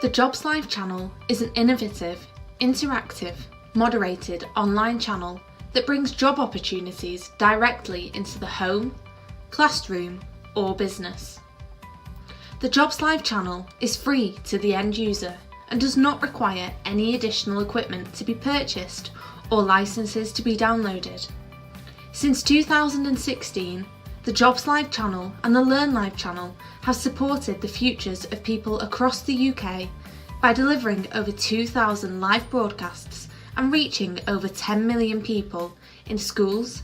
The Jobs Live channel is an innovative, interactive, moderated online channel that brings job opportunities directly into the home, classroom, or business. The Jobs Live channel is free to the end user and does not require any additional equipment to be purchased or licenses to be downloaded. Since 2016, the Jobs Live channel and the Learn Live channel have supported the futures of people across the UK by delivering over 2,000 live broadcasts and reaching over 10 million people in schools,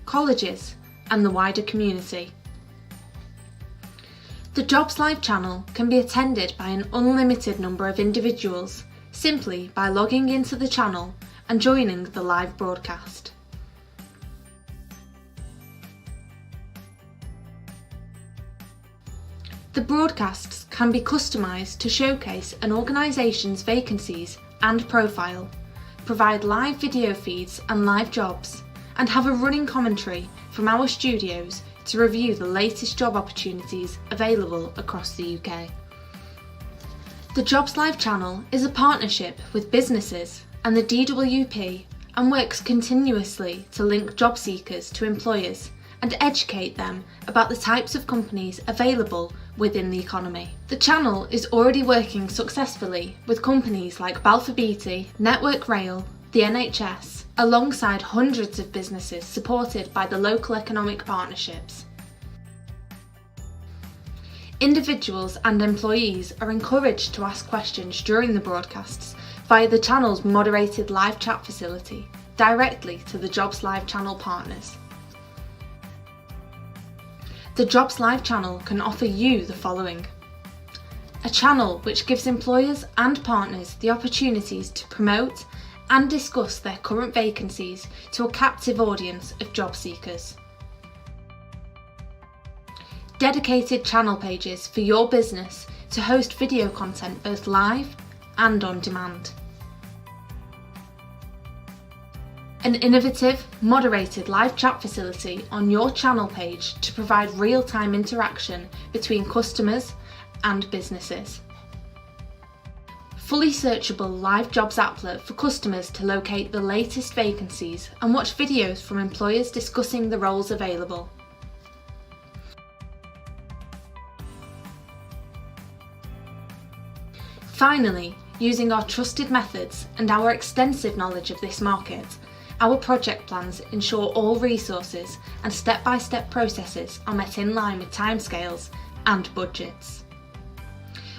colleges, and the wider community. The Jobs Live channel can be attended by an unlimited number of individuals simply by logging into the channel and joining the live broadcast. The broadcasts can be customised to showcase an organisation's vacancies and profile, provide live video feeds and live jobs, and have a running commentary from our studios to review the latest job opportunities available across the UK. The Jobs Live channel is a partnership with businesses and the DWP and works continuously to link job seekers to employers and educate them about the types of companies available within the economy. The channel is already working successfully with companies like Balfour Beatty, Network Rail, the NHS, alongside hundreds of businesses supported by the local economic partnerships. Individuals and employees are encouraged to ask questions during the broadcasts via the channel's moderated live chat facility directly to the Jobs Live channel partners. The Jobs Live channel can offer you the following: a channel which gives employers and partners the opportunities to promote and discuss their current vacancies to a captive audience of job seekers. Dedicated channel pages for your business to host video content both live and on demand. An innovative, moderated live chat facility on your channel page to provide real-time interaction between customers and businesses. Fully searchable live jobs applet for customers to locate the latest vacancies and watch videos from employers discussing the roles available. Finally, using our trusted methods and our extensive knowledge of this market, our project plans ensure all resources and step-by-step processes are met in line with timescales and budgets.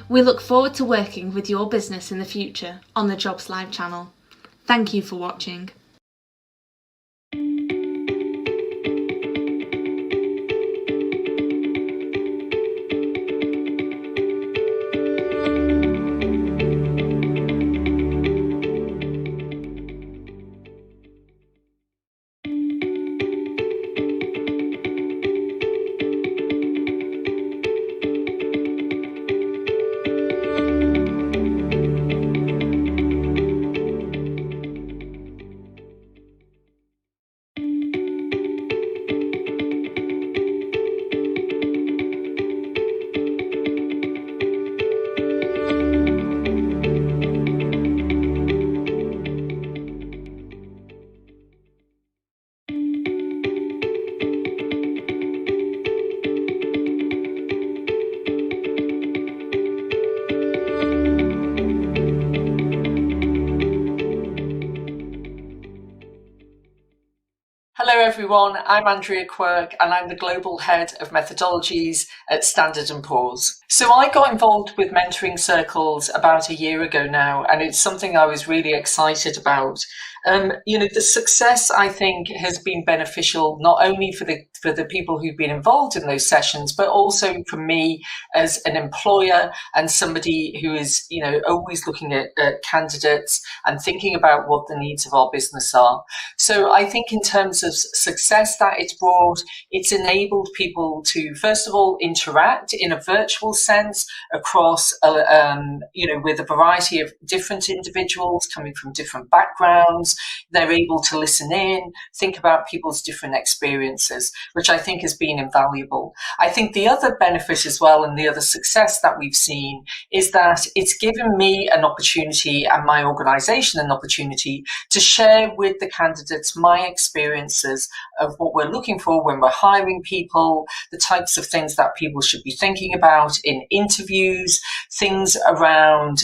We look forward to working with your business in the future on the Jobs Live channel. Thank you for watching. Hello everyone, I'm Andrea Quirk and I'm the Global Head of Methodologies at Standard & Poor's. So I got involved with mentoring circles about a year ago now, and it's something I was really excited about. The success, I think, has been beneficial not only for the people who've been involved in those sessions, but also for me as an employer and somebody who is, always looking at candidates and thinking about what the needs of our business are. So I think in terms of success that it's brought, it's enabled people to, first of all, interact in a virtual sense across, with a variety of different individuals coming from different backgrounds, roles. They're able to listen in, think about people's different experiences, which I think has been invaluable. I think the other benefit as well, and the other success that we've seen, is that it's given me an opportunity and my organisation an opportunity to share with the candidates my experiences of what we're looking for when we're hiring people, the types of things that people should be thinking about in interviews, things around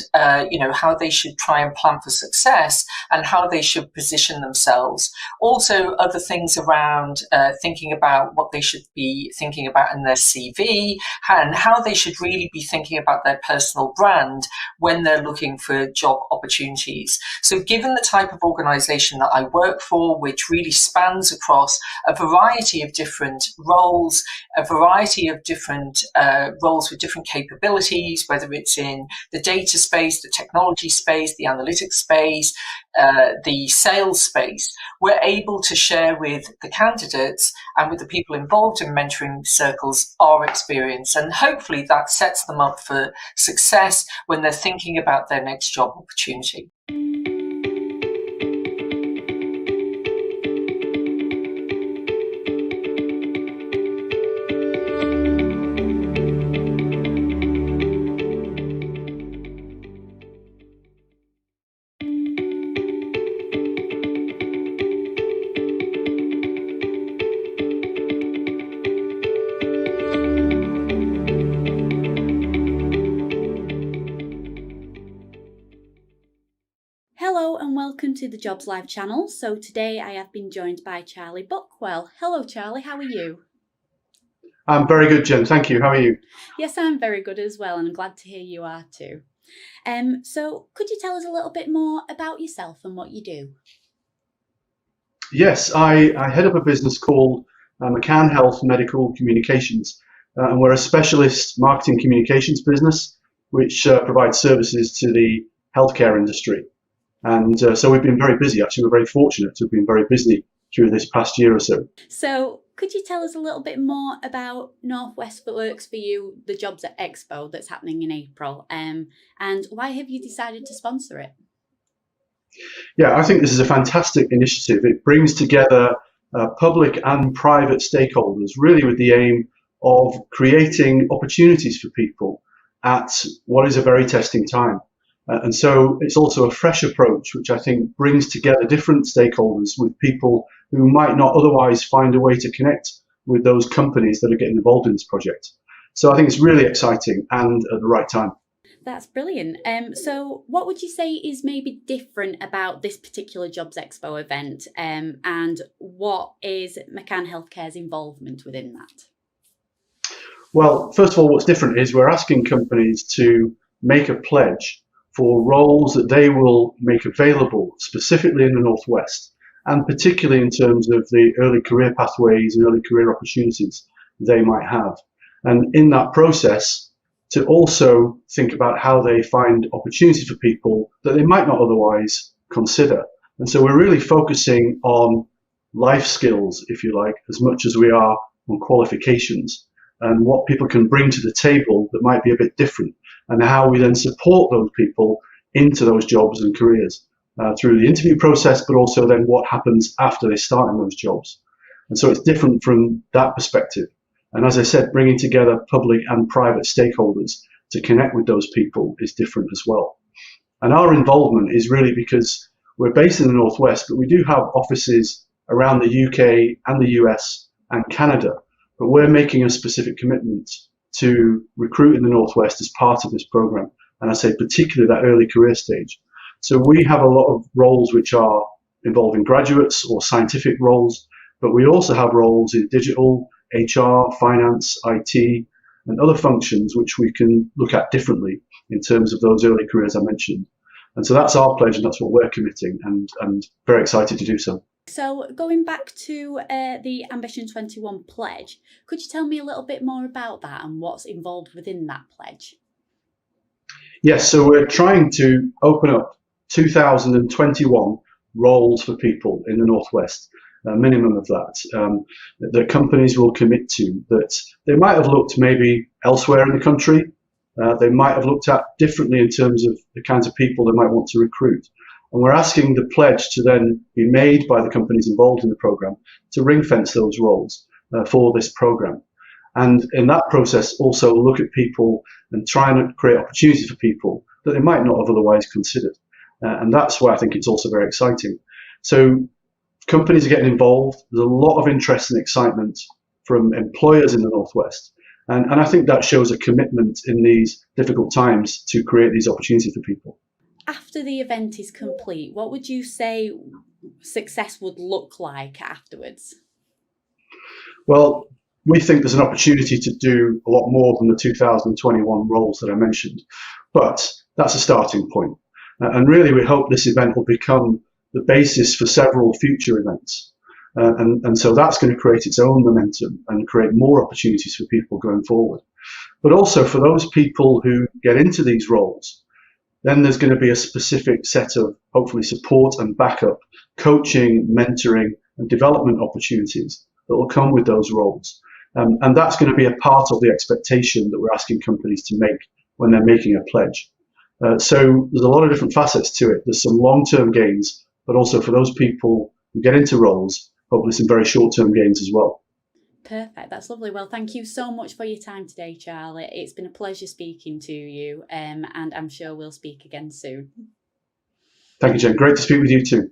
how they should try and plan for success and how they should position themselves. Also, other things around thinking about what they should be thinking about in their CV and how they should really be thinking about their personal brand when they're looking for job opportunities. So given the type of organisation that I work for, which really spans across a variety of different roles, a variety of different roles with different capabilities, whether it's in the data space, the technology space, the analytics space, the sales space, we're able to share with the candidates and with the people involved in mentoring circles our experience. And hopefully that sets them up for success when they're thinking about their next job opportunity. Hello and welcome to the Jobs Live channel. So today I have been joined by Charlie Buckwell. Hello Charlie, how are you? I'm very good, Jen. Thank you. How are you? Yes, I'm very good as well, and I'm glad to hear you are too. So could you tell us a little bit more about yourself and what you do? Yes, I head up a business called McCann Health Medical Communications, and we're a specialist marketing communications business which provides services to the healthcare industry. And so we've been very busy, actually. We're very fortunate to have been very busy through this past year or so. So could you tell us a little bit more about Northwest Works for You, the Jobs at Expo that's happening in April, and why have you decided to sponsor it? Yeah, I think this is a fantastic initiative. It brings together public and private stakeholders, really with the aim of creating opportunities for people at what is a very testing time. And so it's also a fresh approach, which I think brings together different stakeholders with people who might not otherwise find a way to connect with those companies that are getting involved in this project. So I think it's really exciting and at the right time. That's brilliant. So what would you say is maybe different about this particular Jobs Expo event, and what is McCann Healthcare's involvement within that? Well, first of all, what's different is we're asking companies to make a pledge for roles that they will make available specifically in the Northwest, and particularly in terms of the early career pathways and early career opportunities they might have. And in that process, to also think about how they find opportunities for people that they might not otherwise consider. And so we're really focusing on life skills, if you like, as much as we are on qualifications and what people can bring to the table that might be a bit different, and how we then support those people into those jobs and careers through the interview process, but also then what happens after they start in those jobs. And so it's different from that perspective. And as I said, bringing together public and private stakeholders to connect with those people is different as well. And our involvement is really because we're based in the Northwest, but we do have offices around the UK and the US and Canada. But we're making a specific commitment to recruit in the Northwest as part of this program. And I say particularly that early career stage. So we have a lot of roles which are involving graduates or scientific roles, but we also have roles in digital, HR, finance, IT, and other functions which we can look at differently in terms of those early careers I mentioned. And so that's our pledge, and that's what we're committing, and very excited to do so. So going back to the Ambition 21 pledge, could you tell me a little bit more about that and what's involved within that pledge? Yes, so we're trying to open up 2021 roles for people in the Northwest, a minimum of that, that companies will commit to, that they might have looked maybe elsewhere in the country, they might have looked at differently in terms of the kinds of people they might want to recruit. And we're asking the pledge to then be made by the companies involved in the program to ring fence those roles for this program. And in that process, also look at people and try and create opportunities for people that they might not have otherwise considered. And that's why I think it's also very exciting. So companies are getting involved. There's a lot of interest and excitement from employers in the Northwest. And I think that shows a commitment in these difficult times to create these opportunities for people. After the event is complete, what would you say success would look like afterwards? Well, we think there's an opportunity to do a lot more than the 2021 roles that I mentioned, but that's a starting point. And really, we hope this event will become the basis for several future events. And so that's going to create its own momentum and create more opportunities for people going forward. But also for those people who get into these roles, then there's going to be a specific set of hopefully support and backup, coaching, mentoring, and development opportunities that will come with those roles. And that's going to be a part of the expectation that we're asking companies to make when they're making a pledge. So there's a lot of different facets to it. There's some long-term gains, but also for those people who get into roles, hopefully some very short-term gains as well. Perfect. That's lovely. Well, thank you so much for your time today, Charlie. It's been a pleasure speaking to you, and I'm sure we'll speak again soon. Thank you, Jen. Great to speak with you too.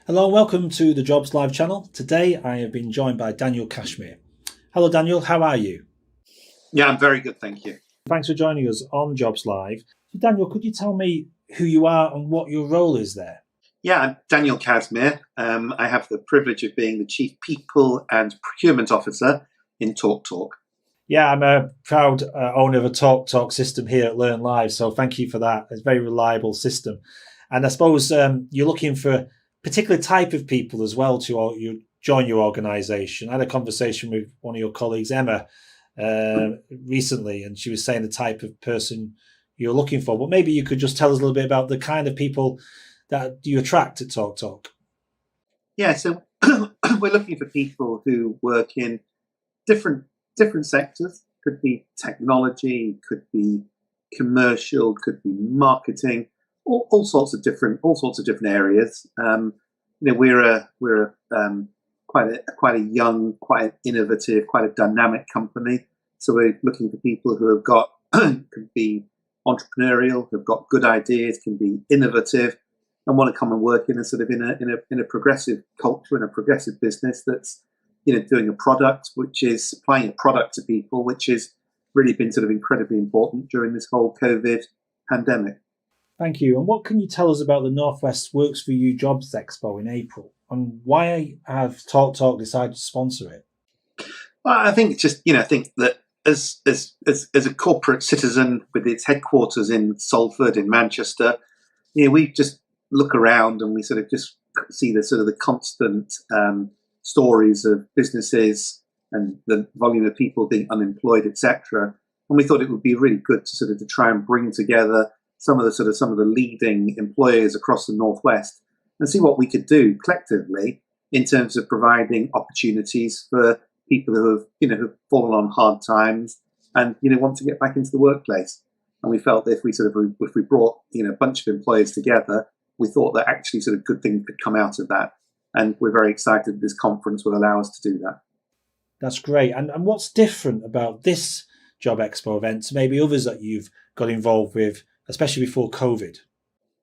Hello and welcome to the Jobs Live channel. Today I have been joined by Daniel Cashmere. Hello Daniel, how are you? Yeah, I'm very good, thank you. Thanks for joining us on Jobs Live. So Daniel, could you tell me who you are and what your role is there? Yeah, I'm Daniel Cashmere. I have the privilege of being the Chief People and Procurement Officer in TalkTalk. Yeah, I'm a proud owner of a TalkTalk system here at Learn Live, so thank you for that. It's a very reliable system. And I suppose you're looking for particular type of people as well to you join your organisation. I had a conversation with one of your colleagues, Emma, recently, and she was saying the type of person you're looking for. But maybe you could just tell us a little bit about the kind of people that you attract at TalkTalk. Yeah, so we're looking for people who work in different sectors. Could be technology, could be commercial, could be marketing. All sorts of different areas. We're quite a young, quite innovative, quite a dynamic company. So we're looking for people who have got could be entrepreneurial, who've got good ideas, can be innovative, and want to come and work in a progressive culture and a progressive business that's doing a product, which is supplying a product to people, which has really been sort of incredibly important during this whole COVID pandemic. Thank you. And what can you tell us about the Northwest Works for You Jobs Expo in April? And why have TalkTalk decided to sponsor it? Well, I think it's just, I think that as a corporate citizen with its headquarters in Salford, in Manchester, we just look around and we sort of just see the constant stories of businesses and the volume of people being unemployed, etc. And we thought it would be really good to try and bring together some of the leading employers across the Northwest and see what we could do collectively in terms of providing opportunities for people who have fallen on hard times and want to get back into the workplace. And we felt that if we brought a bunch of employers together, we thought that actually good things could come out of that. And we're very excited this conference will allow us to do that. That's great. And what's different about this Job Expo event to maybe others that you've got involved with, especially before COVID?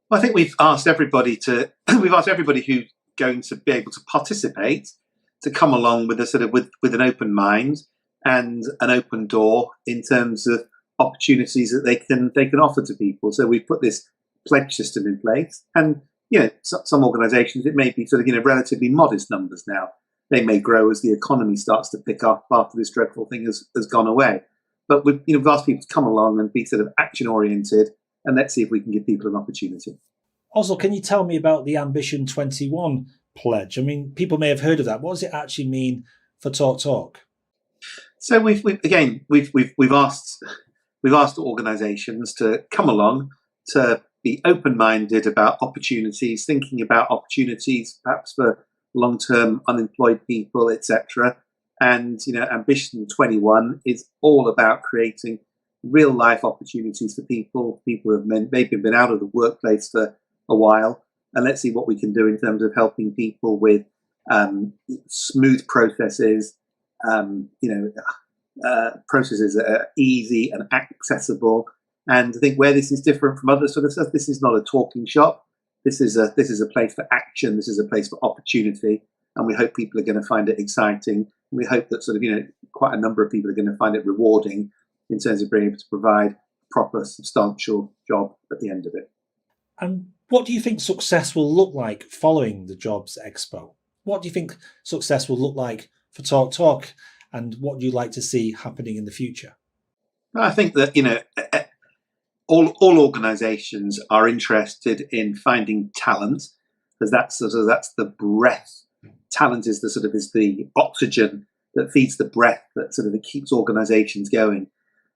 Well, I think we've asked everybody who's going to be able to participate to come along with with an open mind and an open door in terms of opportunities that they can offer to people. So we've put this pledge system in place, and some organisations, it may be relatively modest numbers now. They may grow as the economy starts to pick up after this dreadful thing has gone away. But we've asked people to come along and be action oriented. And let's see if we can give people an opportunity. Also, can you tell me about the Ambition 21 pledge? I mean, people may have heard of that. What does it actually mean for Talk Talk? So we've asked organisations to come along, to be open-minded about opportunities, thinking about opportunities perhaps for long-term unemployed people, etc. And Ambition 21 is all about creating real life opportunities for people who have maybe been out of the workplace for a while, and let's see what we can do in terms of helping people with smooth processes, processes that are easy and accessible. And I think where this is different from other sort of stuff, this is not a talking shop. This is a place for action. This is a place for opportunity, and we hope people are going to find it exciting. We hope that quite a number of people are going to find it rewarding in terms of being able to provide a proper, substantial job at the end of it. And what do you think success will look like following the Jobs Expo? What do you think success will look like for Talk Talk, and what do you like to see happening in the future? I think that all organisations are interested in finding talent, because that's the breath. Talent is the oxygen that feeds the breath that keeps organisations going.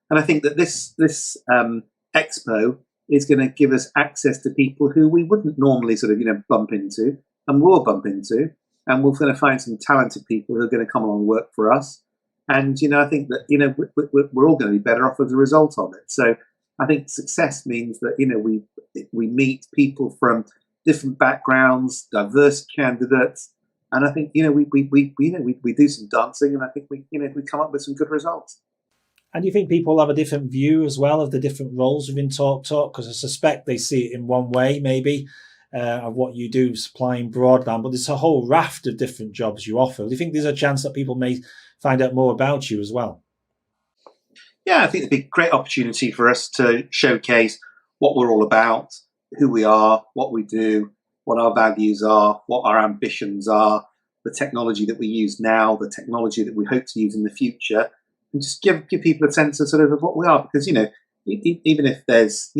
And I think that this expo is going to give us access to people who we wouldn't normally bump into, and will bump into, and we're going to find some talented people who are going to come along and work for us. And I think that we're all going to be better off as a result of it. So I think success means that we meet people from different backgrounds, diverse candidates, and I think we do some dancing, and I think we come up with some good results. And do you think people have a different view as well of the different roles within Talk Talk? Because I suspect they see it in one way, maybe, of what you do, supplying broadband, but there's a whole raft of different jobs you offer. Do you think there's a chance that people may find out more about you as well? Yeah, I think it'd be a great opportunity for us to showcase what we're all about, who we are, what we do, what our values are, what our ambitions are, the technology that we use now, the technology that we hope to use in the future, and just give people a sense of what we are. Because even if there's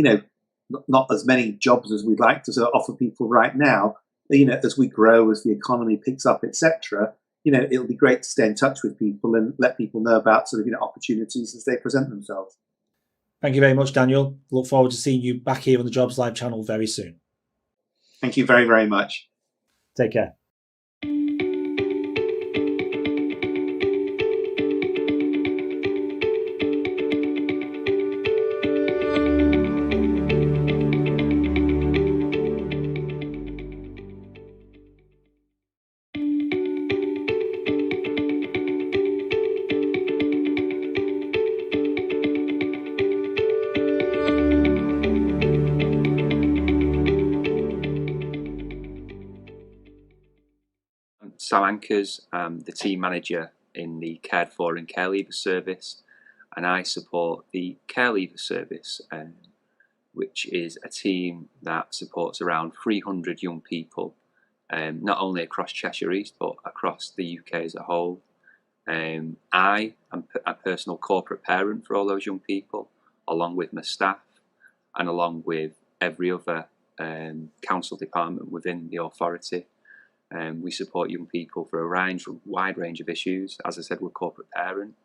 not as many jobs as we'd like to offer people right now, as we grow, as the economy picks up, etc. It'll be great to stay in touch with people and let people know about opportunities as they present themselves. Thank you very much, Daniel. Look forward to seeing you back here on the Jobs Live channel very soon. Thank you very, very much. Take care. Sam Ankers, the team manager in the Cared For and Care Leaver service, and I support the Care Leaver service, which is a team that supports around 300 young people, not only across Cheshire East but across the UK as a whole. I am a personal corporate parent for all those young people, along with my staff and along with every other council department within the authority. We support young people for a wide range of issues. As I said, we're a corporate parent.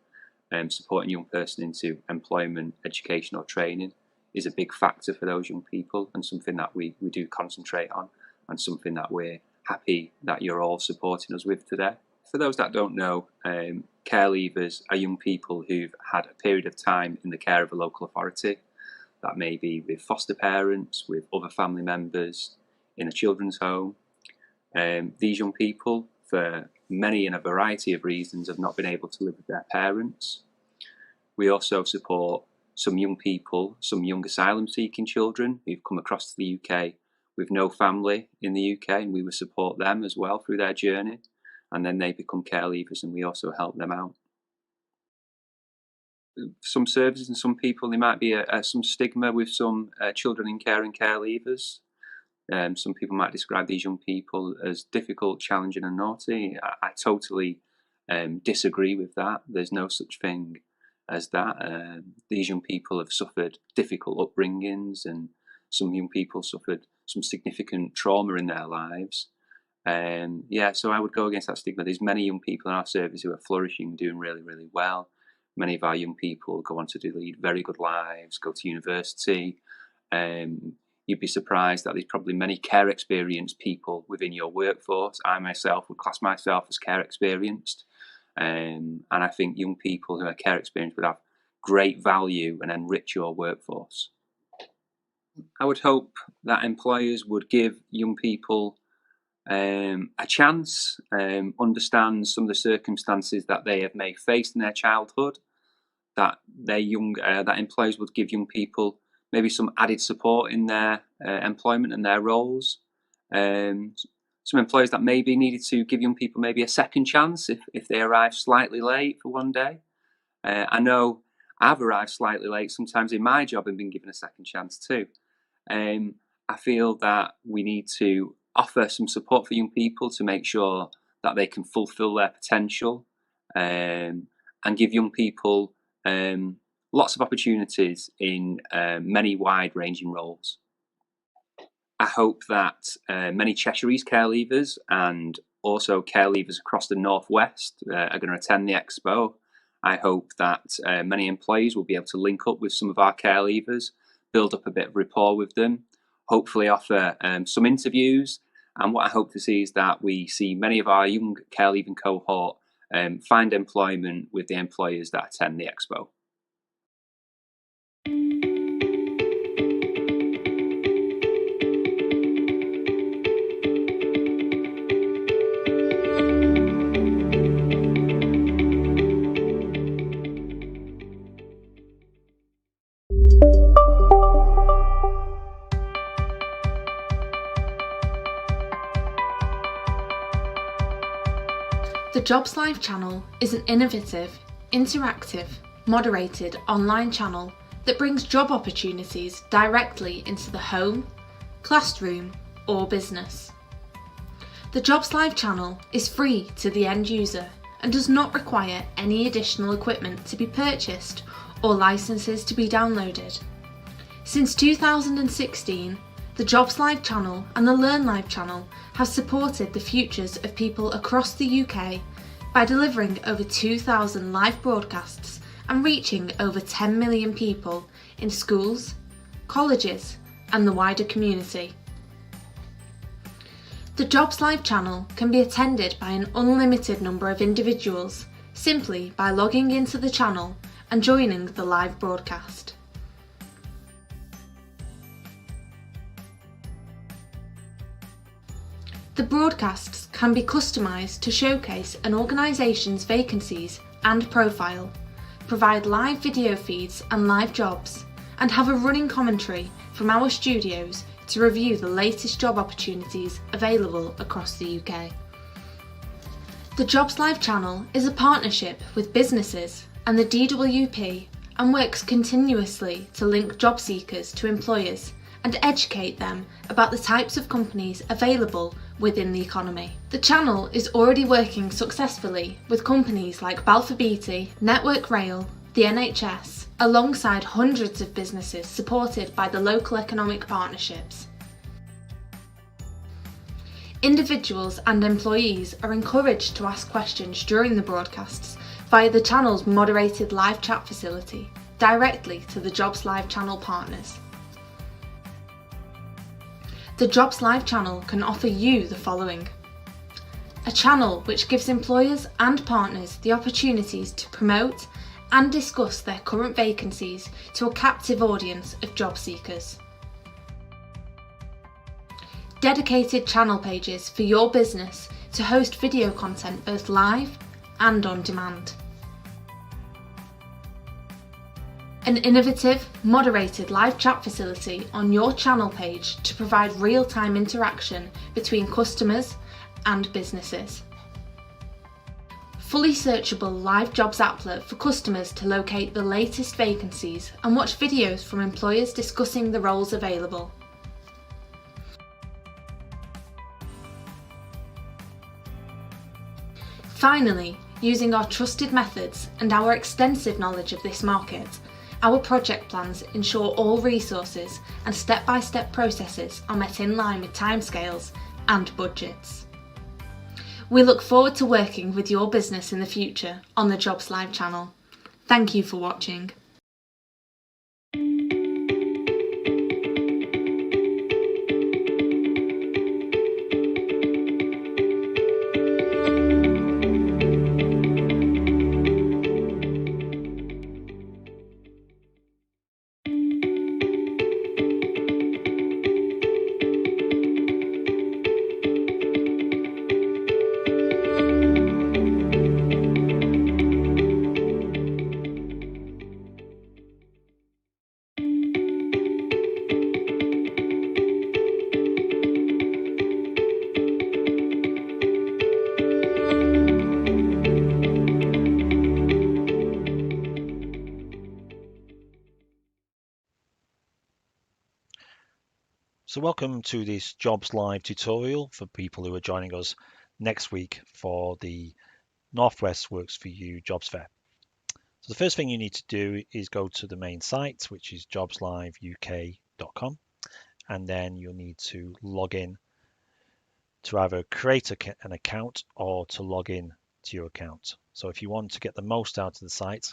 Supporting a young person into employment, education or training is a big factor for those young people, and something that we do concentrate on, and something that we're happy that you're all supporting us with today. For those that don't know, care leavers are young people who've had a period of time in the care of a local authority. That may be with foster parents, with other family members, in a children's home. These young people, for many and a variety of reasons, have not been able to live with their parents. We also support some young people, some young asylum-seeking children who've come across to the UK with no family in the UK, and we will support them as well through their journey. And then they become care leavers, and we also help them out. Some services and some people, there might be some stigma with some children in care and care leavers. Some people might describe these young people as difficult, challenging and naughty. I totally disagree with that. There's no such thing as that. These young people have suffered difficult upbringings, and some young people suffered some significant trauma in their lives. So I would go against that stigma. There's many young people in our service who are flourishing, doing really, really well. Many of our young people go on to lead very good lives, go to university. You'd be surprised that there's probably many care experienced people within your workforce. I myself would class myself as care experienced. And I think young people who are care experienced would have great value and enrich your workforce. I would hope that employers would give young people a chance, understand some of the circumstances that they have may faced in their childhood, that that employers would give young people maybe some added support in their employment and their roles. Some employers that maybe needed to give young people maybe a second chance if they arrive slightly late for one day. I know I've arrived slightly late sometimes in my job and been given a second chance too. I feel that we need to offer some support for young people to make sure that they can fulfill their potential, and give young people lots of opportunities in many wide-ranging roles. I hope that many Cheshire East care leavers and also care leavers across the Northwest are going to attend the Expo. I hope that many employees will be able to link up with some of our care leavers, build up a bit of rapport with them, hopefully offer some interviews. And what I hope to see is that we see many of our young care leaving cohort find employment with the employers that attend the Expo. The Jobs Live channel is an innovative, interactive, moderated online channel that brings job opportunities directly into the home, classroom, or business. The Jobs Live channel is free to the end user and does not require any additional equipment to be purchased or licenses to be downloaded. Since 2016, the Jobs Live channel and the Learn Live channel have supported the futures of people across the UK by delivering over 2,000 live broadcasts and reaching over 10 million people in schools, colleges, and the wider community. The Jobs Live channel can be attended by an unlimited number of individuals simply by logging into the channel and joining the live broadcast. The broadcasts can be customised to showcase an organisation's vacancies and profile, provide live video feeds and live jobs, and have a running commentary from our studios to review the latest job opportunities available across the UK. The Jobs Live channel is a partnership with businesses and the DWP and works continuously to link job seekers to employers and educate them about the types of companies available within the economy. The channel is already working successfully with companies like Balfour Beatty, Network Rail, the NHS, alongside hundreds of businesses supported by the local economic partnerships. Individuals and employees are encouraged to ask questions during the broadcasts via the channel's moderated live chat facility, directly to the Jobs Live channel partners. The Jobs Live channel can offer you the following: a channel which gives employers and partners the opportunities to promote and discuss their current vacancies to a captive audience of job seekers. Dedicated channel pages for your business to host video content both live and on demand. An innovative, moderated live chat facility on your channel page to provide real-time interaction between customers and businesses. Fully searchable live jobs applet for customers to locate the latest vacancies and watch videos from employers discussing the roles available. Finally, using our trusted methods and our extensive knowledge of this market, Our project plans ensure all resources and step-by-step processes are met in line with timescales and budgets. We look forward to working with your business in the future on the Jobs Live channel. Thank you for watching. So welcome to this Jobs Live tutorial for people who are joining us next week for the Northwest Works for You Jobs Fair. So the first thing you need to do is go to the main site, which is jobsliveuk.com, and then you'll need to log in to either create an account or to log in to your account. So if you want to get the most out of the site,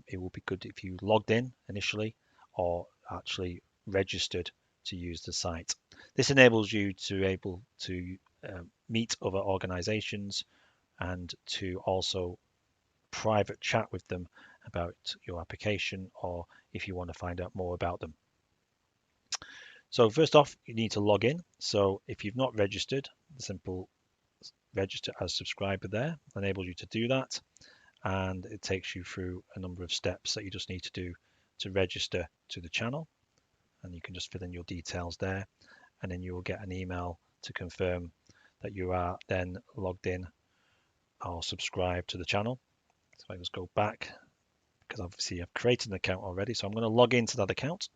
it will be good if you logged in initially or actually registered to use the site. This enables you to able to meet other organizations and to also private chat with them about your application or if you want to find out more about them. So first off, you need to log in. So if you've not registered, the simple register as subscriber there enables you to do that, and it takes you through a number of steps that you just need to do to register to the channel. And you can just fill in your details there, and then you will get an email to confirm that you are then logged in or subscribed to the channel. So I just go back, because obviously I've created an account already, so I'm going to log into that account.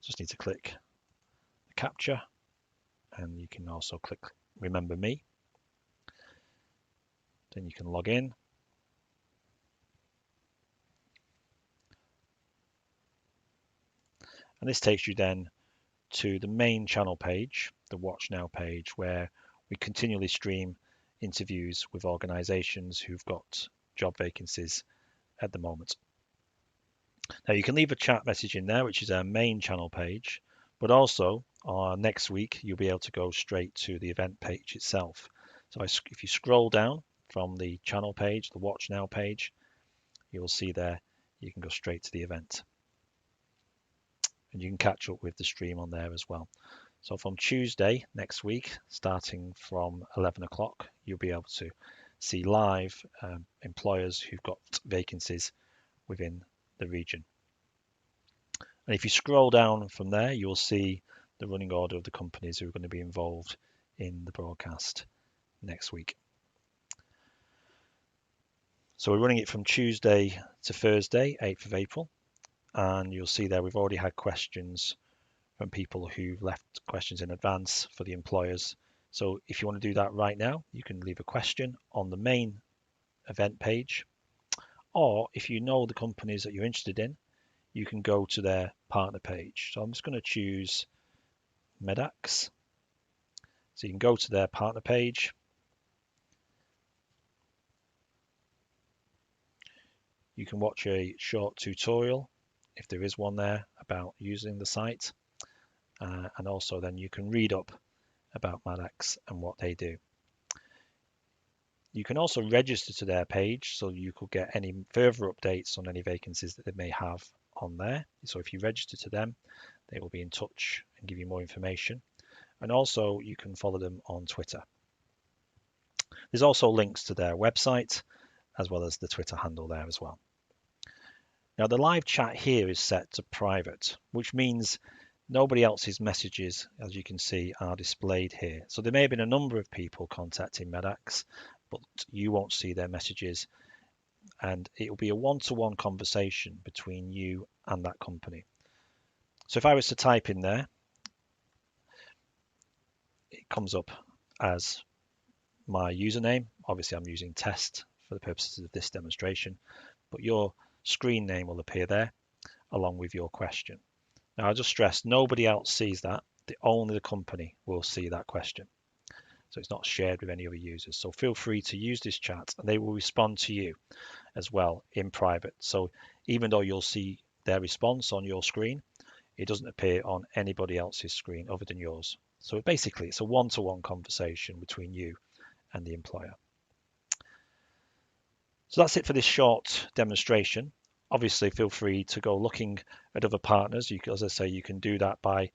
Just need to click the captcha, and you can also click remember me. Then you can log in. And this takes you then to the main channel page, the Watch Now page, where we continually stream interviews with organizations who've got job vacancies at the moment. Now you can leave a chat message in there, which is our main channel page, but also next week you'll be able to go straight to the event page itself. So if you scroll down from the channel page, the Watch Now page, you will see there you can go straight to the event. And you can catch up with the stream on there as well. So from Tuesday next week, starting from 11 o'clock, you'll be able to see live employers who've got vacancies within the region. And if you scroll down from there, you'll see the running order of the companies who are going to be involved in the broadcast next week. So we're running it from Tuesday to Thursday, 8th of April. And you'll see there we've already had questions from people who've left questions in advance for the employers. So if you want to do that right now, you can leave a question on the main event page. Or if you know the companies that you're interested in, you can go to their partner page. So I'm just going to choose Medax. So you can go to their partner page. You can watch a short tutorial, if there is one there, about using the site. And also then you can read up about Medax and what they do. You can also register to their page, so you could get any further updates on any vacancies that they may have on there. So if you register to them, they will be in touch and give you more information. And also you can follow them on Twitter. There's also links to their website as well as the Twitter handle there as well. Now the live chat here is set to private, which means nobody else's messages, as you can see, are displayed here. So there may have been a number of people contacting Medax, but you won't see their messages, and it will be a one-to-one conversation between you and that company. So if I was to type in there, it comes up as my username. Obviously, I'm using test for the purposes of this demonstration, but your screen name will appear there along with your question. Now, I'll just stress, nobody else sees that. Only the company will see that question. So it's not shared with any other users. So feel free to use this chat and they will respond to you as well in private. So even though you'll see their response on your screen, it doesn't appear on anybody else's screen other than yours. So basically, it's a one-to-one conversation between you and the employer. So that's it for this short demonstration. Obviously, feel free to go looking at other partners. As I say, you can do that by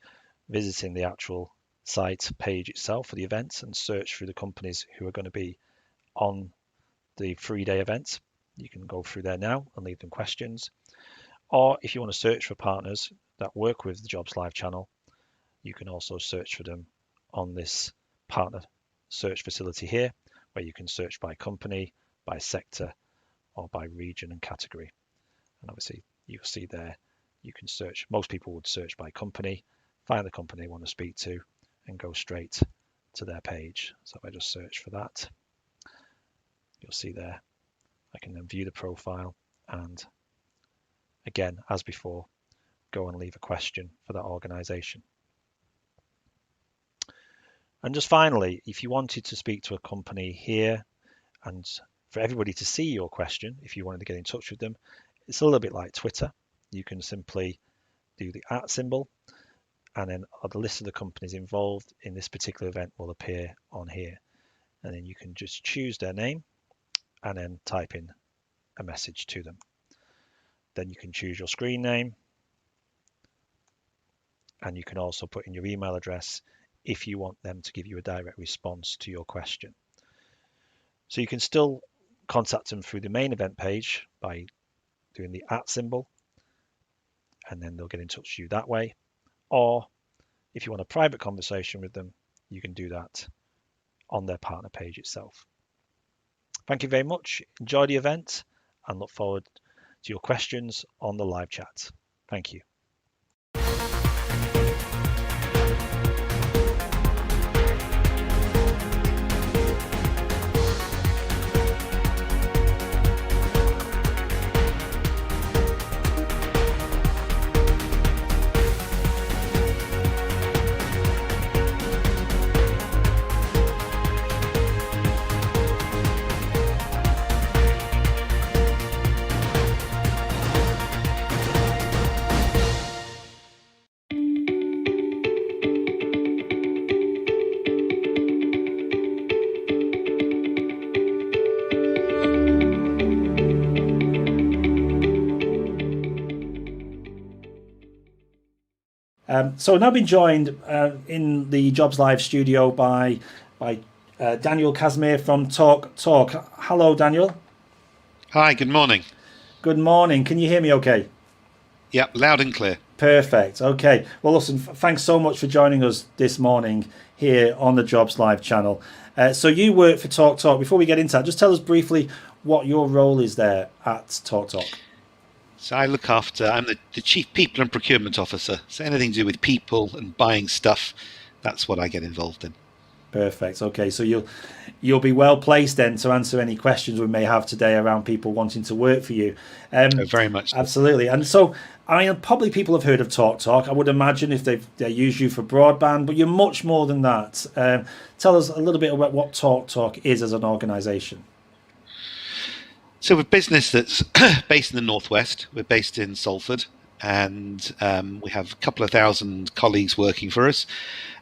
visiting the actual site page itself for the event and search through the companies who are going to be on the 3-day event. You can go through there now and leave them questions. Or if you want to search for partners that work with the Jobs Live channel, you can also search for them on this partner search facility here, where you can search by company, by sector, or by region and category. And obviously you'll see there, you can search, most people would search by company, find the company they want to speak to, and go straight to their page. So if I just search for that, you'll see there, I can then view the profile and again, as before, go and leave a question for that organization. And just finally, if you wanted to speak to a company here and for everybody to see your question, if you wanted to get in touch with them, it's a little bit like Twitter. You can simply do the @ symbol and then the list of the companies involved in this particular event will appear on here. And then you can just choose their name and then type in a message to them. Then you can choose your screen name and you can also put in your email address if you want them to give you a direct response to your question. So you can still contact them through the main event page by doing the @ symbol and then they'll get in touch with you that way. Or if you want a private conversation with them, you can do that on their partner page itself. Thank you very much. Enjoy the event and look forward to your questions on the live chat. Thank you. So I've now been joined in the Jobs Live studio by Daniel Casimir from Talk Talk. Hello, Daniel. Hi, good morning. Good morning. Can you hear me okay? Yep, loud and clear. Perfect. Okay. Well, listen, thanks so much for joining us this morning here on the Jobs Live channel. So you work for Talk Talk. Before we get into that, just tell us briefly what your role is there at Talk Talk. So I'm the Chief People and Procurement Officer. So anything to do with people and buying stuff, that's what I get involved in. Perfect. Okay, so you'll be well placed then to answer any questions we may have today around people wanting to work for you. Very much. Absolutely. And so, I mean, probably people have heard of Talk Talk. I would imagine if they use you for broadband, but you're much more than that. Tell us a little bit about what Talk Talk is as an organisation. So we're a business that's based in the Northwest. We're based in Salford, and we have a couple of thousand colleagues working for us.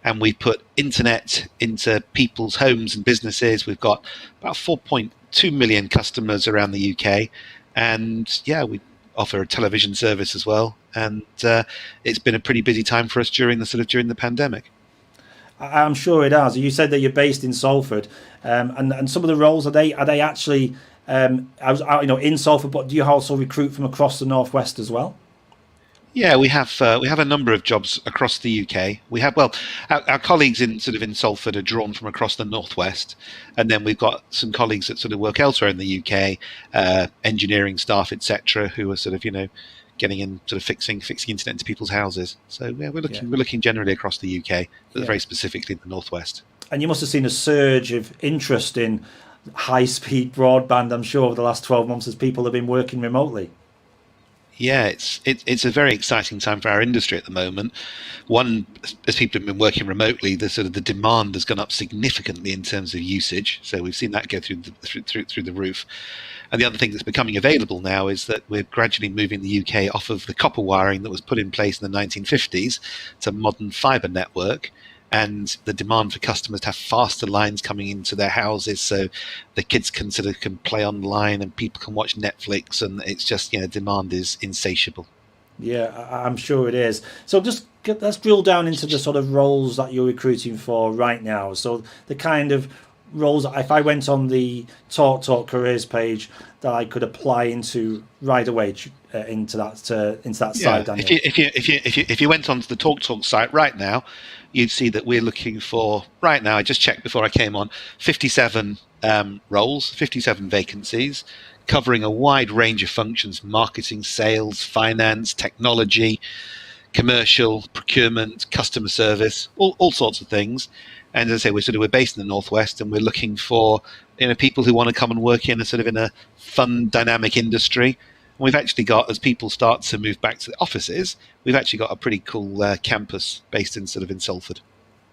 And we put internet into people's homes and businesses. We've got about 4.2 million customers around the UK. And yeah, we offer a television service as well. And it's been a pretty busy time for us during the pandemic. I'm sure it has. You said that you're based in Salford, and some of the roles are they actually in Salford, but do you also recruit from across the Northwest as well? Yeah, we have a number of jobs across the UK. We have our colleagues in Salford are drawn from across the Northwest, and then we've got some colleagues that sort of work elsewhere in the UK, engineering staff, etc., who are getting in fixing internet into people's houses. So yeah, we're looking generally across the UK, but very specifically in the Northwest. And you must have seen a surge of interest in high-speed broadband, I'm sure, over the last 12 months as people have been working remotely. Yeah, it's a very exciting time for our industry at the moment. One, as people have been working remotely, the demand has gone up significantly in terms of usage. So we've seen that go through the roof. And the other thing that's becoming available now is that we're gradually moving the UK off of the copper wiring that was put in place in the 1950s to modern fibre network. And the demand for customers to have faster lines coming into their houses, so the kids can play online and people can watch Netflix, and it's just, demand is insatiable. Yeah, I'm sure it is. So let's drill down into the sort of roles that you're recruiting for right now. So the kind of roles, if I went on the TalkTalk careers page, that I could apply into right away into that site. Daniel. If you went onto the TalkTalk site right now, you'd see that we're looking for, right now, I just checked before I came on, 57 roles, 57 vacancies, covering a wide range of functions: marketing, sales, finance, technology, commercial, procurement, customer service, all sorts of things. And as I say, we're based in the Northwest, and we're looking for people who want to come and work in a fun, dynamic industry. And we've actually got, as people start to move back to the offices, we've actually got a pretty cool campus based in Salford.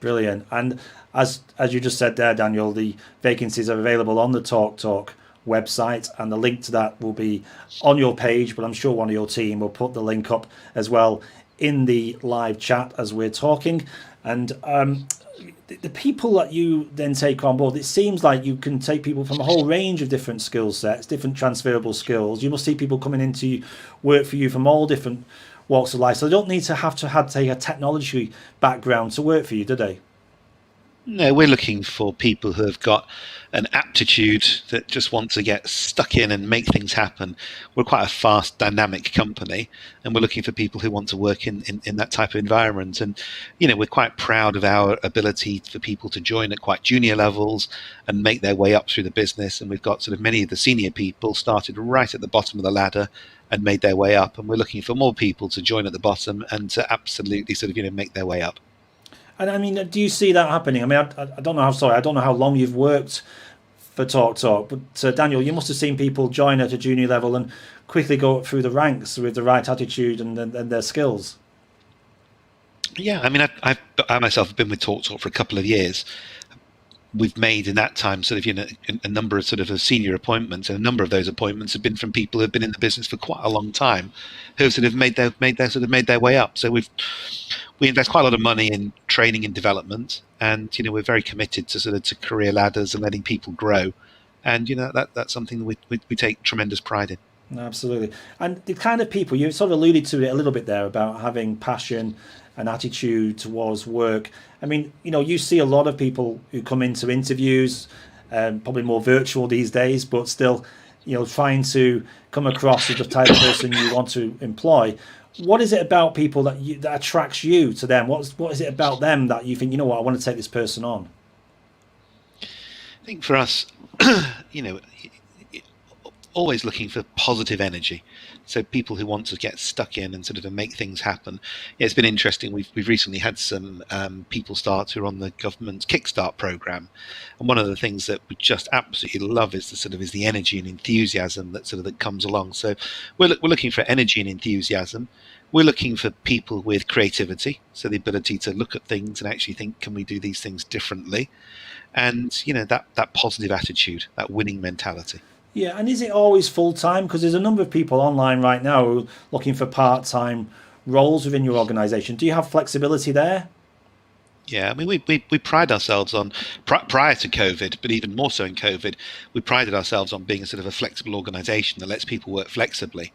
Brilliant. And as you just said there, Daniel, the vacancies are available on the TalkTalk website, and the link to that will be on your page, but I'm sure one of your team will put the link up as well in the live chat as we're talking. And the people that you then take on board, it seems like you can take people from a whole range of different skill sets, different transferable skills. You must see people coming into work for you from all different walks of life. So they don't need to have a technology background to work for you, do they? No, we're looking for people who have got an aptitude that just want to get stuck in and make things happen. We're quite a fast, dynamic company, and we're looking for people who want to work in that type of environment. And, we're quite proud of our ability for people to join at quite junior levels and make their way up through the business. And we've got many of the senior people started right at the bottom of the ladder and made their way up. And we're looking for more people to join at the bottom and to absolutely make their way up. And I mean, do you see that happening? I mean, I don't know how long you've worked for TalkTalk, but Daniel, you must have seen people join at a junior level and quickly go up through the ranks with the right attitude and their skills. Yeah, I mean, I myself have been with TalkTalk for a couple of years. We've made in that time a number of senior appointments, and a number of those appointments have been from people who've been in the business for quite a long time, who have made their way up. So we invest quite a lot of money in training and development, and we're very committed to career ladders and letting people grow, and that's something that we take tremendous pride in. Absolutely. And the kind of people, you sort of alluded to it a little bit there about having passion and attitude towards work. I mean, you see a lot of people who come into interviews, probably more virtual these days, but still, trying to come across as the type of person you want to employ. What is it about people that attracts you to them? What is it about them that you think, I want to take this person on? I think for us, always looking for positive energy. So people who want to get stuck in and make things happen. Yeah, it's been interesting. We've recently had some people start who are on the government's Kickstart program, and one of the things that we just absolutely love is the energy and enthusiasm that comes along. So we're looking for energy and enthusiasm. We're looking for people with creativity, so the ability to look at things and actually think, can we do these things differently? And that positive attitude, that winning mentality. Yeah, and is it always full-time? Because there's a number of people online right now who are looking for part-time roles within your organisation. Do you have flexibility there? Yeah, I mean, we pride ourselves on, prior to COVID, but even more so in COVID, we prided ourselves on being a flexible organisation that lets people work flexibly.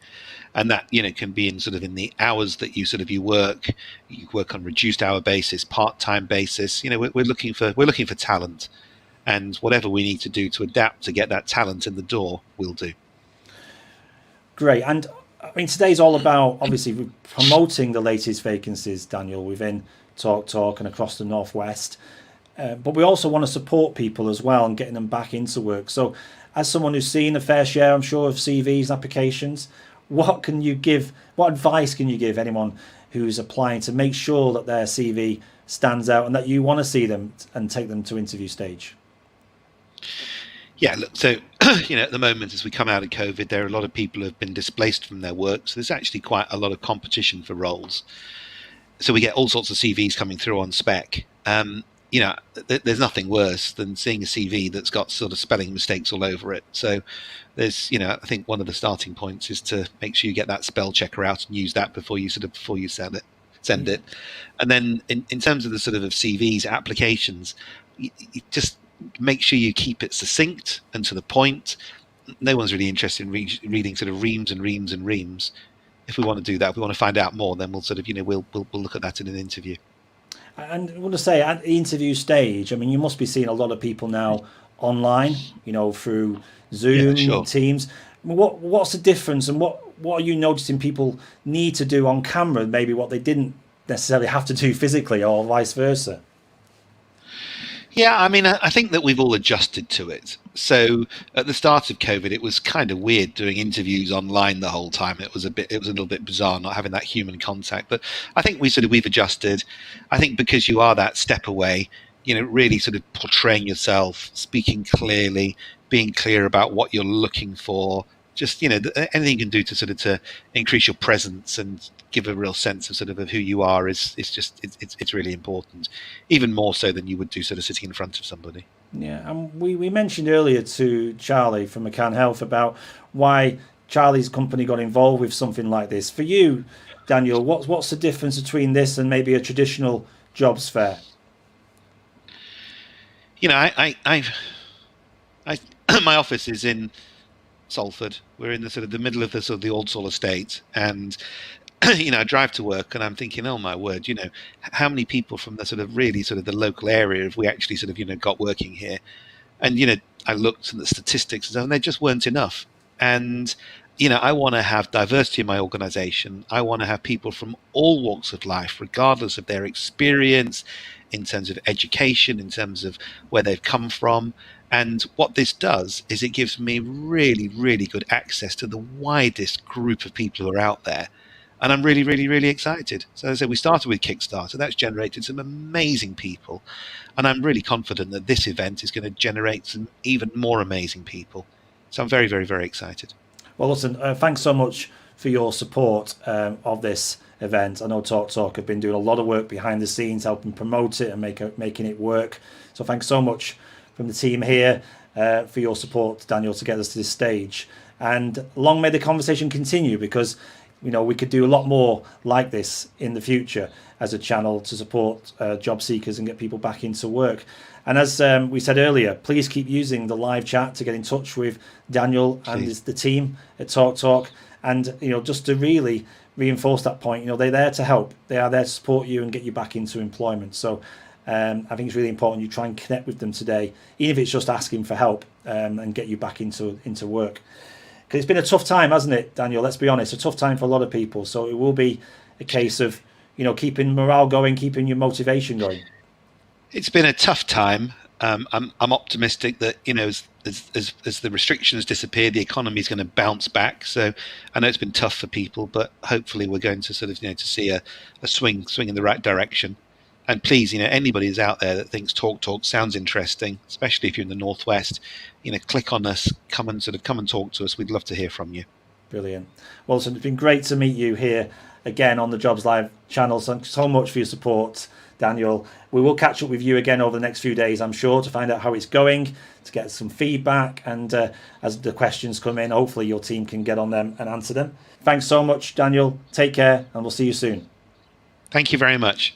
And that, can be in the hours that you work. You work on reduced hour basis, part-time basis. We're looking for talent. And whatever we need to do to adapt to get that talent in the door, we'll do. Great. And I mean, today's all about obviously promoting the latest vacancies, Daniel, within TalkTalk and across the Northwest. But we also want to support people as well and getting them back into work. So as someone who's seen a fair share, I'm sure, of CVs and applications, what advice can you give anyone who's applying to make sure that their CV stands out and that you want to see them and take them to interview stage? Yeah, look, so at the moment, as we come out of COVID, there are a lot of people who have been displaced from their work. So there's actually quite a lot of competition for roles. So we get all sorts of CVs coming through on spec. There's nothing worse than seeing a CV that's got sort of spelling mistakes all over it. So there's, I think one of the starting points is to make sure you get that spell checker out and use that before you send it. And then in terms of the sort of CVs, applications, you just make sure you keep it succinct and to the point. No one's really interested in reading sort of reams and reams and reams. If we want to do that, if we want to find out more, then we'll sort of, we'll look at that in an interview. And I want to say, at the interview stage, I mean, you must be seeing a lot of people now online, through Zoom, Teams. What's the difference, and what are you noticing people need to do on camera, maybe what they didn't necessarily have to do physically, or vice versa? Yeah, I mean, I think that we've all adjusted to it. So at the start of COVID, it was kind of weird doing interviews online the whole time. It was a little bit bizarre not having that human contact. But I think we've adjusted. I think because you are that step away, really sort of portraying yourself, speaking clearly, being clear about what you're looking for. Just anything you can do to increase your presence and give a real sense of of who you are is it's really important, even more so than you would do sitting in front of somebody. Yeah, and we mentioned earlier to Charlie from McCann Health about why Charlie's company got involved with something like this. For you, Daniel, what's the difference between this and maybe a traditional jobs fair? I my office is in Salford. We're in the middle of the Aldsall estate, and I drive to work and I'm thinking, oh my word, how many people from the the local area have we actually got working here? And I looked at the statistics and they just weren't enough. And I want to have diversity in my organization. I want to have people from all walks of life, regardless of their experience, in terms of education, in terms of where they've come from. And what this does is it gives me really, really good access to the widest group of people who are out there. And I'm really, really, really excited. So as I said, we started with Kickstarter. That's generated some amazing people. And I'm really confident that this event is going to generate some even more amazing people. So I'm very, very, very excited. Well, listen, thanks so much for your support of this event. I know Talk have been doing a lot of work behind the scenes, helping promote it and making it work. So thanks so much from the team here for your support, Daniel, to get us to this stage. And long may the conversation continue, because we could do a lot more like this in the future as a channel to support job seekers and get people back into work. And as we said earlier, please keep using the live chat to get in touch with Daniel and the team at Talk. And just to really reinforce that point, they're there to help. They are there to support you and get you back into employment. So I think it's really important you try and connect with them today, even if it's just asking for help, and get you back into work. Because it's been a tough time, hasn't it, Daniel? Let's be honest, a tough time for a lot of people. So it will be a case of keeping morale going, keeping your motivation going. It's been a tough time. I'm optimistic that as the restrictions disappear, the economy is going to bounce back. So I know it's been tough for people, but hopefully we're going to to see a swing in the right direction. And please, anybody who's out there that thinks Talk sounds interesting, especially if you're in the Northwest, click on us, come and talk to us. We'd love to hear from you. Brilliant. Well, so it's been great to meet you here again on the Jobs Live channel. Thanks so much for your support, Daniel. We will catch up with you again over the next few days, I'm sure, to find out how it's going, to get some feedback, and as the questions come in, hopefully your team can get on them and answer them. Thanks so much, Daniel. Take care, and we'll see you soon. Thank you very much.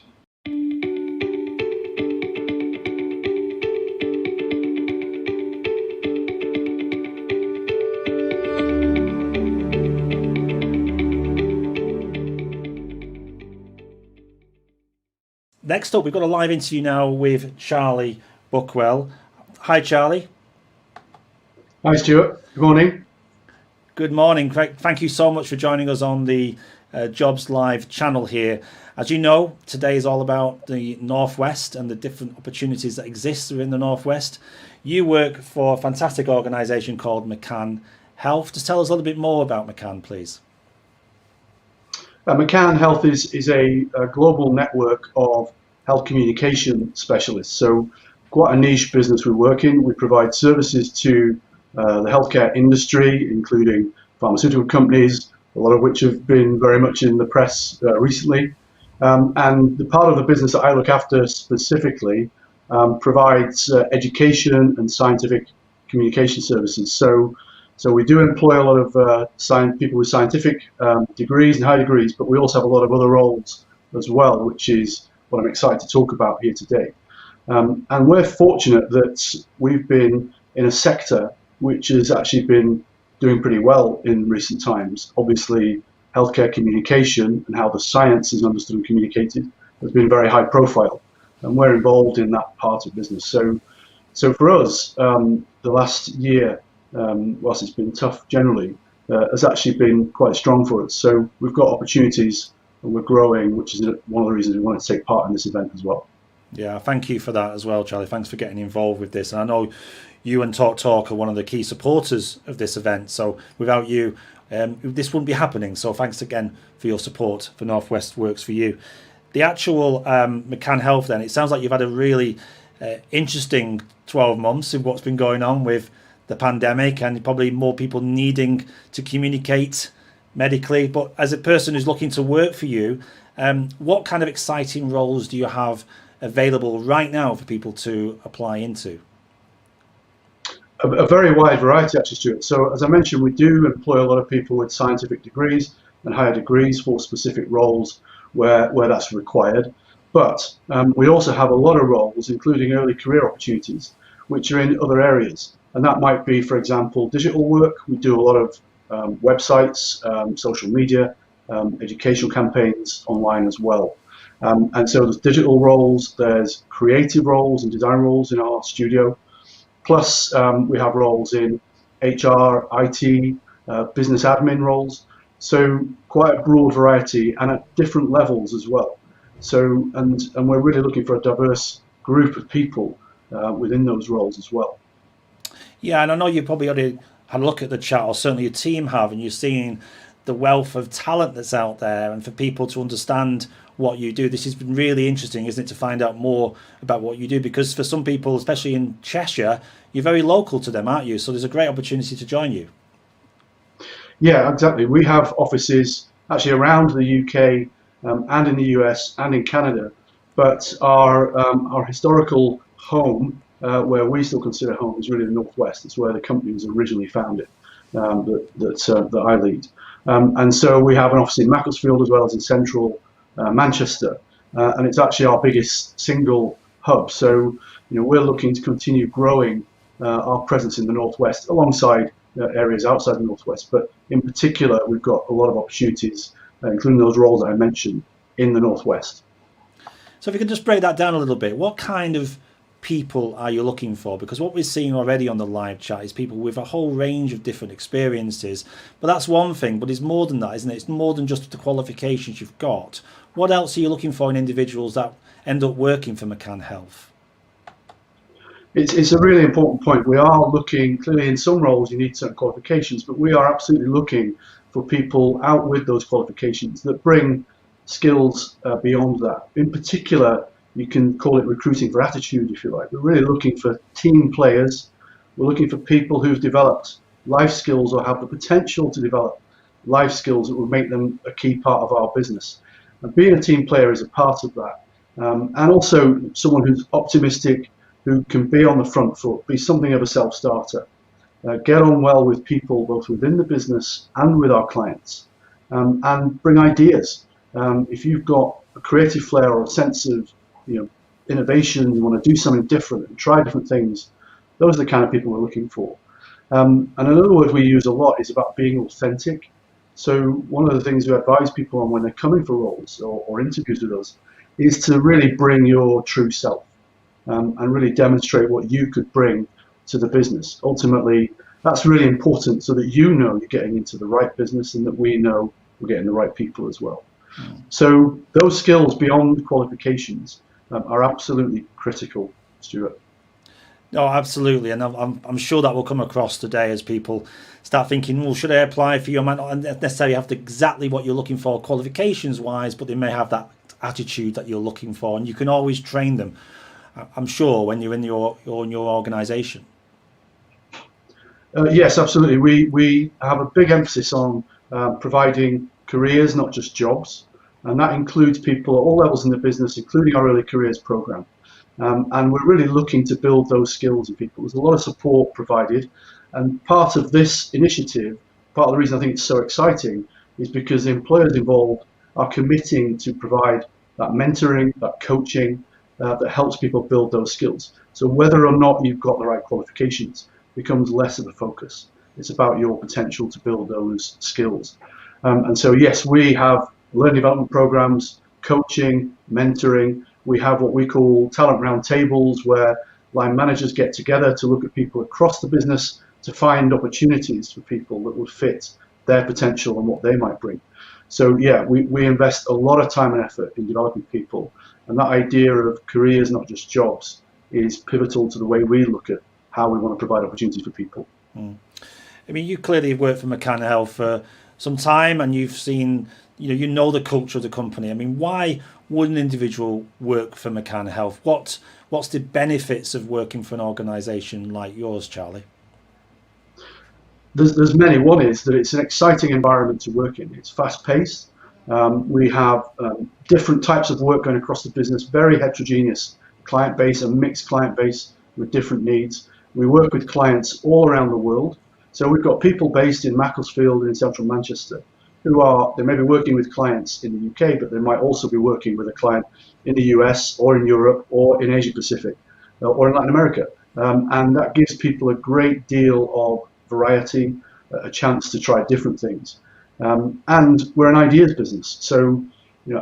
Next up, we've got a live interview now with Charlie Buckwell. Hi, Charlie. Hi, Stuart. Good morning. Good morning. Thank you so much for joining us on the Jobs Live channel here. As you know, today is all about the Northwest and the different opportunities that exist within the Northwest. You work for a fantastic organisation called McCann Health. Just tell us a little bit more about McCann, please. McCann Health is a global network of health communication specialists. So quite a niche business we work in. We provide services to the healthcare industry, including pharmaceutical companies, a lot of which have been very much in the press recently. And the part of the business that I look after specifically provides education and scientific communication services. So we do employ a lot of people with scientific degrees and high degrees, but we also have a lot of other roles as well, which is what I'm excited to talk about here today. And we're fortunate that we've been in a sector which has actually been doing pretty well in recent times. Obviously, healthcare communication and how the science is understood and communicated has been very high profile, and we're involved in that part of business. So for us, the last year, whilst it's been tough generally, has actually been quite strong for us. So we've got opportunities and we're growing, which is one of the reasons we wanted to take part in this event as well. Yeah, thank you for that as well, Charlie. Thanks for getting involved with this. And I know you and Talk are one of the key supporters of this event. So without you, this wouldn't be happening. So thanks again for your support for Northwest Works for You. The actual McCann Health then, it sounds like you've had a really interesting 12 months of what's been going on with the pandemic and probably more people needing to communicate medically. But as a person who's looking to work for you, what kind of exciting roles do you have available right now for people to apply into? A very wide variety, actually, Stuart. So as I mentioned, we do employ a lot of people with scientific degrees and higher degrees for specific roles where that's required. But we also have a lot of roles, including early career opportunities, which are in other areas. And that might be, for example, digital work. We do a lot of websites, social media, educational campaigns online as well. And so there's digital roles, there's creative roles and design roles in our studio. Plus, we have roles in HR, IT, business admin roles. So quite a broad variety and at different levels as well. So, and we're really looking for a diverse group of people within those roles as well. Yeah, and I know you probably already had a look at the chat, or certainly your team have, and you're seeing the wealth of talent that's out there, and for people to understand what you do. This has been really interesting, isn't it, to find out more about what you do, because for some people, especially in Cheshire, you're very local to them, aren't you? So there's a great opportunity to join you. Yeah, exactly. We have offices actually around the UK and in the US and in Canada, but our historical home, where we still consider home, is really the Northwest. It's where the company was originally founded, that I lead. And so we have an office in Macclesfield as well as in central Manchester, and it's actually our biggest single hub. So, we're looking to continue growing our presence in the Northwest alongside areas outside the Northwest. But in particular, we've got a lot of opportunities, including those roles that I mentioned in the Northwest. So if you could just break that down a little bit, what kind of people are you looking for? Because what we're seeing already on the live chat is people with a whole range of different experiences. But that's one thing, but it's more than that, isn't it? It's more than just the qualifications you've got. What else are you looking for in individuals that end up working for McCann Health? It's a really important point. We are looking, clearly in some roles you need certain qualifications, but we are absolutely looking for people out with those qualifications that bring skills beyond that. In particular, you can call it recruiting for attitude, if you like. We're really looking for team players. We're looking for people who've developed life skills or have the potential to develop life skills that will make them a key part of our business. And being a team player is a part of that. And also someone who's optimistic, who can be on the front foot, be something of a self-starter, get on well with people both within the business and with our clients, and bring ideas. If you've got a creative flair or a sense of innovation, you want to do something different and try different things, those are the kind of people we're looking for. And another word we use a lot is about being authentic. So one of the things we advise people on when they're coming for roles or interviews with us is to really bring your true self. And really demonstrate what you could bring to the business. Ultimately, that's really important so that you're getting into the right business and that we know we're getting the right people as well. So those skills beyond qualifications are absolutely critical, Stuart. No, absolutely. And I'm sure that will come across today as people start thinking, well, should I apply for you? I might not necessarily have exactly what you're looking for qualifications-wise, but they may have that attitude that you're looking for, and you can always train them, I'm sure, when you're in your organisation. Yes, absolutely. We have a big emphasis on providing careers, not just jobs, and that includes people at all levels in the business, including our early careers program. And we're really looking to build those skills in people. There's a lot of support provided, and part of this initiative, part of the reason I think it's so exciting, is because the employers involved are committing to provide that mentoring, that coaching, that helps people build those skills. So whether or not you've got the right qualifications becomes less of a focus. It's about your potential to build those skills. And so yes, we have learning development programs, coaching, mentoring. We have what we call talent roundtables, where line managers get together to look at people across the business to find opportunities for people that would fit their potential and what they might bring. So yeah, we invest a lot of time and effort in developing people, and that idea of careers, not just jobs, is pivotal to the way we look at how we want to provide opportunities for people. I mean, you clearly have worked for McCann Health for some time, and you've seen, you know the culture of the company. I mean, why would an individual work for McCann Health? What's the benefits of working for an organisation like yours, Charlie? There's many. One is that it's an exciting environment to work in. It's fast-paced. We have different types of work going across the business, very heterogeneous client base, a mixed client base with different needs. We work with clients all around the world. So we've got people based in Macclesfield and in central Manchester they may be working with clients in the UK, but they might also be working with a client in the US or in Europe or in Asia Pacific or in Latin America. And that gives people a great deal of variety, a chance to try different things. And we're an ideas business. So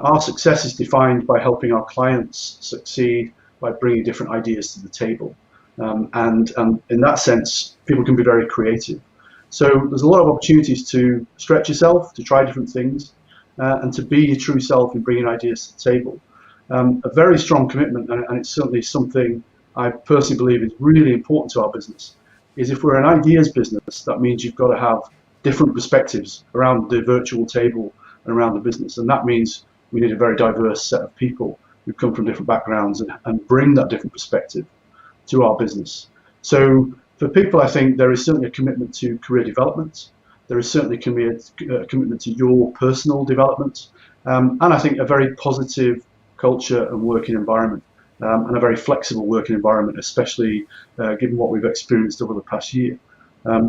our success is defined by helping our clients succeed by bringing different ideas to the table. And in that sense, people can be very creative. So there's a lot of opportunities to stretch yourself, to try different things, and to be your true self in bringing ideas to the table. A very strong commitment, and it's certainly something I personally believe is really important to our business, is if we're an ideas business, that means you've got to have different perspectives around the virtual table and around the business. And that means we need a very diverse set of people who come from different backgrounds and bring that different perspective to our business. So for people, I think there is certainly a commitment to career development. There is certainly a commitment to your personal development. And I think a very positive culture and working environment, and a very flexible working environment, especially given what we've experienced over the past year.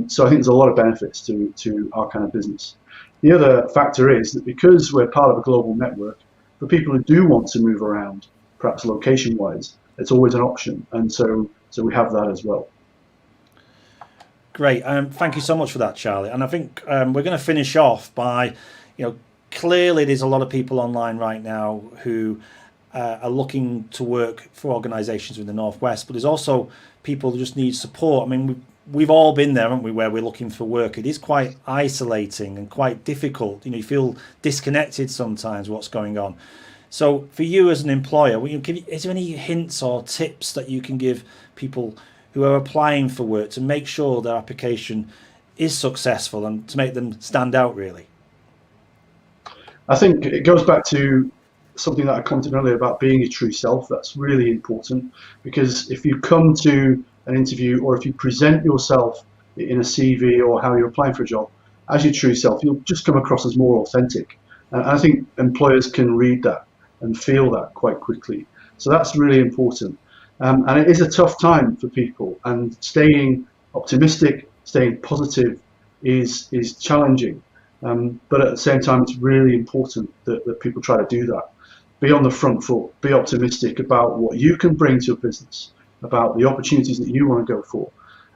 So I think there's a lot of benefits to our kind of business. The other factor is that because we're part of a global network, for people who do want to move around, perhaps location-wise, it's always an option. And so we have that as well. Great. Thank you so much for that, Charlie. And I think we're going to finish off by, clearly there's a lot of people online right now who are looking to work for organisations in the Northwest, but there's also people who just need support. I mean, we've all been there, haven't we, where we're looking for work. It is quite isolating and quite difficult. You feel disconnected sometimes what's going on. So for you as an employer, is there any hints or tips that you can give people who are applying for work to make sure their application is successful and to make them stand out, really? I think it goes back to something that I commented earlier about being your true self. That's really important, because if you come to an interview or if you present yourself in a CV or how you're applying for a job as your true self, you'll just come across as more authentic. And I think employers can read that and feel that quite quickly. So that's really important. And it is a tough time for people, and staying optimistic, staying positive is challenging. But at the same time, it's really important that people try to do that. Be on the front foot, be optimistic about what you can bring to a business, about the opportunities that you want to go for.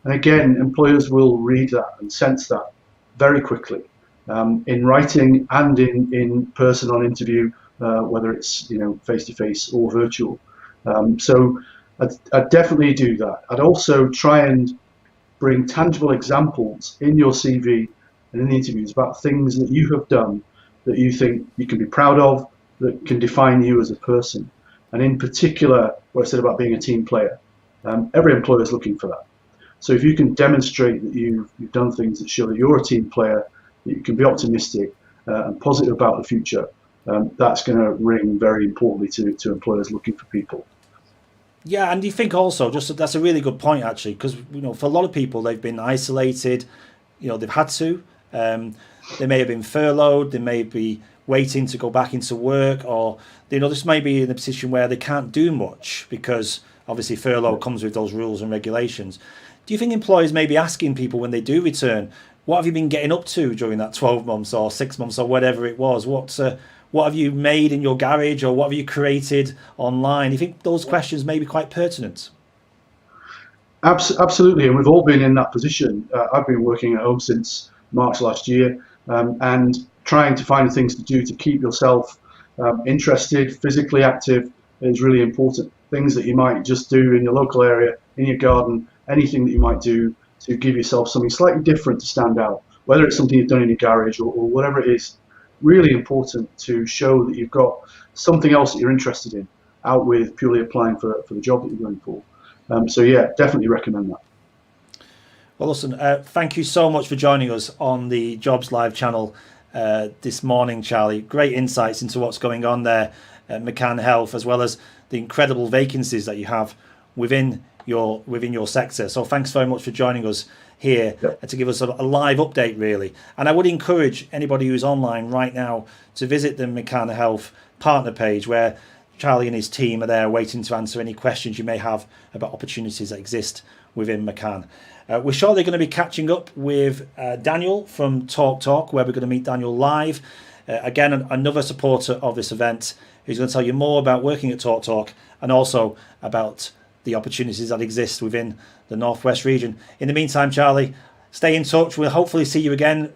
And again, employers will read that and sense that very quickly, in writing and in person on interview, whether it's face-to-face or virtual. So I'd definitely do that. I'd also try and bring tangible examples in your CV and in the interviews about things that you have done that you think you can be proud of, that can define you as a person. And in particular, what I said about being a team player, every employer is looking for that. So if you can demonstrate that you've done things that show that you're a team player, that you can be optimistic and positive about the future, that's going to ring very importantly to employers looking for people. Yeah, and do you think also, that's a really good point actually, because for a lot of people they've been isolated, they've had to, they may have been furloughed, they may be waiting to go back into work, or this may be in a position where they can't do much because obviously furlough comes with those rules and regulations. Do you think employers may be asking people when they do return, what have you been getting up to during that 12 months or 6 months or whatever it was? What have you made in your garage, or what have you created online? Do you think those questions may be quite pertinent? Absolutely, and we've all been in that position. I've been working at home since March last year, and trying to find things to do to keep yourself interested, physically active is really important. Things that you might just do in your local area, in your garden, anything that you might do to give yourself something slightly different to stand out, whether it's something you've done in your garage or whatever it is. Really important to show that you've got something else that you're interested in, out with purely applying for the job that you're going for. So yeah, definitely recommend that. Well, listen, thank you so much for joining us on the Jobs Live channel this morning, Charlie. Great insights into what's going on there at McCann Health, as well as the incredible vacancies that you have within your sector. So thanks very much for joining us here to give us a live update, really. And I would encourage anybody who's online right now to visit the McCann Health partner page, where Charlie and his team are there waiting to answer any questions you may have about opportunities that exist within McCann. We're shortly going to be catching up with Daniel from Talk, where we're going to meet Daniel live. Again, another supporter of this event, who's going to tell you more about working at Talk and also about the opportunities that exist within the Northwest region. In the meantime, Charlie, stay in touch. We'll hopefully see you again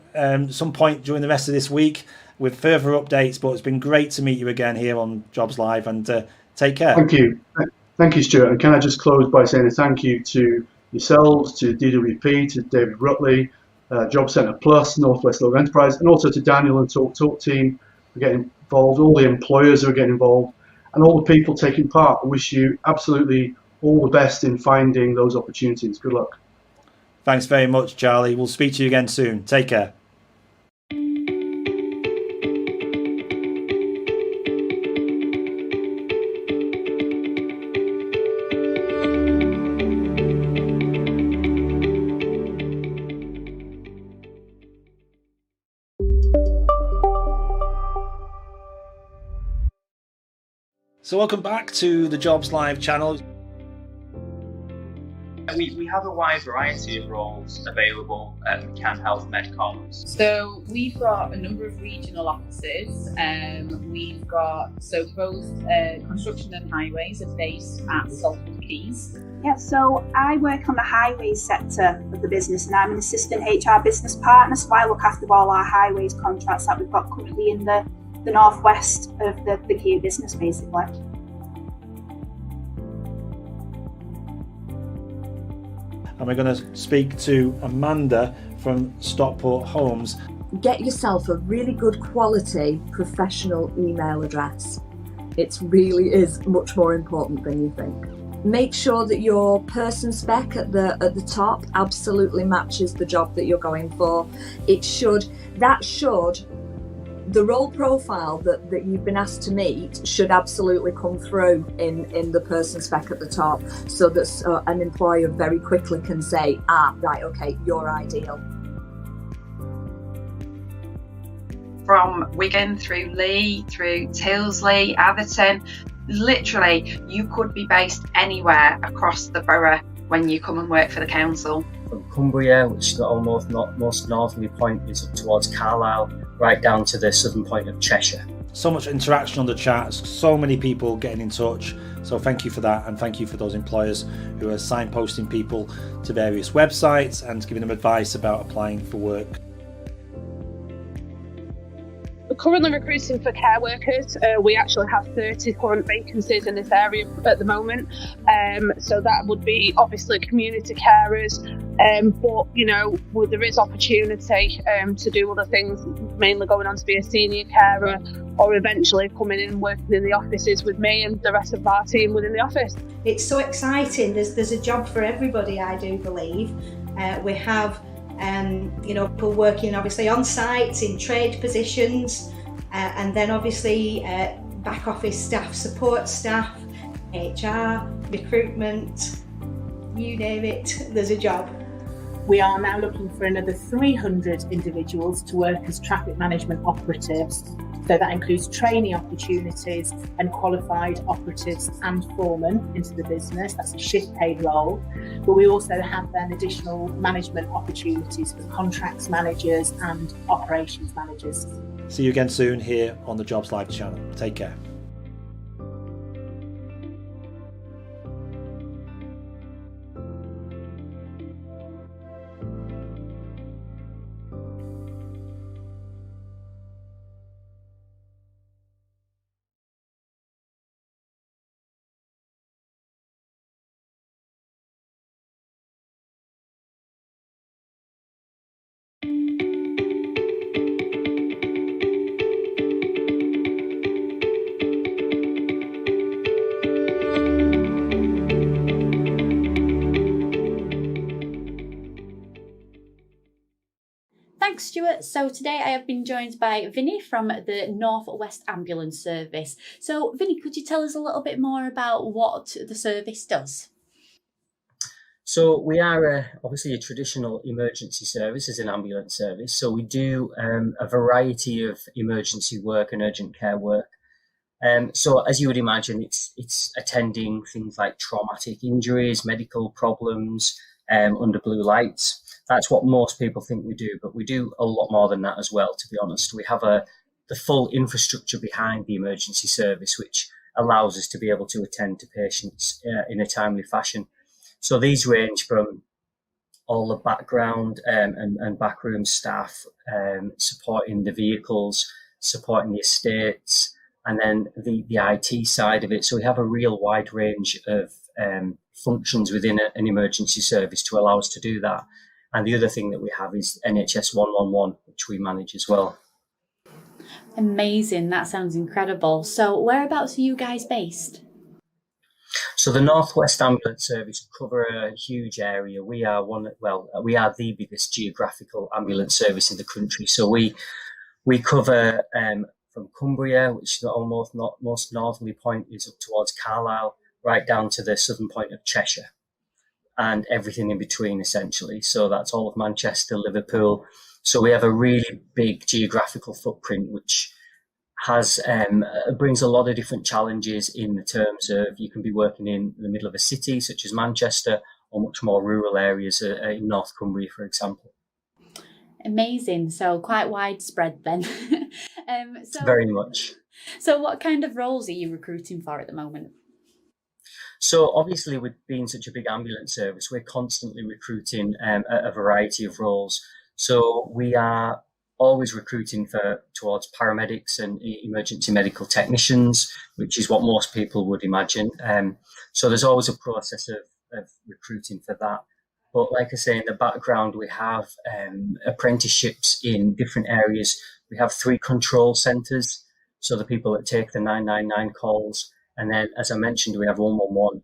some point during the rest of this week with further updates, but it's been great to meet you again here on Jobs Live, and take care. Thank you, Stuart. And can I just close by saying a thank you to yourselves, to DWP, to David Rutley, Job Centre Plus, Northwest Local Enterprise, and also to Daniel and Talk team for getting involved, all the employers who are getting involved, and all the people taking part. I wish you absolutely all the best in finding those opportunities. Good luck. Thanks very much, Charlie. We'll speak to you again soon. Take care. So welcome back to the Jobs Live channel. We have a wide variety of roles available at McCann Health Medcoms. So we've got a number of regional offices. We've got both construction and highways are based at Salford Quays. Yeah, so I work on the highways sector of the business, and I'm an assistant HR business partner. So I look after all our highways contracts that we've got currently in the northwest of the Kia business, basically. And we're going to speak to Amanda from Stockport Homes. Get yourself a really good quality professional email address. It really is much more important than you think. Make sure that your person spec at the top absolutely matches the job that you're going for. The role profile that you've been asked to meet should absolutely come through in the person spec at the top, so that an employer very quickly can say, right, okay, you're ideal. From Wigan through Lee, through Tyldesley, Atherton, literally you could be based anywhere across the borough when you come and work for the council. From Cumbria, which is the most northerly point, is up towards Carlisle, right down to the southern point of Cheshire. So much interaction on the chat, so many people getting in touch. So thank you for that, and thank you for those employers who are signposting people to various websites and giving them advice about applying for work. We're currently recruiting for care workers. We actually have 30 current vacancies in this area at the moment. So that would be obviously community carers, but there is opportunity to do other things, mainly going on to be a senior carer, or eventually coming in and working in the offices with me and the rest of our team within the office. It's so exciting. There's a job for everybody, I do believe. We have people working obviously on site in trade positions, and then obviously back office staff, support staff, HR, recruitment, you name it, there's a job. We are now looking for another 300 individuals to work as traffic management operatives. So that includes trainee opportunities and qualified operatives and foremen into the business. That's a shift paid role. But we also have then additional management opportunities for contracts managers and operations managers. See you again soon here on the Jobs Live channel. Take care. Thanks, Stuart. So today I have been joined by Vinny from the North West Ambulance Service. So Vinny, could you tell us a little bit more about what the service does? So we are obviously a traditional emergency service as an ambulance service. So we do a variety of emergency work and urgent care work. So as you would imagine, it's attending things like traumatic injuries, medical problems, under blue lights. That's what most people think we do, but we do a lot more than that as well, to be honest. We have the full infrastructure behind the emergency service, which allows us to be able to attend to patients in a timely fashion. So these range from all the background and backroom staff, supporting the vehicles, supporting the estates, and then the IT side of it. So we have a real wide range of functions within an emergency service to allow us to do that. And the other thing that we have is NHS 111, which we manage as well. Amazing. That sounds incredible. So whereabouts are you guys based? So the North West Ambulance Service cover a huge area. We are we are the biggest geographical ambulance service in the country. So we cover from Cumbria, which is the most northerly point, is up towards Carlisle, right down to the southern point of Cheshire, and everything in between, essentially. So that's all of Manchester, Liverpool. So we have a really big geographical footprint, which has brings a lot of different challenges in the terms of you can be working in the middle of a city, such as Manchester, or much more rural areas in North Cumbria, for example. Amazing. So quite widespread then. Very much. So what kind of roles are you recruiting for at the moment? So obviously, with being such a big ambulance service, we're constantly recruiting a variety of roles. So we are always recruiting towards paramedics and emergency medical technicians, which is what most people would imagine. So there's always a process of recruiting for that. But like I say, in the background, we have apprenticeships in different areas. We have 3 control centres, so the people that take the 999 calls. And then, as I mentioned, we have 111,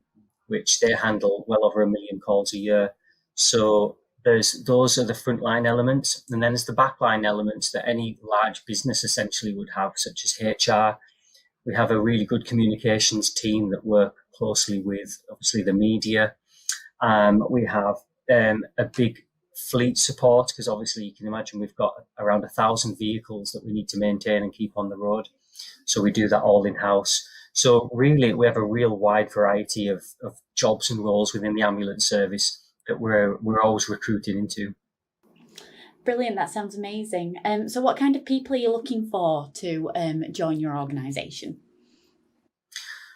which they handle well over 1 million calls a year. So those are the frontline elements. And then there's the backline elements that any large business essentially would have, such as HR. We have a really good communications team that work closely with, obviously, the media. We have a big fleet support, because obviously you can imagine we've got around 1,000 vehicles that we need to maintain and keep on the road. So we do that all in-house. So really, we have a real wide variety of jobs and roles within the ambulance service that we're always recruiting into. Brilliant. That sounds amazing. So what kind of people are you looking for to join your organisation?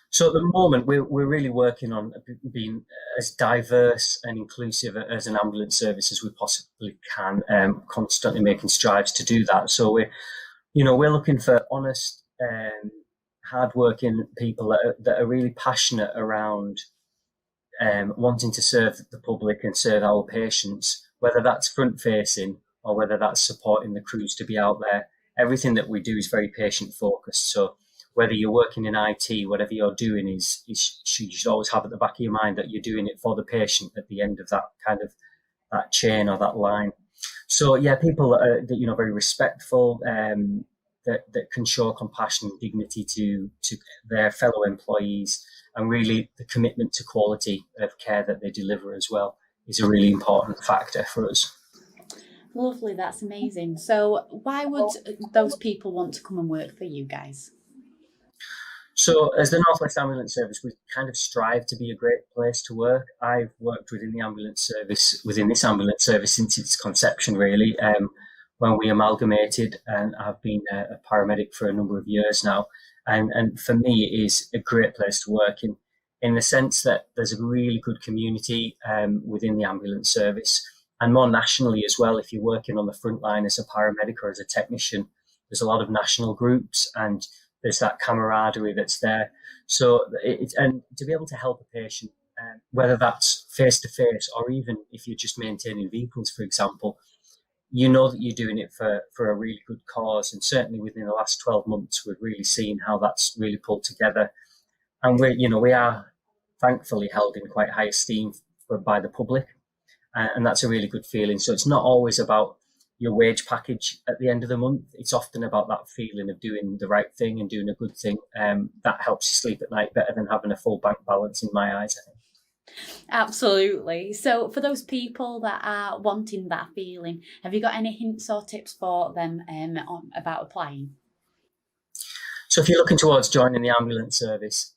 So at the moment, we're really working on being as diverse and inclusive as an ambulance service as we possibly can, constantly making strides to do that. So we're looking for honest, hardworking people that are really passionate around wanting to serve the public and serve our patients, whether that's front facing or whether that's supporting the crews to be out there. Everything that we do is very patient focused. So whether you're working in IT, whatever you're doing is you should always have at the back of your mind that you're doing it for the patient at the end of that kind of that chain or that line. So yeah, people that are very respectful, that can show compassion and dignity to their fellow employees, and really the commitment to quality of care that they deliver as well is a really important factor for us. Lovely, that's amazing. So why would those people want to come and work for you guys? So as the North West Ambulance Service, we kind of strive to be a great place to work. I've worked within this ambulance service since its conception, really, when we amalgamated, and I've been a paramedic for a number of years now. And for me, it is a great place to work in the sense that there's a really good community within the ambulance service, and more nationally as well. If you're working on the front line as a paramedic or as a technician, there's a lot of national groups, and there's that camaraderie that's there. So and to be able to help a patient, whether that's face to face or even if you're just maintaining vehicles, for example, you know that you're doing it for a really good cause. And certainly within the last 12 months, we've really seen how that's really pulled together. And we are thankfully held in quite high esteem by the public. And that's a really good feeling. So it's not always about your wage package at the end of the month. It's often about that feeling of doing the right thing and doing a good thing. That helps you sleep at night better than having a full bank balance, in my eyes, I think. Absolutely. So for those people that are wanting that feeling, have you got any hints or tips for them about applying? So if you're looking towards joining the ambulance service,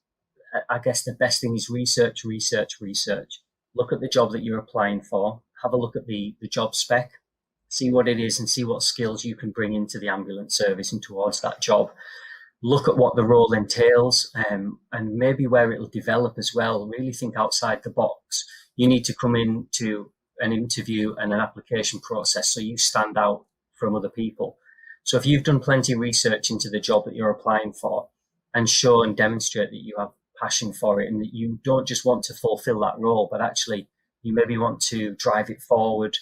I guess the best thing is research. Look at the job that you're applying for. Have a look at the job spec. See what it is and see what skills you can bring into the ambulance service and towards that job. Look at what the role entails and maybe where it'll develop as well. Really think outside the box. You need to come into an interview and an application process so you stand out from other people. So if you've done plenty of research into the job that you're applying for and show and demonstrate that you have passion for it and that you don't just want to fulfill that role, but actually you maybe want to drive it forward,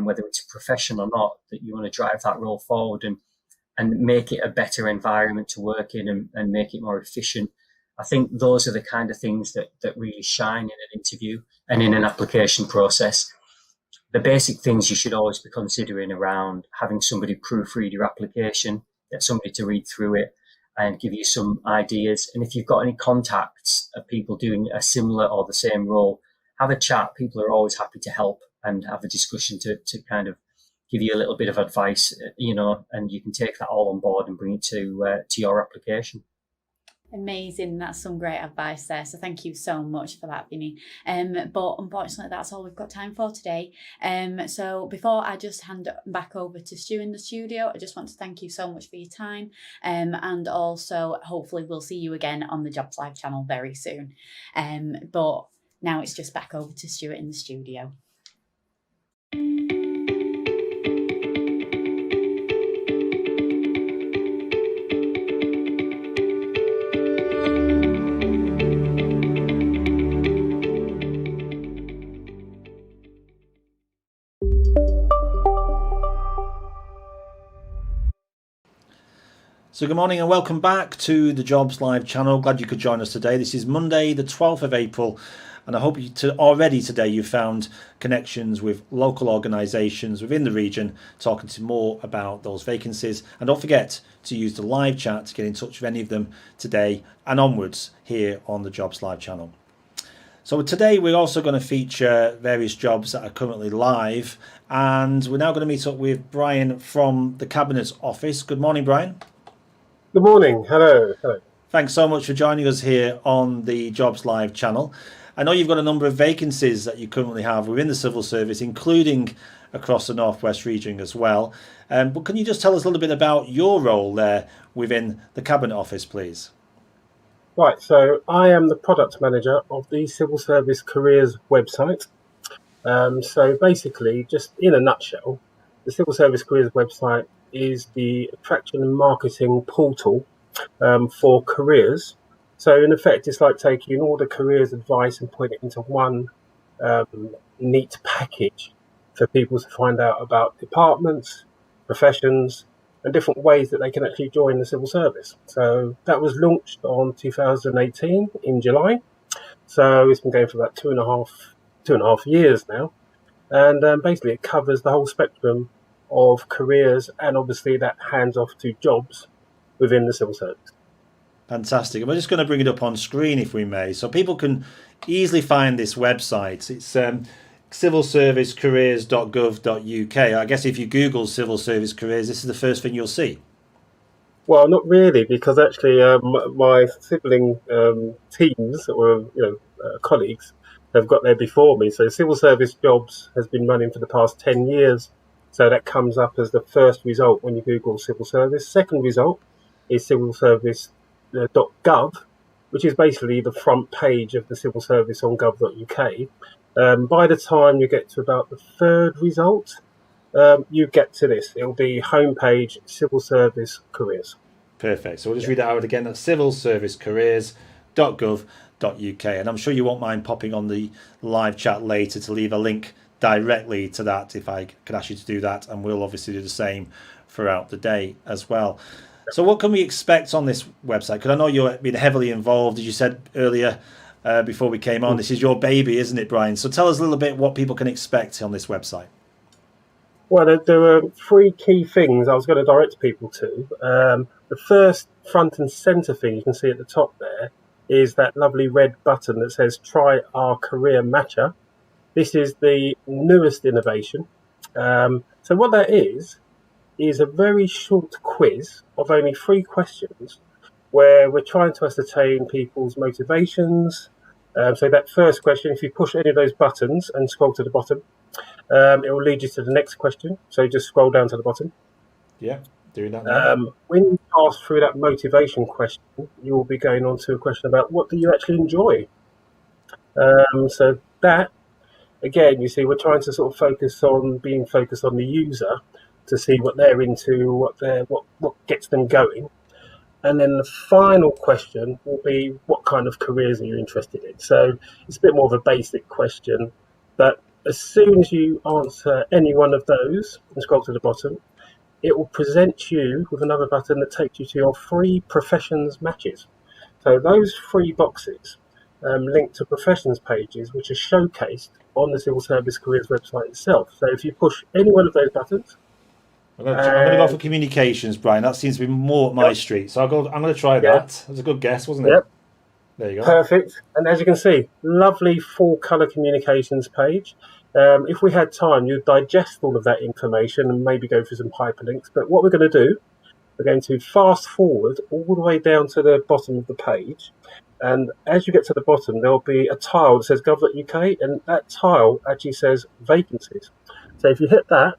whether it's a profession or not, that you want to drive that role forward and make it a better environment to work in and make it more efficient. I think those are the kind of things that really shine in an interview and in an application process. The basic things you should always be considering around having somebody proofread your application, get somebody to read through it and give you some ideas. And if you've got any contacts of people doing a similar or the same role, have a chat. People are always happy to help and have a discussion to kind of give you a little bit of advice, and you can take that all on board and bring it to your application. Amazing. That's some great advice there. So thank you so much for that, Vinny. But unfortunately, that's all we've got time for today. So before I just hand it back over to Stu in the studio, I just want to thank you so much for your time. And also, hopefully, we'll see you again on the Jobs Live channel very soon. But now it's just back over to Stuart in the studio. So good morning and welcome back to the Jobs Live channel. Glad you could join us today. This is Monday the 12th of April and I hope already today you found connections with local organisations within the region talking to more about those vacancies. And don't forget to use the live chat to get in touch with any of them today and onwards here on the Jobs Live channel. So today we're also going to feature various jobs that are currently live, and we're now going to meet up with Brian from the Cabinet Office. Good morning, Brian. Good morning. Hello. Thanks so much for joining us here on the Jobs Live channel. I know you've got a number of vacancies that you currently have within the civil service, including across the Northwest region as well. But can you just tell us a little bit about your role there within the Cabinet Office, please? Right, so I am the product manager of the Civil Service Careers website. So basically, just in a nutshell, the Civil Service Careers website is the attraction and marketing portal for careers. So in effect, it's like taking all the careers advice and putting it into one neat package for people to find out about departments, professions, and different ways that they can actually join the civil service. So that was launched on 2018 in July. So it's been going for about two and a half years now. And basically it covers the whole spectrum of careers, and obviously that hands off to jobs within the civil service. Fantastic. And we're just going to bring it up on screen if we may, so people can easily find this website. It's civilservicecareers.gov.uk. I guess if you Google civil service careers, this is the first thing you'll see. Well, not really, because actually my sibling teams or colleagues have got there before me. So civil service jobs has been running for the past 10 years. So that comes up as the first result when you Google civil service. Second result is civilservice.gov, which is basically the front page of the civil service on gov.uk. By the time you get to about the third result, you get to this. It'll be homepage civil service careers. Perfect. So we'll just read it out again. That's civilservicecareers.gov.uk. And I'm sure you won't mind popping on the live chat later to leave a link directly to that if I could ask you to do that. And we'll obviously do the same throughout the day as well. So what can we expect on this website? Because I know you've been heavily involved, as you said earlier before we came on. This is your baby, isn't it, Brian? So tell us a little bit what people can expect on this website. Well, there are three key things I was going to direct people to. The first front and centre thing you can see at the top there is that lovely red button that says Try Our Career Matcher. This is the newest innovation. So what that is a very short quiz of only 3 questions where we're trying to ascertain people's motivations. So that first question, if you push any of those buttons and scroll to the bottom, it will lead you to the next question. So just scroll down to the bottom. Yeah, doing that now. When you pass through that motivation question, you will be going on to a question about what do you actually enjoy. So that, again, you see, we're trying to sort of focus on the user to see what they're into, what gets them going. And then the final question will be what kind of careers are you interested in? So it's a bit more of a basic question, but as soon as you answer any one of those and scroll to the bottom, it will present you with another button that takes you to your 3 professions matches. So those 3 boxes link to professions pages, which are showcased on the Civil Service Careers website itself. So if you push any one of those buttons, I'm going to go for communications, Brian. That seems to be more up my street. So I'm going to try that. That was a good guess, wasn't it? Yep. There you go. Perfect. And as you can see, lovely full colour communications page. If we had time, you'd digest all of that information and maybe go through some hyperlinks. But what we're going to do, we're going to fast forward all the way down to the bottom of the page. And as you get to the bottom, there'll be a tile that says gov.uk, and that tile actually says vacancies. So if you hit that,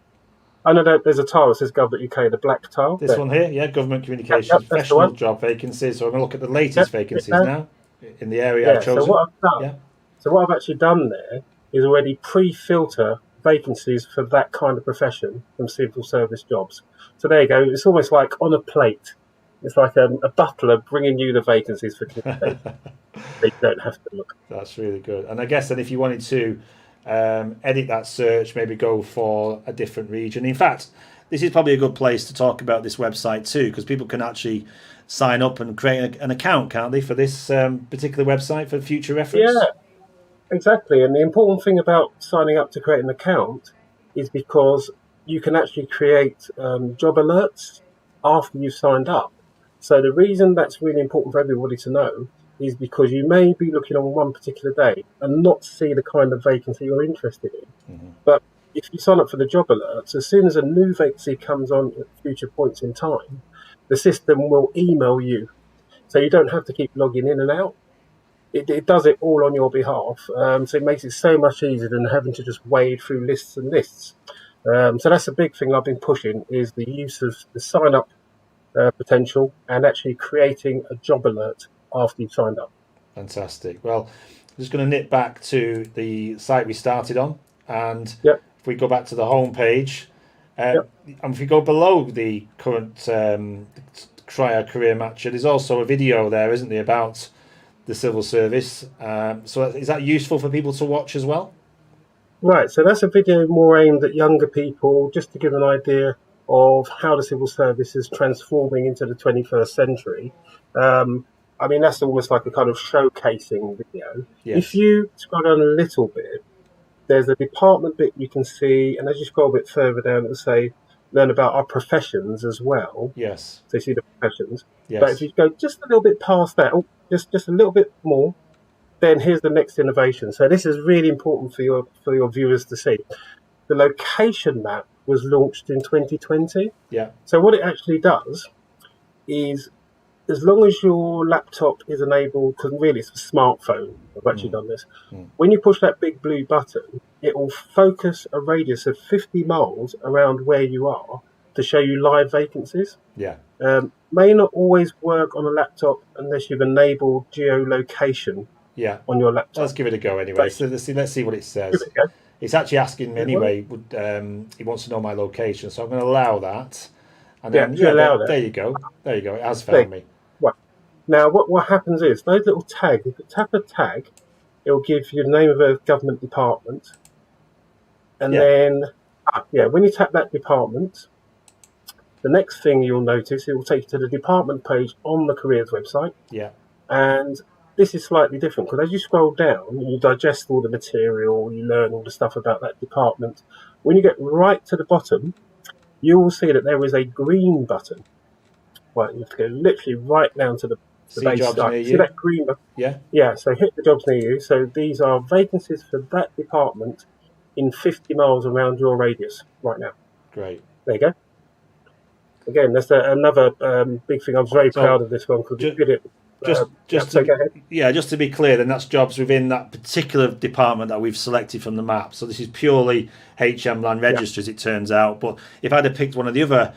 I know that there's a tile that says gov.uk, the black tile. This one here, yeah, government communications, professional job vacancies. So I'm going to look at the latest vacancies now in the area I've chosen. So what I've actually done there is already pre-filter vacancies for that kind of profession from civil service jobs. So there you go. It's almost like on a plate. It's like a butler bringing you the vacancies for candidates. They don't have to look. That's really good. And I guess that if you wanted to edit that search, maybe go for a different region. In fact, this is probably a good place to talk about this website too, because people can actually sign up and create an account, can't they, for this particular website for future reference? Yeah, exactly. And the important thing about signing up to create an account is because you can actually create job alerts after you've signed up. So the reason that's really important for everybody to know is because you may be looking on one particular day and not see the kind of vacancy you're interested in. Mm-hmm. But if you sign up for the job alerts, as soon as a new vacancy comes on at future points in time, the system will email you. So you don't have to keep logging in and out. It does it all on your behalf. So it makes it so much easier than having to just wade through lists and lists. So that's a big thing I've been pushing, is the use of the sign-up potential and actually creating a job alert after you've signed up. Fantastic. Well, I'm just going to nip back to the site we started on, and if we go back to the home page, and if we go below the current Try Our Career Matcher, there's also a video there, isn't there, about the civil service. So is that useful for people to watch as well? Right, so that's a video more aimed at younger people, just to give an idea of how the civil service is transforming into the 21st century. I mean, that's almost like a kind of showcasing video. Yes. If you scroll down a little bit, there's a department bit you can see, and as you scroll a bit further down, it'll say learn about our professions as well. Yes. So you see the professions. Yes. But if you go just a little bit past that, just a little bit more, then here's the next innovation. So this is really important for your viewers to see. The location map was launched in 2020. Yeah. So what it actually does is, as long as your laptop is enabled, because really it's a smartphone, I've actually done this, when you push that big blue button, it will focus a radius of 50 miles around where you are to show you live vacancies. Yeah. May not always work on a laptop unless you've enabled geolocation on your laptop. Let's give it a go anyway. So let's see what it says. Give it a go. It's actually asking me anyway. He wants to know my location, so I'm going to allow that. And then allow that. There you go. There you go. It has found me. Right. Now, what happens is those little tags. If you tap a tag, it will give you the name of a government department, and then when you tap that department, the next thing you'll notice, it will take you to the department page on the careers website. Yeah. And this is slightly different because as you scroll down, you digest all the material, you learn all the stuff about that department. When you get right to the bottom, you will see that there is a green button. Right, you have to go literally right down to the base jobs start. near you. See that green button? Yeah. Yeah, so hit the jobs near you. So these are vacancies for that department in 50 miles around your radius right now. Great. There you go. Again, that's another big thing. I'm very proud of this one because we did it. Just to be clear, then that's jobs within that particular department that we've selected from the map. So this is purely HM Land Registers, it turns out. But if I'd have picked one of the other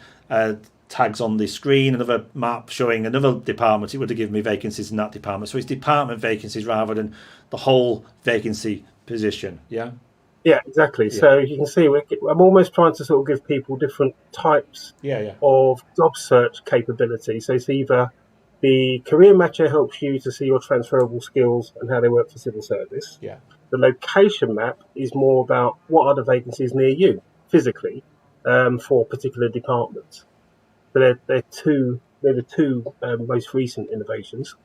tags on the screen, another map showing another department, it would have given me vacancies in that department. So it's department vacancies rather than the whole vacancy position. Yeah. Yeah, exactly. Yeah. So you can see I'm almost trying to sort of give people different types of job search capability. So it's either the career matcher helps you to see your transferable skills and how they work for civil service. Yeah. The location map is more about what are the vacancies near you physically for particular departments. So they're the two most recent innovations.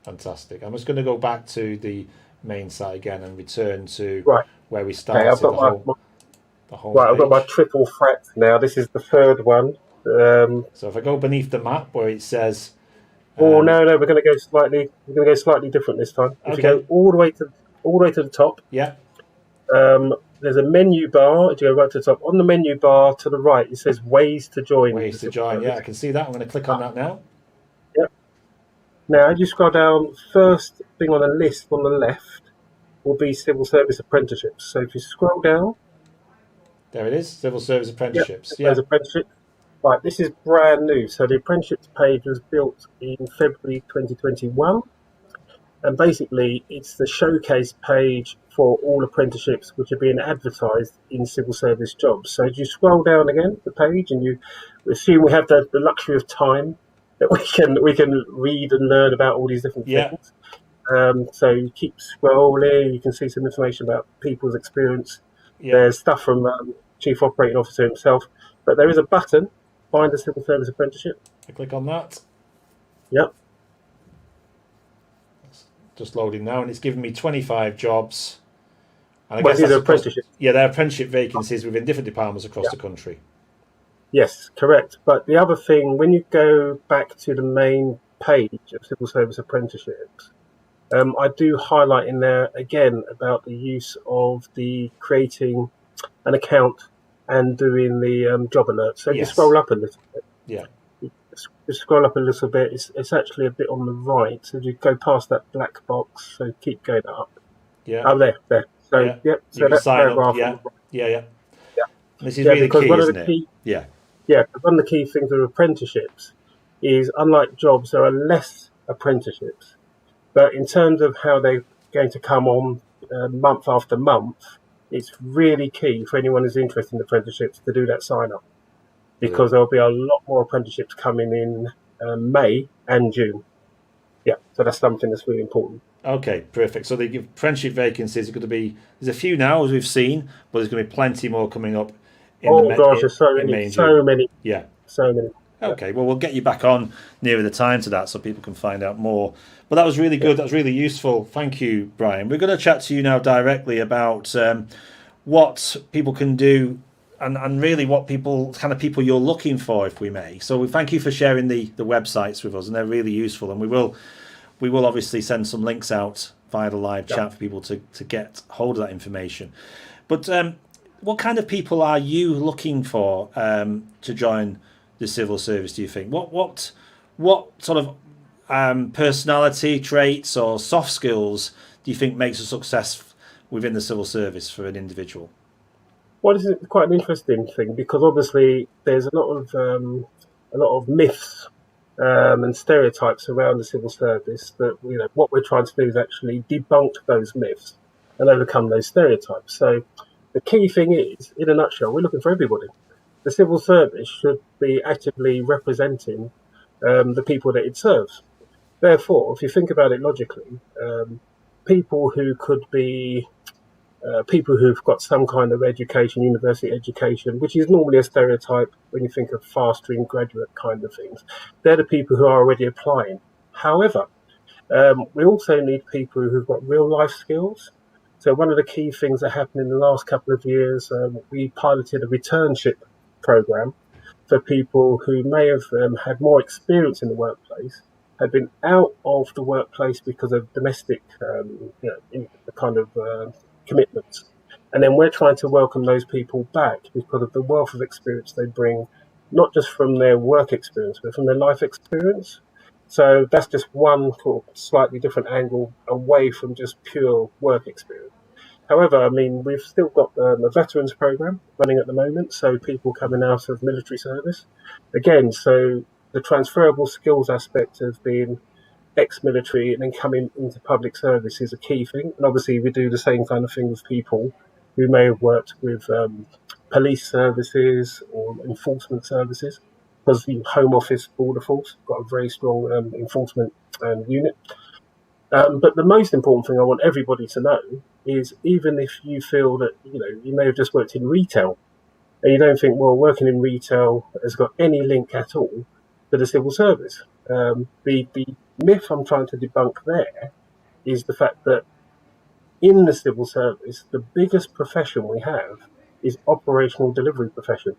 Fantastic. I'm just going to go back to the main site again and return to where we Okay, started. The whole I've got page. my triple threat now. This is the third one. So if I go beneath the map where it says, no, we're going to go slightly different this time. If you go all the way to the top, there's a menu bar. If you go right to the top, on the menu bar to the right, it says ways to join. Ways to join. Yeah, I can see that. I'm going to click on that now. Yep. Now, as you scroll down, first thing on the list on the left will be civil service apprenticeships. So if you scroll down, there it is, civil service apprenticeships. There's apprenticeship. Right, this is brand new. So the apprenticeships page was built in February 2021. And basically, it's the showcase page for all apprenticeships which are being advertised in civil service jobs. So as you scroll down again the page, and you assume we have the luxury of time that we can read and learn about all these different things. So you keep scrolling, you can see some information about people's experience. There's stuff from Chief Operating Officer himself, but there is a button, find a civil service apprenticeship. I click on that. Yep. Just loading now, and it's giving me 25 jobs. And I Well, guess these that's are apprenticeships. Yeah, they're apprenticeship vacancies within different departments across the country. Yes, correct. But the other thing, when you go back to the main page of civil service apprenticeships, I do highlight in there again about the use of the creating an account and doing the job alert. So if you scroll up a little bit, just scroll up a little bit. It's actually a bit on the right. So you go past that black box. So keep going up. Yeah. Oh, there. So Yeah. yep. You So can that's sign up. paragraph. Yeah. on the right. Yeah. Yeah. This is really because key, one of isn't the it? key, Yeah. Yeah, because one of the key things with apprenticeships is, unlike jobs, there are less apprenticeships. But in terms of how they're going to come on month after month, it's really key for anyone who's interested in apprenticeships to do that sign up, because there'll be a lot more apprenticeships coming in May and June. Yeah, so that's something that's really important. Okay, perfect. So they give apprenticeship vacancies. There's a few now, as we've seen, but there's going to be plenty more coming up. There's so many. Yeah. So many. Okay, well, we'll get you back on nearer the time to that so people can find out more. But that was really good. That was really useful. Thank you, Brian. We're going to chat to you now directly about what people can do and really what kind of people you're looking for, if we may. So we thank you for sharing the websites with us, and they're really useful. And we will obviously send some links out via the live chat for people to get hold of that information. But what kind of people are you looking for to join the civil service, do you think? What sort of personality traits or soft skills do you think makes a success within the civil service for an individual? Well, this is quite an interesting thing, because obviously there's a lot of myths and stereotypes around the civil service that, you know, what we're trying to do is actually debunk those myths and overcome those stereotypes. So the key thing is, in a nutshell, we're looking for everybody. The civil service should be actively representing the people that it serves. Therefore, if you think about it logically, people who could be people who've got some kind of education, university education, which is normally a stereotype when you think of fast-stream graduate kind of things, they're the people who are already applying. However, we also need people who've got real-life skills. So one of the key things that happened in the last couple of years, we piloted a returnship program for people who may have had more experience in the workplace, had been out of the workplace because of domestic commitments. And then we're trying to welcome those people back because of the wealth of experience they bring, not just from their work experience, but from their life experience. So that's just one slightly different angle away from just pure work experience. However, I mean, we've still got a veterans program running at the moment, so people coming out of military service. Again, so the transferable skills aspect of being ex-military and then coming into public service is a key thing. And obviously we do the same kind of thing with people who may have worked with police services or enforcement services, because the Home Office Border Force got a very strong enforcement unit. But the most important thing I want everybody to know is, even if you feel that, you know, you may have just worked in retail and you don't think, well, working in retail has got any link at all to the civil service. The myth I'm trying to debunk there is the fact that in the civil service, the biggest profession we have is operational delivery profession.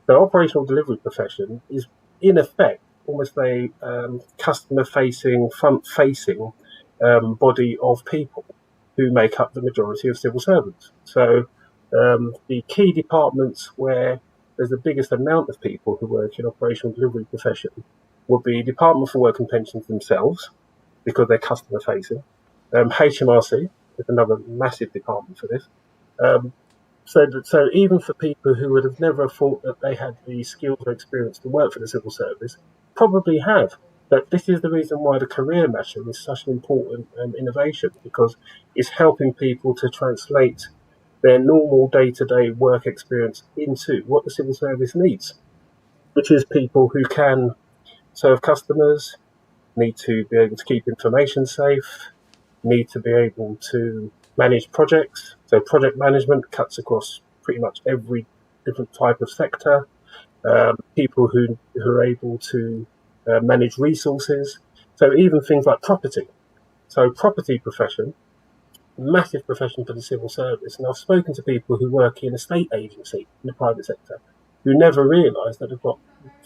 So operational delivery profession is, in effect, almost a customer-facing, front-facing body of people who make up the majority of civil servants. So the key departments where there's the biggest amount of people who work in operational delivery profession would be Department for Work and Pensions themselves, because they're customer facing. HMRC is another massive department for this. So even for people who would have never thought that they had the skills or experience to work for the civil service, probably have. But this is the reason why the career matching is such an important innovation, because it's helping people to translate their normal day-to-day work experience into what the civil service needs, which is people who can serve customers, need to be able to keep information safe, need to be able to manage projects. So project management cuts across pretty much every different type of sector. People who are able to manage resources. So even things like property. So property profession, massive profession for the civil service. And I've spoken to people who work in a state agency in the private sector who never realise that they've got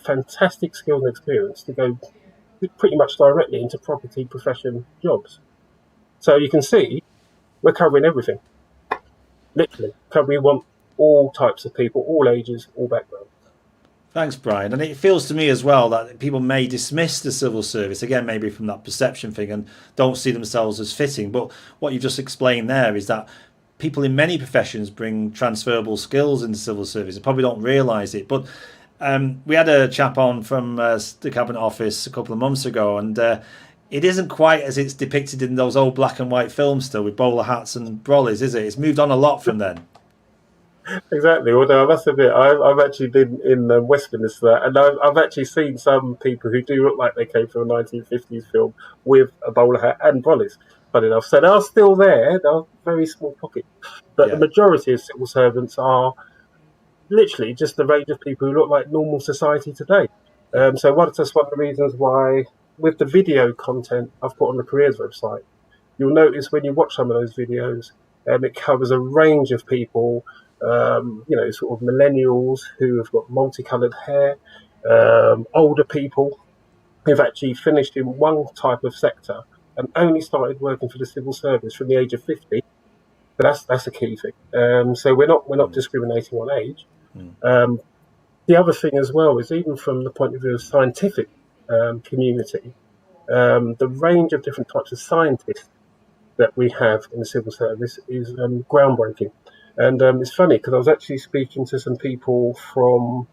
fantastic skills and experience to go pretty much directly into property profession jobs. So you can see we're covering everything. Literally. We want all types of people, all ages, all backgrounds. Thanks, Brian. And it feels to me as well that people may dismiss the civil service, again, maybe from that perception thing, and don't see themselves as fitting. But what you've just explained there is that people in many professions bring transferable skills into civil service. They probably don't realise it. But we had a chap on from the Cabinet Office a couple of months ago, and it isn't quite as it's depicted in those old black and white films still with bowler hats and brollies, is it? It's moved on a lot from then. Exactly. Although I must admit, I've actually been in Westminster, and I've actually seen some people who do look like they came from a 1950s film with a bowler hat and brollies. Funny enough, so they're still there. They're a very small pocket, but the majority of civil servants are literally just the range of people who look like normal society today. So that's one of the reasons why, with the video content I've put on the careers website, you'll notice when you watch some of those videos, it covers a range of people Sort of millennials who have got multicoloured hair, older people who've actually finished in one type of sector and only started working for the civil service from the age of 50. So that's a key thing. So we're not discriminating on age. The other thing as well is, even from the point of view of scientific community, the range of different types of scientists that we have in the civil service is groundbreaking. And it's funny because I was actually speaking to some people from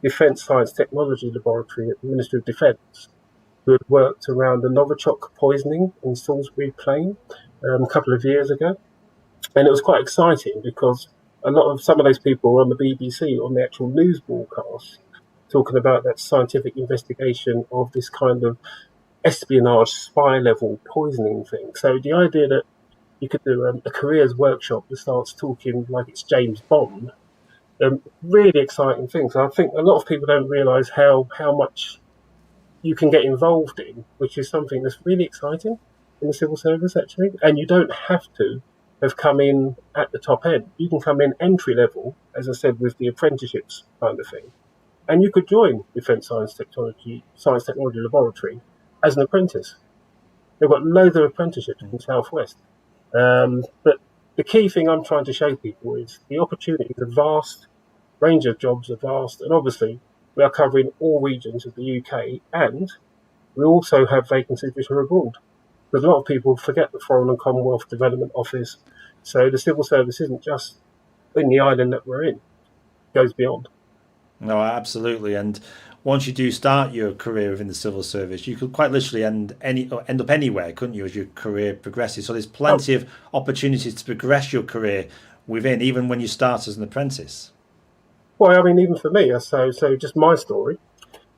Defence Science Technology Laboratory at the Ministry of Defence who had worked around the Novichok poisoning in Salisbury Plain a couple of years ago. And it was quite exciting because some of those people were on the BBC on the actual news broadcast talking about that scientific investigation of this kind of espionage spy level poisoning thing. So the idea that you could do a careers workshop that starts talking like it's James Bond, really exciting things. I think a lot of people don't realise how much you can get involved in, which is something that's really exciting in the civil service actually. And you don't have to have come in at the top end. You can come in entry level, as I said, with the apprenticeships kind of thing. And you could join Defence Science Technology Laboratory as an apprentice. They've got loads of apprenticeships in the Southwest. But the key thing I'm trying to show people is the opportunities are vast, range of jobs are vast, and obviously we are covering all regions of the UK, and we also have vacancies which are abroad. Because a lot of people forget the Foreign and Commonwealth Development Office, so the civil service isn't just in the island that we're in, it goes beyond. No, absolutely. And once you do start your career within the civil service, you could quite literally end up anywhere, couldn't you, as your career progresses? So there's plenty of opportunities to progress your career within, even when you start as an apprentice. Well, I mean, even for me, so just my story.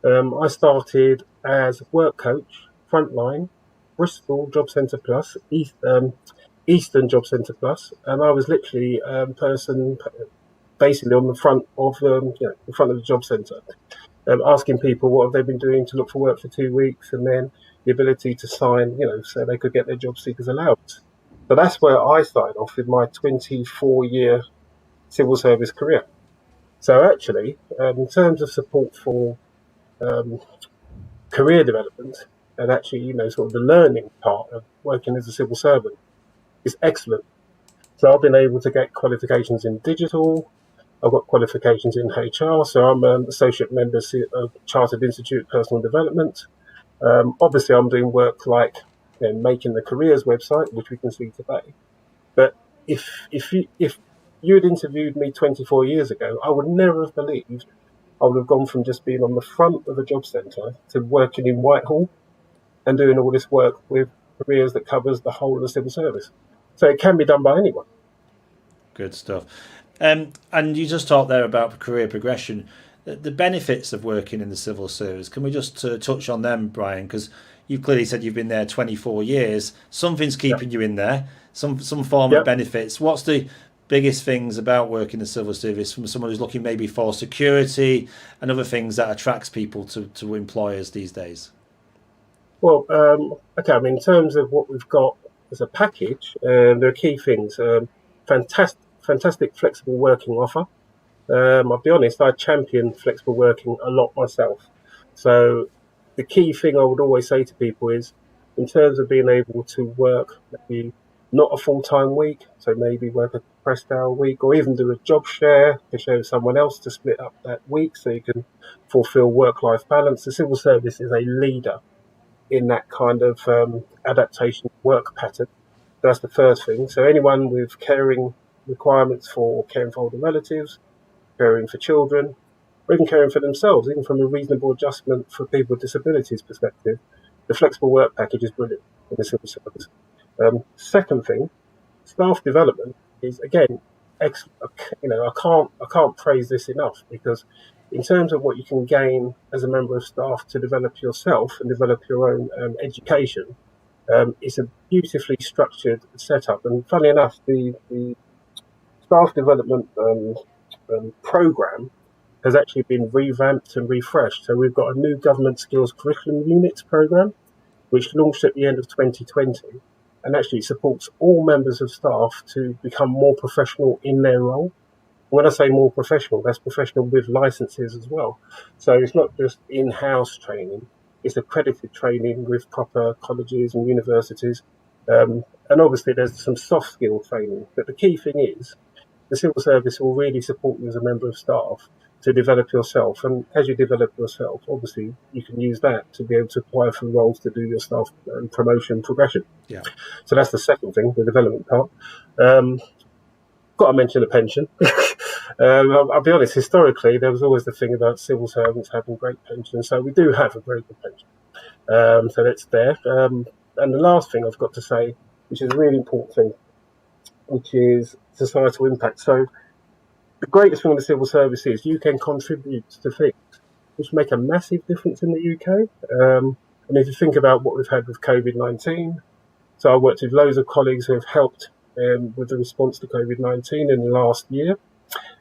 I started as work coach, frontline, Bristol Job Centre Plus, Eastern Job Centre Plus, and I was literally person basically on the front of the job centre, asking people what have they been doing to look for work for 2 weeks, and then the ability to sign, so they could get their job seekers allowance. So that's where I started off with my 24-year civil service career. So actually, in terms of support for career development and actually, sort of the learning part of working as a civil servant is excellent. So I've been able to get qualifications in digital. I've got qualifications in HR, so I'm an associate member of Chartered Institute of Personal Development. Obviously, I'm doing work like making the careers website, which we can see today. But if you had interviewed me 24 years ago, I would never have believed I would have gone from just being on the front of a job centre to working in Whitehall and doing all this work with careers that covers the whole of the civil service. So it can be done by anyone. Good stuff. And you just talked there about career progression. The benefits of working in the civil service, can we just touch on them, Brian? Because you've clearly said you've been there 24 years. Something's keeping you in there, some form of benefits. What's the biggest things about working in the civil service from someone who's looking maybe for security and other things that attracts people to employers these days? Well, okay, I mean, in terms of what we've got as a package, there are key things. Fantastic flexible working offer. I'll be honest, I champion flexible working a lot myself. So the key thing I would always say to people is, in terms of being able to work maybe not a full-time week, so maybe work a pressed hour week, or even do a job share to show someone else to split up that week so you can fulfill work-life balance. The civil service is a leader in that kind of adaptation work pattern. That's the first thing. So anyone with caring requirements for caring for older relatives, caring for children, or even caring for themselves, even from a reasonable adjustment for people with disabilities perspective, the flexible work package is brilliant in the civil service. Second thing, staff development is again excellent. I can't praise this enough, because in terms of what you can gain as a member of staff to develop yourself and develop your own education, it's a beautifully structured setup. And funnily enough, the staff development program has actually been revamped and refreshed. So we've got a new government skills curriculum units program, which launched at the end of 2020, and actually supports all members of staff to become more professional in their role. When I say more professional, that's professional with licenses as well. So it's not just in-house training, it's accredited training with proper colleges and universities. And obviously there's some soft skill training. But the key thing is the civil service will really support you as a member of staff to develop yourself. And as you develop yourself, obviously you can use that to be able to apply for roles to do your staff promotion progression. Yeah. So that's the second thing, the development part. Got to mention the pension. I'll be honest, historically, there was always the thing about civil servants having great pensions. So we do have a very good pension. So that's there. And the last thing I've got to say, which is a really important thing, which is societal impact. So the greatest thing with the civil service is you can contribute to things which make a massive difference in the UK. And if you think about what we've had with COVID-19, so I worked with loads of colleagues who have helped with the response to COVID-19 in the last year.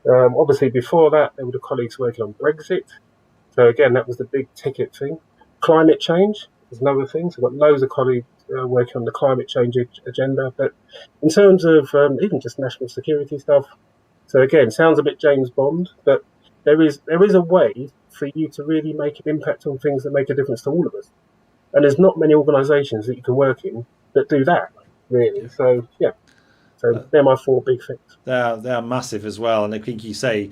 Obviously, before that, there were the colleagues working on Brexit. So again, that was the big ticket thing. Climate change is another thing. So I've got loads of colleagues working on the climate change agenda. But in terms of even just national security stuff, so again, sounds a bit James Bond, but there is a way for you to really make an impact on things that make a difference to all of us. And there's not many organisations that you can work in that do that, really. So, yeah. So they're my four big things. They are massive as well. And I think you say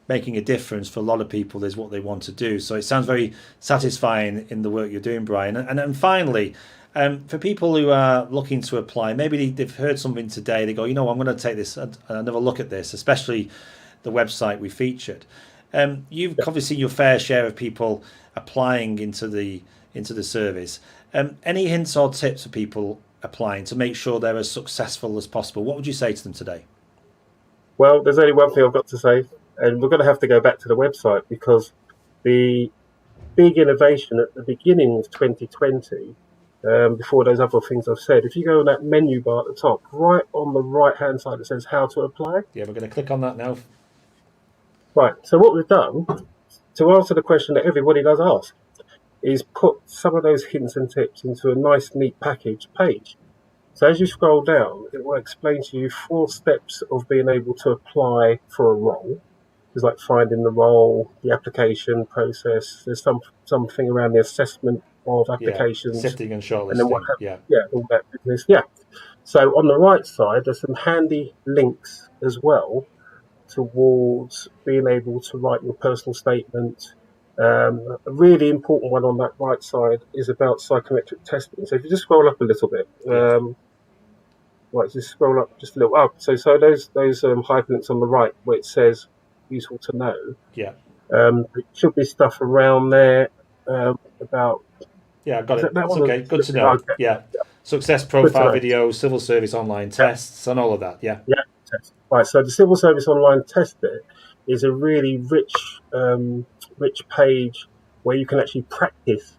making a difference for a lot of people is what they want to do. So it sounds very satisfying in the work you're doing, Brian. And finally, for people who are looking to apply, maybe they've heard something today, they go, I'm going to take this, another look at this, especially the website we featured. You've obviously seen your fair share of people applying into the service. Any hints or tips for people applying to make sure they're as successful as possible? What would you say to them today? Well, there's only one thing I've got to say, and we're going to have to go back to the website, because the big innovation at the beginning of 2020, before those other things I've said, if you go on that menu bar at the top, right on the right-hand side, it says how to apply. Yeah, we're going to click on that now. Right, so what we've done, to answer the question that everybody does ask, is put some of those hints and tips into a nice, neat page. So as you scroll down, it will explain to you 4 steps of being able to apply for a role. There's like finding the role, the application process. There's something around the assessment of applications. Sifting and shortlisting. And then all that business. Yeah. So on the right side, there's some handy links as well towards being able to write your personal statement. A really important one on that right side is about psychometric testing. So if you just scroll up a little bit, just scroll up just a little up. So those hyperlinks on the right where it says useful to know. Yeah. There should be stuff around there about. Yeah, I got it. That's okay. Good to know. Okay. Yeah. Success profile videos, civil service online tests, and all of that. Yeah. Yeah. Right. So the civil service online test bit is a really rich page where you can actually practice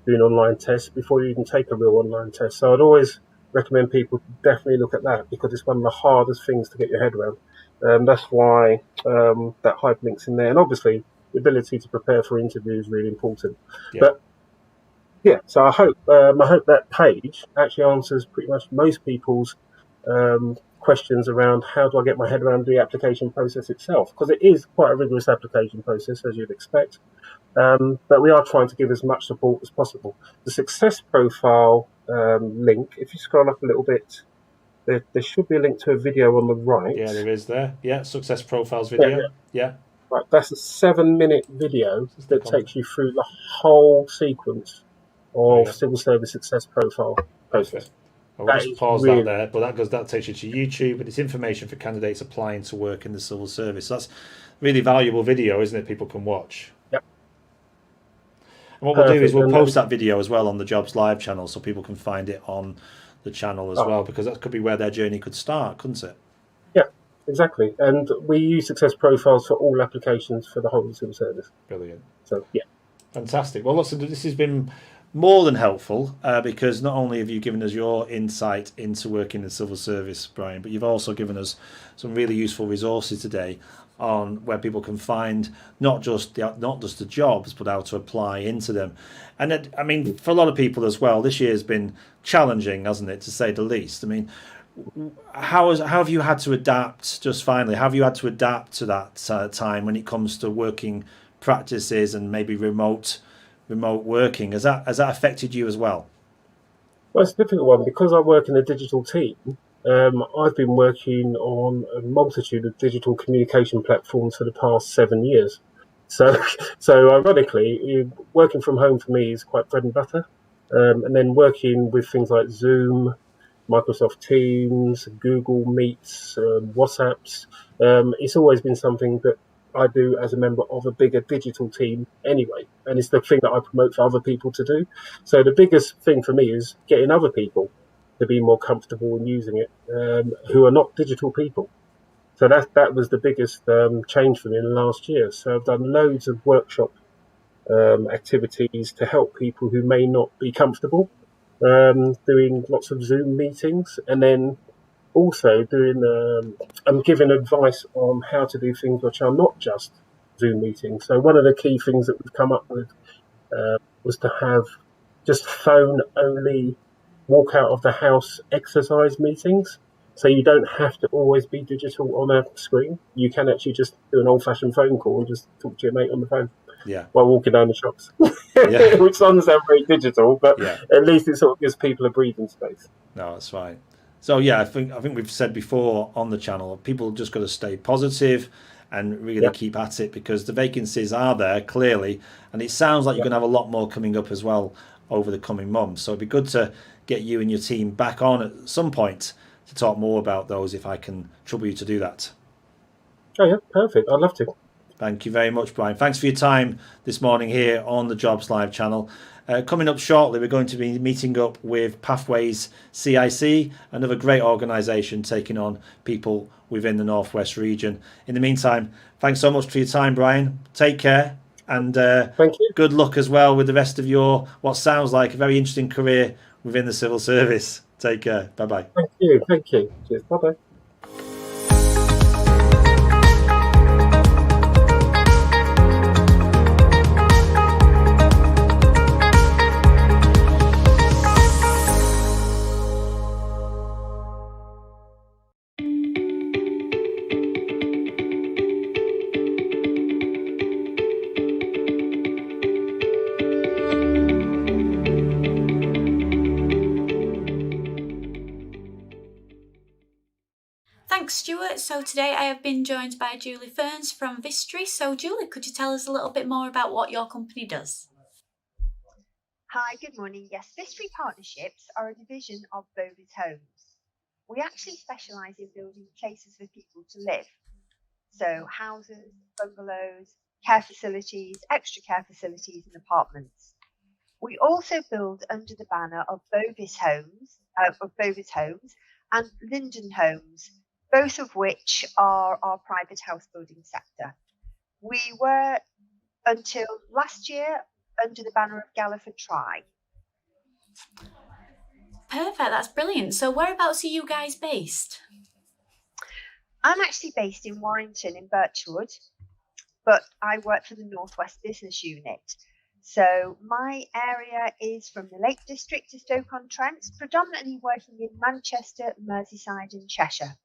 doing online tests before you even take a real online test. So I'd always recommend people definitely look at that, because it's one of the hardest things to get your head around. That's why that hyperlink's in there. And obviously, the ability to prepare for interviews is really important. Yeah. But yeah, so I hope that page actually answers pretty much most people's questions around how do I get my head around the application process itself, because it is quite a rigorous application process, as you'd expect. But we are trying to give as much support as possible. The success profile link, if you scroll up a little bit, there should be a link to a video on the right. Yeah, there is there. Yeah, success profiles video. Yeah. Right, that's a 7-minute video that takes you through the whole sequence of civil service success profile process. I'll just pause that there, but that takes you to YouTube, and it's information for candidates applying to work in the civil service. So that's really valuable video, isn't it? People can watch. Yep. And what we'll do is we'll post that video as well on the Jobs Live channel, so people can find it on the channel as well, because that could be where their journey could start, couldn't it? Yeah, exactly. And we use success profiles for all applications for the whole of the civil service. Brilliant. So yeah, fantastic. Well, listen, this has been more than helpful, because not only have you given us your insight into working in the civil service, Brian, but you've also given us some really useful resources today on where people can find not just the jobs, but how to apply into them. And I mean, for a lot of people as well, this year has been challenging, hasn't it, to say the least. I mean, how have you had to adapt? Just finally, how have you had to adapt to that time when it comes to working practices and maybe remote working? Has that affected you as well? Well, it's a difficult one because I work in a digital team. I've been working on a multitude of digital communication platforms for the past 7 years. So ironically, working from home for me is quite bread and butter. And then working with things like Zoom, Microsoft Teams, Google Meets, WhatsApps, it's always been something that I do as a member of a bigger digital team anyway. And it's the thing that I promote for other people to do. So the biggest thing for me is getting other people to be more comfortable in using it, who are not digital people. So that was the biggest change for me in the last year. So I've done loads of workshop activities to help people who may not be comfortable, doing lots of Zoom meetings, and then also I'm giving advice on how to do things which are not just Zoom meetings. So one of the key things that we've come up with was to have just phone-only walk out of the house exercise meetings. So you don't have to always be digital on a screen. You can actually just do an old-fashioned phone call and just talk to your mate on the phone while walking down the shops, which doesn't sound very digital, but at least it sort of gives people a breathing space. No, that's right. So I think we've said before on the channel, people just got to stay positive and really keep at it, because the vacancies are there clearly, and it sounds like you're going to have a lot more coming up as well over the coming months. So it'd be good to get you and your team back on at some point to talk more about those, if I can trouble you to do that. Oh yeah, perfect. I'd love to. Thank you very much, Brian. Thanks for your time this morning here on the Jobs Live channel. Coming up shortly, we're going to be meeting up with Pathways CIC, another great organisation taking on people within the Northwest region. In the meantime, thanks so much for your time, Brian. Take care, and thank you. Good luck as well with the rest of your, what sounds like a very interesting career within the civil service. Take care. Bye-bye. Thank you. Thank you. Cheers. Bye-bye. Thanks, Stuart. So today I have been joined by Julie Ferns from Vistry. So Julie, could you tell us a little bit more about what your company does? Hi, good morning. Yes, Vistry Partnerships are a division of Bovis Homes. We actually specialise in building places for people to live. So houses, bungalows, care facilities, extra care facilities and apartments. We also build under the banner of Bovis Homes and Linden Homes, both of which are our private house building sector. We were, until last year, under the banner of Galliford Try. Perfect, that's brilliant. So whereabouts are you guys based? I'm actually based in Warrington in Birchwood, but I work for the Northwest Business Unit. So my area is from the Lake District to Stoke-on-Trent, predominantly working in Manchester, Merseyside and Cheshire.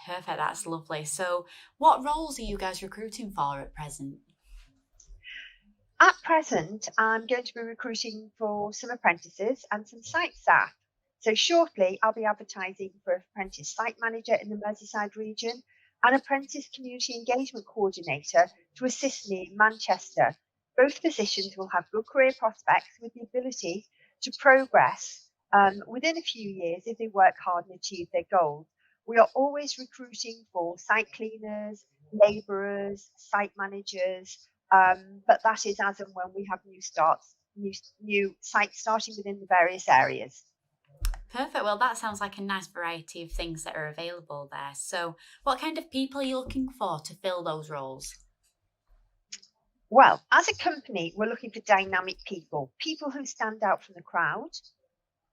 Perfect, that's lovely. So what roles are you guys recruiting for at present? At present, I'm going to be recruiting for some apprentices and some site staff. So shortly, I'll be advertising for an apprentice site manager in the Merseyside region and apprentice community engagement coordinator to assist me in Manchester. Both positions will have good career prospects with the ability to progress within a few years if they work hard and achieve their goals. We are always recruiting for site cleaners, labourers, site managers, but that is as and when we have new sites starting within the various areas. Perfect. Well, that sounds like a nice variety of things that are available there. So what kind of people are you looking for to fill those roles? Well, as a company, we're looking for dynamic people who stand out from the crowd,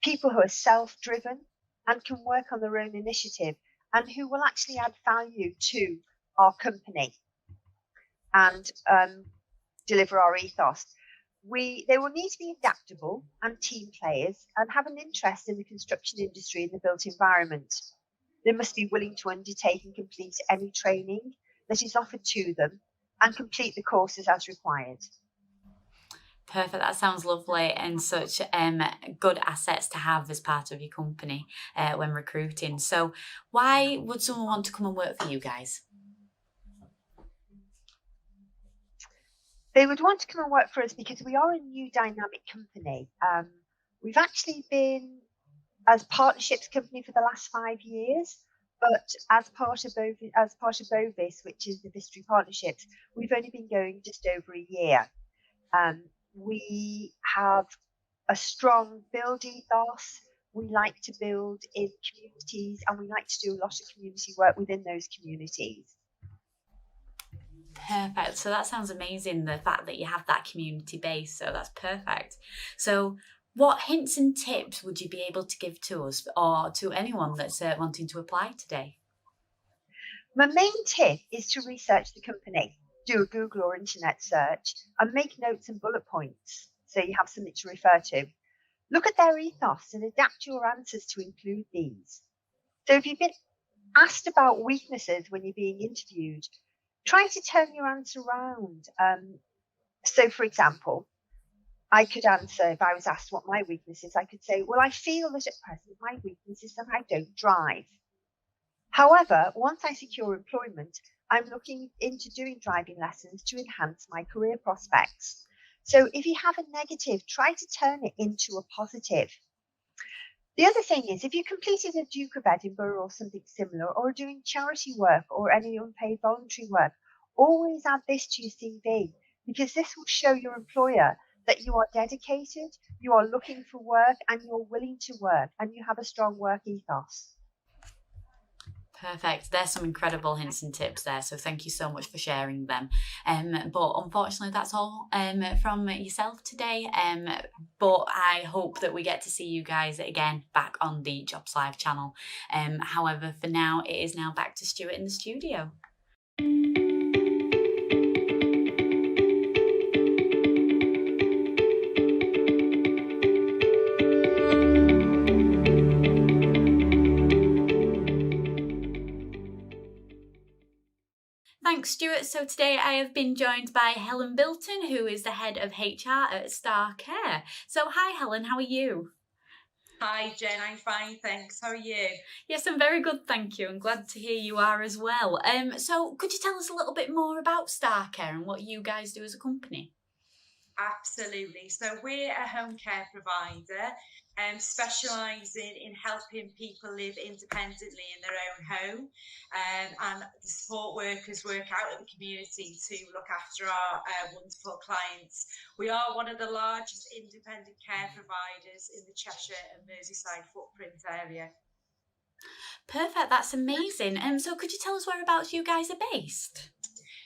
people who are self-driven and can work on their own initiative and who will actually add value to our company and deliver our ethos. They will need to be adaptable and team players and have an interest in the construction industry and the built environment. They must be willing to undertake and complete any training that is offered to them and complete the courses as required. Perfect. That sounds lovely, and such good assets to have as part of your company when recruiting. So why would someone want to come and work for you guys? They would want to come and work for us because we are a new dynamic company. We've actually been as partnerships company for the last 5 years, but as part of Bovis, which is the Vistry Partnerships, we've only been going just over a year. We have a strong build ethos. We like to build in communities, and we like to do a lot of community work within those communities. Perfect. So that sounds amazing, the fact that you have that community base. So that's perfect. So what hints and tips would you be able to give to us or to anyone that's wanting to apply today? My main tip is to research the company. Do a Google or internet search and make notes and bullet points so you have something to refer to. Look at their ethos and adapt your answers to include these. So if you've been asked about weaknesses when you're being interviewed, try to turn your answer around. So for example, I could answer, if I was asked what my weakness is, I could say, well, I feel that at present my weakness is that I don't drive. However, once I secure employment, I'm looking into doing driving lessons to enhance my career prospects. So if you have a negative, try to turn it into a positive. The other thing is, if you completed a Duke of Edinburgh or something similar, or doing charity work or any unpaid voluntary work, always add this to your CV, because this will show your employer that you are dedicated, you are looking for work, and you're willing to work, and you have a strong work ethos. Perfect. There's some incredible hints and tips there. So thank you so much for sharing them. But unfortunately, that's all from yourself today. But I hope that we get to see you guys again back on the Jobs Live channel. However, for now, it is now back to Stuart in the studio. Thanks, Stuart. So today I have been joined by Helen Bilton, who is the head of HR at Star Care. So hi, Helen, how are you? Hi, Jen. I'm fine, thanks. How are you? Yes, I'm very good, thank you. I'm glad to hear you are as well. So could you tell us a little bit more about Star Care and what you guys do as a company? Absolutely. So we're a home care provider specialising in helping people live independently in their own home, and the support workers work out in the community to look after our wonderful clients. We are one of the largest independent care providers in the Cheshire and Merseyside footprint area. Perfect, that's amazing. So could you tell us whereabouts you guys are based?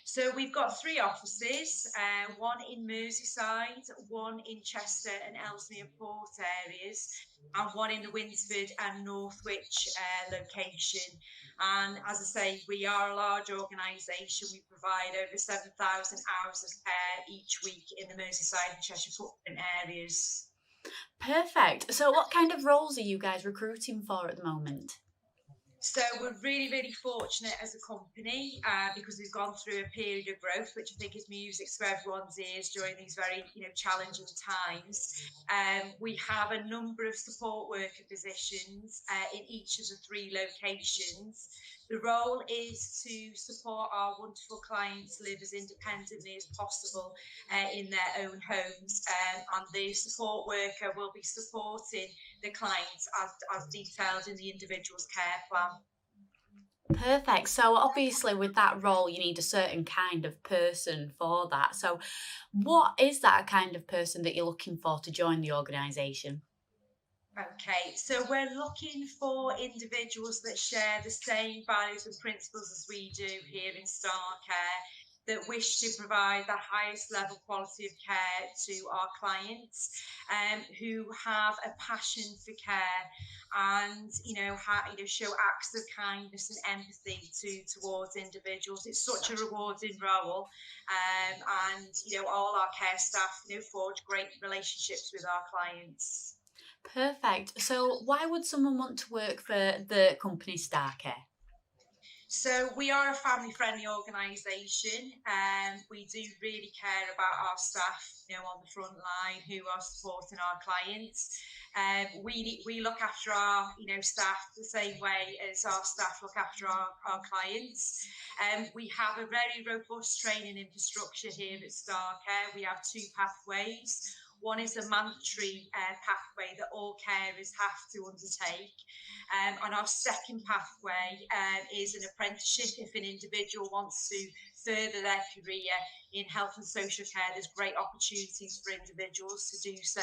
So we've got 3 offices, one in Merseyside, one in Chester and Ellesmere Port areas, and one in the Winsford and Northwich location. And as I say, we are a large organisation. We provide over 7,000 hours of care each week in the Merseyside and Cheshire footprint areas. Perfect. So what kind of roles are you guys recruiting for at the moment? So we're really, really fortunate as a company because we've gone through a period of growth, which I think is music to everyone's ears during these very, challenging times. We have a number of support worker positions in each of the 3 locations. The role is to support our wonderful clients live as independently as possible in their own homes, and the support worker will be supporting the clients as detailed in the individual's care plan. Perfect. So obviously with that role, you need a certain kind of person for that. So what is that kind of person that you're looking for to join the organisation? Okay, so we're looking for individuals that share the same values and principles as we do here in Star Care. that wish to provide the highest level quality of care to our clients, who have a passion for care and show acts of kindness and empathy towards individuals. It's such a rewarding role, and all our care staff forge great relationships with our clients. Perfect. So why would someone want to work for the company StarCare? So we are a family-friendly organisation, and we do really care about our staff, on the front line who are supporting our clients. We look after our, staff the same way as our staff look after our clients. We have a very robust training infrastructure here at StarCare. We have 2 pathways. One is a mandatory pathway that all carers have to undertake. And our second pathway is an apprenticeship. If an individual wants to further their career in health and social care, there's great opportunities for individuals to do so.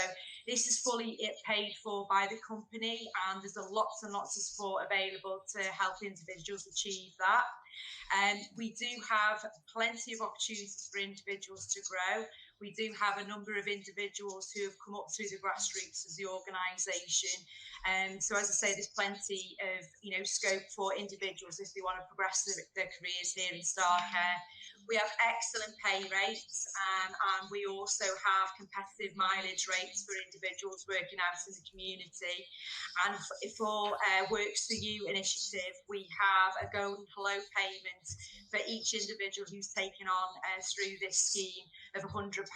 This is fully paid for by the company, and there's lots and lots of support available to help individuals achieve that. We do have plenty of opportunities for individuals to grow. We do have a number of individuals who have come up through the grassroots of the organisation. So as I say, there's plenty of scope for individuals if they want to progress their careers here in StarCare. We have excellent pay rates, and we also have competitive mileage rates for individuals working out in the community. And for Works For You initiative, we have a golden hello payment for each individual who's taken on through this scheme of £100.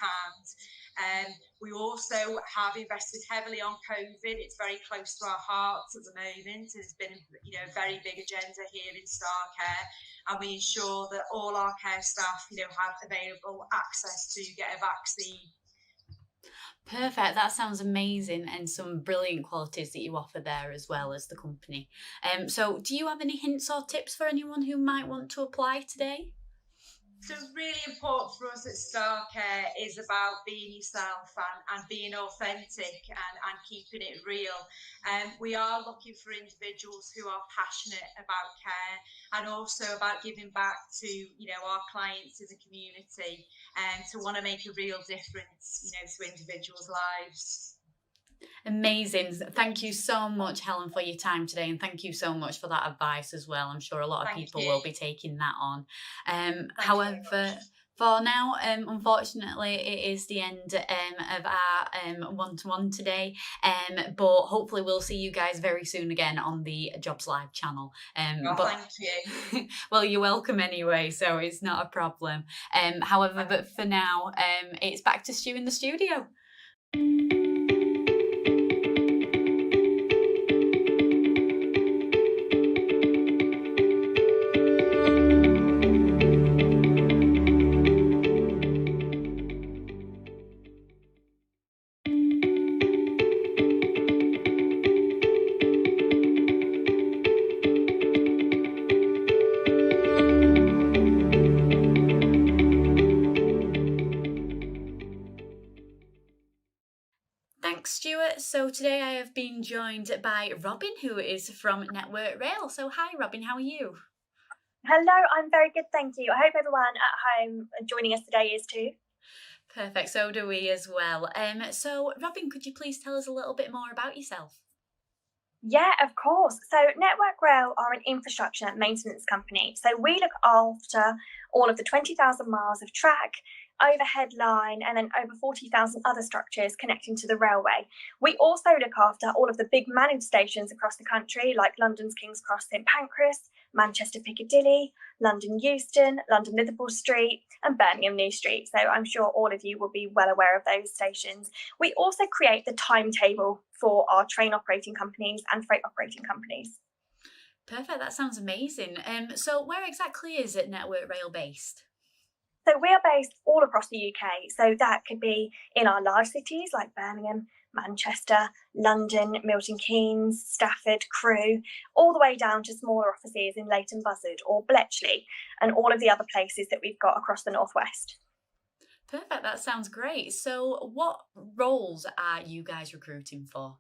We also have invested heavily on COVID. It's very close to our hearts at the moment. It's been a very big agenda here in StarCare, and we ensure that all our care staff have available access to get a vaccine. Perfect. That sounds amazing, and some brilliant qualities that you offer there as well as the company. So do you have any hints or tips for anyone who might want to apply today? So really important for us at StarCare is about being yourself and being authentic and keeping it real. We are looking for individuals who are passionate about care and also about giving back to our clients in the community, and to want to make a real difference to individuals' lives. Amazing. Thank you so much, Helen, for your time today, and thank you so much for that advice as well. I'm sure a lot of people will be taking that on. However, for now, unfortunately, it is the end of our one-to-one today, but hopefully we'll see you guys very soon again on the Jobs Live channel. Thank you. Well, you're welcome anyway, so it's not a problem. However, but for now, it's back to Stu in the studio. So today I have been joined by Robin, who is from Network Rail. So hi Robin, how are you? Hello, I'm very good, thank you. I hope everyone at home joining us today is too. Perfect, so do we as well. So Robin, could you please tell us a little bit more about yourself? Yeah, of course. So Network Rail are an infrastructure maintenance company. So we look after all of the 20,000 miles of track, overhead line, and then over 40,000 other structures connecting to the railway. We also look after all of the big managed stations across the country, like London's King's Cross St Pancras, Manchester Piccadilly, London Euston, London Liverpool Street, and Birmingham New Street. So I'm sure all of you will be well aware of those stations. We also create the timetable for our train operating companies and freight operating companies. Perfect, that sounds amazing. So where exactly is it Network Rail based? So we are based all across the UK. So that could be in our large cities like Birmingham, Manchester, London, Milton Keynes, Stafford, Crewe, all the way down to smaller offices in Leighton Buzzard or Bletchley, and all of the other places that we've got across the Northwest. Perfect, that sounds great. So what roles are you guys recruiting for?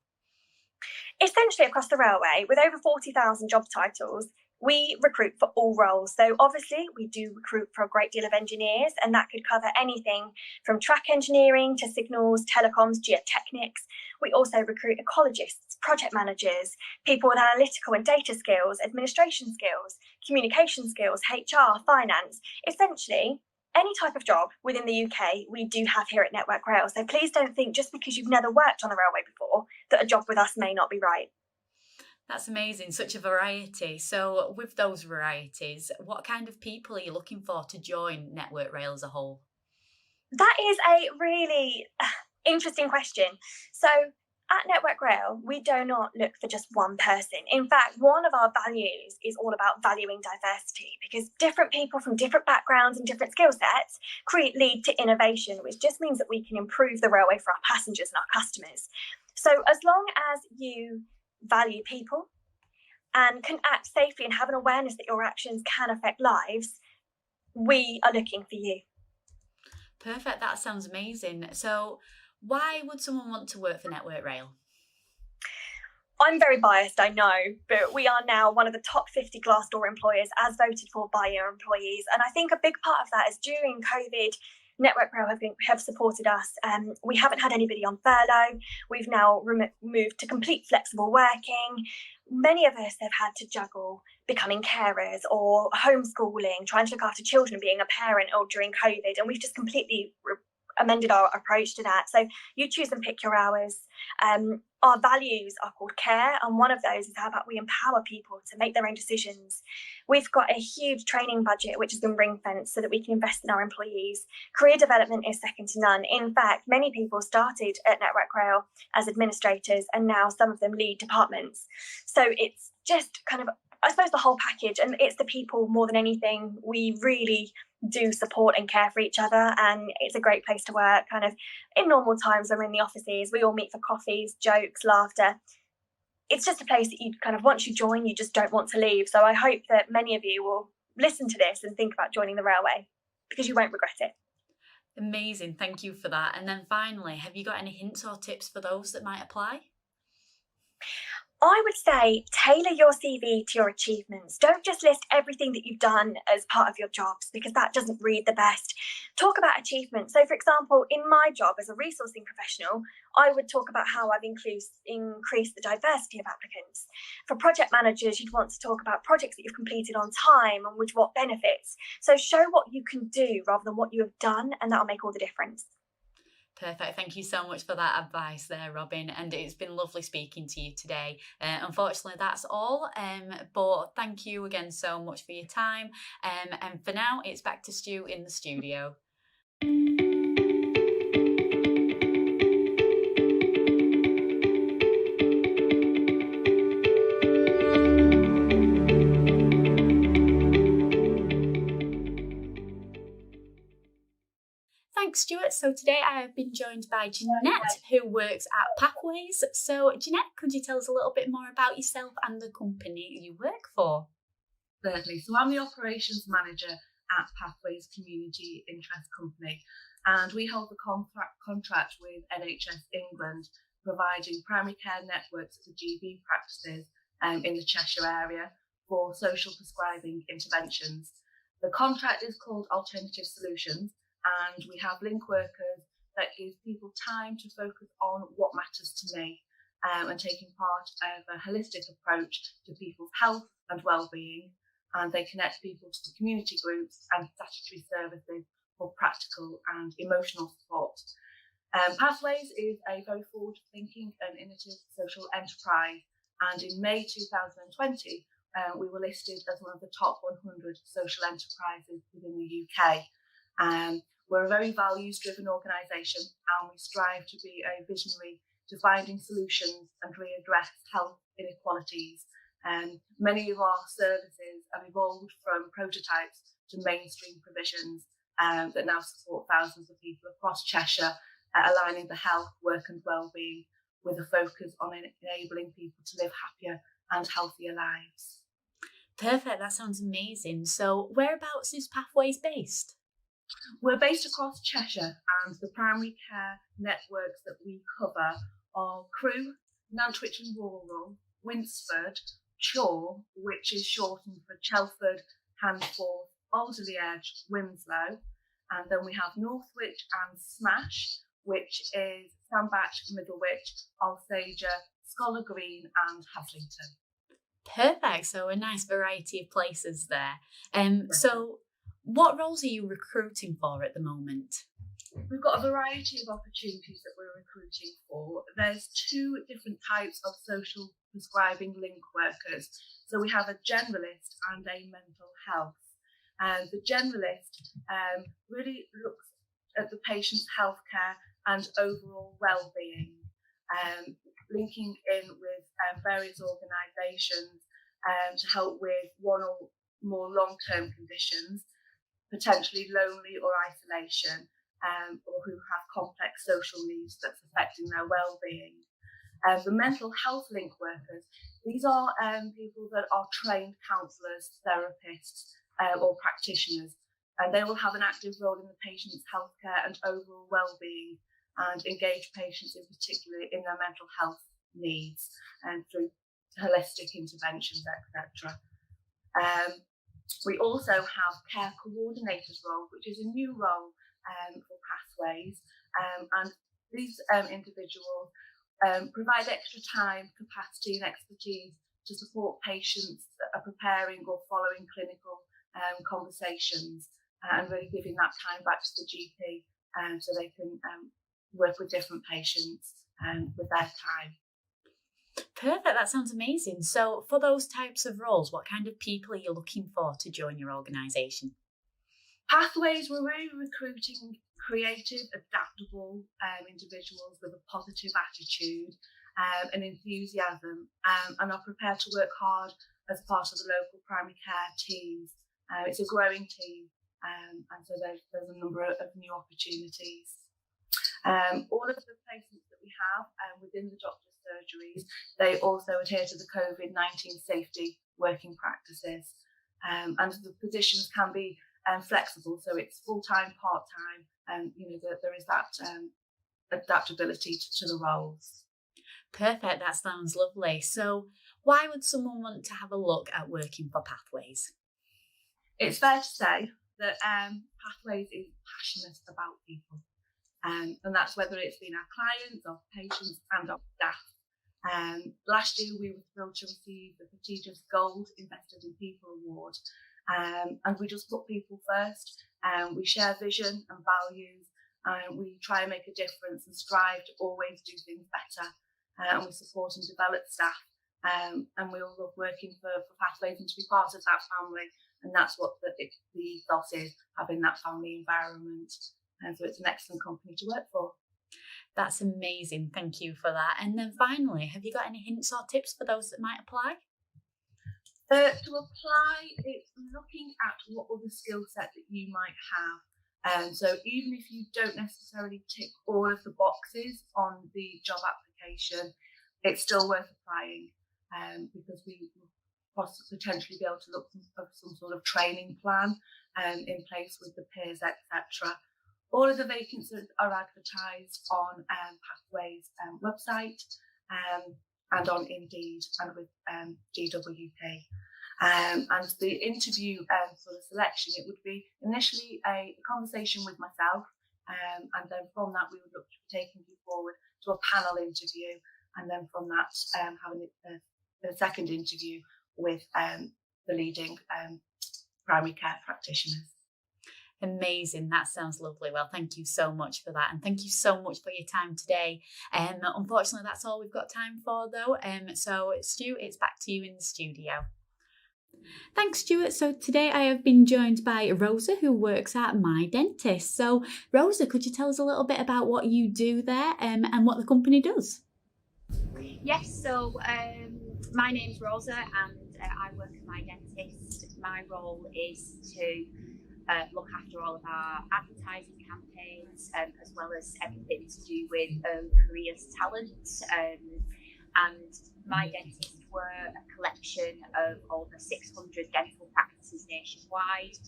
Essentially across the railway, with over 40,000 job titles, We recruit for all roles. So obviously we do recruit for a great deal of engineers, and that could cover anything from track engineering to signals, telecoms, geotechnics. We also recruit ecologists, project managers, people with analytical and data skills, administration skills, communication skills, HR, finance. Essentially, any type of job within the UK we do have here at Network Rail. So please don't think just because you've never worked on the railway before that a job with us may not be right. That's amazing, such a variety. So with those varieties, what kind of people are you looking for to join Network Rail as a whole? That is a really interesting question. So at Network Rail, we do not look for just one person. In fact, one of our values is all about valuing diversity, because different people from different backgrounds and different skill sets lead to innovation, which just means that we can improve the railway for our passengers and our customers. So as long as you value people and can act safely and have an awareness that your actions can affect lives, we are looking for you. Perfect, that sounds amazing. So why would someone want to work for Network Rail? I'm very biased, I know, but we are now one of the top 50 Glassdoor employers as voted for by your employees. And I think a big part of that is during COVID, Network Rail have supported us. We haven't had anybody on furlough. We've now moved to complete flexible working. Many of us have had to juggle becoming carers or homeschooling, trying to look after children, being a parent all during COVID. And we've just completely amended our approach to that. So you choose and pick your hours. Our values are called care, and one of those is how about we empower people to make their own decisions. We've got a huge training budget which has been ring-fenced so that we can invest in our employees. Career development is second to none. In fact, many people started at Network Rail as administrators, and now some of them lead departments. So it's just kind of, I suppose, the whole package, and it's the people more than anything. We really do support and care for each other, and it's a great place to work. Kind of in normal times when we're in the offices, we all meet for coffees, jokes, laughter. It's just a place that you kind of, once you join, you just don't want to leave. So I hope that many of you will listen to this and think about joining the railway, because you won't regret it. Amazing, thank you for that. And then finally, have you got any hints or tips for those that might apply? I would say tailor your CV to your achievements. Don't just list everything that you've done as part of your jobs, because that doesn't read the best. Talk about achievements. So, for example, in my job as a resourcing professional, I would talk about how I've increased the diversity of applicants. For project managers, you'd want to talk about projects that you've completed on time and with what benefits. So show what you can do rather than what you have done, and that'll make all the difference. Perfect. Thank you so much for that advice there, Robin. And it's been lovely speaking to you today. Unfortunately, that's all. But thank you again so much for your time. And for now, it's back to Stu in the studio. Thanks, Stuart. So today I have been joined by Jeanette, who works at Pathways. So Jeanette, could you tell us a little bit more about yourself and the company you work for? Certainly. So I'm the operations manager at Pathways Community Interest Company, and we hold a contract with NHS England, providing primary care networks to GP practices in the Cheshire area for social prescribing interventions. The contract is called Alternative Solutions, and we have link workers that give people time to focus on what matters to me, and taking part of a holistic approach to people's health and well-being, and they connect people to community groups and statutory services for practical and emotional support. Pathways is a very forward-thinking and innovative social enterprise, and in May 2020 we were listed as one of the top 100 social enterprises within the UK. We're a very values-driven organisation, and we strive to be a visionary to finding solutions and readdress health inequalities. Many of our services have evolved from prototypes to mainstream provisions that now support thousands of people across Cheshire, aligning the health, work and well-being with a focus on enabling people to live happier and healthier lives. Perfect, that sounds amazing. So whereabouts is Pathways based? We're based across Cheshire, and the primary care networks that we cover are Crewe, Nantwich and Rural, Winsford, CHOR, which is shortened for Chelford, Handforth, Alderley Edge, Winslow. And then we have Northwich and Smash, which is Sandbach, Middlewich, Alsager, Scholar Green and Haslington. Perfect. So a nice variety of places there. So what roles are you recruiting for at the moment? We've got a variety of opportunities that we're recruiting for. There's two different types of social prescribing link workers. So we have a generalist and a mental health. And the generalist really looks at the patient's healthcare and overall well-being, linking in with various organisations to help with one or more long-term conditions, potentially lonely or isolation, or who have complex social needs that's affecting their well-being. The mental health link workers, these are people that are trained counsellors, therapists, or practitioners, and they will have an active role in the patient's healthcare and overall well-being, and engage patients in particular in their mental health needs and through holistic interventions, etc. We also have care coordinators role, which is a new role for Pathways, and these individuals provide extra time, capacity and expertise to support patients that are preparing or following clinical conversations, and really giving that time back to the GP so they can work with different patients with their time. Perfect, that sounds amazing. So for those types of roles, what kind of people are you looking for to join your organisation? Pathways, we're really recruiting creative, adaptable individuals with a positive attitude and enthusiasm, and are prepared to work hard as part of the local primary care teams. It's a growing team, and so there's a number of new opportunities. All of the placements that we have within the doctor's surgeries, they also adhere to the COVID-19 safety working practices, and the positions can be flexible, so it's full-time, part-time, and there is that adaptability to the roles. Perfect, that sounds lovely. So why would someone want to have a look at working for Pathways? It's fair to say that Pathways is passionate about people, and that's whether it's been our clients, our patients and our staff. Last year we were thrilled to receive the prestigious Gold Invested in People Award, and we just put people first. We share vision and values, and we try and make a difference and strive to always do things better, and we support and develop staff, and we all love working for Pathways and to be part of that family, and that's what the ethos is, having that family environment, and so it's an excellent company to work for. That's amazing, thank you for that. And then finally, have you got any hints or tips for those that might apply? To apply, it's looking at what other skill set that you might have. So even if you don't necessarily tick all of the boxes on the job application, it's still worth applying, because we will potentially be able to look for some sort of training plan in place with the peers, etc. All of the vacancies are advertised on Pathways website and on Indeed and with DWP. And the interview for the selection, it would be initially a conversation with myself, and then from that we would look to taking you forward to a panel interview, and then from that having a second interview with the leading primary care practitioners. Amazing, that sounds lovely. Well, thank you so much for that, and thank you so much for your time today. Unfortunately, that's all we've got time for though. So Stu, it's back to you in the studio. Thanks, Stuart. So today I have been joined by Rosa, who works at My Dentist. So Rosa, could you tell us a little bit about what you do there and what the company does? Yes, so my name's Rosa and I work at My Dentist. My role is to look after all of our advertising campaigns, as well as everything to do with careers talent. And My Dentist, we're a collection of over 600 dental practices nationwide.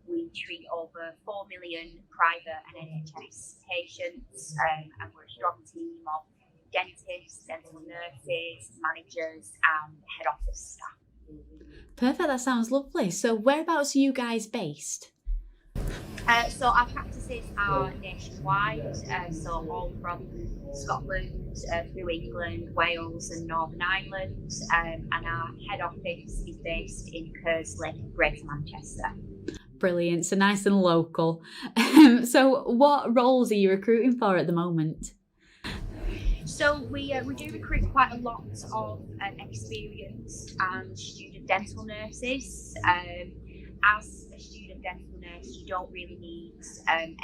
We treat over 4 million private and NHS patients, and we're a strong team of dentists, dental nurses, managers and head office staff. Perfect, that sounds lovely. So whereabouts are you guys based? So our practices are nationwide, so all from Scotland through England, Wales and Northern Ireland, and our head office is based in Kearsley, Greater Manchester. Brilliant, so nice and local. So what roles are you recruiting for at the moment? So we do recruit quite a lot of experienced and student dental nurses. As a student dental nurse, you don't really need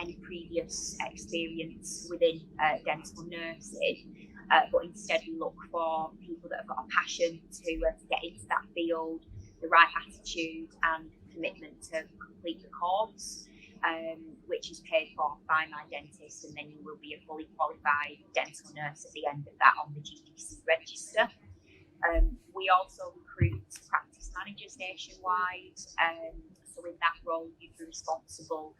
any previous experience within dental nursing, but instead we look for people that have got a passion to get into that field, the right attitude and commitment to complete the course, which is paid for by my dentist, and then you will be a fully qualified dental nurse at the end of that on the GDC register. We also recruit practice managers nationwide, so in that role you'd be responsible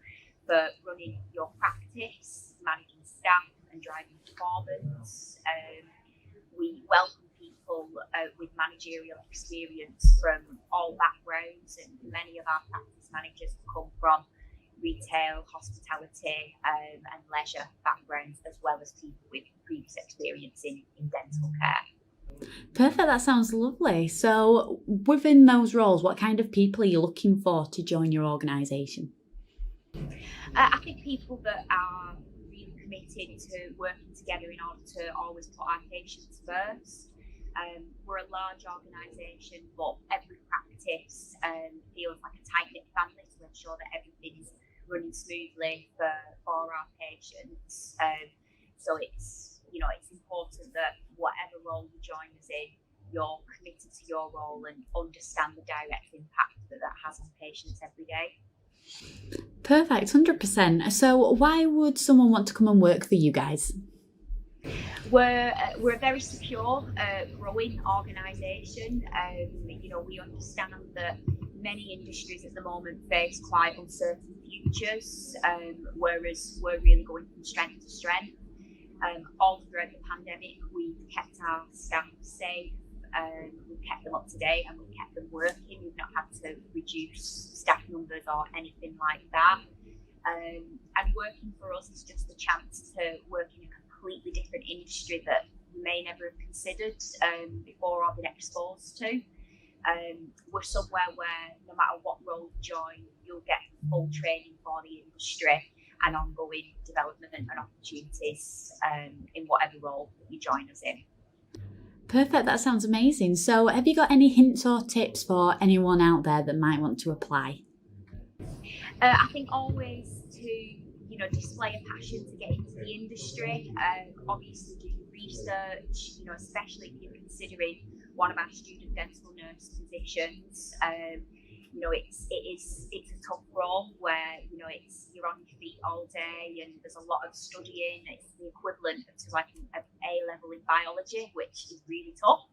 for running your practice, managing staff and driving performance. We welcome people with managerial experience from all backgrounds, and many of our practice managers come from retail, hospitality and leisure backgrounds, as well as people with previous experience in dental care. Perfect, that sounds lovely. So within those roles, what kind of people are you looking for to join your organisation? I think people that are really committed to working together in order to always put our patients first. We're a large organisation, but every practice feels like a tight-knit family to ensure that everything is running smoothly for our patients. So it's important that whatever role you join us in, you're committed to your role and understand the direct impact that has on patients every day. Perfect, 100%. So why would someone want to come and work for you guys? We're a very secure, growing organisation. We understand that many industries at the moment face quite uncertain futures, whereas we're really going from strength to strength. All throughout the pandemic, we've kept our staff safe, we've kept them up to date, and we've kept them working. We've not had to reduce staff numbers or anything like that. And working for us is just a chance to work in a completely different industry that you may never have considered before or been exposed to. We're somewhere where no matter what role you join, you'll get full training for the industry and ongoing development and opportunities in whatever role you join us in. Perfect, that sounds amazing. So have you got any hints or tips for anyone out there that might want to apply? I think always to display a passion to get into the industry. Obviously do research, especially if you're considering one of our student dental nurse positions. It's a tough role where you're on your feet all day and there's a lot of studying. It's the equivalent to like an A level in biology, which is really tough.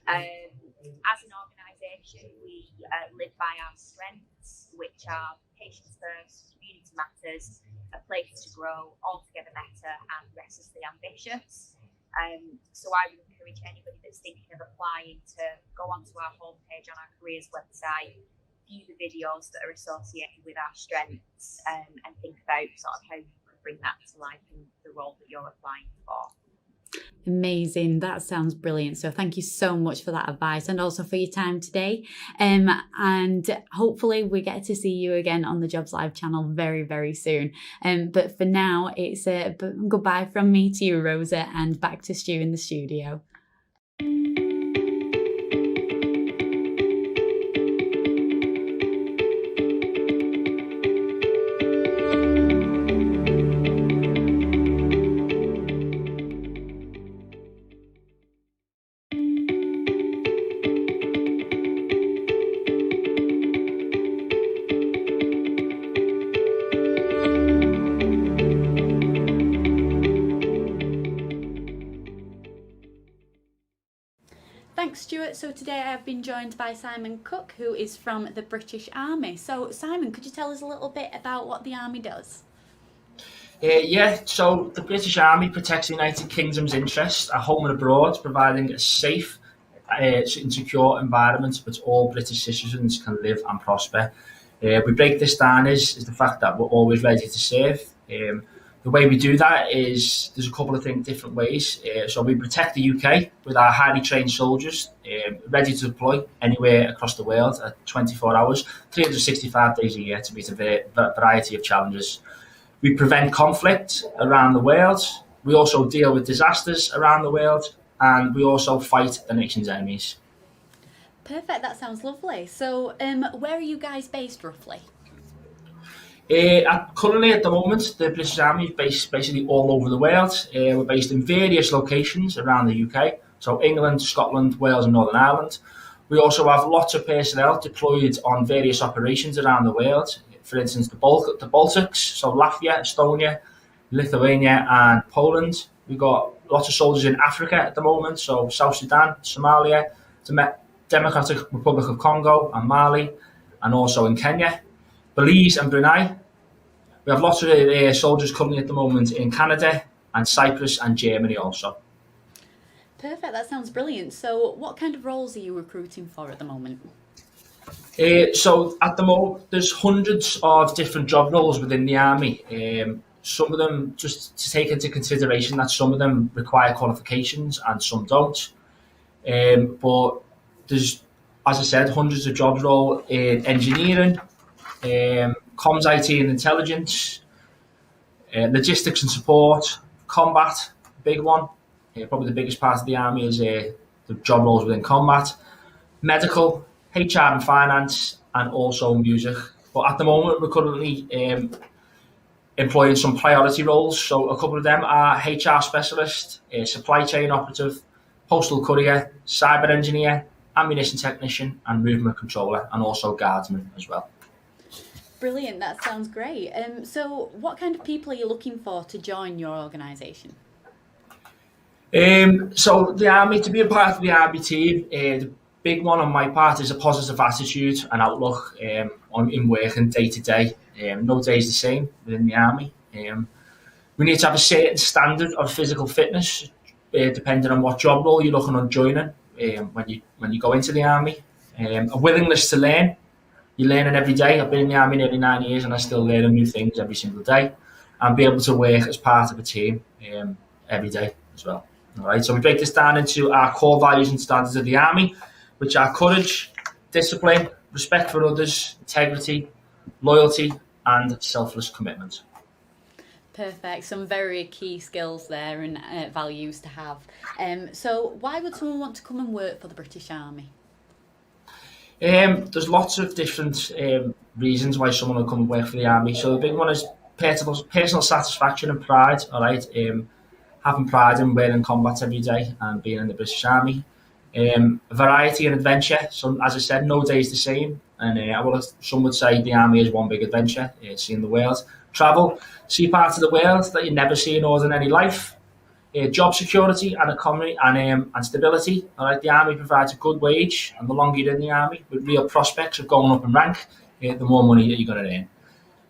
As an organisation, we live by our strengths, which are patients first, community matters, a place to grow, altogether better, and restlessly ambitious. So I would encourage anybody that's thinking of applying to go onto our homepage on our careers website, view the videos that are associated with our strengths, and think about sort of how you could bring that to life in the role that you're applying for. Amazing, that sounds brilliant. So thank you so much for that advice and also for your time today. And hopefully we get to see you again on the Jobs Live channel very, very soon. But for now, it's a goodbye from me to you, Rosa, and back to Stu in the studio. Thanks, Stuart. So today I have been joined by Simon Cook, who is from the British Army. So Simon, could you tell us a little bit about what the Army does? So the British Army protects the United Kingdom's interests at home and abroad, providing a safe and secure environment which all British citizens can live and prosper. We break this down is the fact that we're always ready to serve. The way we do that is there's a couple of different ways. So we protect the UK with our highly trained soldiers, ready to deploy anywhere across the world at 24 hours, 365 days a year to meet a variety of challenges. We prevent conflict around the world. We also deal with disasters around the world, and we also fight the nation's enemies. Perfect, that sounds lovely. So where are you guys based roughly? Currently at the moment, the British Army is based basically all over the world. We're based in various locations around the UK, so England, Scotland, Wales and Northern Ireland. We also have lots of personnel deployed on various operations around the world. For instance, the Baltics, so Latvia, Estonia, Lithuania and Poland. We've got lots of soldiers in Africa at the moment, so South Sudan, Somalia, Democratic Republic of Congo and Mali, and also in Kenya. Belize and Brunei. We have lots of soldiers currently at the moment in Canada and Cyprus and Germany also. Perfect, that sounds brilliant. So what kind of roles are you recruiting for at the moment? So at the moment there's hundreds of different job roles within the Army. Some of them, just to take into consideration that some of them require qualifications and some don't. But there's, as I said, hundreds of jobs role in engineering, comms, IT and intelligence, logistics and support, combat, big one. Probably the biggest part of the Army is the job roles within combat, medical, HR and finance, and also music. But at the moment, we're currently employing some priority roles. So a couple of them are HR specialist, supply chain operative, postal courier, cyber engineer, ammunition technician, and movement controller, and also guardsman as well. Brilliant, that sounds great. So what kind of people are you looking for to join your organisation? So the Army, to be a part of the Army team, the big one on my part is a positive attitude and outlook in working day to day. No day is the same within the Army. We need to have a certain standard of physical fitness, depending on what job role you're looking on joining when you go into the Army. A willingness to learn. You're learning every day. I've been in the Army nearly 9 years and I still learn new things every single day. And be able to work as part of a team every day as well. All right, so we break this down into our core values and standards of the Army, which are courage, discipline, respect for others, integrity, loyalty, and selfless commitment. Perfect. Some very key skills there and values to have. So why would someone want to come and work for the British Army? There's lots of different reasons why someone will come and work for the Army. So the big one is personal satisfaction and pride. All right, having pride in wearing combat every day and being in the British Army. Variety and adventure. So as I said, no day is the same. And some would say the Army is one big adventure, seeing the world. Travel, see parts of the world that you never see in ordinary life. Job security and economy and stability. All right, the Army provides a good wage, and the longer you're in the Army, with real prospects of going up in rank, the more money that you're going to earn.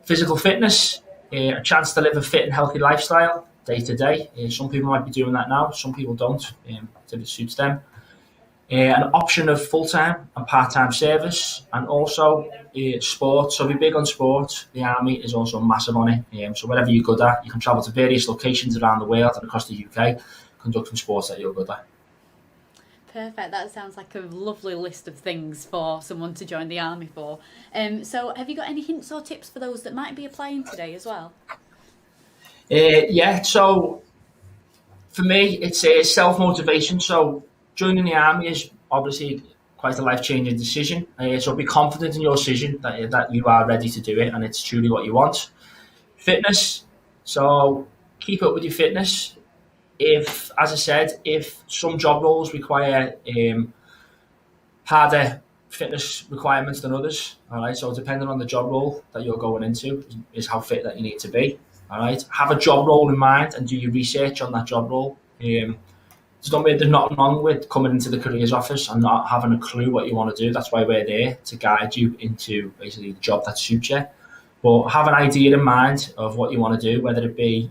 Physical fitness, a chance to live a fit and healthy lifestyle day to day. Some people might be doing that now, some people don't, if it suits them. An option of full-time and part-time service, and also sport. So be big on sport. The Army is also massive on it. So whatever you're good at, you can travel to various locations around the world and across the UK, conducting sports that you're good at. Perfect. That sounds like a lovely list of things for someone to join the Army for. So have you got any hints or tips for those that might be applying today as well? Yeah, so for me, it's self-motivation. So joining the Army is obviously quite a life-changing decision. So be confident in your decision that you are ready to do it and it's truly what you want. Fitness. So keep up with your fitness. As I said, if some job roles require harder fitness requirements than others, all right. So depending on the job role that you're going into is how fit that you need to be. All right. Have a job role in mind and do your research on that job role. There's nothing wrong with coming into the careers office and not having a clue what you want to do. That's why we're there, to guide you into basically the job that suits you. But have an idea in mind of what you want to do, whether it be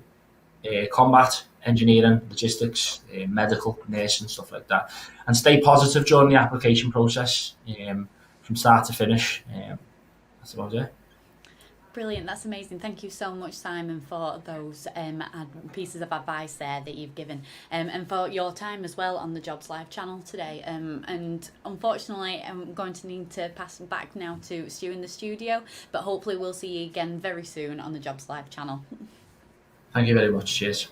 combat, engineering, logistics, medical, nursing, stuff like that. And stay positive during the application process from start to finish. That's about it. Brilliant, that's amazing. Thank you so much, Simon, for those pieces of advice there that you've given, and for your time as well on the Jobs Live channel today. And unfortunately, I'm going to need to pass back now to Stu in the studio, but hopefully we'll see you again very soon on the Jobs Live channel. Thank you very much. Cheers.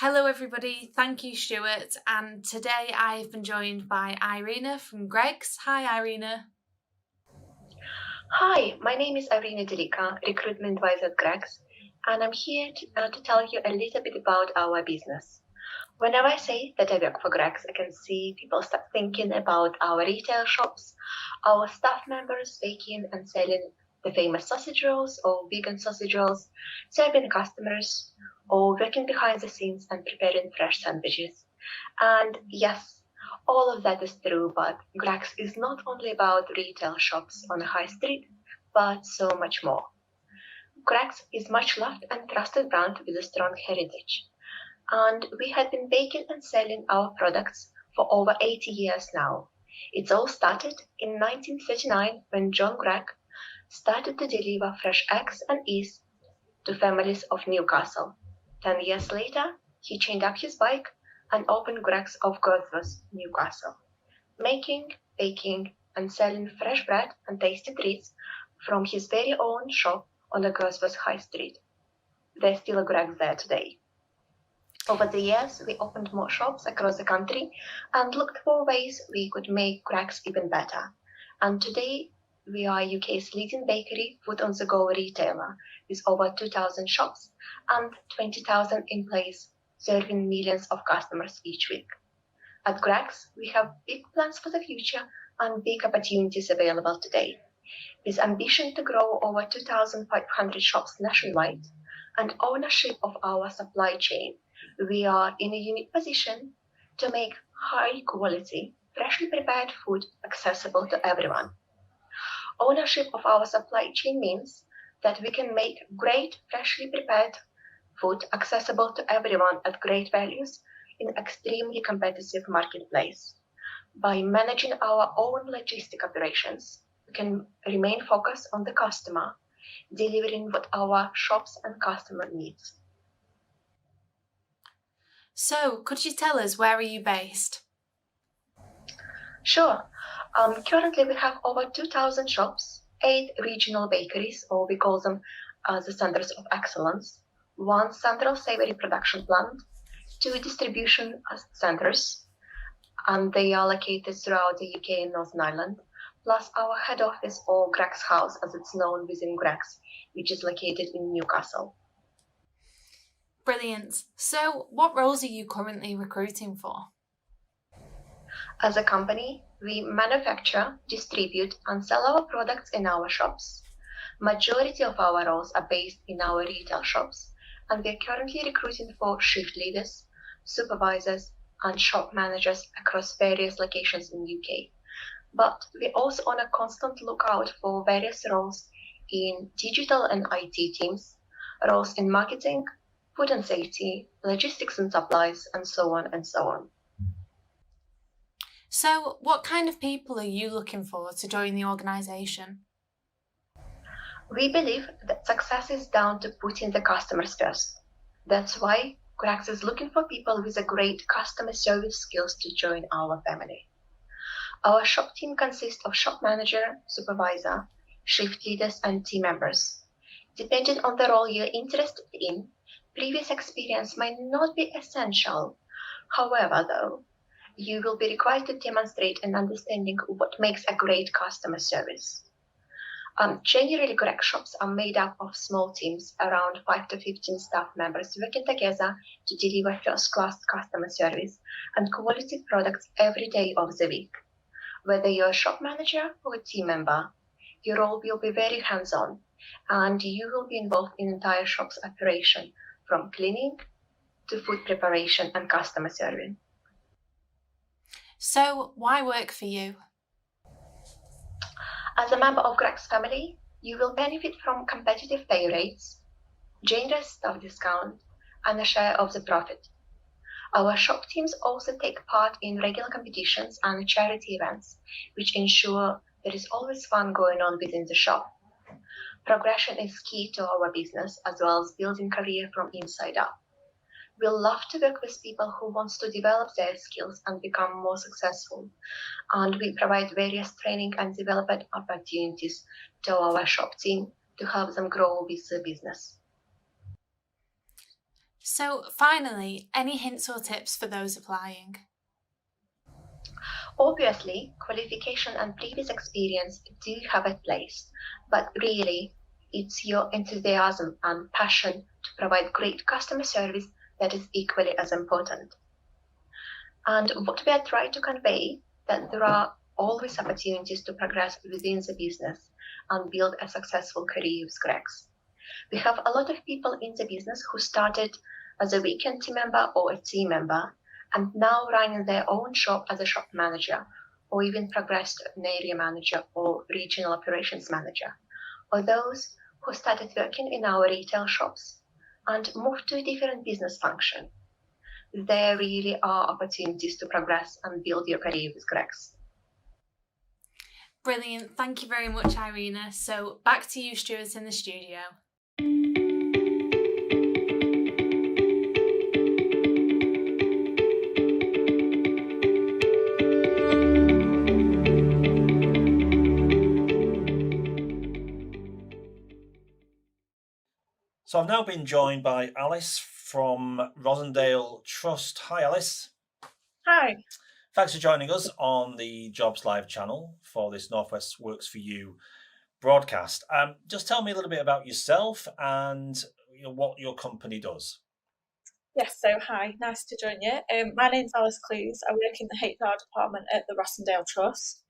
Hello everybody, thank you Stuart, and today I've been joined by Irina from Greggs. Hi Irina. Hi, my name is Irina Delika, Recruitment Advisor at Greggs, and I'm here to tell you a little bit about our business. Whenever I say that I work for Greggs, I can see people start thinking about our retail shops, our staff members baking and selling the famous sausage rolls or vegan sausage rolls, serving customers, or working behind the scenes and preparing fresh sandwiches. And yes, all of that is true, but Greggs is not only about retail shops on a high street, but so much more. Greggs is much loved and trusted brand with a strong heritage. And we have been baking and selling our products for over 80 years now. It all started in 1939 when John Gregg started to deliver fresh eggs and cheese to families of Newcastle. 10 years later, he chained up his bike and opened Greggs of Gosforth, Newcastle, making, baking, and selling fresh bread and tasty treats from his very own shop on the Gosforth High Street. There's still a Greggs there today. Over the years, we opened more shops across the country and looked for ways we could make Greggs even better. And today, we are UK's leading bakery food-on-the-go retailer with over 2,000 shops and 20,000 employees serving millions of customers each week. At Greggs, we have big plans for the future and big opportunities available today. With ambition to grow over 2,500 shops nationwide and ownership of our supply chain, we are in a unique position to make high-quality, freshly prepared food accessible to everyone. Ownership of our supply chain means that we can make great, freshly prepared food accessible to everyone at great values in an extremely competitive marketplace. By managing our own logistic operations, we can remain focused on the customer, delivering what our shops and customer needs. So, could you tell us, where are you based? Sure. Currently, we have over 2,000 shops, 8 regional bakeries, or we call them the centers of excellence, 1 central savory production plant, 2 distribution centers, and they are located throughout the UK and Northern Ireland, plus our head office, or Greggs House as it's known within Greggs, which is located in Newcastle. Brilliant. So, what roles are you currently recruiting for? As a company, we manufacture, distribute, and sell our products in our shops. Majority of our roles are based in our retail shops, and we are currently recruiting for shift leaders, supervisors, and shop managers across various locations in UK. But we're also on a constant lookout for various roles in digital and IT teams, roles in marketing, food and safety, logistics and supplies, and so on and so on. So, what kind of people are you looking for to join the organisation? We believe that success is down to putting the customers first. That's why Greggs is looking for people with a great customer service skills to join our family. Our shop team consists of shop manager, supervisor, shift leaders, and team members. Depending on the role you're interested in, previous experience might not be essential. However, though, you will be required to demonstrate an understanding of what makes a great customer service. Generally, Grex shops are made up of small teams, around 5 to 15 staff members working together to deliver first-class customer service and quality products every day of the week. Whether you're a shop manager or a team member, your role will be very hands-on, and you will be involved in entire shop's operation, from cleaning to food preparation and customer serving. So, why work for you? As a member of Grex family, you will benefit from competitive pay rates, generous staff discount, and a share of the profit. Our shop teams also take part in regular competitions and charity events, which ensure there is always fun going on within the shop. Progression is key to our business, as well as building career from inside up. We'll love to work with people who want to develop their skills and become more successful, and we provide various training and development opportunities to our shop team to help them grow with the business. So, finally, any hints or tips for those applying? Obviously, qualification and previous experience do have a place, but really, it's your enthusiasm and passion to provide great customer service that is equally as important. And what we are trying to convey, that there are always opportunities to progress within the business and build a successful career with Grex. We have a lot of people in the business who started as a weekend team member or a team member and now running their own shop as a shop manager, or even progressed to an area manager or regional operations manager, or those who started working in our retail shops and moved to a different business function. There really are opportunities to progress and build your career with Grex. Brilliant. Thank you very much, Irina. So back to you, Stuart, in the studio. So I've now been joined by Alice from Rosendale Trust. Hi, Alice. Hi. Thanks for joining us on the Jobs Live channel for this Northwest Works for You broadcast. Just tell me a little bit about yourself and what your company does. Yes, so hi, nice to join you. My name's Alice Clues. I work in the HR department at the Rossendale Trust.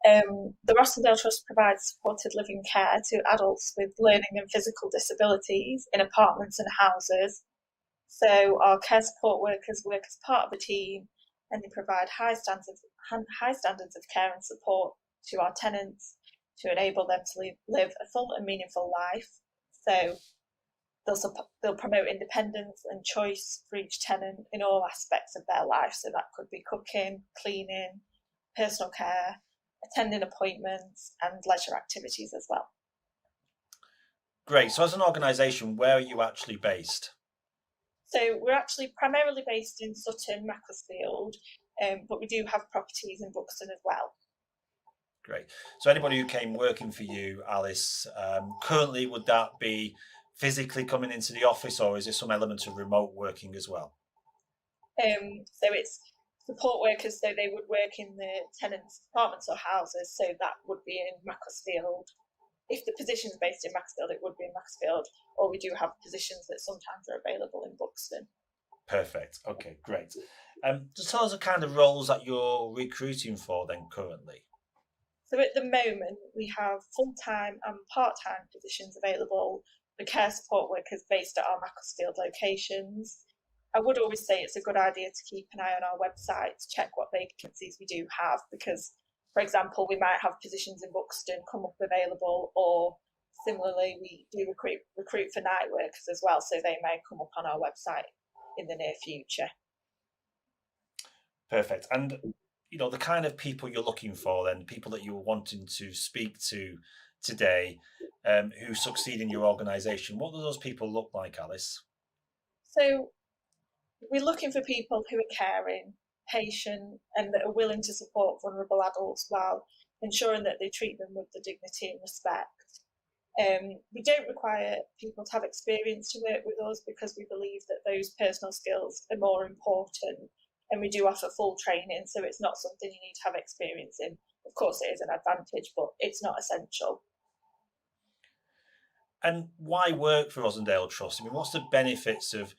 The Rossendale Trust provides supported living care to adults with learning and physical disabilities in apartments and houses. So our care support workers work as part of a team, and they provide high standards of care and support to our tenants to enable them to live a full and meaningful life. So they'll promote independence and choice for each tenant in all aspects of their life. So that could be cooking, cleaning, personal care, attending appointments and leisure activities as well. Great. So as an organisation, where are you actually based? So we're actually primarily based in Sutton, Macclesfield, but we do have properties in Buxton as well. Great. So anybody who came working for you, Alice, currently would that be physically coming into the office, or is there some element of remote working as well? So it's support workers, so they would work in the tenants' apartments or houses, so that would be in Macclesfield. If the position is based in Macclesfield, it would be in Macclesfield, or we do have positions that sometimes are available in Buxton. Perfect. Okay, great. Just tell us the kind of roles that you're recruiting for then currently. So at the moment, we have full-time and part-time positions available for care support workers based at our Macclesfield locations. I would always say it's a good idea to keep an eye on our website to check what vacancies we do have, because, for example, we might have positions in Buxton come up available, or similarly, we do recruit for night workers as well, so they may come up on our website in the near future. Perfect. And the kind of people you're looking for then, people that you're wanting to speak to today, who succeed in your organisation, what do those people look like, Alice? So we're looking for people who are caring, patient, and that are willing to support vulnerable adults while ensuring that they treat them with the dignity and respect. We don't require people to have experience to work with us, because we believe that those personal skills are more important, and we do offer full training, so it's not something you need to have experience in. Of course, it is an advantage, but it's not essential. And why work for Rossendale Trust? I mean, what's the benefits of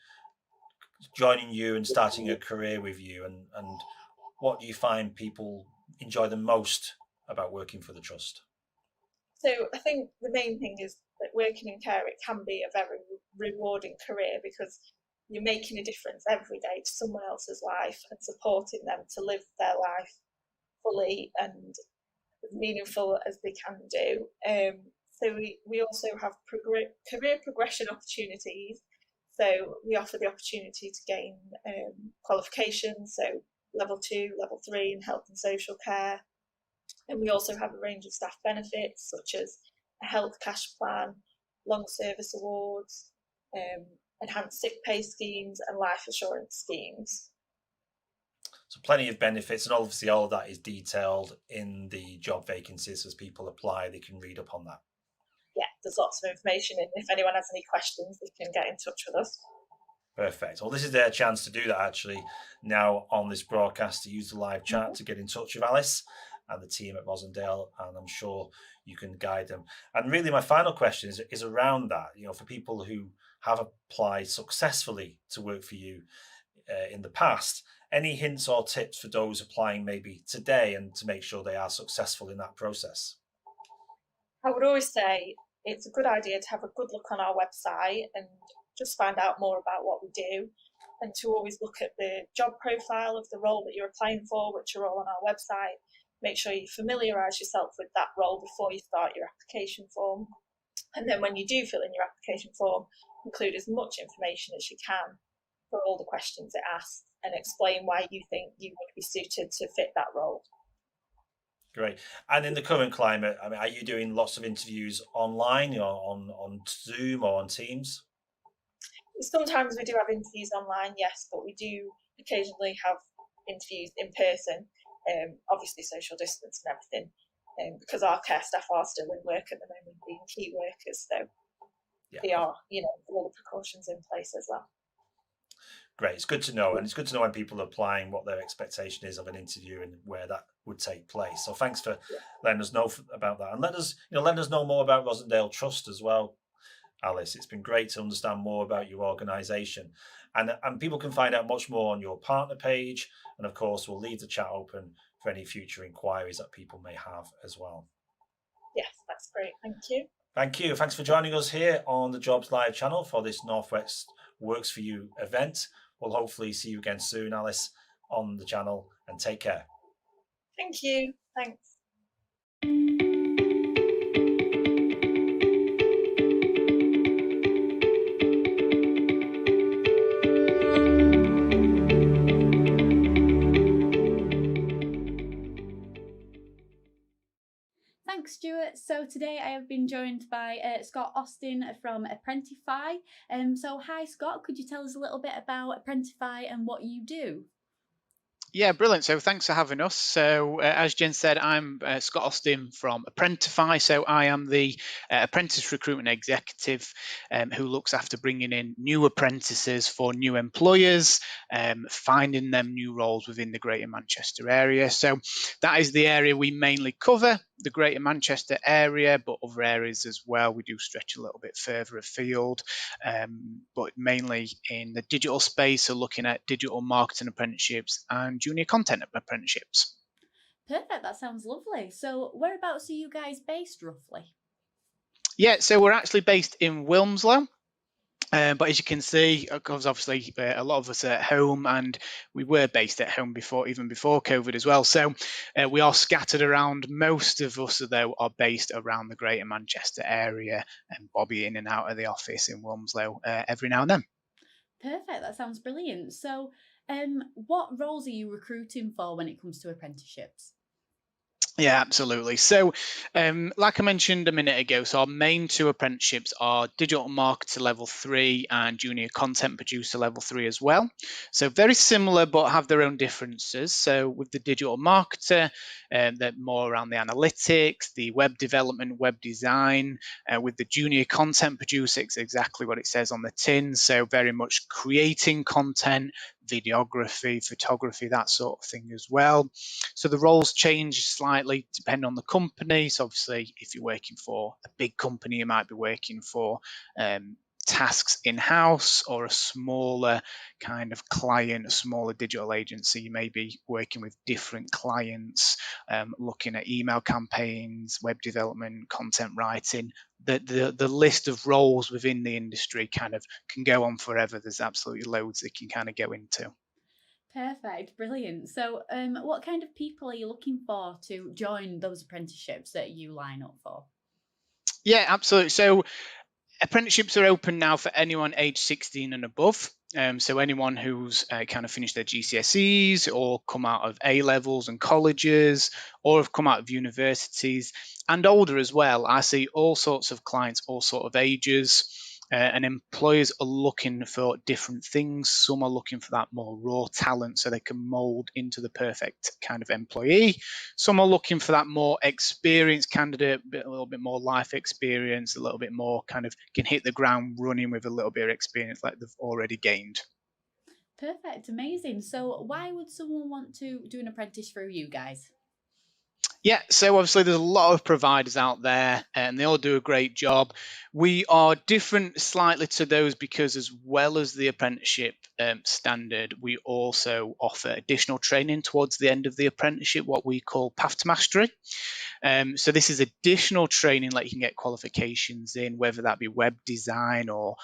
joining you and starting a career with you, and what do you find people enjoy the most about working for the Trust? So I think the main thing is that working in care, it can be a very rewarding career because you're making a difference every day to someone else's life and supporting them to live their life fully and as meaningful as they can do. So we also have career progression opportunities. So we offer the opportunity to gain qualifications, so level 2, level 3 in health and social care. And we also have a range of staff benefits such as a health cash plan, long service awards, enhanced sick pay schemes and life assurance schemes. So plenty of benefits, and obviously all of that is detailed in the job vacancies. As people apply, they can read up on that. Yeah, there's lots of information, and if anyone has any questions, they can get in touch with us. Perfect. Well, this is their chance to do that actually now on this broadcast, to use the live chat to get in touch with Alice and the team at Rossendale, and I'm sure you can guide them. And really my final question is around that, for people who have applied successfully to work for you in the past, any hints or tips for those applying maybe today and to make sure they are successful in that process? I would always say it's a good idea to have a good look on our website and just find out more about what we do, and to always look at the job profile of the role that you're applying for, which are all on our website. Make sure you familiarise yourself with that role before you start your application form. And then when you do fill in your application form, include as much information as you can for all the questions it asks, and explain why you think you would be suited to fit that role. Great. And in the current climate, I mean, are you doing lots of interviews online, on Zoom or on Teams? Sometimes we do have interviews online, yes, but we do occasionally have interviews in person, obviously social distance and everything, because our care staff are still in work at the moment, being key workers, so they are, all the precautions in place as well. Great. It's good to know. And it's good to know when people are applying what their expectation is of an interview and where that would take place. So thanks for letting us know about that. And let us know more about Rossendale Trust as well, Alice. It's been great to understand more about your organisation. And people can find out much more on your partner page. And of course, we'll leave the chat open for any future inquiries that people may have as well. Yes, that's great. Thank you. Thank you. Thanks for joining us here on the Jobs Live channel for this Northwest Works For You event. We'll hopefully see you again soon, Alice, on the channel, and take care. Thank you. Thanks. Thanks, Stuart. So today I have been joined by Scott Austin from Apprentify. So hi, Scott. Could you tell us a little bit about Apprentify and what you do? Yeah, brilliant. So thanks for having us. So as Jen said, I'm Scott Austin from Apprentify. So I am the apprentice recruitment executive who looks after bringing in new apprentices for new employers, finding them new roles within the Greater Manchester area. So that is the area we mainly cover, the Greater Manchester area, but other areas as well. We do stretch a little bit further afield, but mainly in the digital space, so looking at digital marketing apprenticeships and junior content apprenticeships. Perfect, that sounds lovely. So whereabouts are you guys based roughly? Yeah, so we're actually based in Wilmslow. But as you can see, because obviously a lot of us are at home, and we were based at home even before COVID as well. So we are scattered around. Most of us, though, are based around the Greater Manchester area and bobby in and out of the office in Wilmslow every now and then. Perfect, that sounds brilliant. So what roles are you recruiting for when it comes to apprenticeships? Yeah, absolutely. So like I mentioned a minute ago, so our main two apprenticeships are digital marketer level 3 and junior content producer level 3 as well. So very similar, but have their own differences. So with the digital marketer, they're more around the analytics, the web development, web design. With the junior content producer, it's exactly what it says on the tin. So very much creating content, videography, photography, that sort of thing as well. So the roles change slightly depending on the company. So obviously, if you're working for a big company, you might be working for tasks in-house, or a smaller kind of client, a smaller digital agency, you may be working with different clients, looking at email campaigns, web development, content writing. The list of roles within the industry kind of can go on forever. There's absolutely loads that you can kind of go into. Perfect, brilliant. So what kind of people are you looking for to join those apprenticeships that you line up for? Yeah, absolutely. So apprenticeships are open now for anyone aged 16 and above. So anyone who's kind of finished their GCSEs, or come out of A-levels and colleges, or have come out of universities, and older as well. I see all sorts of clients, all sorts of ages. And employers are looking for different things. Some are looking for that more raw talent so they can mold into the perfect kind of employee. Some are looking for that more experienced candidate, a little bit more life experience, a little bit more kind of can hit the ground running with a little bit of experience like they've already gained. Perfect, amazing. So why would someone want to do an apprentice through you guys? Yeah, so obviously there's a lot of providers out there and they all do a great job. We are different slightly to those because, as well as the apprenticeship standard, we also offer additional training towards the end of the apprenticeship, what we call Path to Mastery. So this is additional training that you can get qualifications in, whether that be web design or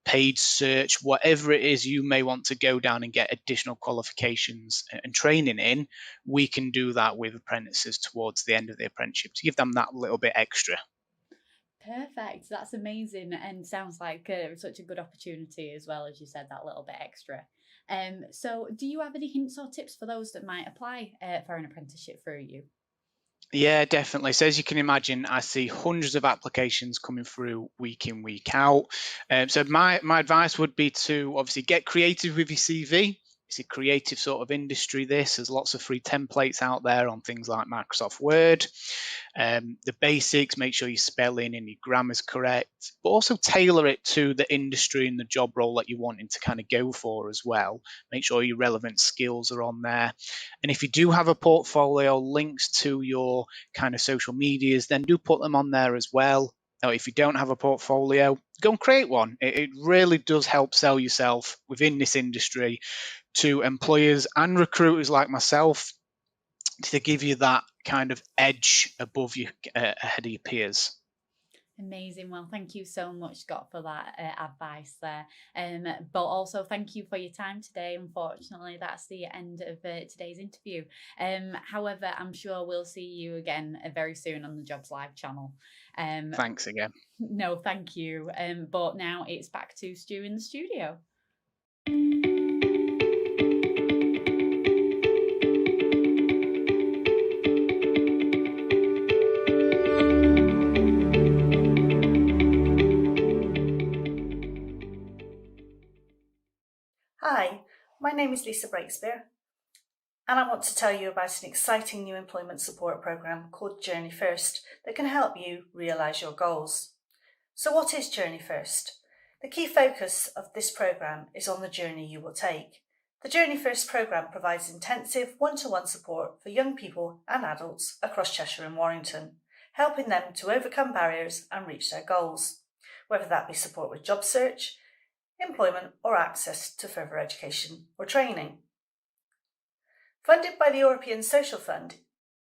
paid search, whatever it is you may want to go down and get additional qualifications and training in. We can do that with apprentices towards the end of the apprenticeship to give them that little bit extra. Perfect, that's amazing, and sounds like such a good opportunity as well, as you said, that little bit extra. So do you have any hints or tips for those that might apply for an apprenticeship through you? Yeah, definitely. So as you can imagine, I see hundreds of applications coming through week in, week out. So my advice would be to obviously get creative with your CV. It's a creative sort of industry, this. There's lots of free templates out there on things like Microsoft Word. The basics, make sure your spelling and your grammar's correct, but also tailor it to the industry and the job role that you're wanting to kind of go for as well. Make sure your relevant skills are on there. And if you do have a portfolio, links to your kind of social medias, then do put them on there as well. Now, if you don't have a portfolio, go and create one. It really does help sell yourself within this industry to employers and recruiters like myself, to give you that kind of edge above you, ahead of your peers. Amazing. Well, thank you so much, Scott, for that advice there. But also thank you for your time today. Unfortunately, that's the end of today's interview. However, I'm sure we'll see you again very soon on the Jobs Live channel. Thanks again. No, thank you. But now it's back to Stu in the studio. Hi, my name is Lisa Breakspear, and I want to tell you about an exciting new employment support programme called Journey First that can help you realise your goals. So what is Journey First? The key focus of this programme is on the journey you will take. The Journey First programme provides intensive one-to-one support for young people and adults across Cheshire and Warrington, helping them to overcome barriers and reach their goals, whether that be support with job search, employment or access to further education or training. Funded by the European Social Fund,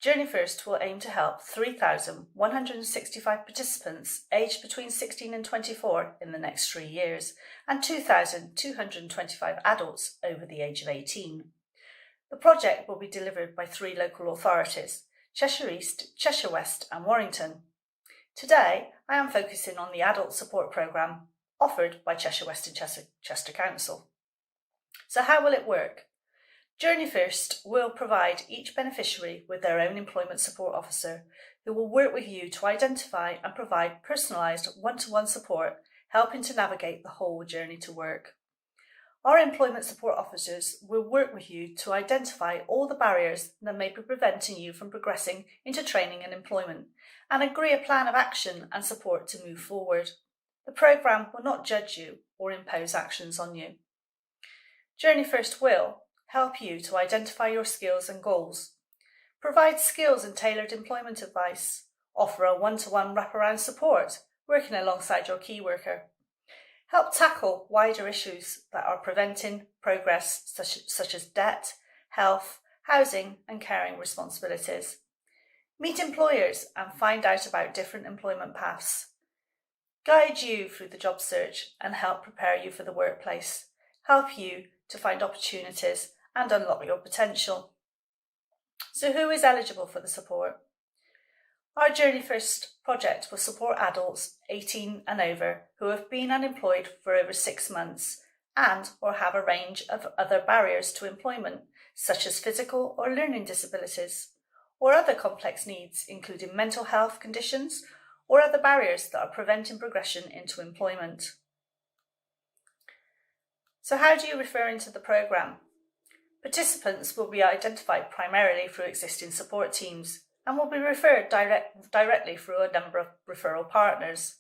Journey First will aim to help 3,165 participants aged between 16 and 24 in the next 3 years, and 2,225 adults over the age of 18. The project will be delivered by 3 local authorities, Cheshire East, Cheshire West and Warrington. Today, I am focusing on the adult support programme offered by Cheshire West and Chester Council. So how will it work? Journey First will provide each beneficiary with their own employment support officer who will work with you to identify and provide personalised one-to-one support, helping to navigate the whole journey to work. Our employment support officers will work with you to identify all the barriers that may be preventing you from progressing into training and employment, and agree a plan of action and support to move forward. The programme will not judge you or impose actions on you. Journey First will help you to identify your skills and goals, provide skills and tailored employment advice, offer a one-to-one wraparound support, working alongside your key worker, help tackle wider issues that are preventing progress such as debt, health, housing and caring responsibilities, meet employers and find out about different employment paths, guide you through the job search and help prepare you for the workplace, help you to find opportunities and unlock your potential. So who is eligible for the support? Our Journey First project will support adults 18 and over who have been unemployed for over 6 months and or have a range of other barriers to employment, such as physical or learning disabilities, or other complex needs, including mental health conditions or other barriers that are preventing progression into employment. So how do you refer into the programme? Participants will be identified primarily through existing support teams and will be referred directly through a number of referral partners.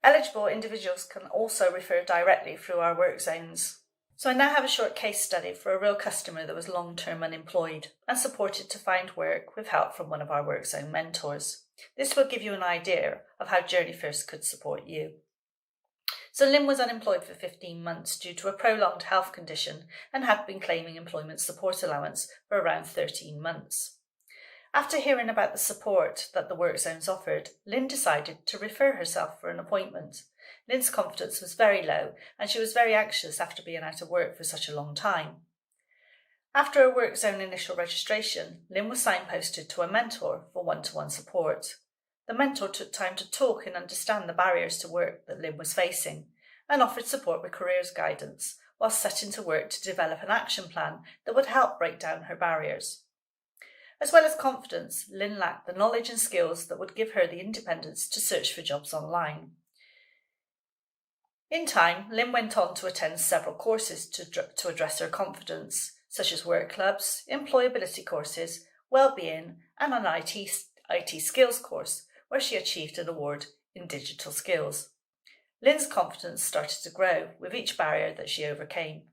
Eligible individuals can also refer directly through our work zones. So I now have a short case study for a real customer that was long-term unemployed and supported to find work with help from one of our work zone mentors. This will give you an idea of how Journey First could support you. So Lynn was unemployed for 15 months due to a prolonged health condition and had been claiming employment support allowance for around 13 months. After hearing about the support that the work zones offered, Lynn decided to refer herself for an appointment. Lynn's confidence was very low and she was very anxious after being out of work for such a long time. After a work zone initial registration, Lynn was signposted to a mentor for one-to-one support. The mentor took time to talk and understand the barriers to work that Lynn was facing and offered support with careers guidance while setting to work to develop an action plan that would help break down her barriers. As well as confidence, Lynn lacked the knowledge and skills that would give her the independence to search for jobs online. In time, Lynn went on to attend several courses to address her confidence, such as work clubs, employability courses, wellbeing, and an IT skills course, where she achieved an award in digital skills. Lynn's confidence started to grow with each barrier that she overcame.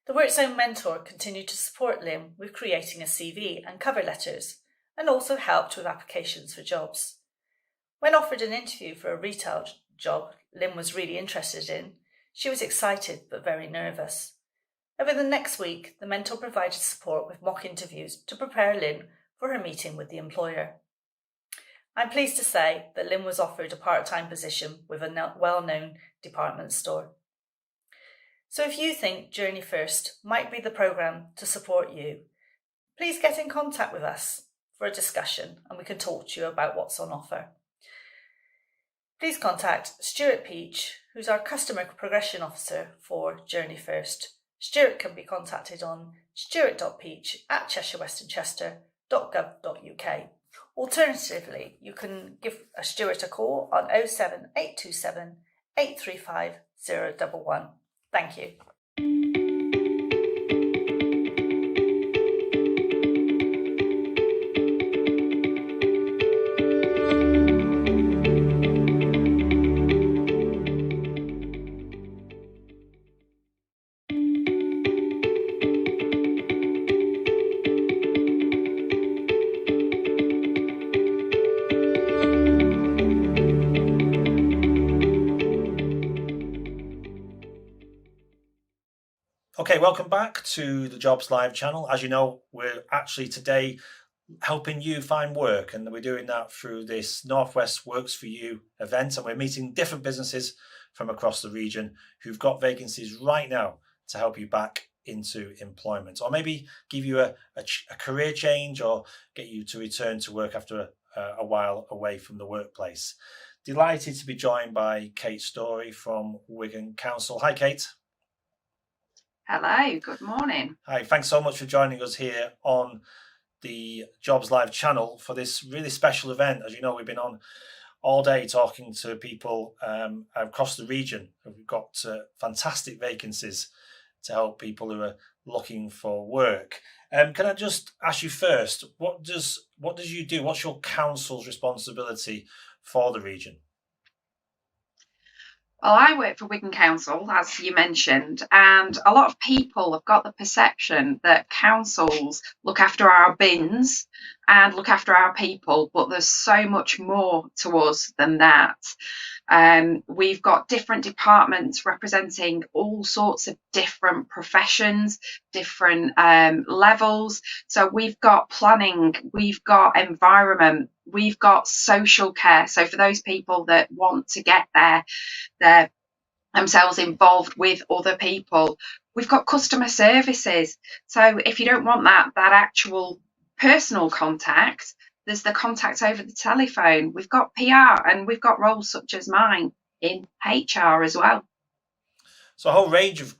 The WorkZone mentor continued to support Lynn with creating a CV and cover letters, and also helped with applications for jobs. When offered an interview for a retail job Lynn was really interested in, she was excited but very nervous. Over the next week, the mentor provided support with mock interviews to prepare Lynn for her meeting with the employer. I'm pleased to say that Lynn was offered a part-time position with a well-known department store. So if you think Journey First might be the programme to support you, please get in contact with us for a discussion and we can talk to you about what's on offer. Please contact Stuart Peach, who's our Customer Progression Officer for Journey First. Stuart can be contacted on stuart.peach@cheshireWesternchester.gov.uk. Alternatively, you can give Stuart a call on 07827 835 011. Thank you. Okay, welcome back to the Jobs Live channel. As you know, we're actually today helping you find work, and we're doing that through this Northwest Works For You event, and we're meeting different businesses from across the region who've got vacancies right now to help you back into employment, or maybe give you a career change or get you to return to work after a while away from the workplace. Delighted to be joined by Kate Story from Wigan Council. Hi, Kate. Hello, good morning. Hi, thanks so much for joining us here on the Jobs Live channel for this really special event. As you know, we've been on all day talking to people across the region. We've got fantastic vacancies to help people who are looking for work. Can I just ask you first, what does you do? What's your council's responsibility for the region? Well, I work for Wigan Council, as you mentioned, and a lot of people have got the perception that councils look after our bins and look after our people, but there's so much more to us than that. We've got different departments representing all sorts of different professions, different levels. So we've got planning, we've got environment, we've got social care. So for those people that want to get themselves involved with other people, we've got customer services. So if you don't want that actual personal contact, there's the contact over the telephone. We've got PR, and we've got roles such as mine in HR as well. So a whole range of,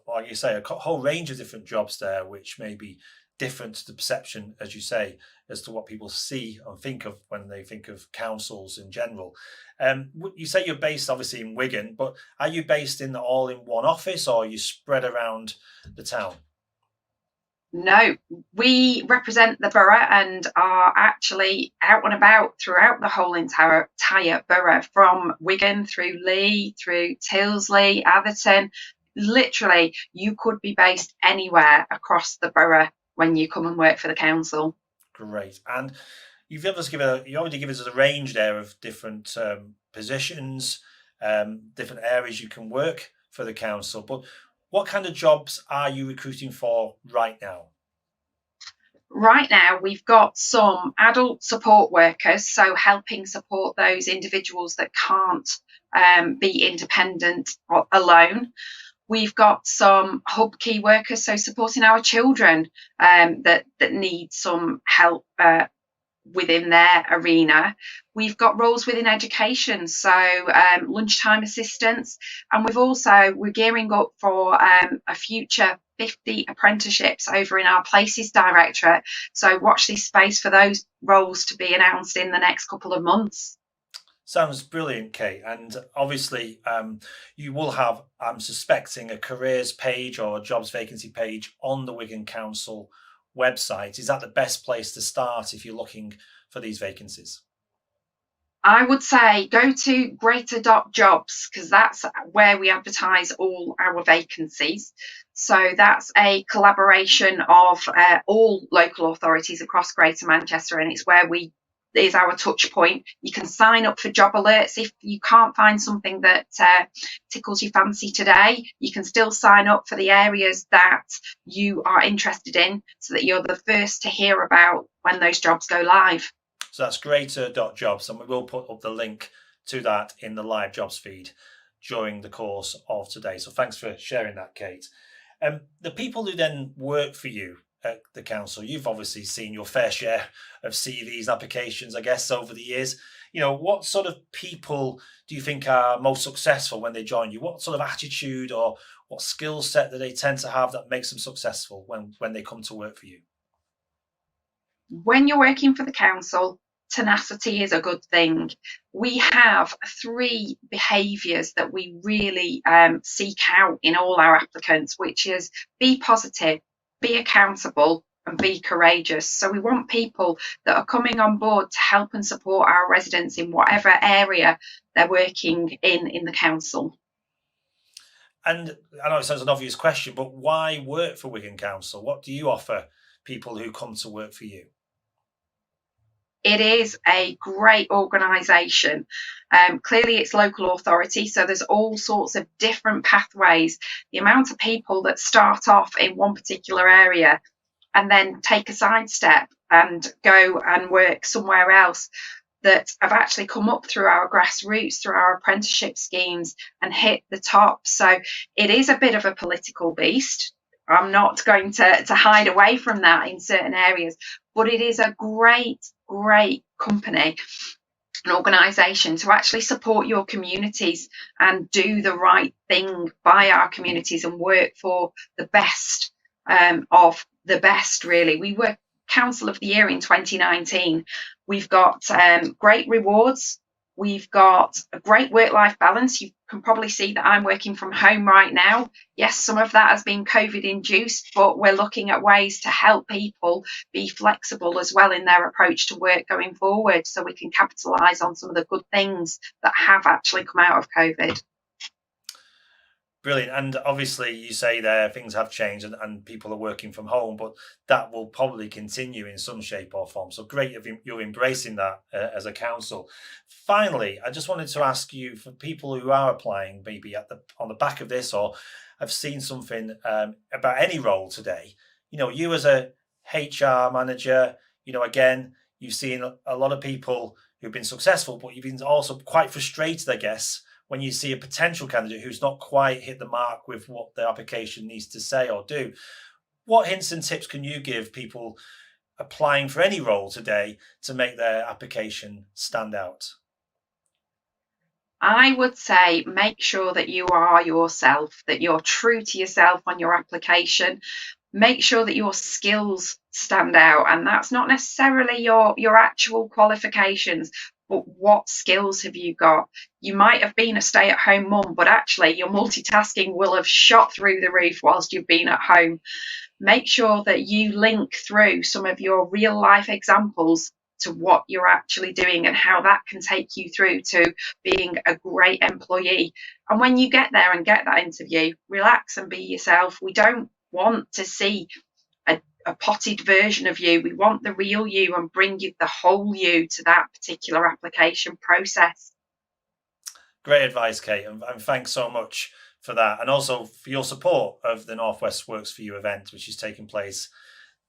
like you say, a whole range of different jobs there, which may be different to the perception, as you say, as to what people see and think of when they think of councils in general. You say you're based obviously in Wigan, but are you based all in one office, or are you spread around the town? No, we represent the borough and are actually out and about throughout the whole entire borough, from Wigan through Leigh, through Tyldesley, Atherton. Literally, you could be based anywhere across the borough when you come and work for the council. Great. And you already given us a range there of different positions, different areas you can work for the council. But what kind of jobs are you recruiting for right now? Right now, we've got some adult support workers, so helping support those individuals that can't be independent or alone. We've got some hub key workers, so supporting our children that need some help within their arena. We've got roles within education, so lunchtime assistants, and we're gearing up for a future 50 apprenticeships over in our Places Directorate. So watch this space for those roles to be announced in the next couple of months. Sounds brilliant, Kate. And obviously, you will have, I'm suspecting, a careers page or a jobs vacancy page on the Wigan Council website. Is that the best place to start if you're looking for these vacancies? I would say go to greater.jobs, because that's where we advertise all our vacancies. So that's a collaboration of all local authorities across Greater Manchester, and it's where is our touch point. You can sign up for job alerts. If you can't find something that tickles your fancy today, you can still sign up for the areas that you are interested in, so that you're the first to hear about when those jobs go live. So that's greater.jobs, and we will put up the link to that in the live jobs feed during the course of today. So thanks for sharing that, Kate. The people who then work for you at the council, you've obviously seen your fair share of CVs, applications, I guess, over the years. You know, what sort of people do you think are most successful when they join you? What sort of attitude or what skill set do they tend to have that makes them successful when they come to work for you? When you're working for the council, tenacity is a good thing. We have 3 behaviours that we really seek out in all our applicants, which is be positive, be accountable, and be courageous. So we want people that are coming on board to help and support our residents in whatever area they're working in the council. And I know it sounds an obvious question, but why work for Wigan Council? What do you offer people who come to work for you? It is a great organisation. Clearly, it's local authority, so there's all sorts of different pathways. The amount of people that start off in one particular area and then take a sidestep and go and work somewhere else, that have actually come up through our grassroots, through our apprenticeship schemes, and hit the top. So it is a bit of a political beast. I'm not going to hide away from that in certain areas, but it is a great company, an organisation to actually support your communities and do the right thing by our communities and work for the best of the best, really. We were Council of the Year in 2019. We've got great rewards. We've got a great work-life balance. You can probably see that I'm working from home right now. Yes, some of that has been COVID-induced, but we're looking at ways to help people be flexible as well in their approach to work going forward, so we can capitalise on some of the good things that have actually come out of COVID. Brilliant. And obviously you say there things have changed and people are working from home, but that will probably continue in some shape or form. So great if you're embracing that as a council. Finally, I just wanted to ask you, for people who are applying maybe on the back of this, or have seen something about any role today, you as a HR manager, again, you've seen a lot of people who've been successful, but you've been also quite frustrated, I guess, when you see a potential candidate who's not quite hit the mark with what their application needs to say or do. What hints and tips can you give people applying for any role today to make their application stand out? I would say make sure that you are yourself, that you're true to yourself on your application. Make sure that your skills stand out, and that's not necessarily your actual qualifications, but what skills have you got? You might have been a stay-at-home mum, but actually your multitasking will have shot through the roof whilst you've been at home. Make sure that you link through some of your real-life examples to what you're actually doing and how that can take you through to being a great employee. And when you get there and get that interview, relax and be yourself. We don't want to see a potted version of you. We want the real you and bring you the whole you to that particular application process. Great advice, Kate, and thanks so much for that, and also for your support of the Northwest Works for You event, which is taking place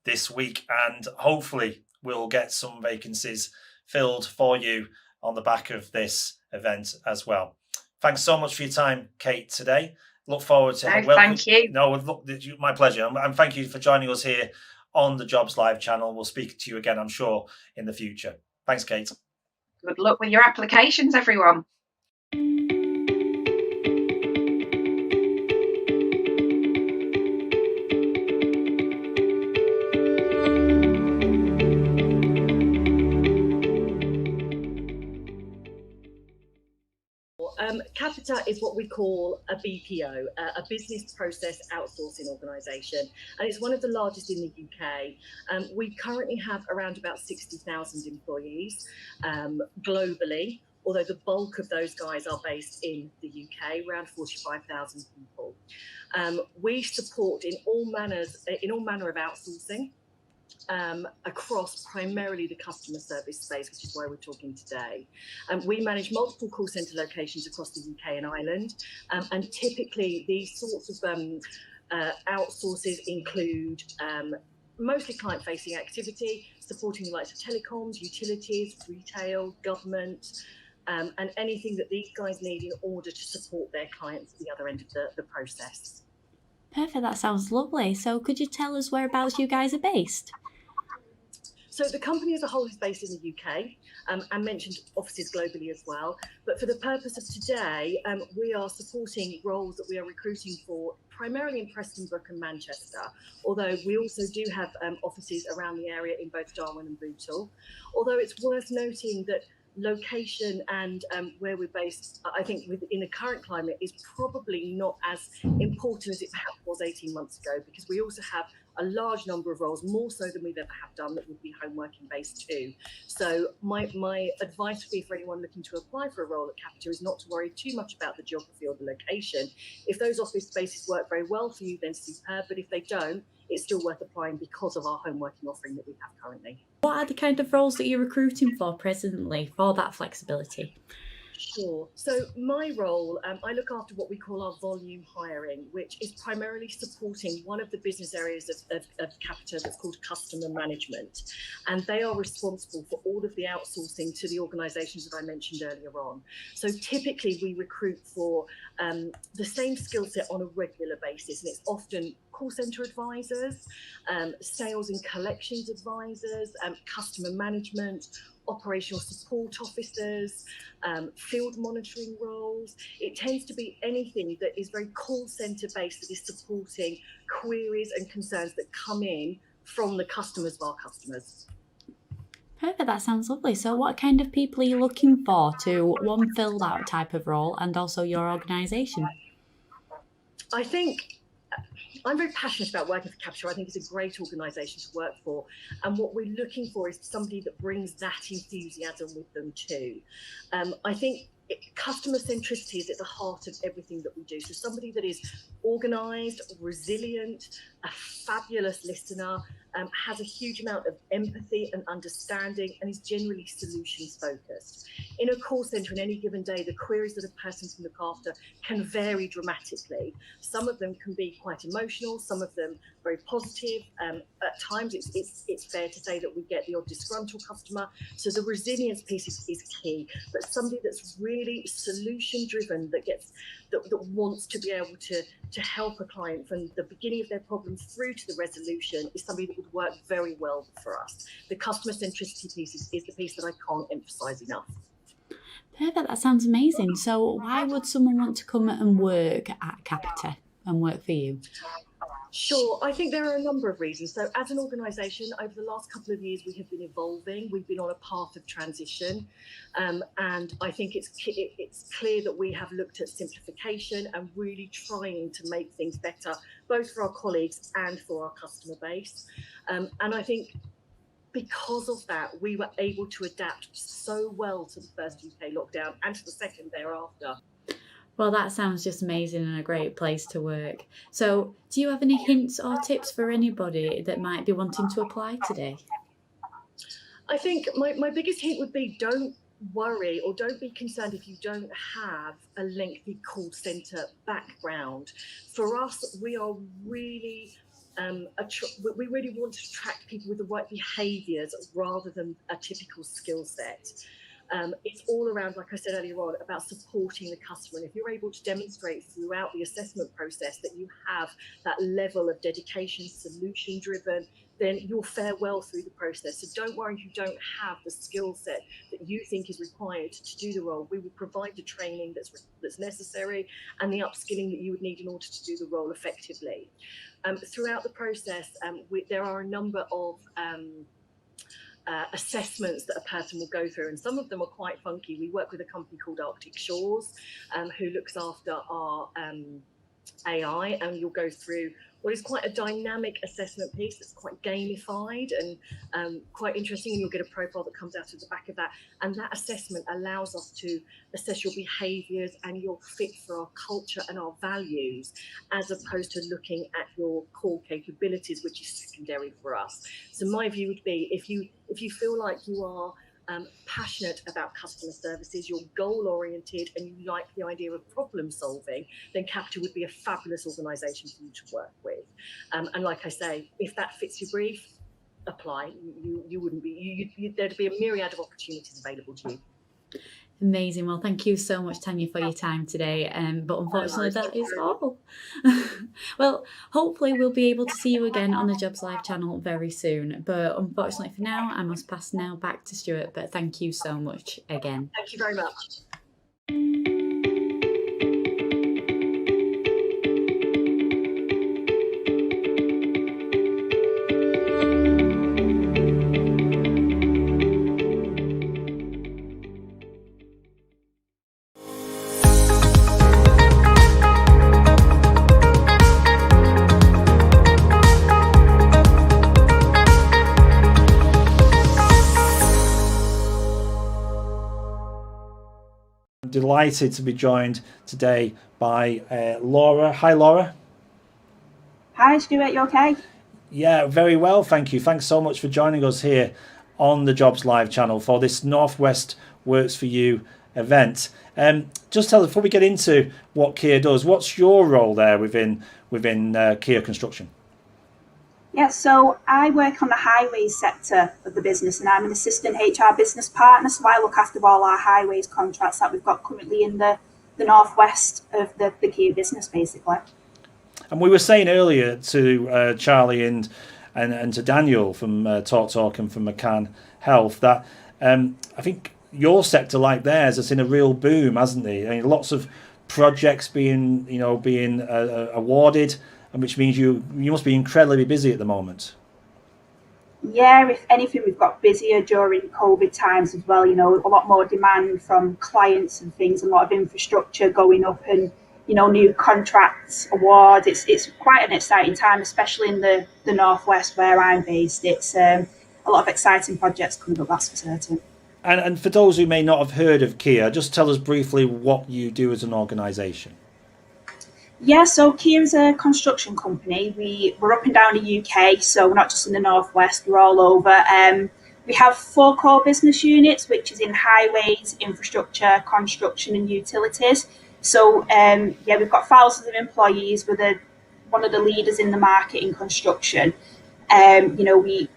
this week, and hopefully we'll get some vacancies filled for you on the back of this event as well. Thanks so much for your time, Kate, today. Look forward to thank you. No, my pleasure. And thank you for joining us here on the Jobs Live channel. We'll speak to you again, I'm sure, in the future. Thanks, Kate. Good luck with your applications, everyone. Capita is what we call a BPO, a business process outsourcing organisation, and it's one of the largest in the UK. We currently have around about 60,000 employees globally, although the bulk of those guys are based in the UK, around 45,000 people. We support in all manner of outsourcing. Across primarily the customer service space, which is why we're talking today. We manage multiple call centre locations across the UK and Ireland, and typically these sorts of outsources include mostly client-facing activity, supporting the likes of telecoms, utilities, retail, government, and anything that these guys need in order to support their clients at the other end of the process. Perfect, that sounds lovely. So could you tell us whereabouts you guys are based? So the company as a whole is based in the UK and mentioned offices globally as well. But for the purpose of today, we are supporting roles that we are recruiting for primarily in Prestonbrook and Manchester, although we also do have offices around the area in both Darwin and Bootle. Although it's worth noting that location and where we're based, I think within the current climate, is probably not as important as it perhaps was 18 months ago, because we also have a large number of roles, more so than we've ever have done, that would be home working based too. So my advice would be for anyone looking to apply for a role at Capita is not to worry too much about the geography or the location. If those office spaces work very well for you, then superb, but if they don't, it's still worth applying because of our home working offering that we have currently. What are the kind of roles that you're recruiting for presently for that flexibility? Sure. So my role, I look after what we call our volume hiring, which is primarily supporting one of the business areas of Capita that's called customer management. And they are responsible for all of the outsourcing to the organisations that I mentioned earlier on. So typically we recruit for the same skill set on a regular basis, and it's often call centre advisors, sales and collections advisors, customer management, operational support officers, field monitoring roles. It tends to be anything that is very call centre based, that is supporting queries and concerns that come in from the customers of our customers. Perfect, that sounds lovely. So what kind of people are you looking for to, one, fill that type of role, and also your organisation? I think I'm very passionate about working for Capita. I think it's a great organisation to work for. And what we're looking for is somebody that brings that enthusiasm with them too. I think customer centricity is at the heart of everything that we do. So somebody that is organised, resilient, a fabulous listener, has a huge amount of empathy and understanding, and is generally solutions focused. In a call centre, in any given day, the queries that a person can look after can vary dramatically. Some of them can be quite emotional, some of them very positive. At times, it's fair to say that we get the odd disgruntled customer. So the resilience piece is key. But somebody that's really solution driven, that wants to be able to help a client from the beginning of their problem through to the resolution, is somebody that would work very well for us. The customer centricity piece is the piece that I can't emphasise enough. Perfect, that sounds amazing. So why would someone want to come and work at Capita and work for you? Sure, I think there are a number of reasons. So as an organisation, over the last couple of years, we have been evolving. We've been on a path of transition. And I think it's clear that we have looked at simplification and really trying to make things better, both for our colleagues and for our customer base. And I think because of that, we were able to adapt so well to the first UK lockdown and to the second thereafter. Well, that sounds just amazing and a great place to work. So do you have any hints or tips for anybody that might be wanting to apply today? I think my biggest hint would be, don't worry or don't be concerned if you don't have a lengthy call centre background. For us, we are really we really want to attract people with the right behaviours rather than a typical skill set. It's all around, like I said earlier on, about supporting the customer. And if you're able to demonstrate throughout the assessment process that you have that level of dedication, solution driven, then you'll fare well through the process. So don't worry if you don't have the skill set that you think is required to do the role. We will provide the training that's necessary and the upskilling that you would need in order to do the role effectively. Throughout the process, there are a number of assessments that a person will go through, and some of them are quite funky. We work with a company called Arctic Shores, who looks after our AI, and you'll go through what is quite a dynamic assessment piece that's quite gamified and quite interesting, and you'll get a profile that comes out of the back of that. And that assessment allows us to assess your behaviours and your fit for our culture and our values, as opposed to looking at your core capabilities, which is secondary for us. So my view would be, if you feel like you are passionate about customer services, you're goal oriented, and you like the idea of problem solving, then Capita would be a fabulous organisation for you to work with. And like I say, if that fits your brief, apply. You wouldn't be, there'd be a myriad of opportunities available to you. Amazing. Well, thank you so much, Tanya, for your time today. But unfortunately, that is all. Well, hopefully we'll be able to see you again on the Jobs Live channel very soon. But unfortunately for now, I must pass now back to Stuart. But thank you so much again. Thank you very much. Delighted to be joined today by Laura. Hi, Laura. Hi, Stuart. You okay? Yeah, very well, thank you. Thanks so much for joining us here on the Jobs Live channel for this Northwest Works for You event. Just tell us, before we get into what Kier does, what's your role there within Kier Construction? Yeah, so I work on the highways sector of the business, and I'm an assistant HR business partner, so I look after all our highways contracts that we've got currently in the northwest of the Kier business, basically. And we were saying earlier to Charlie and to Daniel from Talk and from McCann Health that I think your sector, like theirs, has seen a real boom, hasn't it? I mean, lots of projects being awarded, which means you must be incredibly busy at the moment. Yeah, if anything, we've got busier during COVID times as well. You know, a lot more demand from clients and things, a lot of infrastructure going up, and new contracts, awards. It's quite an exciting time, especially in the northwest where I'm based. It's a lot of exciting projects coming up, that's for certain. And for those who may not have heard of Kia, just tell us briefly what you do as an organisation. Yeah, so Kia is a construction company. We're up and down the UK, so we're not just in the Northwest, we're all over. We have 4 core business units, which is in highways, infrastructure, construction and utilities. So we've got thousands of employees. We're one of the leaders in the market in construction. We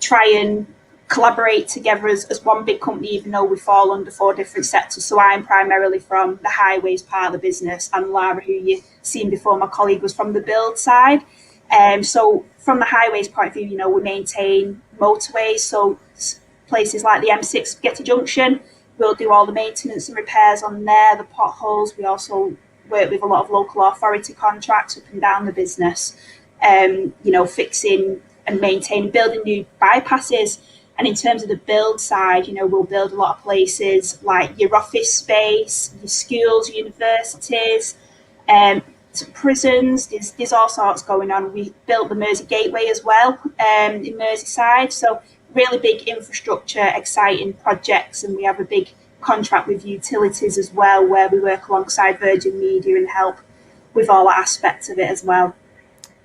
try and collaborate together as one big company, even though we fall under 4 different sectors. So I'm primarily from the highways part of the business, and Lara, who you've seen before, my colleague, was from the build side. So from the highways point of view, we maintain motorways, so places like the M6 Spaghetti Junction, we'll do all the maintenance and repairs on there, the potholes. We also work with a lot of local authority contracts up and down the business, fixing and maintaining, building new bypasses. And in terms of the build side, we'll build a lot of places like your office space, your schools, universities, prisons. There's all sorts going on. We built the Mersey Gateway as well in Merseyside. So really big infrastructure, exciting projects. And we have a big contract with utilities as well, where we work alongside Virgin Media and help with all aspects of it as well.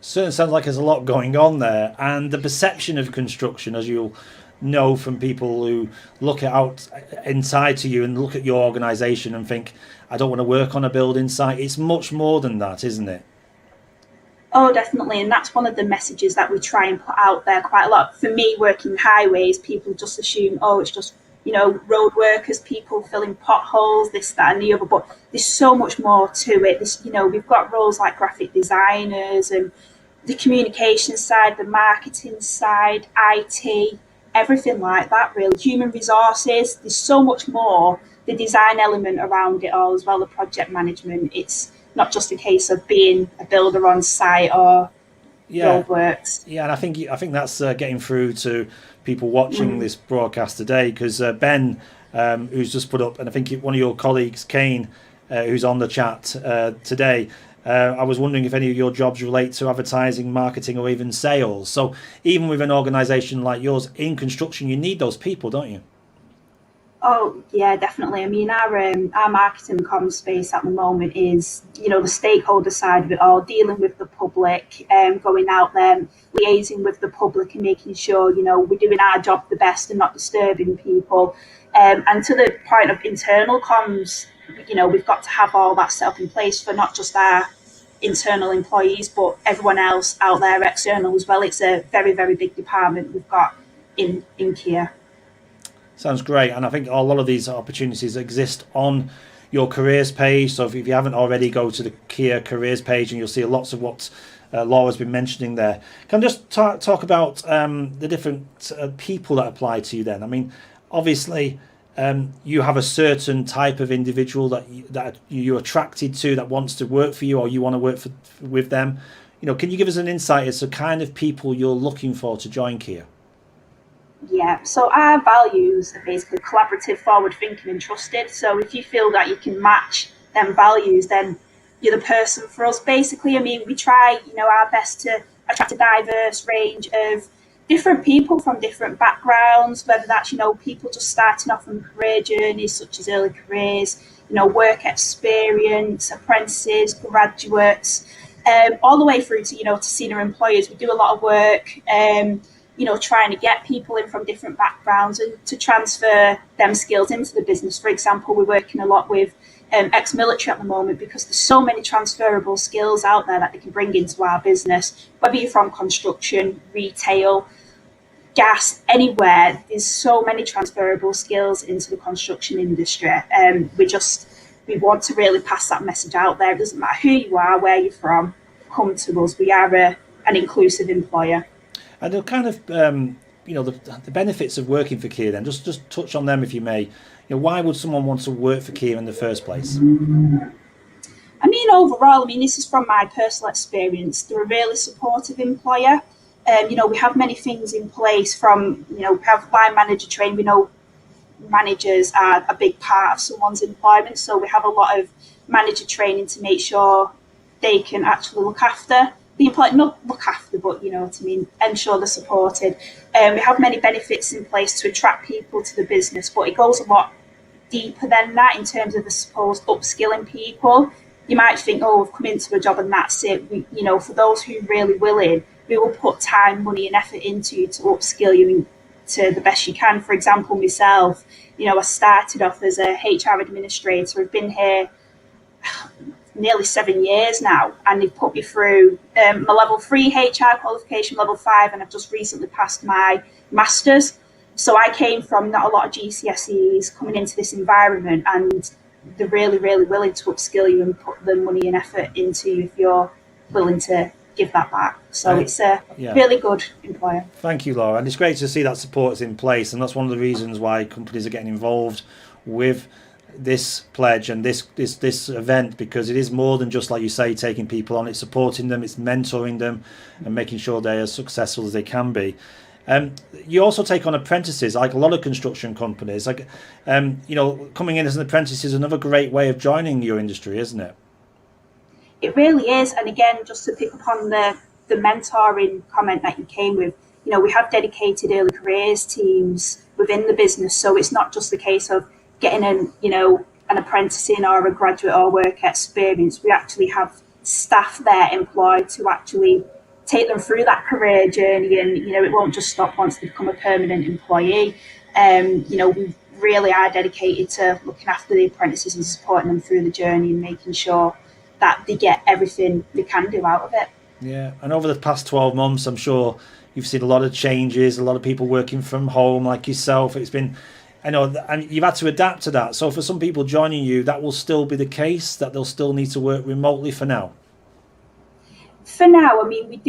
Certainly sounds like there's a lot going on there. And the perception of construction, as you'll know from people who look out inside to you and look at your organisation and think, I don't want to work on a building site. It's much more than that, isn't it? Oh, definitely. And that's one of the messages that we try and put out there quite a lot. For me, working highways, people just assume, it's just, road workers, people filling potholes, this, that and the other. But there's so much more to it. We've got roles like graphic designers and the communication side, the marketing side, IT, everything like that, really. Human resources, there's so much more. The design element around it all as well, the project management. It's not just a case of being a builder on site or roadworks. Yeah, and I think that's getting through to people watching this broadcast today, because Ben, who's just put up, and I think one of your colleagues, Kane, who's on the chat today, I was wondering if any of your jobs relate to advertising, marketing, or even sales. So even with an organisation like yours in construction, you need those people, don't you? Oh, yeah, definitely. I mean, our marketing and comms space at the moment is, the stakeholder side of it all, dealing with the public, going out there, liaising with the public and making sure, we're doing our job the best and not disturbing people. And to the point of internal comms, we've got to have all that set up in place for not just our internal employees, but everyone else out there external as well. It's a very, very big department we've got in Kia. Sounds great. And I think a lot of these opportunities exist on your careers page. So if you haven't already, go to the Kia careers page and you'll see lots of what Laura's been mentioning there. Can I just talk about the different people that apply to you then? I mean, obviously, you have a certain type of individual that you're attracted to, that wants to work for you, or you want to work with them. Can you give us an insight as to kind of people you're looking for to join Kia? Yeah, so our values are basically collaborative, forward thinking and trusted. So if you feel that you can match them values, then you're the person for us, basically. I mean, we try, our best to attract a diverse range of different people from different backgrounds, whether that's, people just starting off on career journeys such as early careers, work experience, apprentices, graduates, all the way through to, to senior employers. We do a lot of work, trying to get people in from different backgrounds and to transfer them skills into the business. For example, we're working a lot with ex-military at the moment, because there's so many transferable skills out there that they can bring into our business, whether you're from construction, retail, gas, anywhere. There's so many transferable skills into the construction industry. We want to really pass that message out there. It doesn't matter who you are, where you're from, come to us. We are an inclusive employer. And the kind of the benefits of working for Kia then, just touch on them if you may. Why would someone want to work for Kia in the first place? I mean, overall, this is from my personal experience. They're a really supportive employer. We have many things in place from, we have line manager training. We know managers are a big part of someone's employment. So we have a lot of manager training to make sure they can actually look after the employee, not look after, but you know what I mean, ensure they're supported. We have many benefits in place to attract people to the business, but it goes a lot deeper than that in terms of, I suppose, upskilling people. You might think, oh, we've come into a job and that's it. We, you know, for those who are really willing, we will put time, money and effort into you to upskill you to the best you can. For example, myself, you know, I started off as a HR administrator. I've been here nearly 7 years now, and they've put me through my level 3 HR qualification, level 5, and I've just recently passed my master's. So I came from not a lot of GCSEs coming into this environment, and they're really, really willing to upskill you and put the money and effort into you if you're willing to give that back. So it's a really good employer. Thank you, Laura. And it's great to see that support is in place, and that's one of the reasons why companies are getting involved with this pledge and this event, because it is more than just, like you say, taking people on. It's supporting them, it's mentoring them and making sure they're as successful as they can be. You also take on apprentices, like a lot of construction companies. Like, you know, coming in as an apprentice is another great way of joining your industry, isn't it? It really is. And again, just to pick up on the mentoring comment that you came with, you know, we have dedicated early careers teams within the business. So it's not just the case of getting an apprentice in or a graduate or work experience. We actually have staff there employed to actually take them through that career journey, and you know, it won't just stop once they become a permanent employee. You know, we really are dedicated to looking after the apprentices and supporting them through the journey and making sure that they get everything they can do out of it. Yeah, and over the past 12 months, I'm sure you've seen a lot of changes, a lot of people working from home like yourself. It's been, I know, and you've had to adapt to that. So for some people joining you, that will still be the case, that they'll still need to work remotely for now. For now, I mean, we've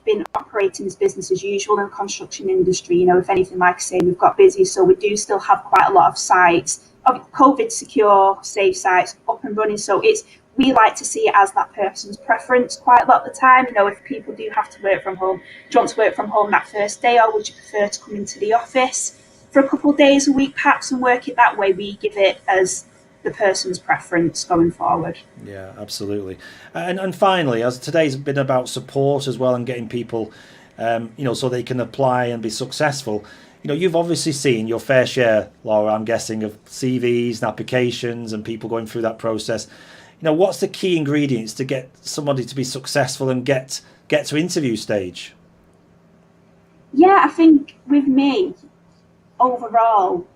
been operating as business as usual in the construction industry. You know, if anything, like I say, we've got busy, so we do still have quite a lot of sites, of COVID secure, safe sites up and running. So we like to see it as that person's preference quite a lot of the time. You know, if people do have to work from home, do you want to work from home that first day, or would you prefer to come into the office for a couple of days a week perhaps and work it that way? We give it as the person's preference going forward. Yeah, absolutely. And finally, as today's been about support as well and getting people, you know, so they can apply and be successful. You know, you've obviously seen your fair share, Laura, I'm guessing, of CVs and applications and people going through that process. You know, what's the key ingredients to get somebody to be successful and get to interview stage? Yeah, I think with me, overall,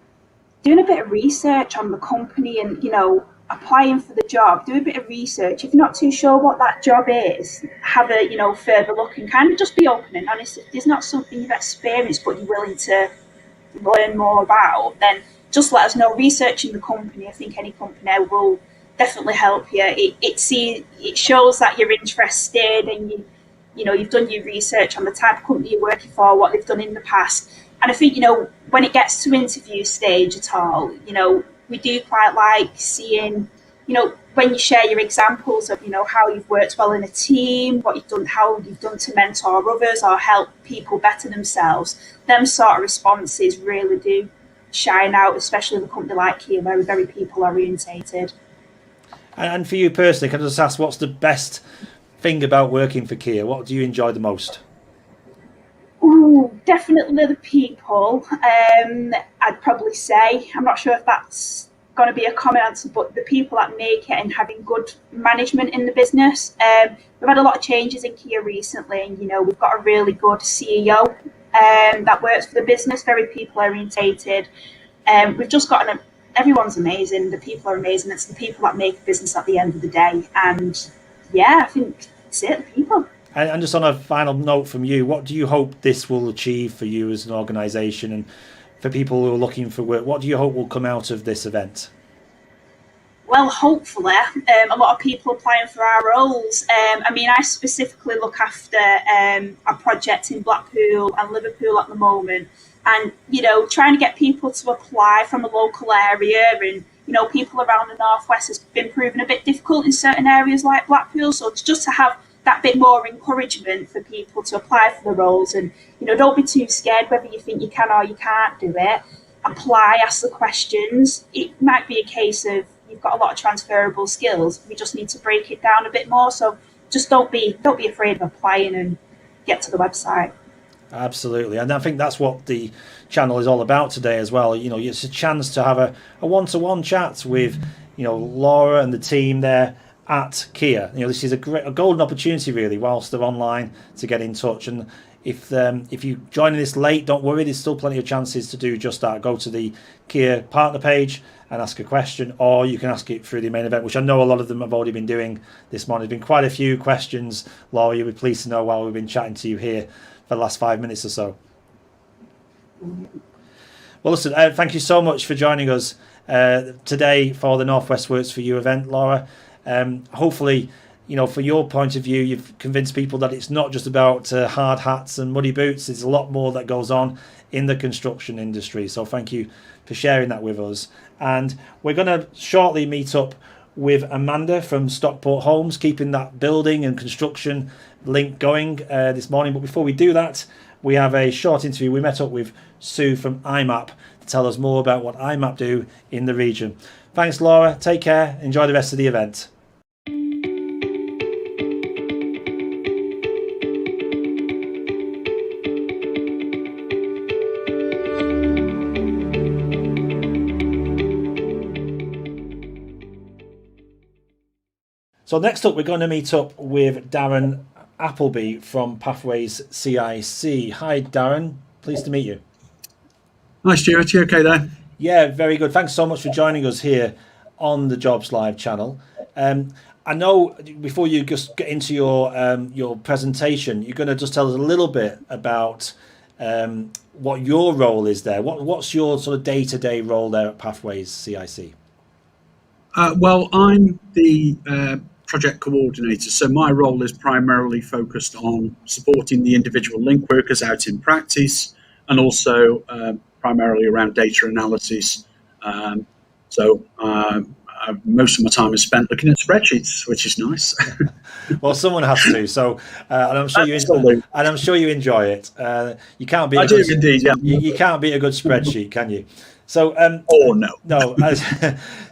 doing a bit of research on the company and, you know, applying for the job, do a bit of research. If you're not too sure what that job is, have a, you know, further look and kind of just be open and honest. If there's not something you've experienced but you're willing to learn more about, then just let us know. Researching the company, I think any company will definitely help you. It shows that you're interested and you know, you've done your research on the type of company you're working for, what they've done in the past. And I think, you know, when it gets to interview stage at all, you know, we do quite like seeing, you know, when you share your examples of, you know, how you've worked well in a team, what you've done, how you've done to mentor others or help people better themselves. Them sort of responses really do shine out, especially in a company like Kia, where we're very people orientated. And for you personally, can I just ask, what's the best thing about working for Kia? What do you enjoy the most? Ooh, definitely the people. I'd probably say, I'm not sure if that's going to be a common answer, but the people that make it and having good management in the business. We've had a lot of changes in Kia recently, and you know, we've got a really good CEO that works for the business, very people orientated. We've just got everyone's amazing. The people are amazing. It's the people that make the business at the end of the day. And yeah, I think it's it, the people. And just on a final note from you, what do you hope this will achieve for you as an organisation and for people who are looking for work? What do you hope will come out of this event? Well, hopefully, a lot of people applying for our roles. I mean, I specifically look after a project in Blackpool and Liverpool at the moment. And, you know, trying to get people to apply from a local area and, you know, people around the Northwest has been proven a bit difficult in certain areas like Blackpool. So just to have that bit more encouragement for people to apply for the roles, and you know, don't be too scared whether you think you can or you can't do it. Apply, ask the questions. It might be a case of you've got a lot of transferable skills, we just need to break it down a bit more. So just don't be afraid of applying and get to the website. Absolutely, and I think that's what the channel is all about today as well. You know, it's a chance to have a one-to-one chat with, you know, Laura and the team there at Kia. You know, this is a golden opportunity really, whilst they're online, to get in touch. And if you joining this late, don't worry, there's still plenty of chances to do just that. Go to the Kia partner page and ask a question, or you can ask it through the main event, which I know a lot of them have already been doing this morning. There's been quite a few questions, Laura, you'll be pleased to know, while we've been chatting to you here for the last 5 minutes or so. Well, listen, thank you so much for joining us today for the Northwest Works for You event, Laura. Hopefully, you know, for your point of view, you've convinced people that it's not just about hard hats and muddy boots. There's a lot more that goes on in the construction industry. So thank you for sharing that with us. And we're going to shortly meet up with Amanda from Stockport Homes, keeping that building and construction link going this morning. But before we do that, we have a short interview. We met up with Sue from IMAP to tell us more about what IMAP do in the region. Thanks, Laura. Take care. Enjoy the rest of the event. So next up, we're going to meet up with Darren Appleby from Pathways CIC. Hi, Darren. Pleased to meet you. Hi, Stuart. You okay there? Yeah, very good. Thanks so much for joining us here on the Jobs Live channel. I know before you just get into your presentation, you're going to just tell us a little bit about what your role is there. What's your sort of day-to-day role there at Pathways CIC? Well, I'm the project coordinator, so my role is primarily focused on supporting the individual link workers out in practice, and also primarily around data analysis. So most of my time is spent looking at spreadsheets, which is nice. Well, someone has to. So, and I'm sure you enjoy it. You can't be. I do indeed. Yeah. You can't beat a good spreadsheet, can you? So, no.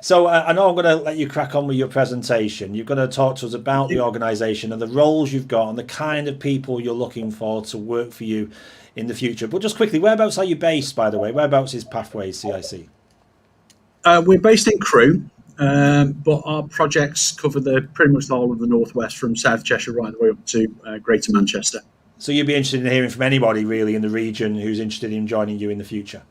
So I know I'm going to let you crack on with your presentation. You're going to talk to us about the organisation and the roles you've got and the kind of people you're looking for to work for you in the future. But just quickly, whereabouts are you based, by the way? Whereabouts is Pathways CIC? We're based in Crewe, but our projects cover pretty much the whole of the Northwest, from South Cheshire right the way up to Greater Manchester. So you'd be interested in hearing from anybody really in the region who's interested in joining you in the future?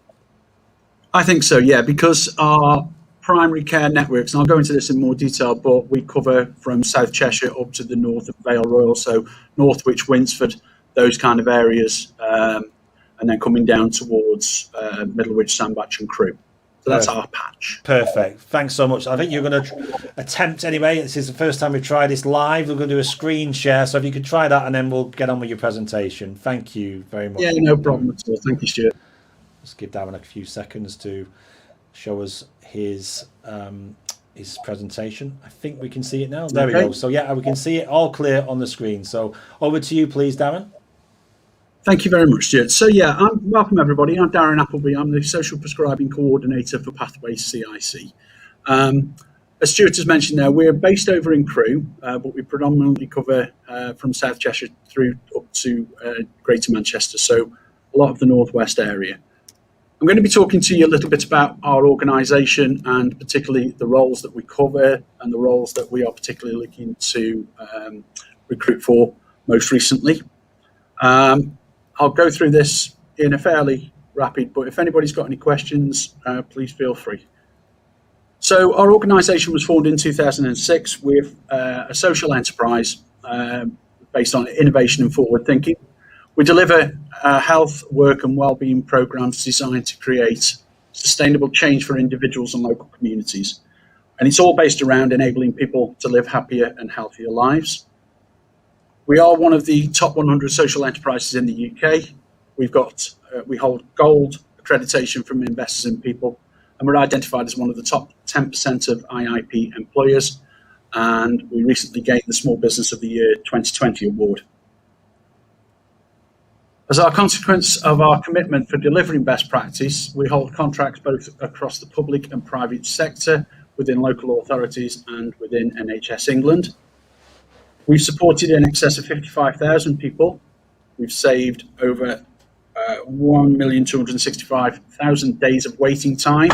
I think so, yeah, because our primary care networks, and I'll go into this in more detail, but we cover from South Cheshire up to the north of Vale Royal, so Northwich, Winsford, those kind of areas, and then coming down towards Middlewich, Sandbach and Crewe. So that's our patch. Perfect. Thanks so much. I think you're going to attempt anyway. This is the first time we try this live. We're going to do a screen share. So if you could try that, and then we'll get on with your presentation. Thank you very much. Yeah, no problem at all. Thank you, Stuart. Let's give Darren a few seconds to show us his presentation. I think we can see it now. There we go. So yeah, we can see it all clear on the screen. So over to you, please, Darren. Thank you very much, Stuart. So yeah, welcome everybody. I'm Darren Appleby. I'm the Social Prescribing Coordinator for Pathways CIC. As Stuart has mentioned there, we're based over in Crewe, but we predominantly cover from South Cheshire through up to Greater Manchester, so a lot of the Northwest area. I'm going to be talking to you a little bit about our organisation and particularly the roles that we cover and the roles that we are particularly looking to recruit for most recently. I'll go through this in a fairly rapid, but if anybody's got any questions, please feel free. So our organisation was formed in 2006 with a social enterprise based on innovation and forward thinking. We deliver health, work and wellbeing programs designed to create sustainable change for individuals and local communities. And it's all based around enabling people to live happier and healthier lives. We are one of the top 100 social enterprises in the UK. We hold gold accreditation from Investors in People, and we're identified as one of the top 10% of IIP employers. And we recently gained the Small Business of the Year 2020 award. As a consequence of our commitment for delivering best practice, we hold contracts both across the public and private sector, within local authorities and within NHS England. We've supported in excess of 55,000 people. We've saved over 1,265,000 days of waiting time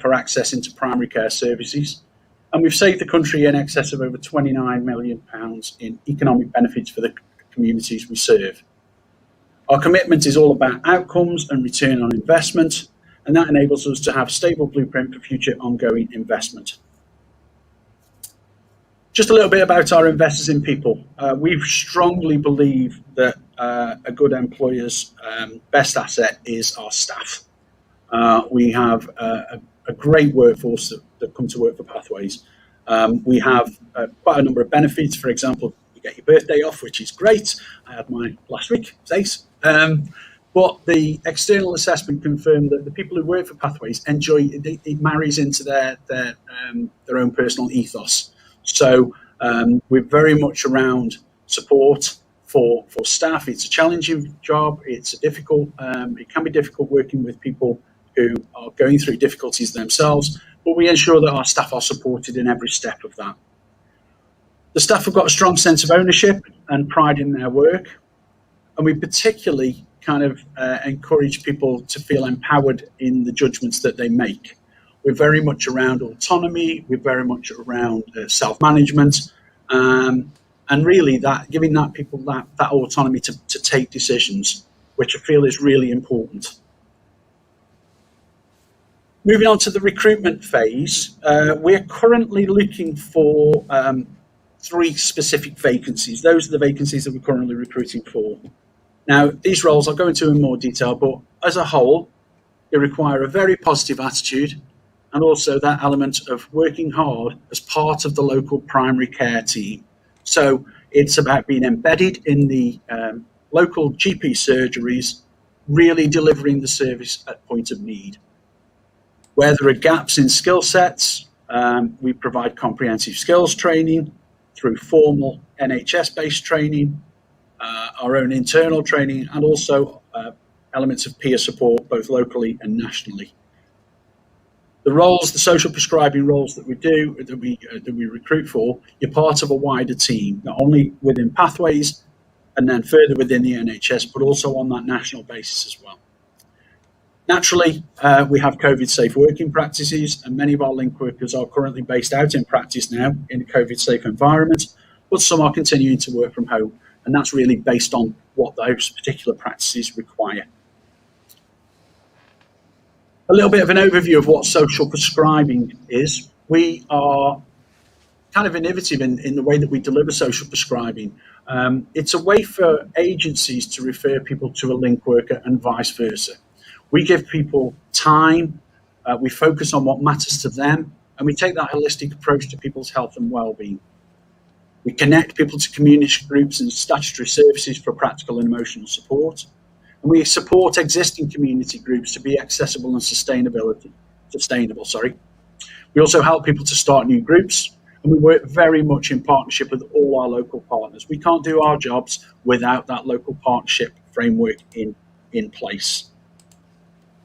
for access into primary care services. And we've saved the country in excess of over £29 million in economic benefits for the communities we serve. Our commitment is all about outcomes and return on investment, and that enables us to have a stable blueprint for future ongoing investment. Just a little bit about our investors in people. We strongly believe that a good employer's best asset is our staff. We have a great workforce that come to work for Pathways. We have quite a number of benefits. For example, you get your birthday off, which is great. I had mine last week, thanks. But the external assessment confirmed that the people who work for Pathways enjoy it marries into their own personal ethos. So we're very much around support for staff. It's a challenging job. It's a difficult. It can be difficult working with people who are going through difficulties themselves, but we ensure that our staff are supported in every step of that. The staff have got a strong sense of ownership and pride in their work, and we particularly kind of encourage people to feel empowered in the judgments that they make. We're very much around autonomy. We're very much around self-management, and really that giving that people that autonomy to take decisions, which I feel is really important. Moving on to the recruitment phase, we're currently looking for 3 specific vacancies. Those are the vacancies that we're currently recruiting for. Now, these roles I'll go into in more detail, but as a whole, they require a very positive attitude and also that element of working hard as part of the local primary care team. So it's about being embedded in the local GP surgeries, really delivering the service at point of need. Where there are gaps in skill sets, we provide comprehensive skills training through formal NHS-based training, our own internal training, and also elements of peer support, both locally and nationally. The roles, the social prescribing roles that we recruit for, you're part of a wider team, not only within Pathways and then further within the NHS, but also on that national basis as well. Naturally, we have COVID-safe working practices, and many of our link workers are currently based out in practice now in a COVID-safe environment, but some are continuing to work from home, and that's really based on what those particular practices require. A little bit of an overview of what social prescribing is. We are kind of innovative in the way that we deliver social prescribing. It's a way for agencies to refer people to a link worker and vice versa. We give people time, we focus on what matters to them, and we take that holistic approach to people's health and well-being. We connect people to community groups and statutory services for practical and emotional support. And we support existing community groups to be accessible and sustainable. We also help people to start new groups, and we work very much in partnership with all our local partners. We can't do our jobs without that local partnership framework in place.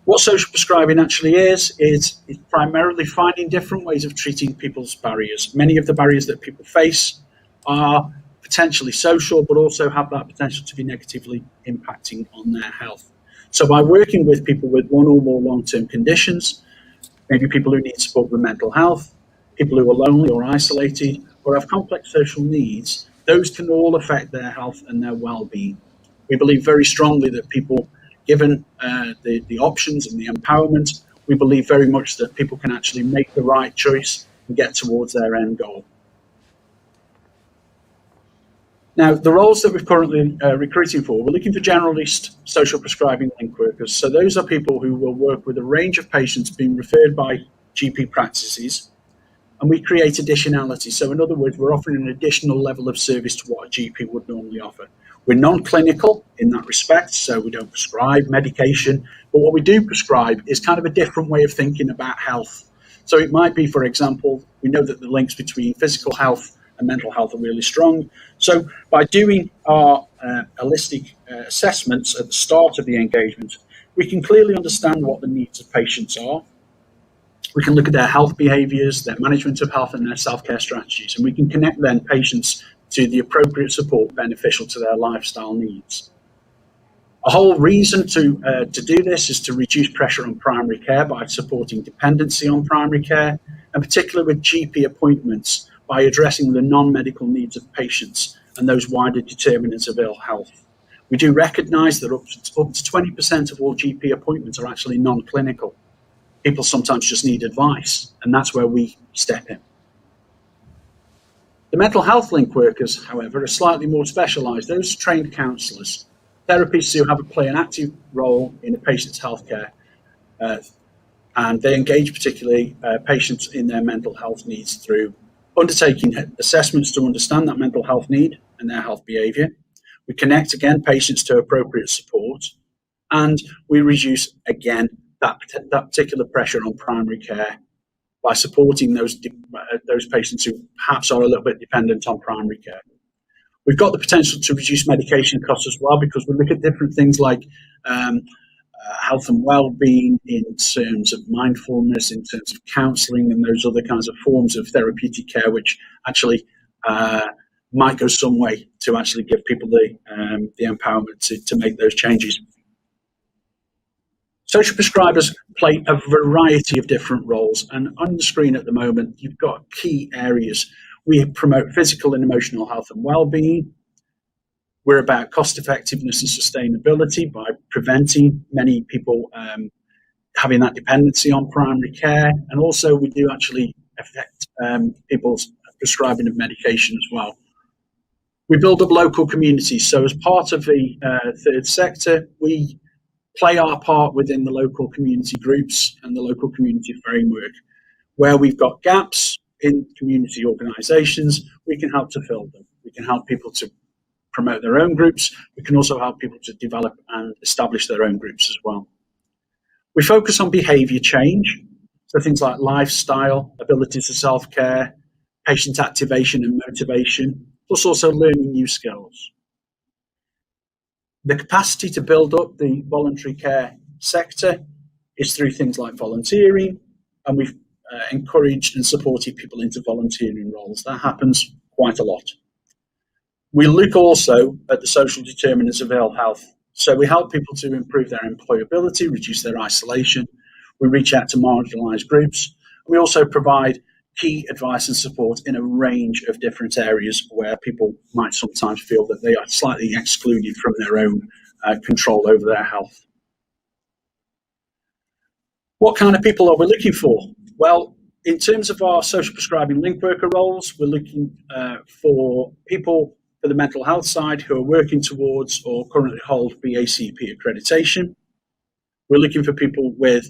What social prescribing actually is primarily finding different ways of treating people's barriers. Many of the barriers that people face are potentially social, but also have that potential to be negatively impacting on their health. So by working with people with one or more long-term conditions, maybe people who need support with mental health, people who are lonely or isolated, or have complex social needs, those can all affect their health and their well-being. We believe very strongly that people, given the options and the empowerment, we believe very much that people can actually make the right choice and get towards their end goal. Now, the roles that we're currently recruiting for, we're looking for generalist social prescribing link workers. So those are people who will work with a range of patients being referred by GP practices, and we create additionality. So in other words, we're offering an additional level of service to what a GP would normally offer. We're non-clinical in that respect, so we don't prescribe medication, but what we do prescribe is kind of a different way of thinking about health. So it might be, for example, we know that the links between physical health and mental health are really strong. So by doing our holistic assessments at the start of the engagement, we can clearly understand what the needs of patients are. We can look at their health behaviours, their management of health and their self-care strategies, and we can connect then patients to the appropriate support beneficial to their lifestyle needs. A whole reason to do this is to reduce pressure on primary care by supporting dependency on primary care, and particularly with GP appointments by addressing the non-medical needs of patients and those wider determinants of ill health. We do recognise that up to 20% of all GP appointments are actually non-clinical. People sometimes just need advice, and that's where we step in. The mental health link workers, however, are slightly more specialised. Those are trained counsellors, therapists who play an active role in a patient's healthcare, and they engage particularly patients in their mental health needs through undertaking assessments to understand that mental health need and their health behaviour. We connect again patients to appropriate support, and we reduce again that particular pressure on primary care by supporting those patients who perhaps are a little bit dependent on primary care. We've got the potential to reduce medication costs as well, because we look at different things like health and well-being in terms of mindfulness, in terms of counselling and those other kinds of forms of therapeutic care, which actually might go some way to actually give people the empowerment to make those changes. Social prescribers play a variety of different roles, and on the screen at the moment, you've got key areas. We promote physical and emotional health and well-being. We're about cost effectiveness and sustainability by preventing many people having that dependency on primary care, and also we do actually affect people's prescribing of medication as well. We build up local communities, so as part of the third sector, we play our part within the local community groups and the local community framework. Where we've got gaps in community organisations, we can help to fill them. We can help people to promote their own groups. We can also help people to develop and establish their own groups as well. We focus on behaviour change, so things like lifestyle, abilities to self-care, patient activation and motivation, plus also learning new skills. The capacity to build up the voluntary care sector is through things like volunteering, and we've encouraged and supported people into volunteering roles. That happens quite a lot. We look also at the social determinants of ill health. So we help people to improve their employability, reduce their isolation. We reach out to marginalised groups. We also provide key advice and support in a range of different areas where people might sometimes feel that they are slightly excluded from their own control over their health. What kind of people are we looking for? Well, in terms of our social prescribing link worker roles, we're looking for people for the mental health side who are working towards or currently hold BACP accreditation. We're looking for people with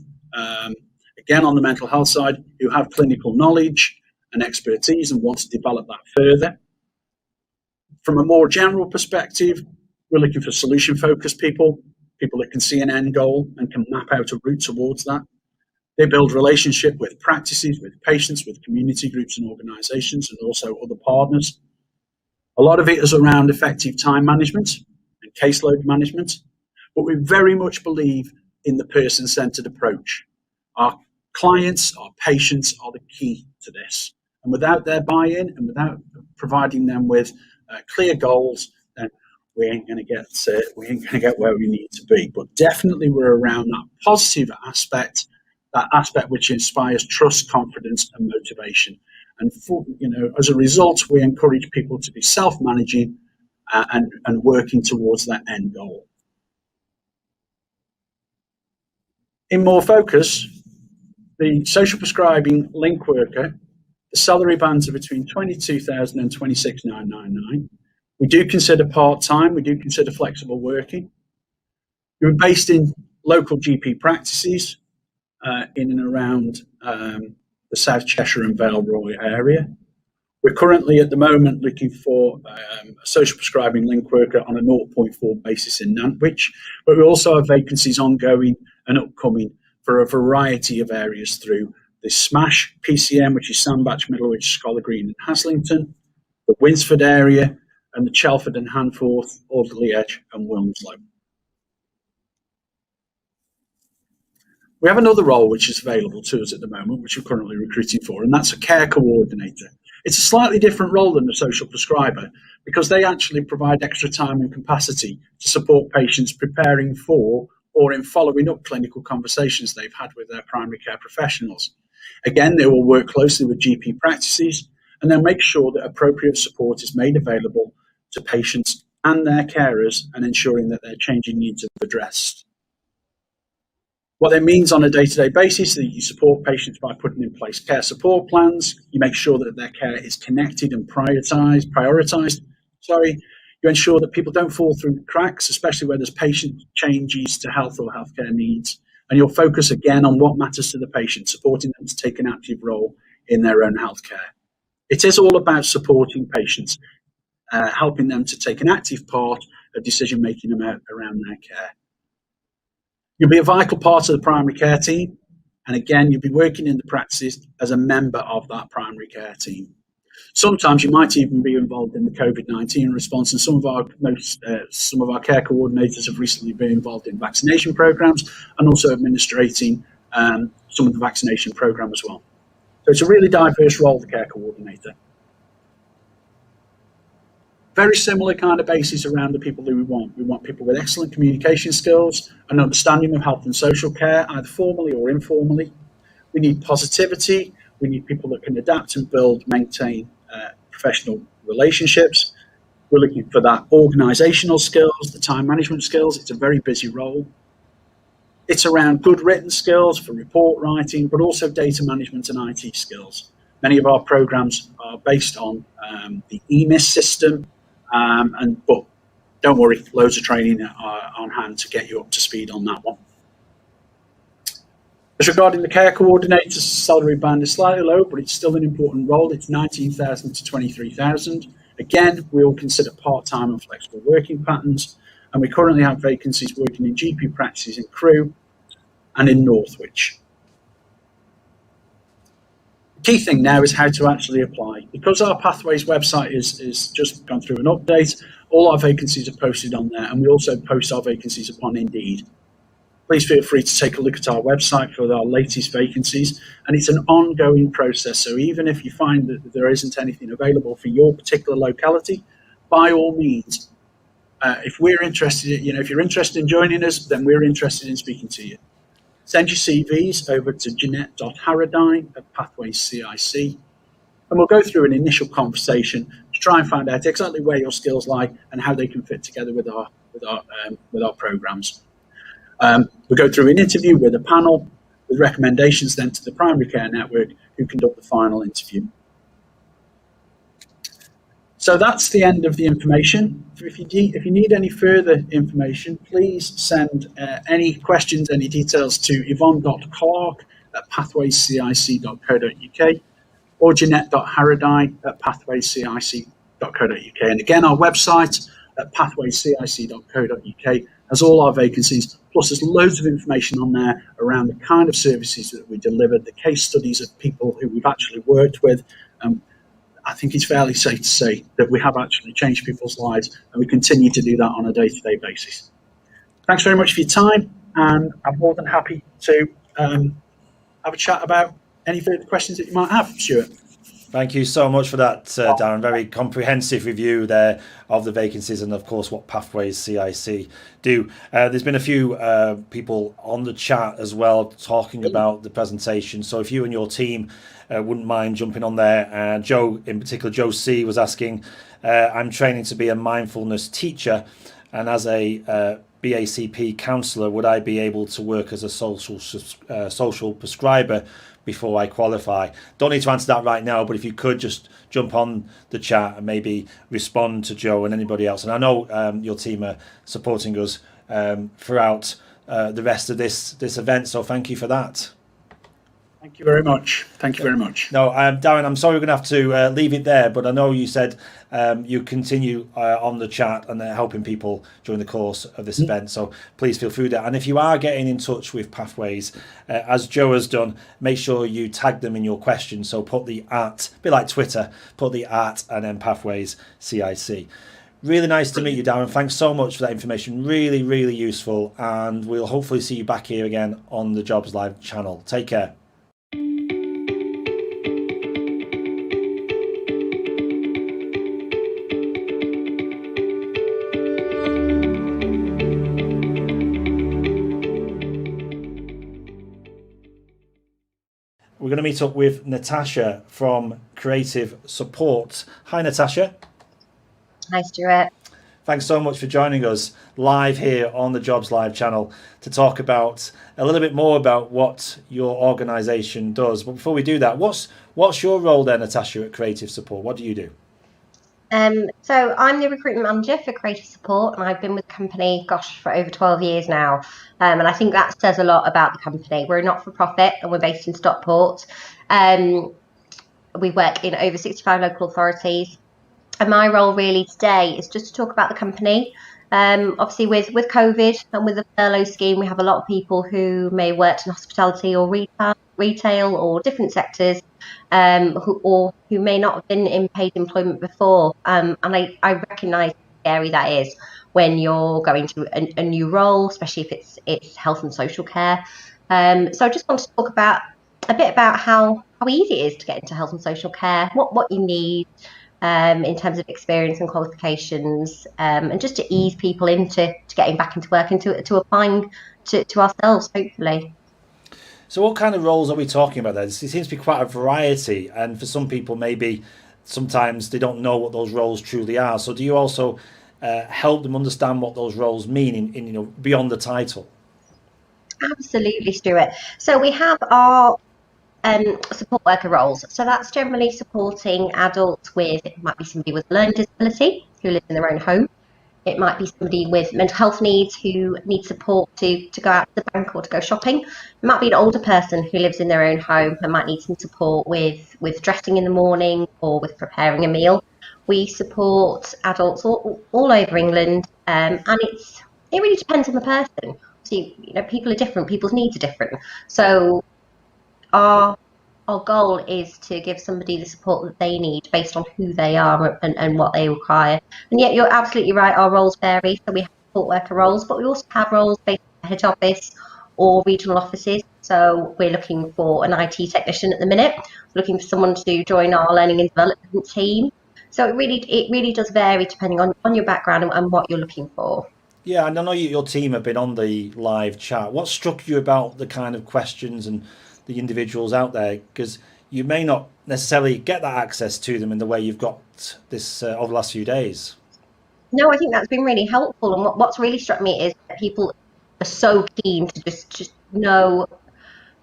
again, on the mental health side, who have clinical knowledge and expertise and want to develop that further. From a more general perspective, we're looking for solution-focused people that can see an end goal and can map out a route towards that. They build relationship with practices, with patients, with community groups and organisations, and also other partners. A lot of it is around effective time management and caseload management, but we very much believe in the person-centred approach. Our clients, our patients are the key to this. And without their buy-in and without providing them with clear goals, then we ain't going to get where we need to be. But definitely we're around that positive aspect, that aspect which inspires trust, confidence and motivation. And as a result, we encourage people to be self-managing and working towards that end goal. In more focus, the social prescribing link worker, the salary bands are between 22,000 and 26,999. We do consider part-time, we do consider flexible working. We're based in local GP practices in and around the South Cheshire and Vale Roy area. We're currently at the moment looking for a social prescribing link worker on a 0.4 basis in Nantwich, but we also have vacancies ongoing and upcoming for a variety of areas through the SMASH PCM, which is Sandbach, Middlewich, Scholar Green and Haslington, the Winsford area, and the Chelford and Hanforth, Alderley Edge and Wilmslow. We have another role which is available to us at the moment, which we're currently recruiting for, and that's a care coordinator. It's a slightly different role than the social prescriber because they actually provide extra time and capacity to support patients preparing for or in following up clinical conversations they've had with their primary care professionals. Again, they will work closely with GP practices and they'll make sure that appropriate support is made available to patients and their carers and ensuring that their changing needs are addressed. What that means on a day-to-day basis is that you support patients by putting in place care support plans. You make sure that their care is connected and prioritized. You ensure that people don't fall through the cracks, especially where there's patient changes to health or healthcare needs. And you'll focus again on what matters to the patient, supporting them to take an active role in their own healthcare. It is all about supporting patients, helping them to take an active part of decision-making around their care. You'll be a vital part of the primary care team. And again, you'll be working in the practices as a member of that primary care team. Sometimes you might even be involved in the COVID-19 response, and some of our care coordinators have recently been involved in vaccination programs and also administrating some of the vaccination program as well. So it's a really diverse role, the care coordinator. Very similar kind of basis around the people that we want. We want people with excellent communication skills and understanding of health and social care, either formally or informally. We need positivity. We need people that can adapt and maintain professional relationships. We're looking for that organisational skills, the time management skills. It's a very busy role. It's around good written skills for report writing, but also data management and IT skills. Many of our programs are based on the EMIS system, but don't worry, loads of training on hand to get you up to speed on that one. As regarding the care coordinator's salary band is slightly low, but it's still an important role. It's 19,000 to 23,000. Again, we will consider part-time and flexible working patterns, and we currently have vacancies working in GP practices in Crewe and in Northwich. The key thing now is how to actually apply. Because our Pathways website is just gone through an update, all our vacancies are posted on there, and we also post our vacancies upon Indeed. Please feel free to take a look at our website for our latest vacancies, and it's an ongoing process. So even if you find that there isn't anything available for your particular locality, by all means, if we're interested, if you're interested in joining us, then we're interested in speaking to you. Send your CVs over to Jeanette.Harradine@Pathways CIC, and we'll go through an initial conversation to try and find out exactly where your skills lie and how they can fit together with our programs. We'll go through an interview with a panel with recommendations then to the primary care network who conduct the final interview. So that's the end of the information. If you need any further information, please send any questions, any details to yvonne.clark@pathwayscic.co.uk or jeanette.harradine@pathwayscic.co.uk. And again, our website at pathwayscic.co.uk has all our vacancies, plus there's loads of information on there around the kind of services that we deliver, the case studies of people who we've actually worked with. I think it's fairly safe to say that we have actually changed people's lives, and we continue to do that on a day-to-day basis. Thanks very much for your time, and I'm more than happy to have a chat about any further questions that you might have, Stuart. Thank you so much for that, Darren. Very comprehensive review there of the vacancies and, of course, what Pathways CIC do. There's been a few people on the chat as well talking about the presentation. So if you and your team wouldn't mind jumping on there. Joe, in particular, Joe C, was asking, I'm training to be a mindfulness teacher, and as a BACP counsellor, would I be able to work as a social prescriber before I qualify? Don't need to answer that right now, but if you could just jump on the chat and maybe respond to Joe and anybody else. And I know your team are supporting us throughout the rest of this event, so thank you for that. Thank you very much. Thank you very much. No, Darren, I'm sorry we're going to have to leave it there, but I know you said you continue on the chat and helping people during the course of this event, so please feel free to. And if you are getting in touch with Pathways, as Joe has done, make sure you tag them in your questions. So put the @ a bit like Twitter, put the @ and then Pathways CIC. Really nice to meet you, Darren. Thanks so much for that information. Really, really useful. And we'll hopefully see you back here again on the Jobs Live channel. Take care. we're going to meet up with Natasha from Creative Support. Hi, Natasha. Hi, Stuart. Thanks so much for joining us live here on the Jobs Live channel to talk about a little bit more about what your organisation does. But before we do that, what's your role there, Natasha, at Creative Support? What do you do? So I'm the recruitment manager for Creative Support, and I've been with the company, for over 12 years now. And I think that says a lot about the company. We're a not-for-profit, and we're based in Stockport. We work in over 65 local authorities. And my role really today is just to talk about the company. Obviously, with COVID and with the furlough scheme, we have a lot of people who may have worked in hospitality or retail or different sectors, who may not have been in paid employment before. And I recognise how scary that is when you're going to a new role, especially if it's health and social care. So I just want to talk a bit about how easy it is to get into health and social care, what you need, in terms of experience and qualifications, and just to ease people into getting back into work and to applying to ourselves, hopefully. So what kind of roles are we talking about there? It seems to be quite a variety, and for some people maybe sometimes they don't know what those roles truly are. So do you also help them understand what those roles mean in beyond the title? Absolutely, Stuart. So we have our support worker roles. So that's generally supporting adults with, it might be somebody with a learning disability who lives in their own home. It might be somebody with mental health needs who needs support to go out to the bank or to go shopping. It might be an older person who lives in their own home and might need some support with dressing in the morning or with preparing a meal. We support adults all over England, and it really depends on the person. So, people are different, people's needs are different. So our goal is to give somebody the support that they need based on who they are and what they require. And yet you're absolutely right, our roles vary. So we have support worker roles, but we also have roles based on head office or regional offices. So we're looking for an IT technician at the minute, looking for someone to join our learning and development team. So it really does vary depending on your background and what you're looking for. Yeah, and I know your team have been on the live chat. What struck you about the kind of questions and the individuals out there, because you may not necessarily get that access to them in the way you've got this over the last few days? No, I think that's been really helpful, and what's really struck me is that people are so keen to just know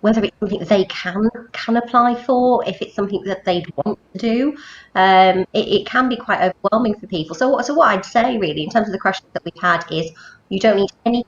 whether it's something that they can apply for, if it's something that they'd want to do. It can be quite overwhelming for people. So what I'd say really in terms of the questions that we've had is, you don't need any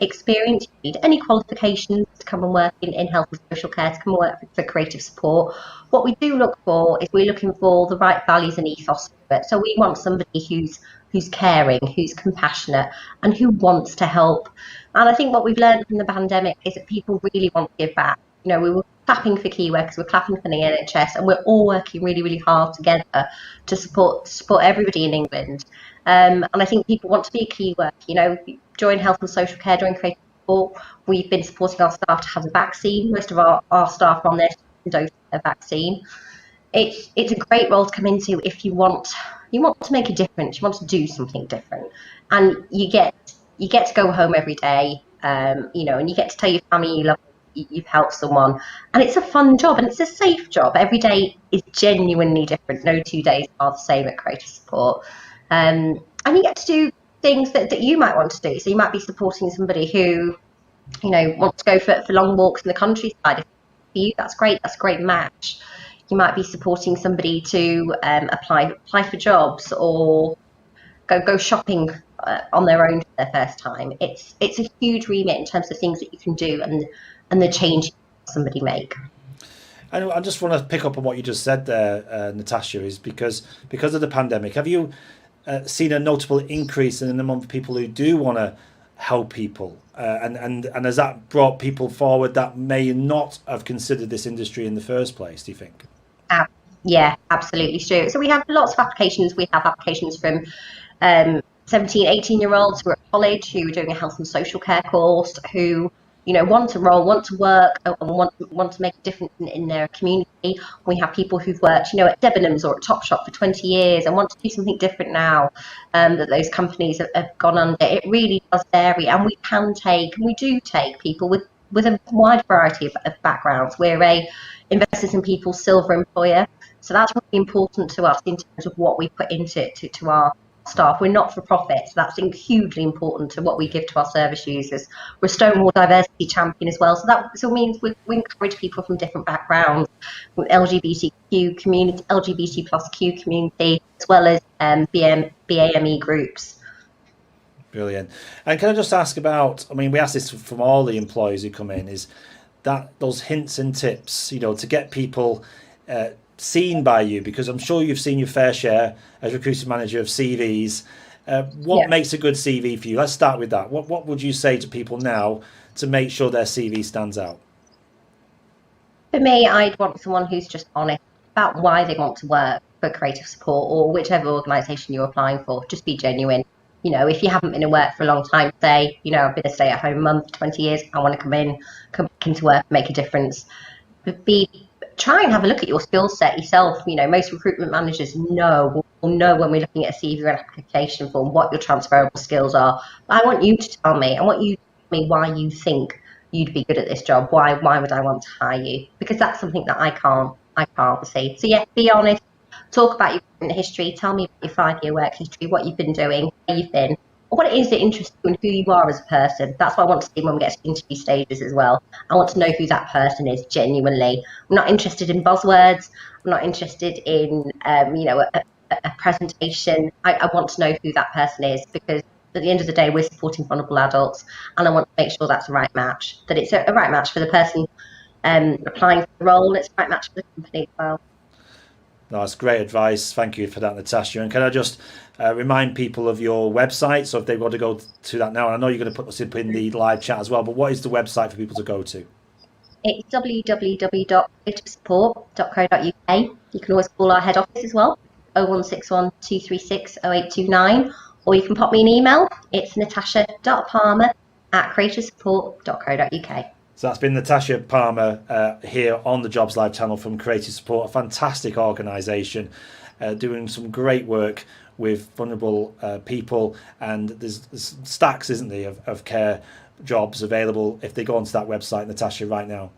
experience, you need any qualifications to come and work in health and social care, to come and work for Creative Support. What we do look for is we're looking for the right values and ethos of it. So we want somebody who's caring, who's compassionate, and who wants to help. And I think what we've learned from the pandemic is that people really want to give back. We were clapping for key workers, we're clapping for the NHS, and we're all working really, really hard together to support everybody in England. And I think people want to be a key worker. Join health and social care, join Creative Support. We've been supporting our staff to have a vaccine. Most of our staff are on their dose of a vaccine. It's a great role to come into if you want to make a difference, you want to do something different, and you get to go home every day, and you get to tell your family you love them, you've helped someone, and it's a fun job and it's a safe job. Every day is genuinely different. No 2 days are the same at Creative Support, and you get to do things that you might want to do. So you might be supporting somebody who wants to go for long walks in the countryside. For you, that's great. That's a great match. You might be supporting somebody to apply for jobs or go shopping on their own for their first time. It's a huge remit in terms of things that you can do and the change somebody make. And I just want to pick up on what you just said there, Natasha, is because of the pandemic, have you seen a notable increase in the number of people who do want to help people? And has that brought people forward that may not have considered this industry in the first place, do you think? Yeah, absolutely true. So we have lots of applications. We have applications from 17, 18-year-olds who are at college, who are doing a health and social care course, who want to roll, want to work, and want to make a difference in their community. We have people who've worked, at Debenhams or at Topshop for 20 years and want to do something different now that those companies have gone under. It really does vary, and we do take people with a wide variety of backgrounds. We're Investors in People Silver Employer. So that's really important to us in terms of what we put into it to our staff. We're not for profit, so that's hugely important to what we give to our service users. We're a Stonewall Diversity Champion as well, so that means we encourage people from different backgrounds, from LGBTQ community, LGBT plus Q community, as well as BAME groups. Brilliant. And can I just ask about, I mean, we ask this from all the employees who come in, is that those hints and tips, to get people seen by you, because I'm sure you've seen your fair share as recruiting manager of CVs. What makes a good CV for you? Let's start with that. What would you say to people now to make sure their CV stands out? For me, I'd want someone who's just honest about why they want to work for Creative Support or whichever organisation you're applying for. Just be genuine. If you haven't been in work for a long time, say, I've been a stay-at-home mum for 20 years, I want to come back into work, make a difference. But try and have a look at your skill set yourself. Most recruitment managers will know when we're looking at a CV or an application form what your transferable skills are. But I want you to tell me. I want you to tell me why you think you'd be good at this job. Why would I want to hire you? Because that's something that I can't see. So yeah, be honest. Talk about your recruitment history. Tell me about your 5-year work history, what you've been doing, where you've been, or what it is that interests you and who you are as a person. That's what I want to see when we get to interview stages as well. I want to know who that person is genuinely. I'm not interested in buzzwords. I'm not interested in, a presentation. I want to know who that person is, because at the end of the day, we're supporting vulnerable adults, and I want to make sure that's the right match, that it's a right match for the person applying for the role. It's a right match for the company as well. No, that's great advice. Thank you for that, Natasha. And can I just remind people of your website? So if they've got to go to that now, and I know you're going to put us up in the live chat as well, but what is the website for people to go to? It's www.creativesupport.co.uk. You can always call our head office as well, 0161 236 0829, or you can pop me an email. It's natasha.palmer@creativesupport.co.uk. So that's been Natasha Palmer here on the Jobs Live channel from Creative Support, a fantastic organisation doing some great work with vulnerable people, and there's stacks, isn't there, of care jobs available if they go onto that website, Natasha, right now.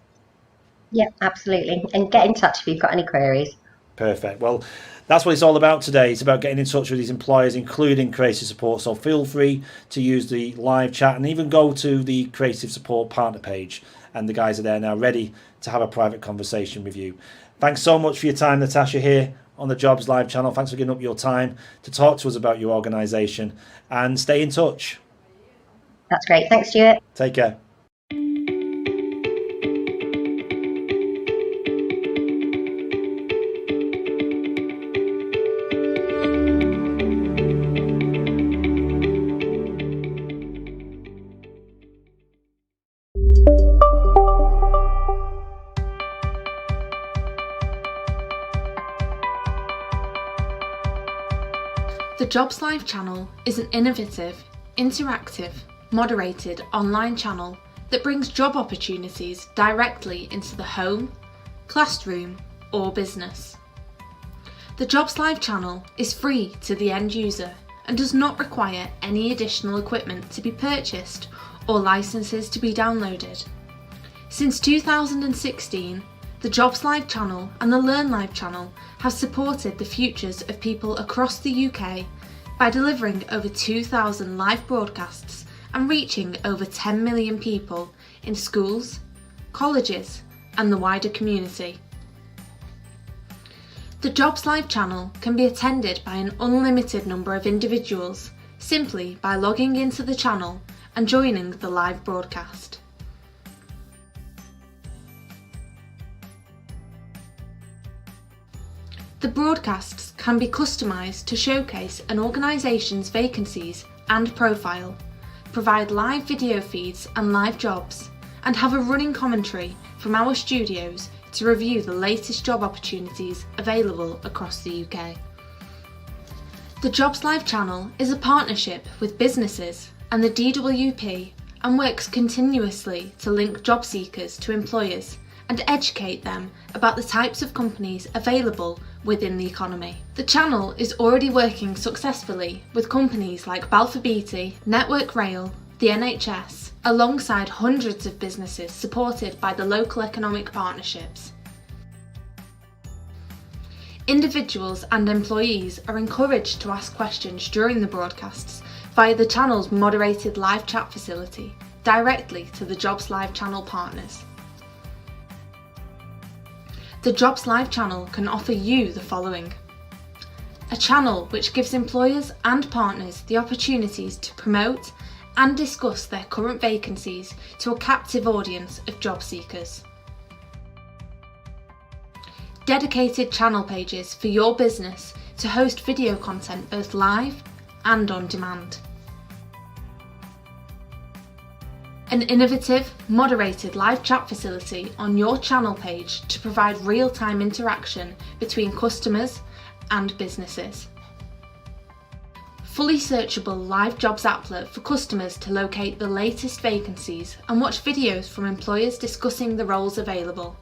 Yeah, absolutely. And get in touch if you've got any queries. Perfect. Well, that's what it's all about today. It's about getting in touch with these employers, including Creative Support. So feel free to use the live chat and even go to the Creative Support partner page. And the guys are there now ready to have a private conversation with you. Thanks so much for your time, Natasha, here on the Jobs Live channel. Thanks for giving up your time to talk to us about your organisation, and stay in touch. That's great. Thanks, Stuart. Take care. The Jobs Live channel is an innovative, interactive, moderated online channel that brings job opportunities directly into the home, classroom, or business. The Jobs Live channel is free to the end user and does not require any additional equipment to be purchased or licenses to be downloaded. Since 2016, the Jobs Live channel and the Learn Live channel have supported the futures of people across the UK by delivering over 2,000 live broadcasts and reaching over 10 million people in schools, colleges, and the wider community. The Jobs Live channel can be attended by an unlimited number of individuals simply by logging into the channel and joining the live broadcast. The broadcasts can be customised to showcase an organisation's vacancies and profile, provide live video feeds and live jobs, and have a running commentary from our studios to review the latest job opportunities available across the UK. The Jobs Live channel is a partnership with businesses and the DWP and works continuously to link job seekers to employers and educate them about the types of companies available within the economy. The channel is already working successfully with companies like Balfour Beatty, Network Rail, the NHS, alongside hundreds of businesses supported by the local economic partnerships. Individuals and employees are encouraged to ask questions during the broadcasts via the channel's moderated live chat facility, directly to the Jobs Live channel partners. The Jobs Live channel can offer you the following: a channel which gives employers and partners the opportunities to promote and discuss their current vacancies to a captive audience of job seekers. Dedicated channel pages for your business to host video content both live and on demand. An innovative, moderated live chat facility on your channel page to provide real-time interaction between customers and businesses. Fully searchable live jobs applet for customers to locate the latest vacancies and watch videos from employers discussing the roles available.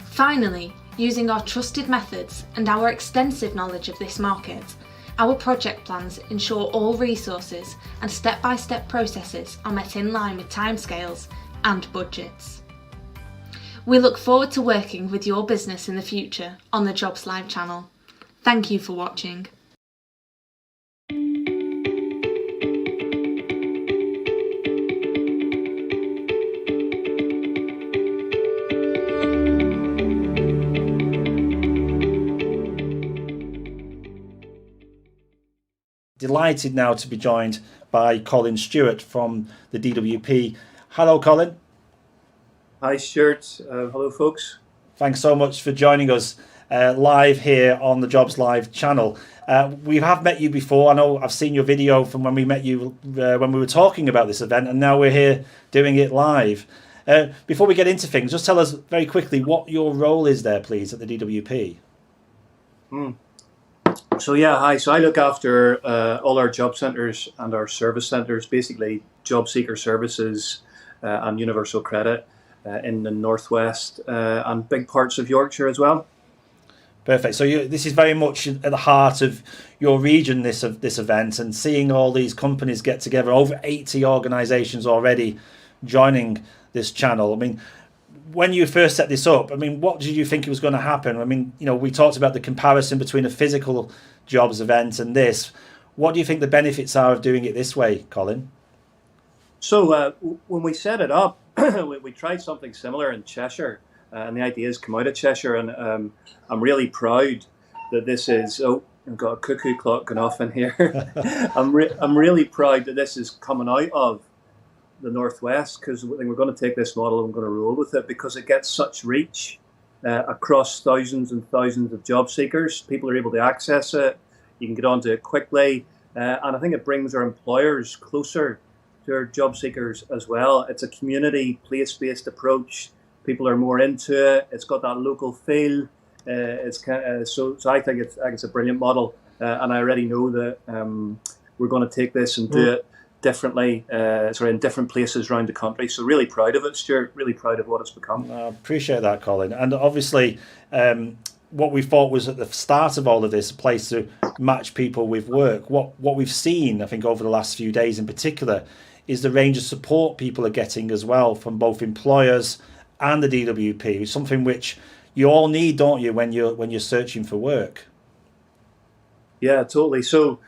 Finally, using our trusted methods and our extensive knowledge of this market, our project plans ensure all resources and step-by-step processes are met in line with timescales and budgets. We look forward to working with your business in the future on the Jobs Live channel. Thank you for watching. Delighted now to be joined by Colin Stewart from the DWP. Hello, Colin. Hi, Stuart. Hello, folks. Thanks so much for joining us live here on the Jobs Live channel. We have met you before. I know I've seen your video from when we met you when we were talking about this event, and now we're here doing it live. Before we get into things, just tell us very quickly what your role is there, please, at the DWP. So yeah, hi. So I look after all our job centres and our service centres, basically job seeker services and universal credit in the northwest and big parts of Yorkshire as well. Perfect. So this is very much at the heart of your region, this event, and seeing all these companies get together, over 80 organisations already joining this channel. I mean, when you first set this up, I mean, what did you think was going to happen? I mean, you know, we talked about the comparison between a physical jobs event and this. What do you think the benefits are of doing it this way, Colin? So when we set it up, we tried something similar in Cheshire, and the ideas come out of Cheshire, and I'm really proud that this is, I've got a cuckoo clock going off in here. I'm really proud that this is coming out of the northwest, because I think we're going to take this model and we're going to roll with it, because it gets such reach across thousands and thousands of job seekers. People are able to access it. You can get onto it quickly, and I think it brings our employers closer to our job seekers as well. It's a community place-based approach. People are more into it. It's got that local feel. So I think it's a brilliant model, and I already know that we're going to take this and do it differently, in different places around the country. So really proud of it, Stuart. Really proud of what it's become. I appreciate that, Colin. And obviously, what we thought was at the start of all of this, a place to match people with work. What we've seen, I think, over the last few days in particular, is the range of support people are getting as well from both employers and the DWP. Something which you all need, don't you, when you're searching for work? Yeah, totally. So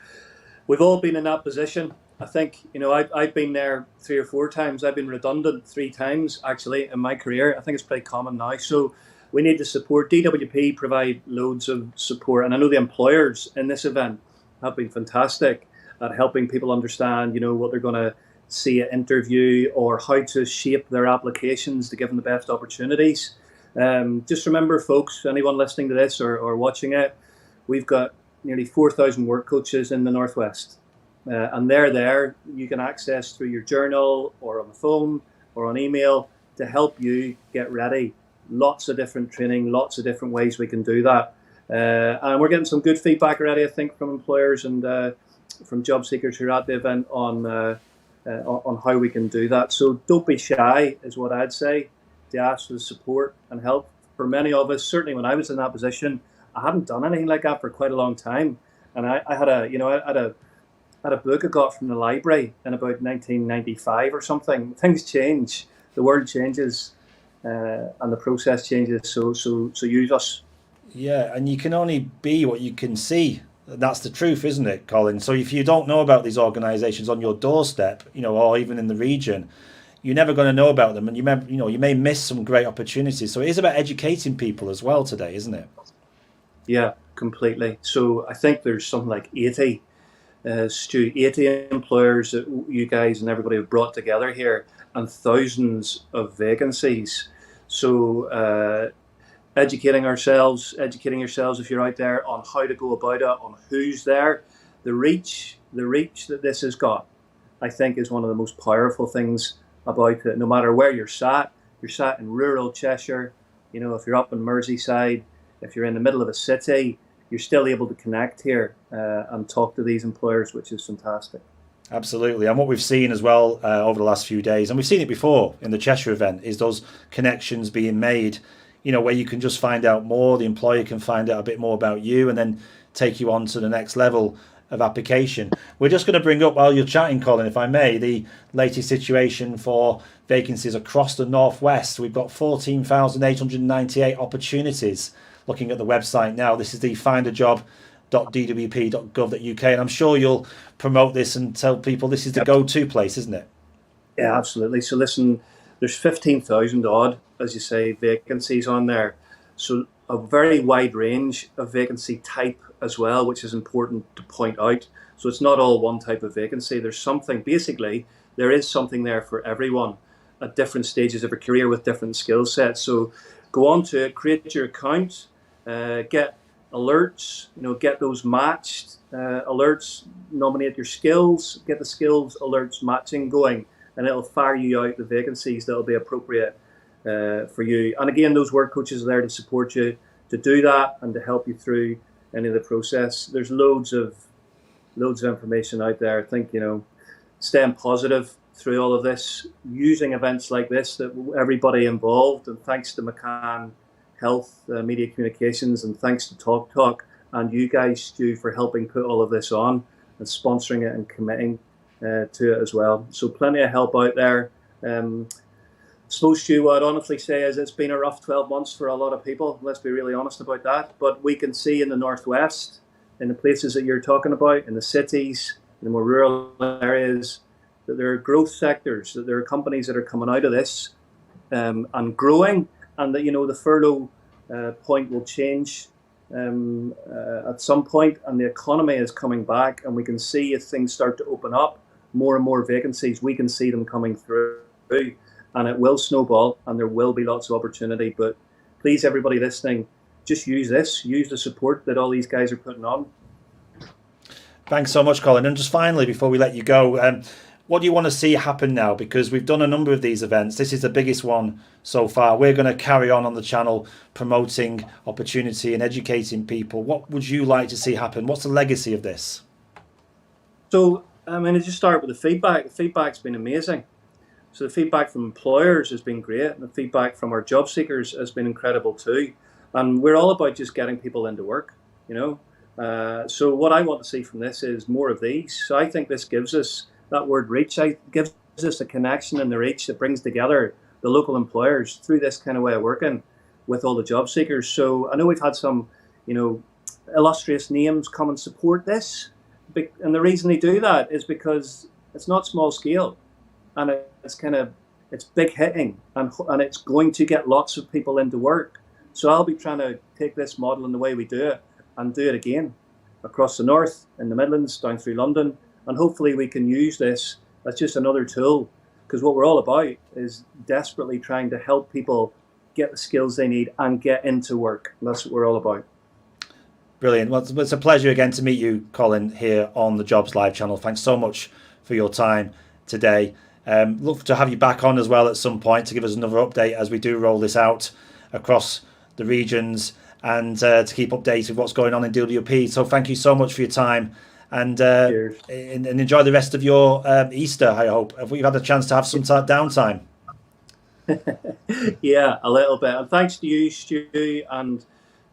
we've all been in that position. I think, you know, I've been there 3 or 4 times. I've been redundant 3 times, actually, in my career. I think it's pretty common now. So we need the support. DWP provide loads of support. And I know the employers in this event have been fantastic at helping people understand, you know, what they're going to see at interview or how to shape their applications to give them the best opportunities. Just remember, folks, anyone listening to this or watching it, we've got nearly 4,000 work coaches in the northwest. And they're there. You can access through your journal or on the phone or on email to help you get ready. Lots of different training, lots of different ways we can do that. And we're getting some good feedback already, I think, from employers and from job seekers who are at the event on how we can do that. So don't be shy, is what I'd say, to ask for the support and help. For many of us, certainly when I was in that position, I hadn't done anything like that for quite a long time. And I had a book I got from the library in about 1995 or something. Things change. the world changes and the process changes. So use us. Yeah, and you can only be what you can see. That's the truth, isn't it, Colin? So if you don't know about these organisations on your doorstep, or even in the region, you're never going to know about them, and you may miss some great opportunities. So it is about educating people as well today, isn't it? Yeah, completely. So I think there's something like 80, Stu, 80 employers that you guys and everybody have brought together here, and thousands of vacancies. So educating yourselves if you're out there on how to go about it, on who's there, the reach that this has got, I think is one of the most powerful things about it. No matter where you're sat in rural Cheshire, if you're up in Merseyside, if you're in the middle of a city, you're still able to connect here and talk to these employers, which is fantastic. Absolutely. And what we've seen as well over the last few days, and we've seen it before in the Cheshire event, is those connections being made, where you can just find out more, the employer can find out a bit more about you and then take you on to the next level of application. We're just going to bring up, while you're chatting, Colin, if I may, the latest situation for vacancies across the Northwest. We've got 14,898 opportunities. Looking at the website now, this is the findajob.dwp.gov.uk, and I'm sure you'll promote this and tell people this is the go-to place, isn't it? Yeah, absolutely. So listen, there's 15,000 odd, as you say, vacancies on there. So a very wide range of vacancy type as well, which is important to point out. So it's not all one type of vacancy. There's something, basically, there is something there for everyone at different stages of a career with different skill sets. So go on to it, create your account, get alerts, get those matched alerts, nominate your skills, get the skills alerts matching going, and it'll fire you out the vacancies that'll be appropriate for you. And again, those work coaches are there to support you to do that and to help you through any of the process. There's loads of information out there. I think, staying positive through all of this, using events like this, that everybody involved, and thanks to McCann Health Media Communications, and thanks to Talk and you guys, Stu, for helping put all of this on and sponsoring it and committing to it as well. So plenty of help out there. I suppose, Stu, what I'd honestly say is it's been a rough 12 months for a lot of people. Let's be really honest about that. But we can see in the Northwest, in the places that you're talking about, in the cities, in the more rural areas, that there are growth sectors, that there are companies that are coming out of this and growing, and that, the furlough point will change at some point, and the economy is coming back, and we can see as things start to open up, more and more vacancies, we can see them coming through, and it will snowball, and there will be lots of opportunity. But please, everybody listening, just use the support that all these guys are putting on. Thanks so much, Colin. And just finally, before we let you go, what do you want to see happen now? Because we've done a number of these events. This is the biggest one so far. We're going to carry on the channel promoting opportunity and educating people. What would you like to see happen? What's the legacy of this? So, I just start with the feedback. The feedback's been amazing. So the feedback from employers has been great. And the feedback from our job seekers has been incredible too. And we're all about just getting people into work, So what I want to see from this is more of these. So I think this gives us that word reach. Gives us a connection and the reach that brings together the local employers through this kind of way of working with all the job seekers. So I know we've had some, illustrious names come and support this. And the reason they do that is because it's not small scale, and it's big hitting, and it's going to get lots of people into work. So I'll be trying to take this model and the way we do it and do it again across the north, in the Midlands, down through London. And hopefully we can use this as just another tool, because what we're all about is desperately trying to help people get the skills they need and get into work. And that's what we're all about. Brilliant. Well, it's a pleasure again to meet you, Colin, here on the Jobs Live channel. Thanks so much for your time today. Love to have you back on as well at some point to give us another update as we do roll this out across the regions, and to keep updated with what's going on in DWP. So thank you so much for your time, and enjoy the rest of your Easter, I hope. Have we had a chance to have some downtime? Yeah, a little bit. And thanks to you, Stu, and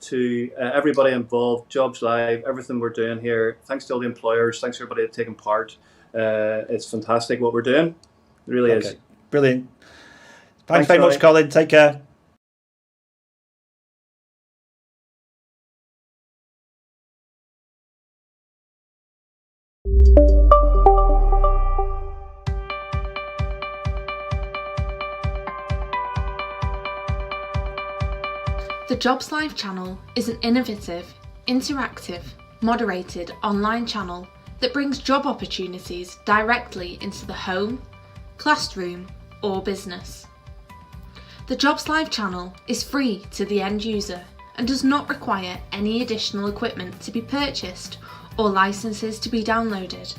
to everybody involved, Jobs Live, everything we're doing here. Thanks to all the employers. Thanks to everybody that's taking part. It's fantastic what we're doing. It really is. Brilliant. Thanks very much, Colin. Take care. The Jobs Live channel is an innovative, interactive, moderated online channel that brings job opportunities directly into the home, classroom, or business. The Jobs Live channel is free to the end user and does not require any additional equipment to be purchased or licenses to be downloaded.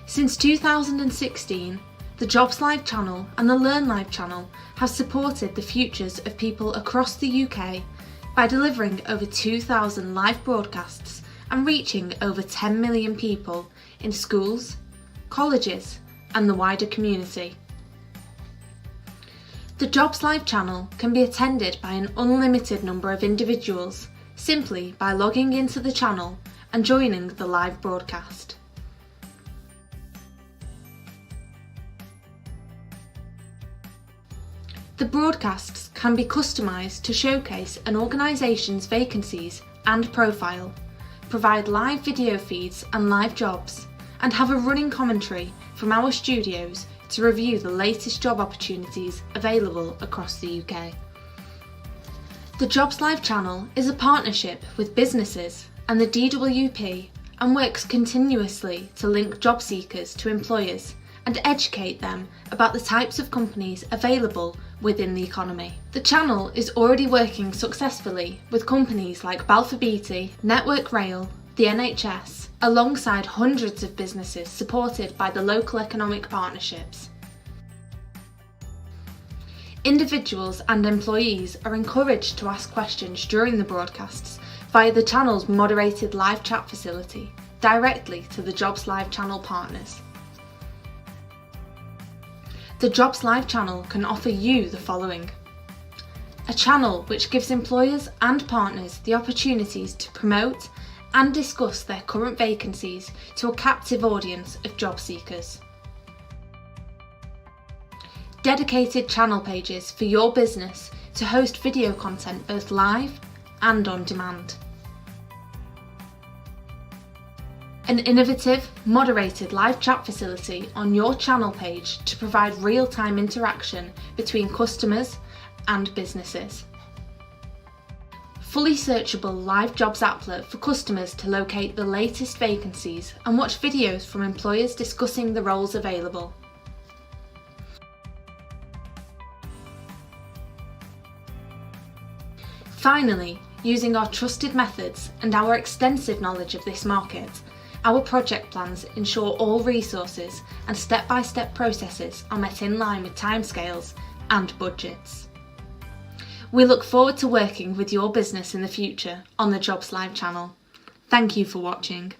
Since 2016, the Jobs Live channel and the Learn Live channel have supported the futures of people across the UK by delivering over 2,000 live broadcasts and reaching over 10 million people in schools, colleges, and the wider community. The Jobs Live channel can be attended by an unlimited number of individuals simply by logging into the channel and joining the live broadcast. The broadcasts can be customised to showcase an organisation's vacancies and profile, provide live video feeds and live jobs, and have a running commentary from our studios to review the latest job opportunities available across the UK. The Jobs Live channel is a partnership with businesses and the DWP and works continuously to link job seekers to employers and educate them about the types of companies available within the economy. The channel is already working successfully with companies like Balfour Beatty, Network Rail, the NHS, alongside hundreds of businesses supported by the local economic partnerships. Individuals and employees are encouraged to ask questions during the broadcasts via the channel's moderated live chat facility directly to the Jobs Live channel partners. The Jobs Live channel can offer you the following: a channel which gives employers and partners the opportunities to promote and discuss their current vacancies to a captive audience of job seekers. Dedicated channel pages for your business to host video content both live and on demand. An innovative, moderated live chat facility on your channel page to provide real-time interaction between customers and businesses. Fully searchable live jobs applet for customers to locate the latest vacancies and watch videos from employers discussing the roles available. Finally, using our trusted methods and our extensive knowledge of this market, our project plans ensure all resources and step-by-step processes are met in line with timescales and budgets. We look forward to working with your business in the future on the Jobs Live channel. Thank you for watching.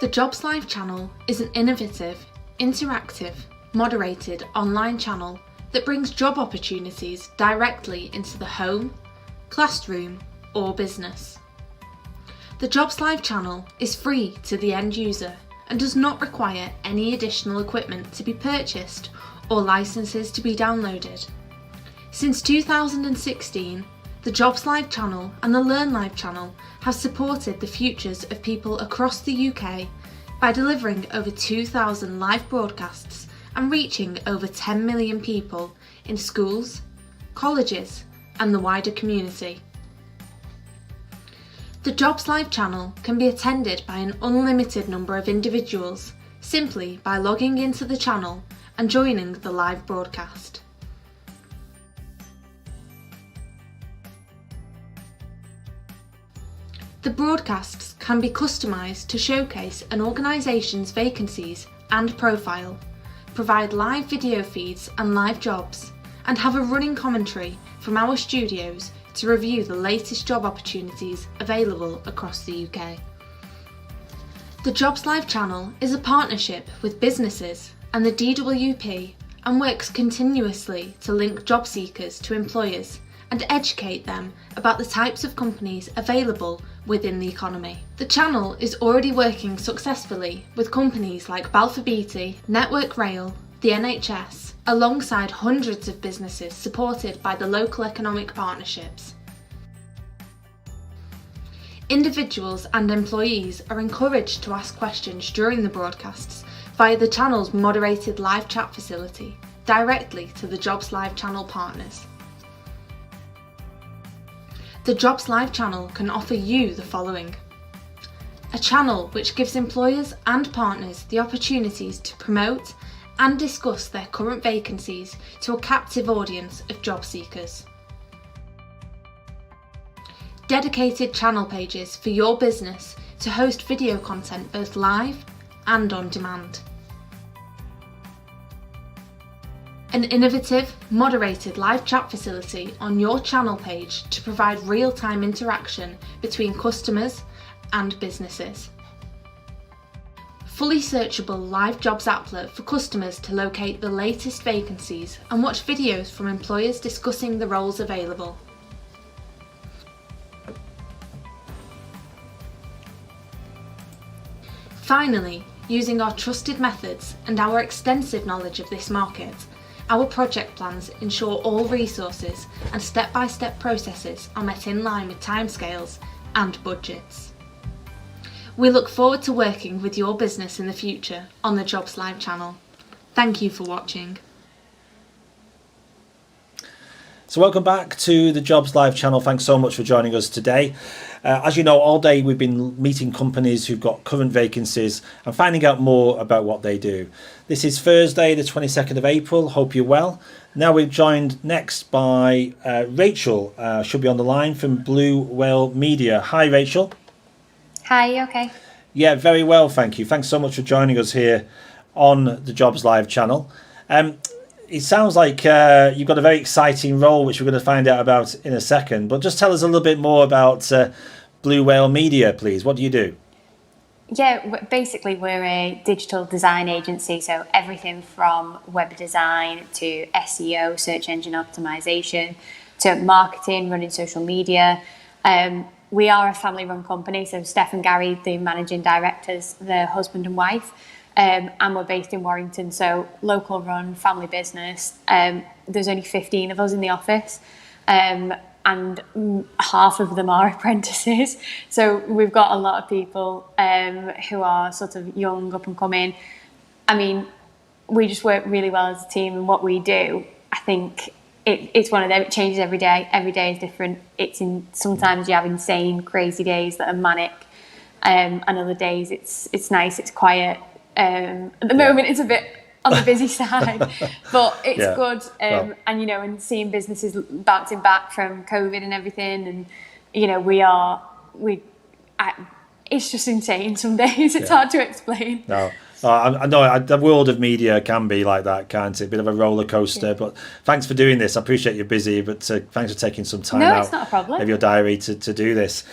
The Jobs Live channel is an innovative, interactive, moderated online channel that brings job opportunities directly into the home, classroom, or business. The Jobs Live channel is free to the end user and does not require any additional equipment to be purchased or licenses to be downloaded. Since 2016, the Jobs Live channel and the Learn Live channel have supported the futures of people across the UK by delivering over 2,000 live broadcasts and reaching over 10 million people in schools, colleges, and the wider community. The Jobs Live channel can be attended by an unlimited number of individuals simply by logging into the channel and joining the live broadcast. The broadcasts can be customised to showcase an organisation's vacancies and profile, provide live video feeds and live jobs, and have a running commentary from our studios to review the latest job opportunities available across the UK. The Jobs Live channel is a partnership with businesses and the DWP and works continuously to link job seekers to employers and educate them about the types of companies available within the economy. The channel is already working successfully with companies like Balfour Beatty, Network Rail, the NHS, alongside hundreds of businesses supported by the local economic partnerships. Individuals and employees are encouraged to ask questions during the broadcasts via the channel's moderated live chat facility, directly to the Jobs Live channel partners. The Jobs Live channel can offer you the following: a channel which gives employers and partners the opportunities to promote and discuss their current vacancies to a captive audience of job seekers. Dedicated channel pages for your business to host video content both live and on demand. An innovative, moderated live chat facility on your channel page to provide real-time interaction between customers and businesses. Fully searchable live jobs applet for customers to locate the latest vacancies and watch videos from employers discussing the roles available. Finally, using our trusted methods and our extensive knowledge of this market, our project plans ensure all resources and step-by-step processes are met in line with timescales and budgets. We look forward to working with your business in the future on the Jobs Live channel. Thank you for watching. So welcome back to the Jobs Live channel. Thanks so much for joining us today. As you know, all day we've been meeting companies who've got current vacancies and finding out more about what they do. This is Thursday, the 22nd of April. Hope you're well. Now we're joined next by Rachel. She'll be on the line from Blue Whale Media. Hi, Rachel. Hi, you okay? Yeah, very well, thank you. Thanks so much for joining us here on the Jobs Live channel. It sounds like you've got a very exciting role, which we're going to find out about in a second. But just tell us a little bit more about Blue Whale Media, please. What do you do? Yeah, basically we're a digital design agency, so everything from web design to SEO, search engine optimization, to marketing, running social media. We are a family-run company, so Steph and Gary, the managing directors, they're husband and wife. And we're based in Warrington, so local run, family business. There's only 15 of us in the office, and half of them are apprentices. So we've got a lot of people who are sort of young, up and coming. I mean, we just work really well as a team, and what we do, I think it's one of them. It changes every day. Every day is different. Sometimes you have insane, crazy days that are manic, and other days it's nice, it's quiet. At the moment it's a bit on the busy side, but it's good. And and seeing businesses bouncing back from COVID and everything, and it's just insane some days. It's hard to explain. No, I know the world of media can be like that, can't it? A bit of a roller coaster. But thanks for doing this. I appreciate you're busy, but thanks for taking some time out it's not a problem. of your diary to do this.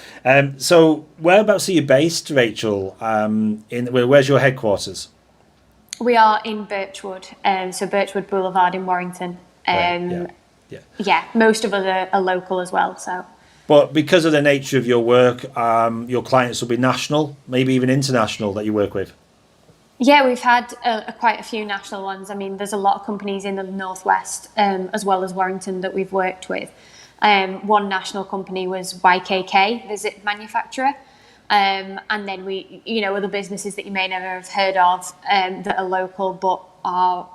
So whereabouts are you based, Rachel? Where's your headquarters? We are in Birchwood, so Birchwood Boulevard in Warrington. Yeah, most of us are local as well. So. But because of the nature of your work, your clients will be national, maybe even international that you work with. Yeah, we've had quite a few national ones. I mean, there's a lot of companies in the Northwest as well as Warrington that we've worked with. One national company was YKK, the zip manufacturer. And then we, other businesses that you may never have heard of that are local but are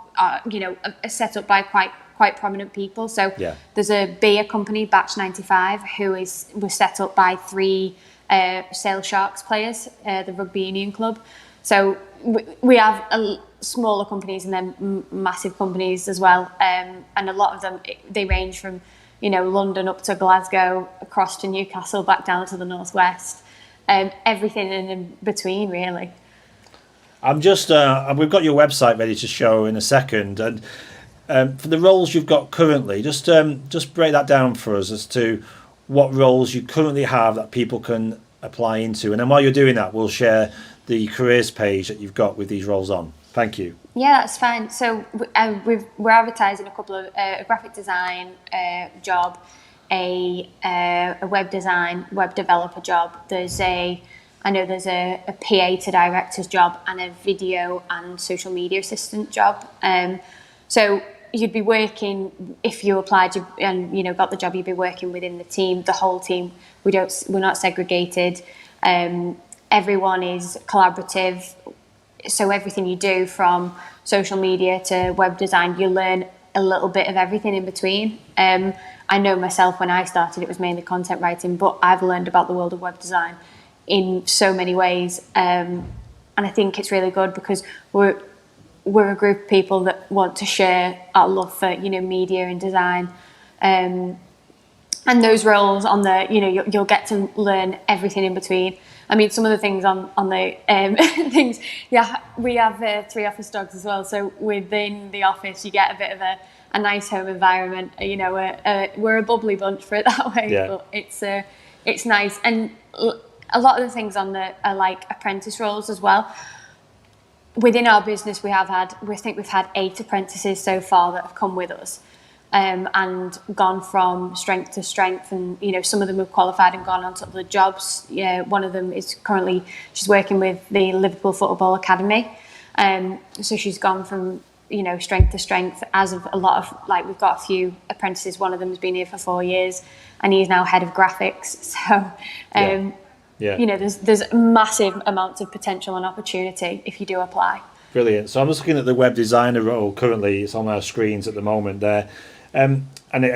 set up by quite prominent people. So there's a beer company, Batch 95, who was set up by 3 Sale Sharks players, the rugby union club. So we have smaller companies and then massive companies as well. And a lot of them, they range from, London up to Glasgow, across to Newcastle, back down to the Northwest. Everything in between, really. I'm just, we've got your website ready to show in a second. And for the roles you've got currently, just break that down for us as to what roles you currently have that people can apply into. And then while you're doing that, we'll share the careers page that you've got with these roles on. Thank you. Yeah, that's fine. So we're advertising a couple of a graphic design job a web developer job. I know there's a PA to director's job and a video and social media assistant job. So you'd be working, if you applied and got the job, you'd be working within the team, the whole team. We're not segregated. Everyone is collaborative. So everything you do, from social media to web design, you learn a little bit of everything in between. I know myself, when I started, it was mainly content writing, but I've learned about the world of web design in so many ways. And I think it's really good because we're a group of people that want to share our love for, media and design. And those roles on the, you'll get to learn everything in between. I mean, some of the things on the things, we have 3 office dogs as well. So within the office, you get a bit of a nice home environment. We're a bubbly bunch, for it that way. Yeah. But it's nice. And a lot of the things on are like apprentice roles as well. Within our business, we've had 8 apprentices so far that have come with us. And gone from strength to strength, and some of them have qualified and gone on to other jobs. One of them is she's working with the Liverpool Football Academy, so she's gone from strength to strength. As of a lot of we've got a few apprentices. One of them has been here for 4 years, and he's now head of graphics. So there's massive amounts of potential and opportunity if you do apply. Brilliant. So I'm just looking at the web designer role currently. It's on our screens at the moment there. And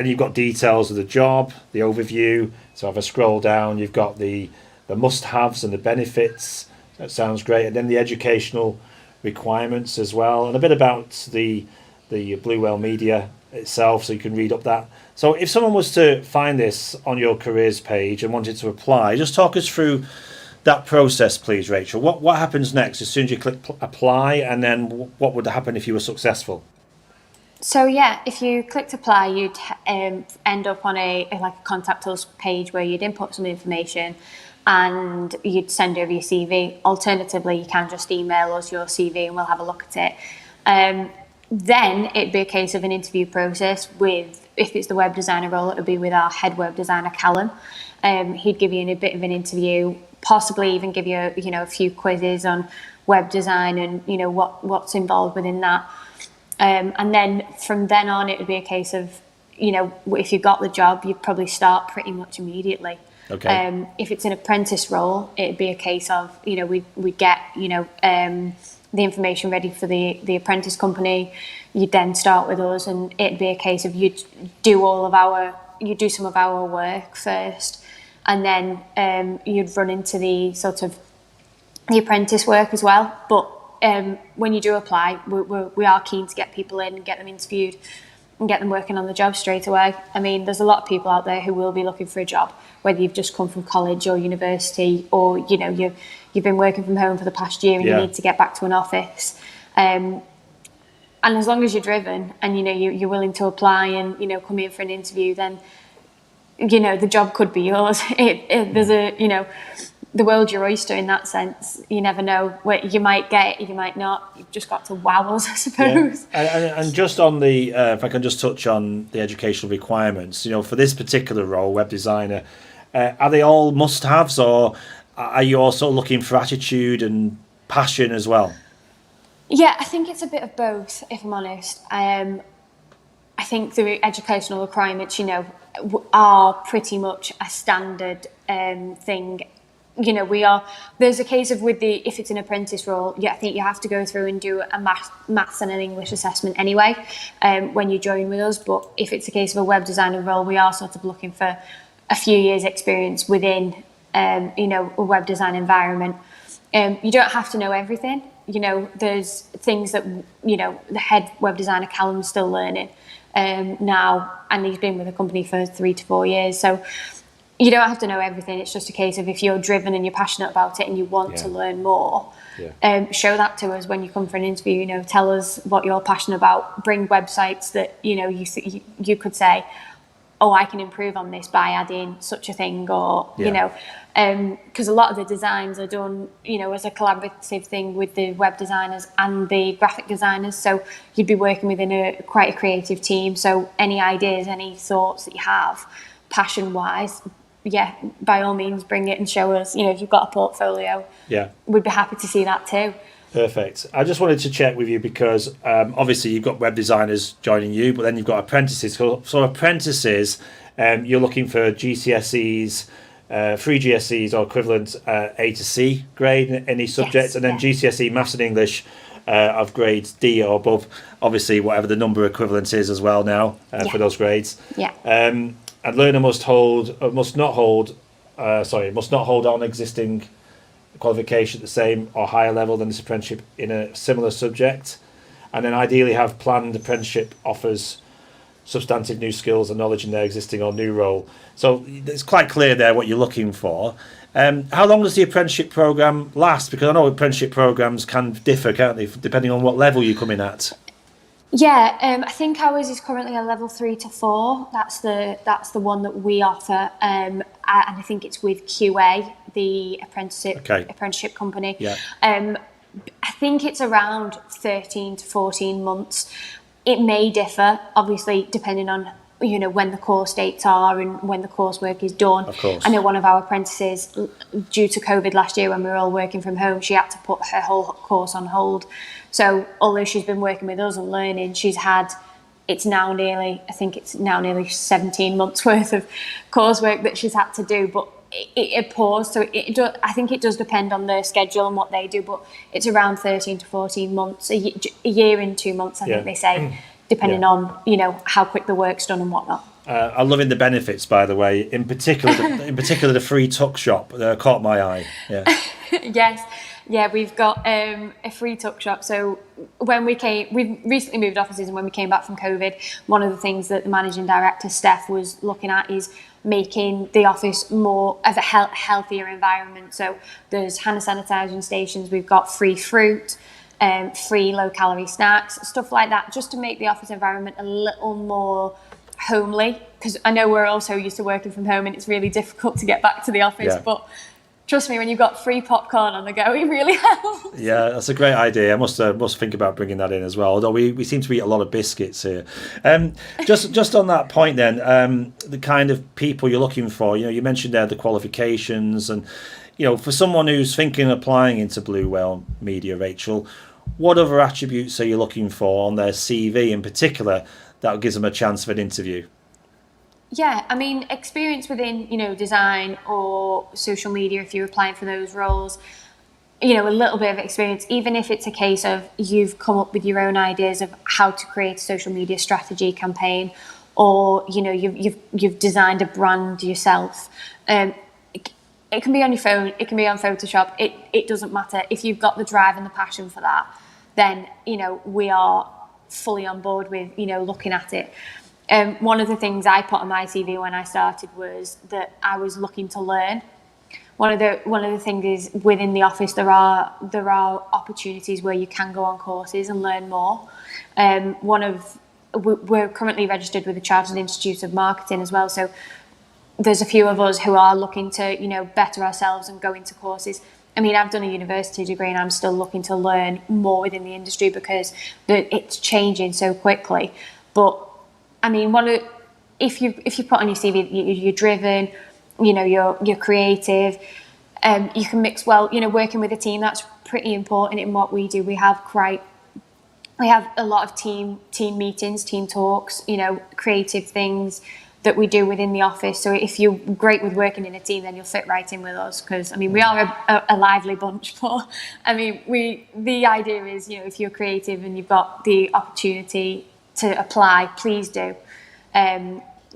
you've got details of the job, the overview. So if I scroll down, you've got the must-haves and the benefits. That sounds great. And then the educational requirements as well, and a bit about the Blue Whale Media itself, so you can read up that. So if someone was to find this on your careers page and wanted to apply, just talk us through that process, please, Rachel. What happens next as soon as you click apply, and then what would happen if you were successful? So if you clicked apply, you'd end up on a contact us page where you'd input some information and you'd send over your CV. Alternatively, you can just email us your CV and we'll have a look at it. Then it'd be a case of an interview process with, if it's the web designer role, it would be with our head web designer, Callum. He'd give you a bit of an interview, possibly even give you a few quizzes on web design and what's involved within that. And then from then on, it would be a case of, if you got the job, you'd probably start pretty much immediately. Okay. If it's an apprentice role, it'd be a case of, we'd get, the information ready for the apprentice company. You'd then start with us, and it'd be a case of you'd do some of our work first, and then you'd run into the sort of the apprentice work as well. But when you do apply, we are keen to get people in and get them interviewed and get them working on the job straight away. I mean, there's a lot of people out there who will be looking for a job, whether you've just come from college or university, or you've been working from home for the past year and you need to get back to an office. And as long as you're driven and you're willing to apply and come in for an interview, then the job could be yours. There's the world's your oyster in that sense. You never know what you might get, you might not. You've just got to wow us, I suppose. Yeah. And just on the, if I can just touch on the educational requirements, for this particular role, web designer, are they all must-haves, or are you also looking for attitude and passion as well? Yeah, I think it's a bit of both, if I'm honest. I think the educational requirements, are pretty much a standard thing. There's a case of if it's an apprentice role, I think you have to go through and do a maths and an English assessment anyway when you join with us. But if it's a case of a web designer role, we are sort of looking for a few years experience within a web design environment. You don't have to know everything. There's things that the head web designer Callum's still learning now, and he's been with the company for 3 to 4 years, so you don't have to know everything. It's just a case of if you're driven and you're passionate about it and you want to learn more, show that to us when you come for an interview. Tell us what you're passionate about. Bring websites that you could say, oh, I can improve on this by adding such a thing, or because a lot of the designs are done as a collaborative thing with the web designers and the graphic designers, so you'd be working within quite a creative team. So any ideas, any thoughts that you have, passion wise, yeah, by all means bring it and show us. If you've got a portfolio, we'd be happy to see that too. Perfect. I just wanted to check with you because obviously you've got web designers joining you, but then you've got apprentices. So apprentices, you're looking for GCSEs, 3 GCSEs or equivalent A to C grade in any subject, and then GCSE Maths and English of grades D or above. Obviously, whatever the number equivalent is as well now for those grades. Yeah. And learner must not hold on existing qualification at the same or higher level than this apprenticeship in a similar subject, and then ideally have planned apprenticeship offers substantive new skills and knowledge in their existing or new role. So it's quite clear there what you're looking for. How long does the apprenticeship programme last? Because I know apprenticeship programmes can differ, can't they, depending on what level you come in at? Yeah, I think ours is currently a level 3 to 4. That's the one that we offer, and I think it's with QA, the apprenticeship company. Yeah. I think it's around 13 to 14 months. It may differ, obviously, depending on when the course dates are and when the coursework is done. Of course. I know one of our apprentices, due to COVID last year when we were all working from home, she had to put her whole course on hold. So although she's been working with us and learning, it's now nearly 17 months worth of coursework that she's had to do, but it paused. So I think it does depend on their schedule and what they do, but it's around 13 to 14 months, a year and 2 months, I think they say, depending on, how quick the work's done and whatnot. I'm loving the benefits, by the way. In particular, the free tuck shop caught my eye. Yeah. Yes. Yeah, we've got a free tuck shop. So when we've recently moved offices, and when we came back from COVID, one of the things that the managing director, Steph, was looking at is making the office more of a healthier environment. So there's hand sanitising stations, we've got free fruit, free low-calorie snacks, stuff like that, just to make the office environment a little more homely. Because I know we're also used to working from home and it's really difficult to get back to the office, but trust me, when you've got free popcorn on the go, it really helps. Yeah, that's a great idea. I must think about bringing that in as well. Although we seem to eat a lot of biscuits here. Just on that point, then, the kind of people you're looking for. You mentioned there the qualifications, and for someone who's thinking of applying into Blue Whale Media, Rachel, what other attributes are you looking for on their CV in particular that gives them a chance of an interview? Yeah, I mean, experience within, design or social media, if you're applying for those roles, a little bit of experience, even if it's a case of you've come up with your own ideas of how to create a social media strategy campaign, or, you've designed a brand yourself. It can be on your phone, it can be on Photoshop, it doesn't matter. If you've got the drive and the passion for that, then, we are fully on board with, looking at it. One of the things I put on my CV when I started was that I was looking to learn. One of the things is within the office there are opportunities where you can go on courses and learn more. We're currently registered with the Chartered Institute of Marketing as well, so there's a few of us who are looking to better ourselves and go into courses. I mean, I've done a university degree and I'm still looking to learn more within the industry because it's changing so quickly. But I mean, if you put on your CV you're driven, you're creative, you can mix well. Working with a team, that's pretty important in what we do. We have a lot of team meetings, team talks, creative things that we do within the office. So if you're great with working in a team, then you'll fit right in with us, because I mean we are a lively bunch. But I mean the idea is if you're creative and you've got the opportunity to apply, please do,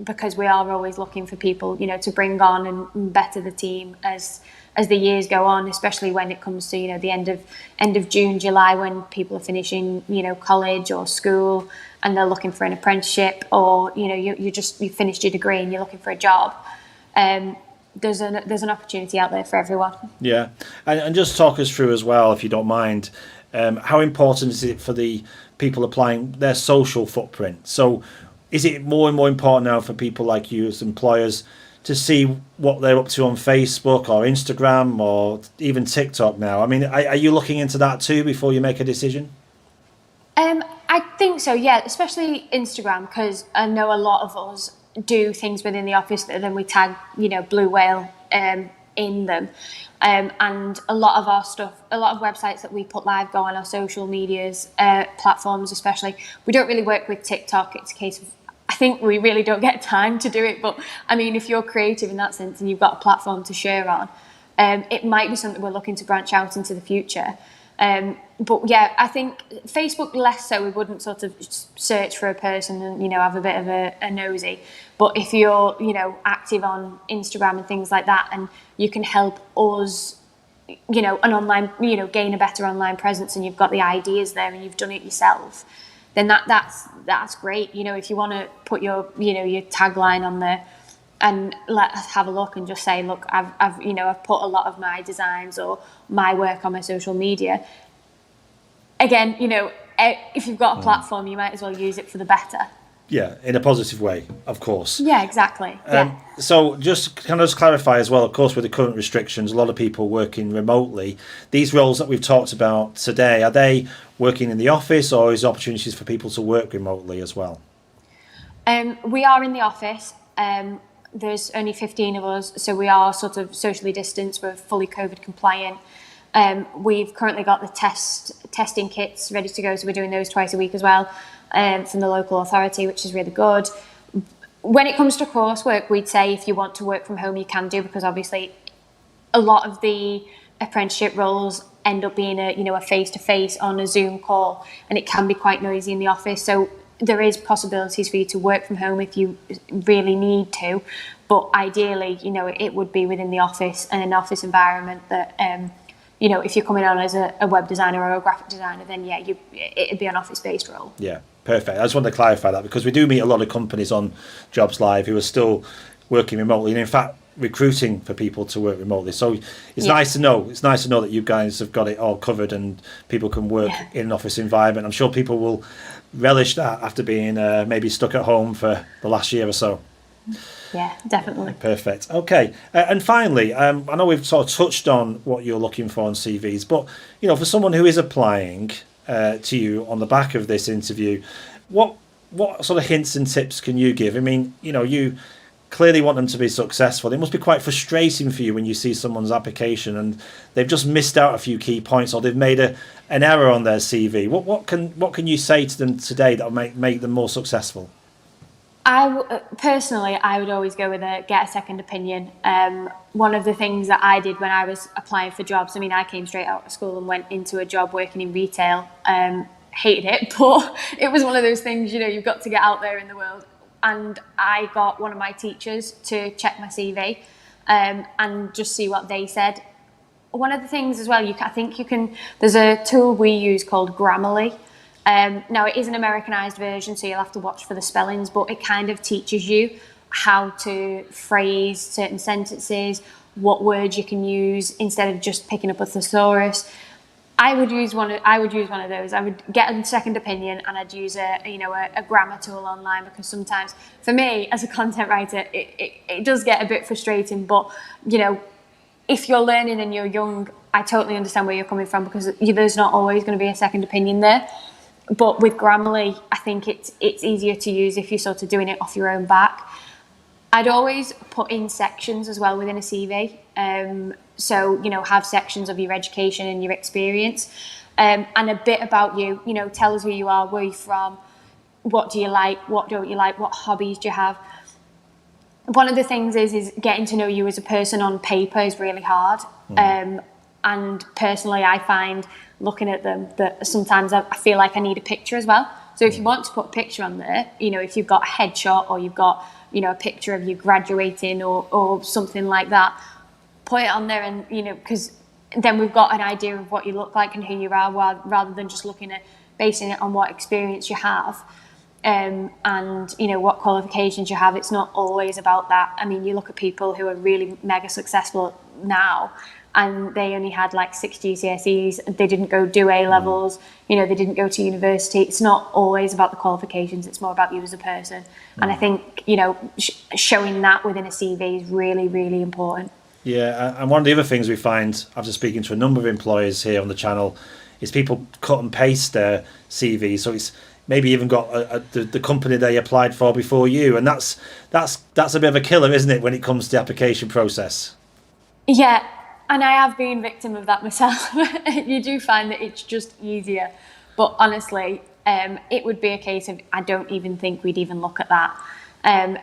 because we are always looking for people to bring on and better the team as the years go on, especially when it comes to the end of June, July, when people are finishing college or school and they're looking for an apprenticeship, or you finished your degree and you're looking for a job. There's an opportunity out there for everyone. Yeah, and just talk us through as well, if you don't mind, how important is it for the people applying their social footprint? So is it more and more important now for people like you as employers to see what they're up to on Facebook or Instagram or even TikTok now? I mean, are you looking into that too before you make a decision? I think so, yeah, especially Instagram, because I know a lot of us do things within the office that then we tag, Blue Whale in them. And a lot of our stuff, a lot of websites that we put live go on our social medias, platforms especially. We don't really work with TikTok. It's a case of, I think we really don't get time to do it. But I mean, if you're creative in that sense and you've got a platform to share on, it might be something we're looking to branch out into the future. But yeah, I think Facebook less so. We wouldn't sort of search for a person and, have a bit of a nosy. But if you're, active on Instagram and things like that, and you can help us, an online, gain a better online presence, and you've got the ideas there and you've done it yourself, then that's great. If you want to put your, your tagline on there and let us have a look and just say, look, I've put a lot of my designs or my work on my social media. Again, if you've got a platform, you might as well use it for the better. Yeah, in a positive way, of course. Yeah, exactly. So can I just clarify as well, of course, with the current restrictions, a lot of people working remotely. These roles that we've talked about today, are they working in the office, or is there opportunities for people to work remotely as well? We are in the office. There's only 15 of us, so we are sort of socially distanced. We're fully COVID compliant. We've currently got the testing kits ready to go, so we're doing those twice a week as well, from the local authority, which is really good. When it comes to coursework, we'd say if you want to work from home, you can do, because obviously a lot of the apprenticeship roles end up being a face-to-face on a Zoom call, and it can be quite noisy in the office. So there is possibilities for you to work from home if you really need to, but ideally, it would be within the office and an office environment that, if you're coming on as a web designer or a graphic designer, then yeah, it'd be an office-based role. Yeah, perfect. I just wanted to clarify that, because we do meet a lot of companies on Jobs Live who are still working remotely, and in fact recruiting for people to work remotely. So it's nice to know. It's nice to know that you guys have got it all covered and people can work in an office environment. I'm sure people will relish that after being maybe stuck at home for the last year or so. Yeah, definitely. Perfect. Okay. And finally, I know we've sort of touched on what you're looking for on CVs, but, for someone who is applying to you on the back of this interview, what sort of hints and tips can you give? I mean, you clearly want them to be successful. It must be quite frustrating for you when you see someone's application and they've just missed out a few key points, or they've made an error on their CV. What can you say to them today that will make them more successful? Personally, I would always go with get a second opinion. One of the things that I did when I was applying for jobs, I mean, I came straight out of school and went into a job working in retail. Hated it, but it was one of those things, you've got to get out there in the world. And I got one of my teachers to check my CV and just see what they said. One of the things as well, there's a tool we use called Grammarly. Now, it is an Americanized version, so you'll have to watch for the spellings, but it kind of teaches you how to phrase certain sentences, what words you can use instead of just picking up a thesaurus. I would use one of those. I would get a second opinion, and I'd use a grammar tool online, because sometimes for me as a content writer, it does get a bit frustrating. But if you're learning and you're young, I totally understand where you're coming from, because there's not always going to be a second opinion there. But with Grammarly, I think it's easier to use if you're sort of doing it off your own back. I'd always put in sections as well within a CV. So, have sections of your education and your experience, and a bit about you. Tell us who you are, where you're from, what do you like, what don't you like, what hobbies do you have. One of the things is getting to know you as a person on paper is really hard. And personally, I find looking at them that sometimes I feel like I need a picture as well. So if you want to put a picture on there, if you've got a headshot, or you've got, a picture of you graduating or something like that, put it on there, and because then we've got an idea of what you look like and who you are, rather than just basing it on what experience you have, and what qualifications you have. It's not always about that. I mean, you look at people who are really mega successful now, and they only had like 6 GCSEs. They didn't go do A levels. They didn't go to university. It's not always about the qualifications. It's more about you as a person. And I think showing that within a CV is really, really important. Yeah, and one of the other things we find after speaking to a number of employers here on the channel is people cut and paste their CV. So it's maybe even got the company they applied for before you, and that's a bit of a killer, isn't it, when it comes to the application process? Yeah, and I have been victim of that myself. You do find that it's just easier, but honestly, it would be a case of I don't even think we'd even look at that,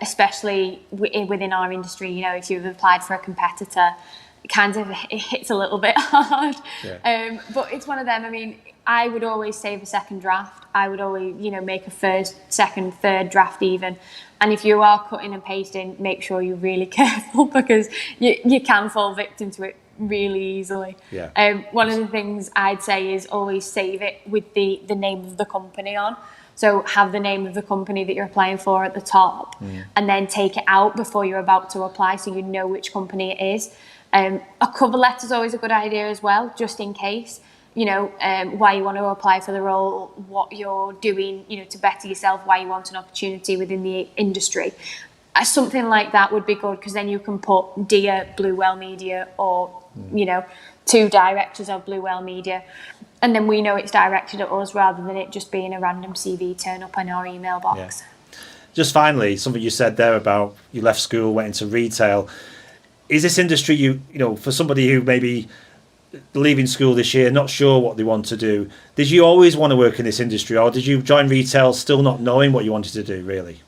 especially within our industry. You know, if you've applied for a competitor, it hits a little bit hard. Yeah. But it's one of them. I mean, I would always save a second draft. I would always, make a first, second, third draft even. And if you are cutting and pasting, make sure you're really careful, because you can fall victim to it really easily. Yeah. One of the things I'd say is always save it with the name of the company on. So have the name of the company that you're applying for at the top, and then take it out before you're about to apply, so you know which company it is. A cover letter is always a good idea as well, just in case. Why you want to apply for the role, what you're doing, to better yourself, why you want an opportunity within the industry. Something like that would be good, because then you can put Dear Blue Whale Media, or, to directors of Blue Whale Media. And then we know it's directed at us, rather than it just being a random CV turn up in our email box. Yeah. Just finally, something you said there about you left school, went into retail. Is this industry, for somebody who maybe leaving school this year, not sure what they want to do, did you always want to work in this industry, or did you join retail still not knowing what you wanted to do, really?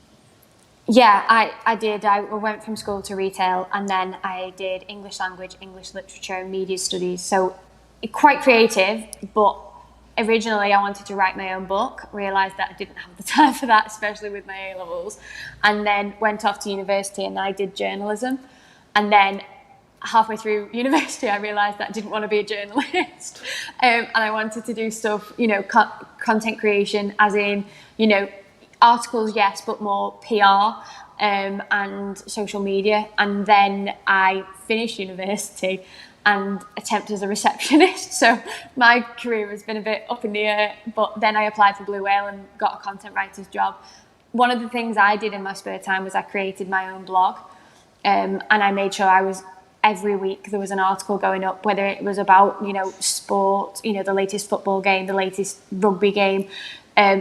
Yeah, I did. I went from school to retail, and then I did English language, English literature, and media studies. So quite creative, but originally I wanted to write my own book, realised that I didn't have the time for that, especially with my A-levels, and then went off to university and I did journalism. And then halfway through university, I realised that I didn't want to be a journalist, and I wanted to do stuff, content creation, as in, articles, yes, but more PR and social media. And then I finished university and attempted as a receptionist. So my career has been a bit up in the air, but then I applied for Blue Whale and got a content writer's job. One of the things I did in my spare time was I created my own blog, and I made sure every week there was an article going up, whether it was about, sport, the latest football game, the latest rugby game,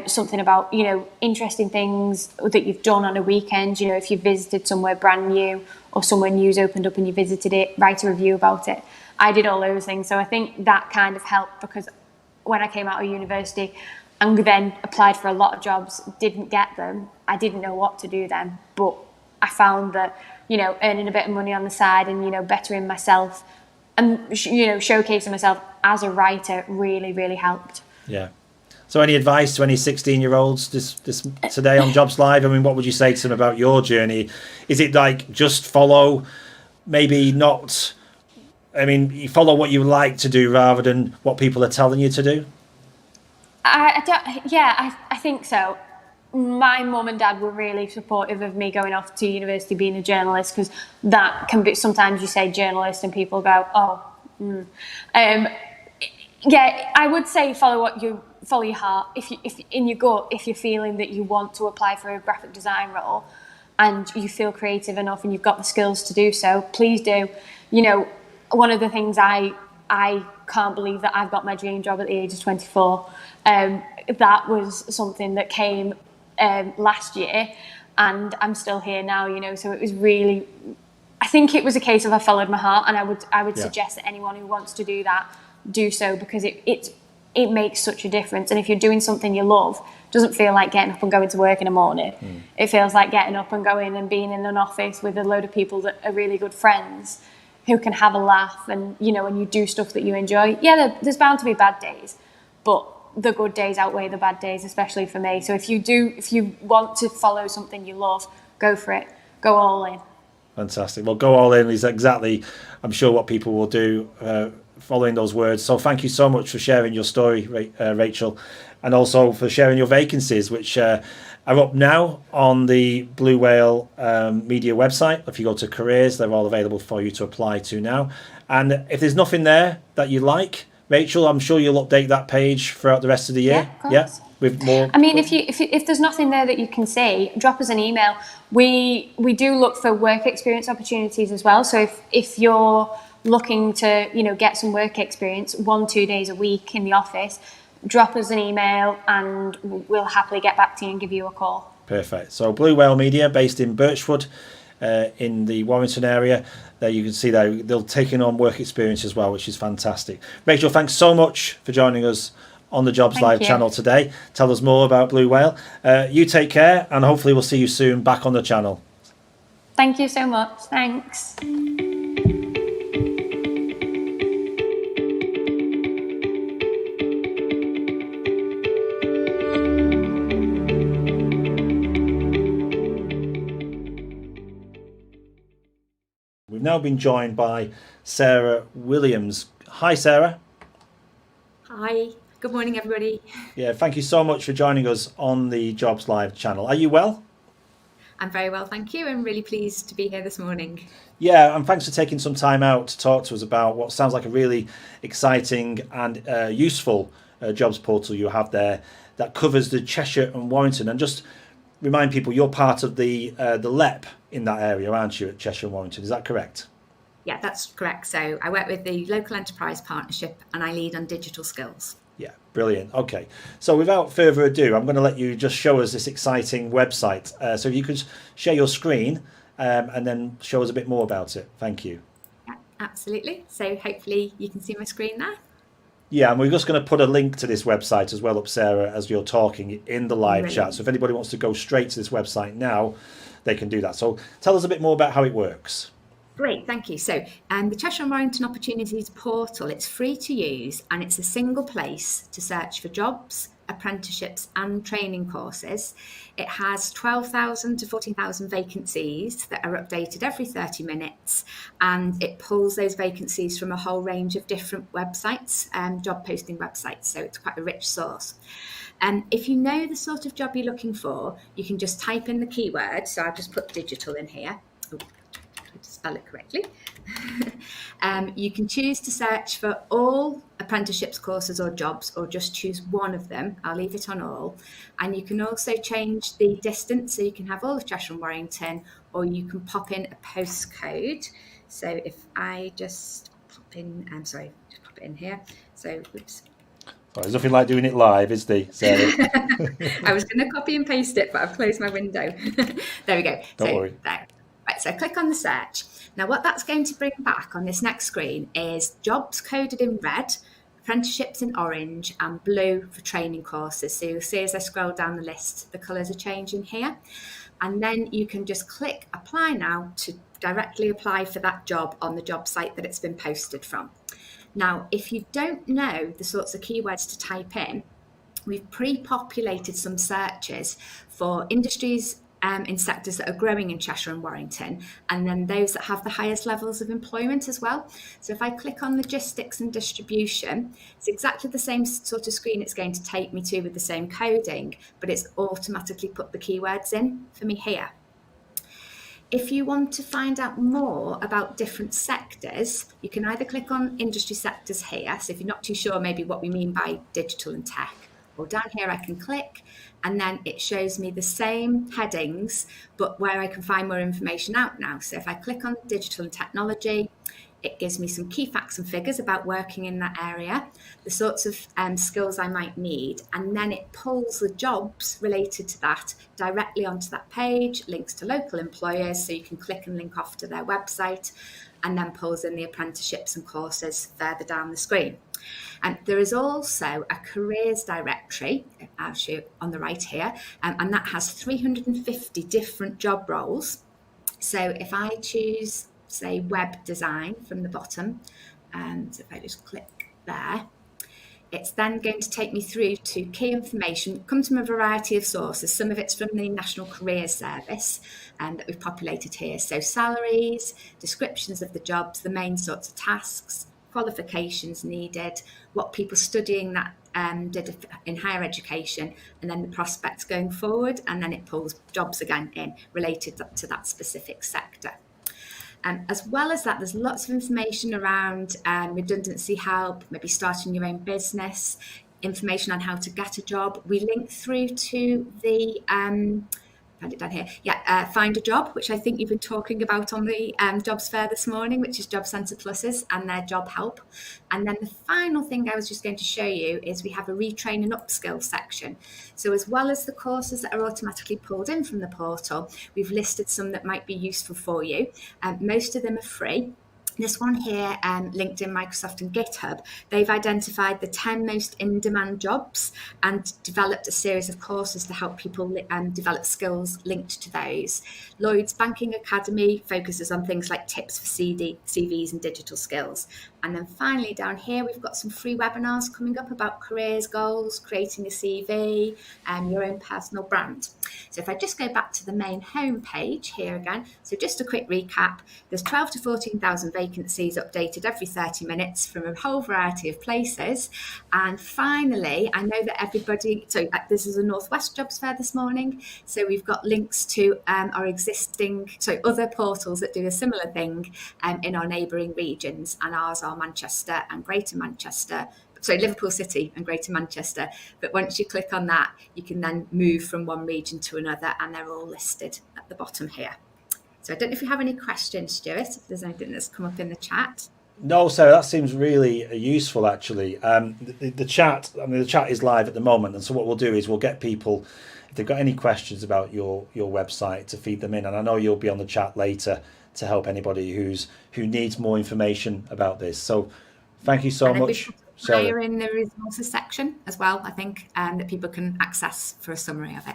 something about, interesting things that you've done on a weekend. If you visited somewhere brand new, or somewhere new's opened up and you visited it, write a review about it. I did all those things. So I think that kind of helped, because when I came out of university and then applied for a lot of jobs, didn't get them, I didn't know what to do then. But I found that, earning a bit of money on the side and, bettering myself and, showcasing myself as a writer really, really helped. Yeah. So any advice to any 16-year-olds this today on Jobs Live? I mean, what would you say to them about your journey? Is it like just follow, maybe not, you follow what you like to do rather than what people are telling you to do? I think so. My mum and dad were really supportive of me going off to university being a journalist, because that can be, sometimes you say journalist and people go, I would say follow your heart. If in your gut, if you're feeling that you want to apply for a graphic design role and you feel creative enough and you've got the skills to do so, please do. One of the things I can't believe that I've got my dream job at the age of 24. That was something that came last year, and I'm still here now, so it was really, I think it was a case of I followed my heart, and I would suggest that anyone who wants to do that, do so, because it makes such a difference. And if you're doing something you love, it doesn't feel like getting up and going to work in the morning. It feels like getting up and going and being in an office with a load of people that are really good friends who can have a laugh, and and you do stuff that you enjoy. There's bound to be bad days, but the good days outweigh the bad days, especially for me. So if you want to follow something you love, go for it. Go all in. Fantastic. Well, go all in is exactly, I'm sure, what people will do, following those words. So thank you so much for sharing your story, Rachel, and also for sharing your vacancies, which are up now on the Blue Whale Media website. If you go to careers, they're all available for you to apply to now. And if there's nothing there that you like, Rachel, I'm sure you'll update that page throughout the rest of the year. Yeah, with more. If there's nothing there that you can see, drop us an email. We do look for work experience opportunities as well. So if you're looking to get some work experience 1-2 days a week in the office, drop us an email and we'll happily get back to you and give you a call. Perfect. So Blue Whale Media, based in Birchwood, in the Warrington area. There you can see they'll taking on work experience as well, which is fantastic. Rachel, thanks so much for joining us on the Jobs Live channel today. Tell us more about Blue Whale. You take care, and hopefully we'll see you soon back on the channel. Thank you so much. Thanks. We've now been joined by Sarah Williams. Hi, Sarah. Hi. Good morning, everybody. Yeah, thank you so much for joining us on the Jobs Live channel. Are you well? I'm very well, thank you. I'm really pleased to be here this morning. Yeah, and thanks for taking some time out to talk to us about what sounds like a really exciting and useful jobs portal you have there that covers the Cheshire and Warrington. And just remind people, you're part of the LEP in that area, aren't you, at Cheshire and Warrington? Is that correct? Yeah, that's correct. So I work with the Local Enterprise Partnership and I lead on digital skills. Yeah, brilliant. Okay, so without further ado, I'm going to let you just show us this exciting website. So if you could share your screen and then show us a bit more about it. Thank you. Yeah, absolutely. So hopefully you can see my screen there. Yeah, and we're just going to put a link to this website as well up, Sarah, as you're talking in the live chat. So if anybody wants to go straight to this website now, they can do that. So tell us a bit more about how it works. Great, thank you. So the Cheshire and Warrington Opportunities portal, it's free to use and it's a single place to search for jobs, apprenticeships and training courses. It has 12,000 to 14,000 vacancies that are updated every 30 minutes and it pulls those vacancies from a whole range of different websites, job posting websites, so it's quite a rich source. If you know the sort of job you're looking for, you can just type in the keyword, so I've just put digital in here. To spell it correctly. You can choose to search for all apprenticeships, courses or jobs, or just choose one of them. I'll leave it on all. And you can also change the distance, so you can have all of Cheshire and Warrington, or you can pop in a postcode. So if I just pop in, just pop it in here. So, oops. Oh, there's nothing like doing it live, is there, Sarah? I was going to copy and paste it, but I've closed my window. There we go. Don't worry. There. Right, so click on the search. Now what that's going to bring back on this next screen is jobs coded in red, apprenticeships in orange and blue for training courses. So you'll see as I scroll down the list, the colours are changing here. And then you can just click apply now to directly apply for that job on the job site that it's been posted from. Now, if you don't know the sorts of keywords to type in, we've pre-populated some searches for industries in sectors that are growing in Cheshire and Warrington, and then those that have the highest levels of employment as well. So if I click on logistics and distribution, it's exactly the same sort of screen it's going to take me to with the same coding, but it's automatically put the keywords in for me here. If you want to find out more about different sectors, you can either click on industry sectors here. So if you're not too sure maybe what we mean by digital and tech, or down here I can click and then it shows me the same headings, but where I can find more information out now. So if I click on digital and technology, it gives me some key facts and figures about working in that area, the sorts of skills I might need, and then it pulls the jobs related to that directly onto that page, links to local employers, so you can click and link off to their website, and then pulls in the apprenticeships and courses further down the screen. And there is also a careers directory, I'll show you on the right here, and that has 350 different job roles. So if I choose, say, web design from the bottom, and if I just click there, it's then going to take me through to key information. It comes from a variety of sources. Some of it's from the National Careers Service that we've populated here. So salaries, descriptions of the jobs, the main sorts of tasks, qualifications needed, what people studying that did in higher education, and then the prospects going forward, and then it pulls jobs again in related to that specific sector. As well as that, there's lots of information around redundancy help, maybe starting your own business, information on how to get a job. We link through to the find it down here. Yeah, find a job, which I think you've been talking about on the jobs fair this morning, which is Job Centre Pluses and their job help. And then the final thing I was just going to show you is we have a retrain and upskill section. So as well as the courses that are automatically pulled in from the portal, we've listed some that might be useful for you. Most of them are free. This one here, LinkedIn, Microsoft and GitHub, they've identified the 10 most in-demand jobs and developed a series of courses to help people develop skills linked to those. Lloyds Banking Academy focuses on things like tips for CVs and digital skills. And then finally down here, we've got some free webinars coming up about careers goals, creating a CV, and your own personal brand. So if I just go back to the main home page here again, so just a quick recap, there's 12 to 14,000 vacancies updated every 30 minutes from a whole variety of places. And finally, I know that everybody, so this is a Northwest Jobs Fair this morning, so we've got links to our existing, so other portals that do a similar thing in our neighbouring regions, and ours are Manchester and Greater Manchester, so Liverpool City and Greater Manchester. But once you click on that, you can then move from one region to another, and they're all listed at the bottom here. So I don't know if you have any questions, Stuart, if there's anything that's come up in the chat. No, Sarah, that seems really useful, actually. The chat, I mean, the chat is live at the moment, and so what we'll do is we'll get people, if they've got any questions about your website, to feed them in. And I know you'll be on the chat later to help anybody who needs more information about this. So thank you so much, Sarah. Higher in the resources section as well, I think, that people can access for a summary of it.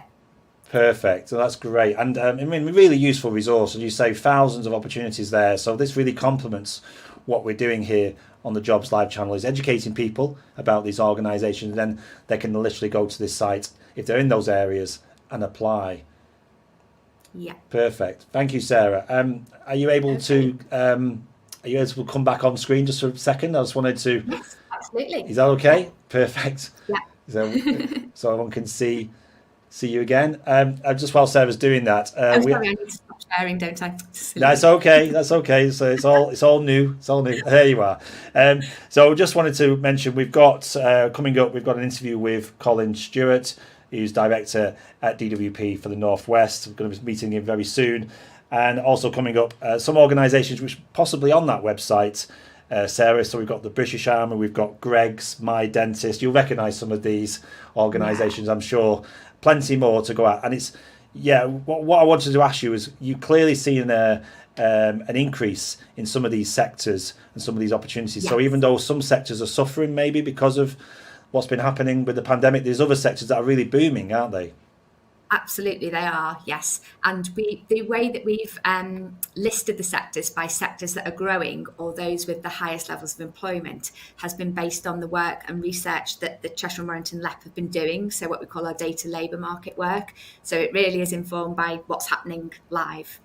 Perfect. So that's great. And I mean, really useful resource. As you say, thousands of opportunities there. So this really complements what we're doing here on the Jobs Live channel, is educating people about these organisations. Then they can literally go to this site if they're in those areas and apply. Yeah. Perfect. Thank you, Sarah. Are you able to come back on screen just for a second? I just wanted to. Yes, absolutely. Is that okay? Yeah. Perfect. Yeah. So everyone can see you again. Just while Sarah's doing that, I need to stop sharing, don't I? That's okay. That's okay. So it's all new. It's all new. There you are. So just wanted to mention we've got coming up. We've got an interview with Colin Stewart, who's director at DWP for the Northwest. We're going to be meeting him very soon. And also coming up, some organisations which possibly on that website, Sarah. So we've got the British Army, we've got Greggs, My Dentist. You'll recognise some of these organisations, I'm sure. Plenty more to go at. And it's, what I wanted to ask you is, you clearly seen an increase in some of these sectors and some of these opportunities. Yes. So even though some sectors are suffering maybe because of what's been happening with the pandemic, there's other sectors that are really booming, aren't they? Absolutely, they are, yes. And the way that we've listed the sectors by sectors that are growing or those with the highest levels of employment has been based on the work and research that the Cheshire and Warrington LEP have been doing, so what we call our data labour market work. So it really is informed by what's happening live.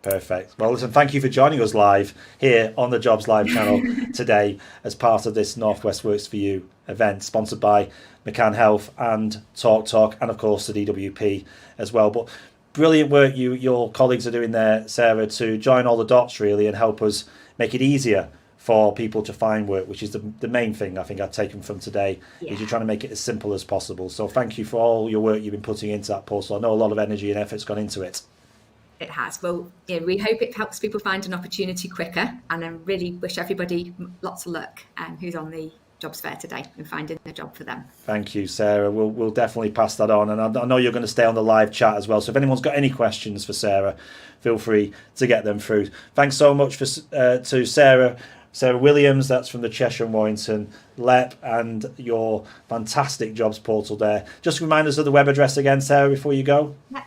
Perfect. Well, listen, thank you for joining us live here on the Jobs Live channel today as part of this Northwest Works for You event, sponsored by McCann Health and TalkTalk, and of course the DWP as well. But brilliant work your colleagues are doing there, Sarah, to join all the dots really and help us make it easier for people to find work, which is the main thing I think I've taken from today, is you're trying to make it as simple as possible. So thank you for all your work you've been putting into that portal. I know a lot of energy and effort's gone into it. It has. Well, we hope it helps people find an opportunity quicker, and I really wish everybody lots of luck who's on the Jobs Fair today and finding a job for them. Thank you, Sarah. We'll definitely pass that on, and I know you're going to stay on the live chat as well. So if anyone's got any questions for Sarah, feel free to get them through. Thanks so much to Sarah Williams, that's from the Cheshire and Warrington LEP, and your fantastic jobs portal there. Just remind us of the web address again, Sarah, before you go. Yeah.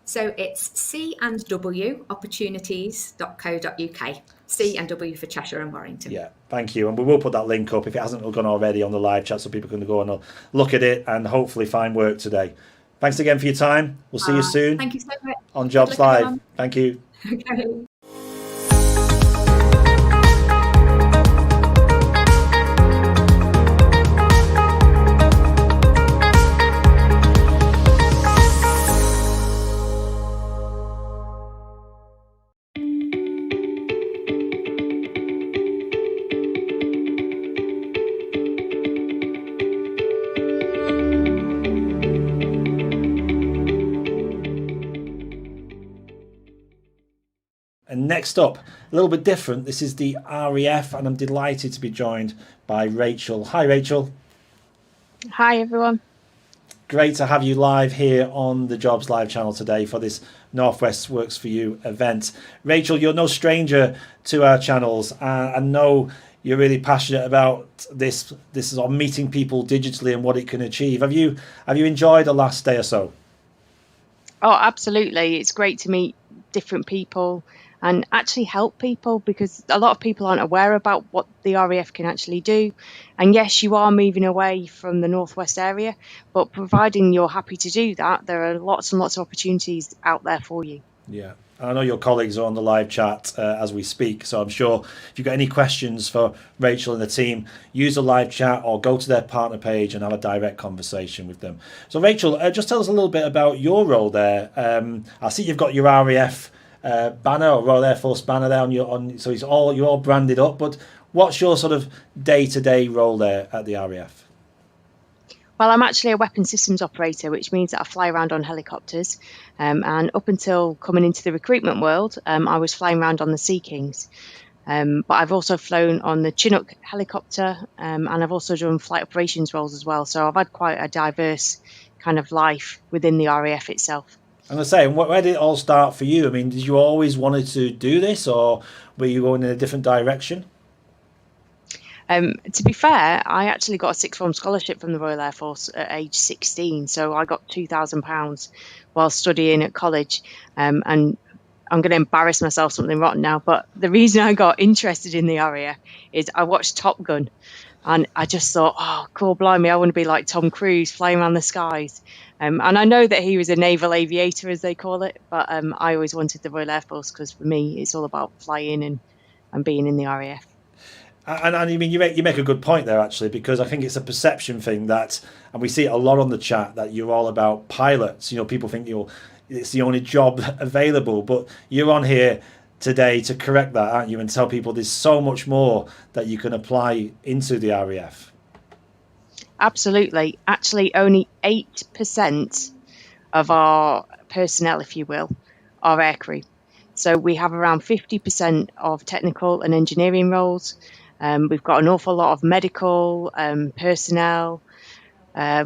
So it's C&W opportunities.co.uk. C and W for Cheshire and Warrington. Yeah, thank you. And we will put that link up if it hasn't gone already on the live chat, so people can go and look at it and hopefully find work today. Thanks again for your time. We'll see you soon. Thank you so much. On Jobs Live. Thank you. Okay. And next up, a little bit different. This is the RAF, and I'm delighted to be joined by Rachel. Hi, Rachel. Hi, everyone. Great to have you live here on the Jobs Live channel today for this Northwest Works for You event. Rachel, you're no stranger to our channels. I know you're really passionate about this is on meeting people digitally and what it can achieve. Have you enjoyed the last day or so? Oh, absolutely. It's great to meet different people and actually help people, because a lot of people aren't aware about what the RAF can actually do. And yes, you are moving away from the Northwest area, but providing you're happy to do that, there are lots and lots of opportunities out there for you. Yeah. I know your colleagues are on the live chat as we speak, so I'm sure if you've got any questions for Rachel and the team, use the live chat or go to their partner page and have a direct conversation with them. So Rachel, just tell us a little bit about your role there. I see you've got your RAF banner, or Royal Air Force banner there so you're all branded up, but what's your sort of day-to-day role there at the RAF? Well, I'm actually a weapons systems operator, which means that I fly around on helicopters. And up until coming into the recruitment world, I was flying around on the Sea Kings. But I've also flown on the Chinook helicopter, and I've also done flight operations roles as well. So I've had quite a diverse kind of life within the RAF itself. I'm going to say, where did it all start for you? I mean, did you always wanted to do this, or were you going in a different direction? To be fair, I actually got a sixth form scholarship from the Royal Air Force at age 16. So I got £2,000 while studying at college. And I'm going to embarrass myself, something rotten now, but the reason I got interested in the RAF is I watched Top Gun. And I just thought, oh, cool, blimey, I want to be like Tom Cruise, flying around the skies. And I know that he was a naval aviator, as they call it, but I always wanted the Royal Air Force, because for me, it's all about flying and being in the RAF. And I mean, you make a good point there, actually, because I think it's a perception thing that, and we see it a lot on the chat, that you're all about pilots. You know, people think it's the only job available, but you're on here today to correct that, aren't you, and tell people there's so much more that you can apply into the RAF. Absolutely. Actually, only 8% of our personnel, if you will, are aircrew. So we have around 50% of technical and engineering roles. We've got an awful lot of medical personnel.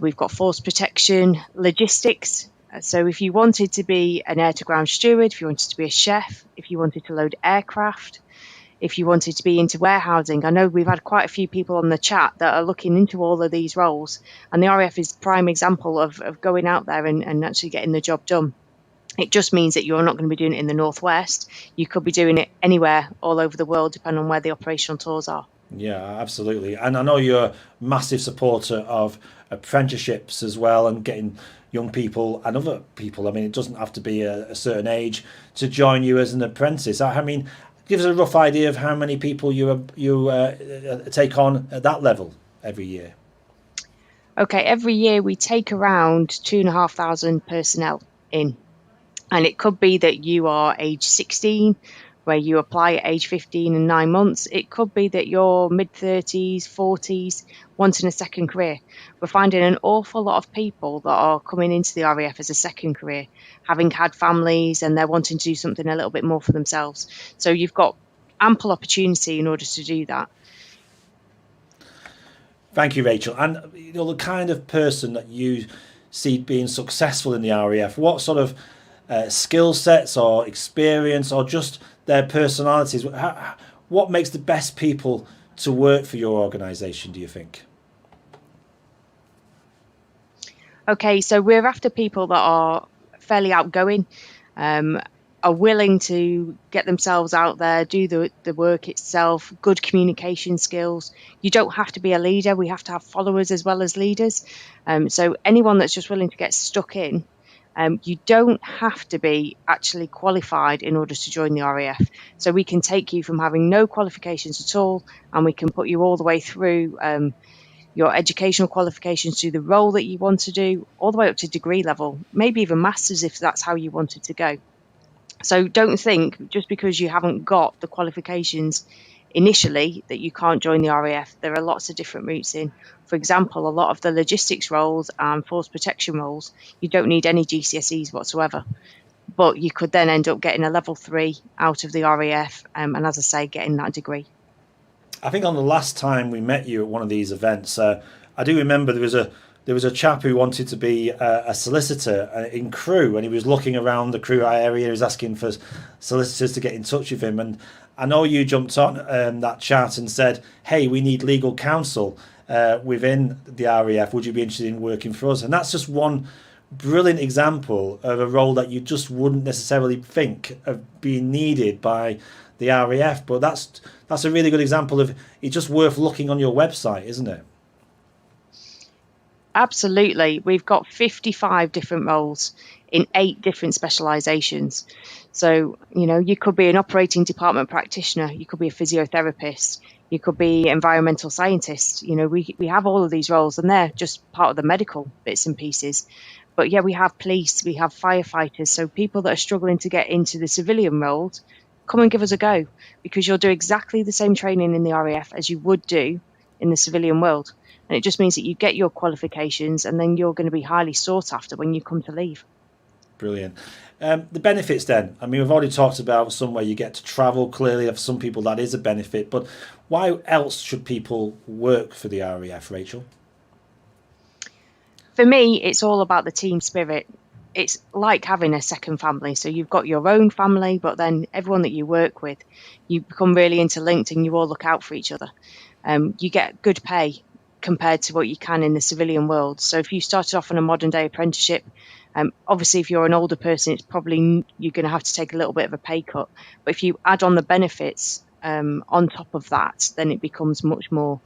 We've got force protection, logistics. So if you wanted to be an air-to-ground steward, if you wanted to be a chef, if you wanted to load aircraft, if you wanted to be into warehousing, I know we've had quite a few people on the chat that are looking into all of these roles. And the RAF is a prime example of going out there and actually getting the job done. It just means that you're not going to be doing it in the Northwest. You could be doing it anywhere all over the world, depending on where the operational tours are. Yeah, absolutely. And I know you're a massive supporter of apprenticeships as well, and getting young people and other people, I mean, it doesn't have to be a certain age, to join you as an apprentice. I mean, give us a rough idea of how many people you take on at that level every year. Okay, every year we take around 2,500 personnel in. And it could be that you are age 16, where you apply at age 15 and 9 months. It could be that you're mid-30s, 40s, wanting a second career. We're finding an awful lot of people that are coming into the RAF as a second career, having had families, and they're wanting to do something a little bit more for themselves. So you've got ample opportunity in order to do that. Thank you, Rachel. And you know, the kind of person that you see being successful in the RAF, what sort of skill sets or experience or just their personalities, what makes the best people to work for your organisation, do you think? Okay, so we're after people that are fairly outgoing, are willing to get themselves out there, do the work itself, good communication skills. You don't have to be a leader. We have to have followers as well as leaders. So anyone that's just willing to get stuck in, you don't have to be actually qualified in order to join the RAF. So we can take you from having no qualifications at all, and we can put you all the way through your educational qualifications to the role that you want to do, all the way up to degree level, maybe even masters if that's how you wanted to go. So don't think just because you haven't got the qualifications initially that you can't join the RAF. There are lots of different routes in. For example, a lot of the logistics roles and force protection roles, you don't need any GCSEs whatsoever. but you could then end up getting a level 3 out of the RAF, and as I say, getting that degree. I think on the last time we met you at one of these events, I do remember there was a chap who wanted to be a solicitor in Crewe, and he was looking around the Crewe area. He was asking for solicitors to get in touch with him, and I know you jumped on that chat and said, "Hey, we need legal counsel within the RAF. Would you be interested in working for us?" And that's just one brilliant example of a role that you just wouldn't necessarily think of being needed by the RAF, but that's a really good example of it's just worth looking on your website, isn't it? Absolutely. We've got 55 different roles in 8 different specialisations. So, you could be an operating department practitioner, you could be a physiotherapist, you could be environmental scientist. We have all of these roles, and they're just part of the medical bits and pieces. But yeah, we have police, we have firefighters. So people that are struggling to get into the civilian roles, come and give us a go, because you'll do exactly the same training in the RAF as you would do in the civilian world. And it just means that you get your qualifications, and then you're going to be highly sought after when you come to leave. Brilliant. The benefits then, I mean, we've already talked about somewhere you get to travel. Clearly, for some people that is a benefit, but why else should people work for the RAF, Rachel? For me, it's all about the team spirit. It's like having a second family. So you've got your own family, but then everyone that you work with, you become really interlinked, and you all look out for each other. You get good pay compared to what you can in the civilian world. So if you started off on a modern day apprenticeship, obviously if you're an older person, it's probably you're going to have to take a little bit of a pay cut. But if you add on the benefits on top of that, then it becomes much more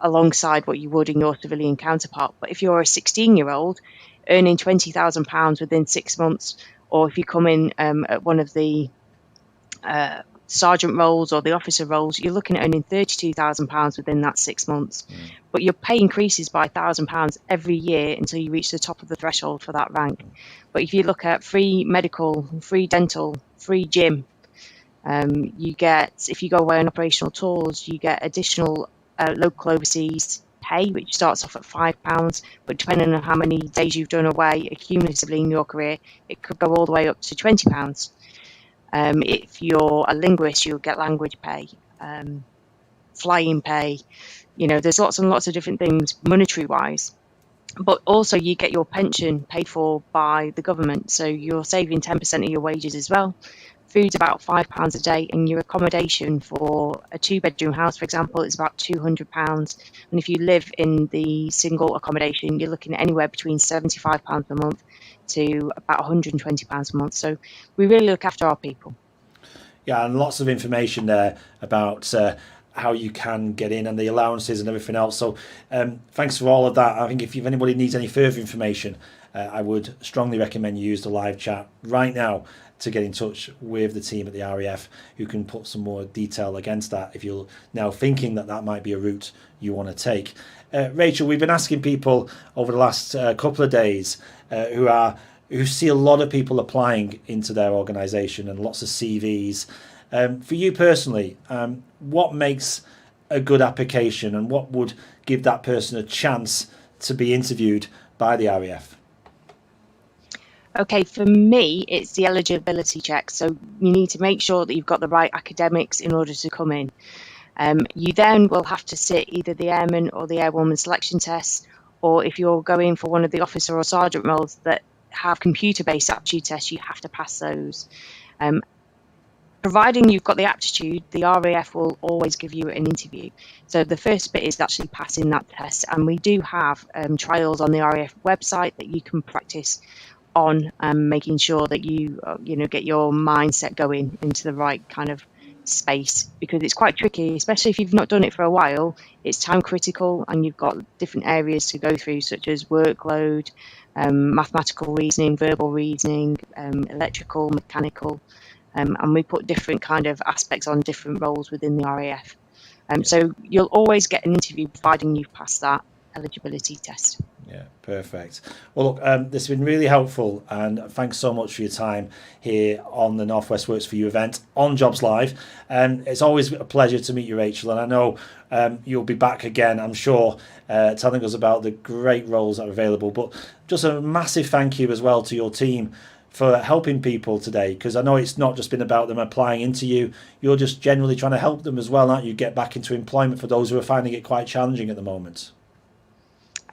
alongside what you would in your civilian counterpart. But if you're a 16-year-old earning £20,000 within 6 months, or if you come in at one of the sergeant roles or the officer roles, you're looking at earning £32,000 within that 6 months. But your pay increases by £1,000 every year until you reach the top of the threshold for that rank. But if you look at free medical, free dental, free gym, you get, if you go away on operational tours, you get additional local overseas pay, which starts off at £5, but depending on how many days you've done away cumulatively in your career, it could go all the way up to £20. If you're a linguist, you'll get language pay, flying pay. There's lots and lots of different things monetary wise, but also you get your pension paid for by the government. So you're saving 10% of your wages as well. Food's about £5 a day, and your accommodation for a 2-bedroom house, for example, is about £200. And if you live in the single accommodation, you're looking at anywhere between £75 a month to about £120 a month. So we really look after our people. Yeah, and lots of information there about how you can get in and the allowances and everything else. So thanks for all of that. I think if anybody needs any further information, I would strongly recommend you use the live chat right now to get in touch with the team at the RAF, who can put some more detail against that if you're now thinking that might be a route you want to take. Rachel, we've been asking people over the last couple of days who see a lot of people applying into their organisation and lots of CVs. For you personally, what makes a good application, and what would give that person a chance to be interviewed by the RAF? Okay, for me, it's the eligibility check. So you need to make sure that you've got the right academics in order to come in. You then will have to sit either the airman or the airwoman selection test, or if you're going for one of the officer or sergeant roles that have computer-based aptitude tests, you have to pass those. Providing you've got the aptitude, the RAF will always give you an interview. So the first bit is actually passing that test, and we do have trials on the RAF website that you can practice on, making sure that you get your mindset going into the right kind of space, because it's quite tricky, especially if you've not done it for a while. It's time critical, and you've got different areas to go through, such as workload, mathematical reasoning, verbal reasoning, electrical, mechanical, and we put different kind of aspects on different roles within the RAF. So you'll always get an interview providing you've passed that eligibility test. Yeah, perfect. Well, look, this has been really helpful, and thanks so much for your time here on the North West Works For You event on Jobs Live. It's always a pleasure to meet you, Rachel, and I know you'll be back again, I'm sure, telling us about the great roles that are available. But just a massive thank you as well to your team for helping people today? Because I know it's not just been about them applying into you. You're just generally trying to help them as well, aren't you? Get back into employment for those who are finding it quite challenging at the moment.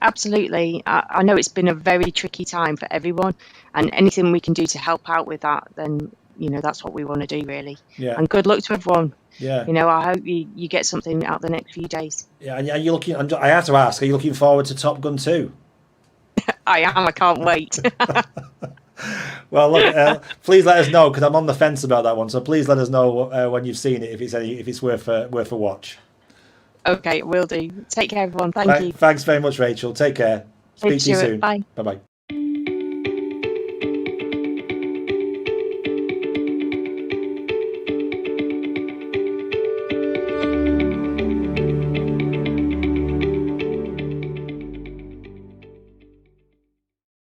Absolutely. I know it's been a very tricky time for everyone, and anything we can do to help out with that, then, you know, that's what we want to do, really. Yeah. And good luck to everyone. Yeah. You know, I hope you get something out the next few days. Yeah, and are you looking? I have to ask, are you looking forward to Top Gun 2? I am. I can't wait. Well, look, please let us know, because I'm on the fence about that one. So please let us know when you've seen it, if it's worth a watch. Okay, will do. Take care, everyone. Thank you. Thanks very much, Rachel. Take care. Speak to you soon. Bye. Bye-bye.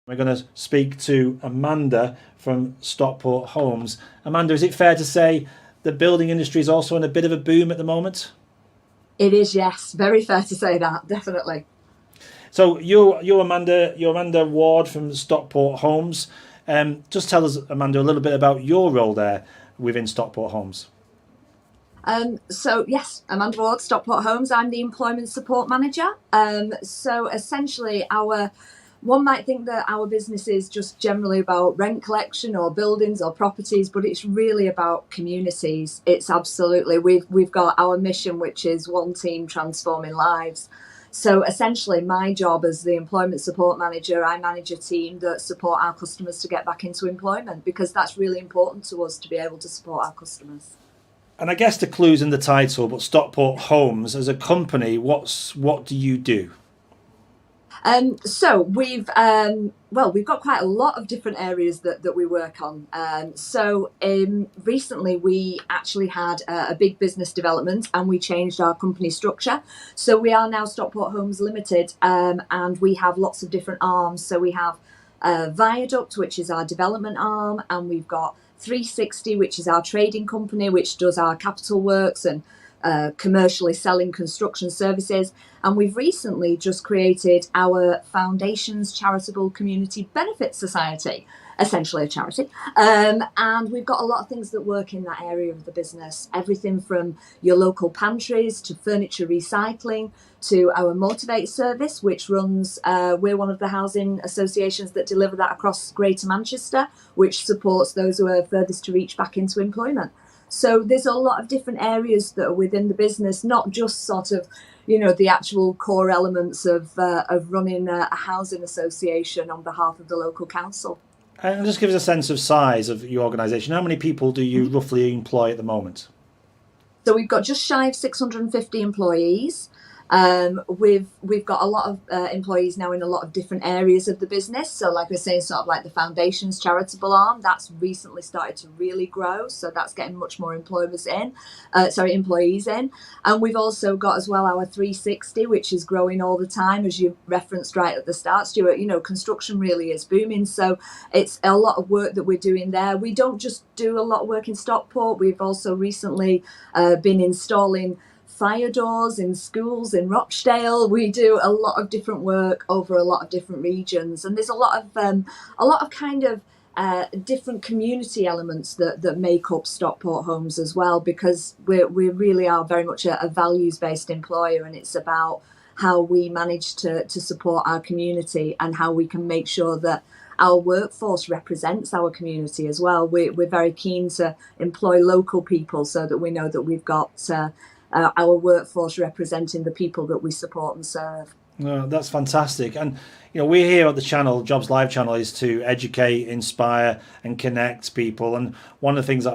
We're going to speak to Amanda from Stockport Homes. Amanda, is it fair to say the building industry is also in a bit of a boom at the moment? It is, yes. Very fair to say that, definitely. So you're Amanda Ward from Stockport Homes. Just tell us, Amanda, a little bit about your role there within Stockport Homes. So yes, Amanda Ward, Stockport Homes. I'm the employment support manager. So essentially one might think that our business is just generally about rent collection or buildings or properties, but it's really about communities. It's absolutely, we've got our mission, which is one team transforming lives. So essentially my job as the employment support manager, I manage a team that support our customers to get back into employment, because that's really important to us to be able to support our customers. And I guess the clue's in the title, but Stockport Homes as a company, what do you do? So we've got quite a lot of different areas that we work on. Recently we actually had a big business development, and we changed our company structure. So we are now Stockport Homes Limited, and we have lots of different arms. So we have Viaduct, which is our development arm, and we've got 360, which is our trading company, which does our capital works and commercially selling construction services. And we've recently just created our Foundations Charitable Community Benefit Society, essentially a charity. And we've got a lot of things that work in that area of the business, everything from your local pantries to furniture recycling to our Motivate service, which runs, we're one of the housing associations that deliver that across Greater Manchester, which supports those who are furthest to reach back into employment. So there's a lot of different areas that are within the business, not just sort of, the actual core elements of running a housing association on behalf of the local council. And just give us a sense of size of your organisation. How many people do you roughly employ at the moment? So we've got just shy of 650 employees. We've got a lot of employees now in a lot of different areas of the business. So like we're saying, sort of like the Foundations charitable arm, that's recently started to really grow. So that's getting much more employees in. And we've also got as well our 360, which is growing all the time, as you referenced right at the start, Stuart. Construction really is booming. So it's a lot of work that we're doing there. We don't just do a lot of work in Stockport. We've also recently been installing fire doors in schools in Rochdale. We do a lot of different work over a lot of different regions, and there's a lot of kind of different community elements that make up Stockport Homes as well, because we really are very much a values-based employer, and it's about how we manage to support our community and how we can make sure that our workforce represents our community as well. We're very keen to employ local people so that we know that we've got our workforce representing the people that we support and serve. No, that's fantastic. And we're here at the channel, Jobs Live channel, is to educate, inspire, and connect people. And one of the things that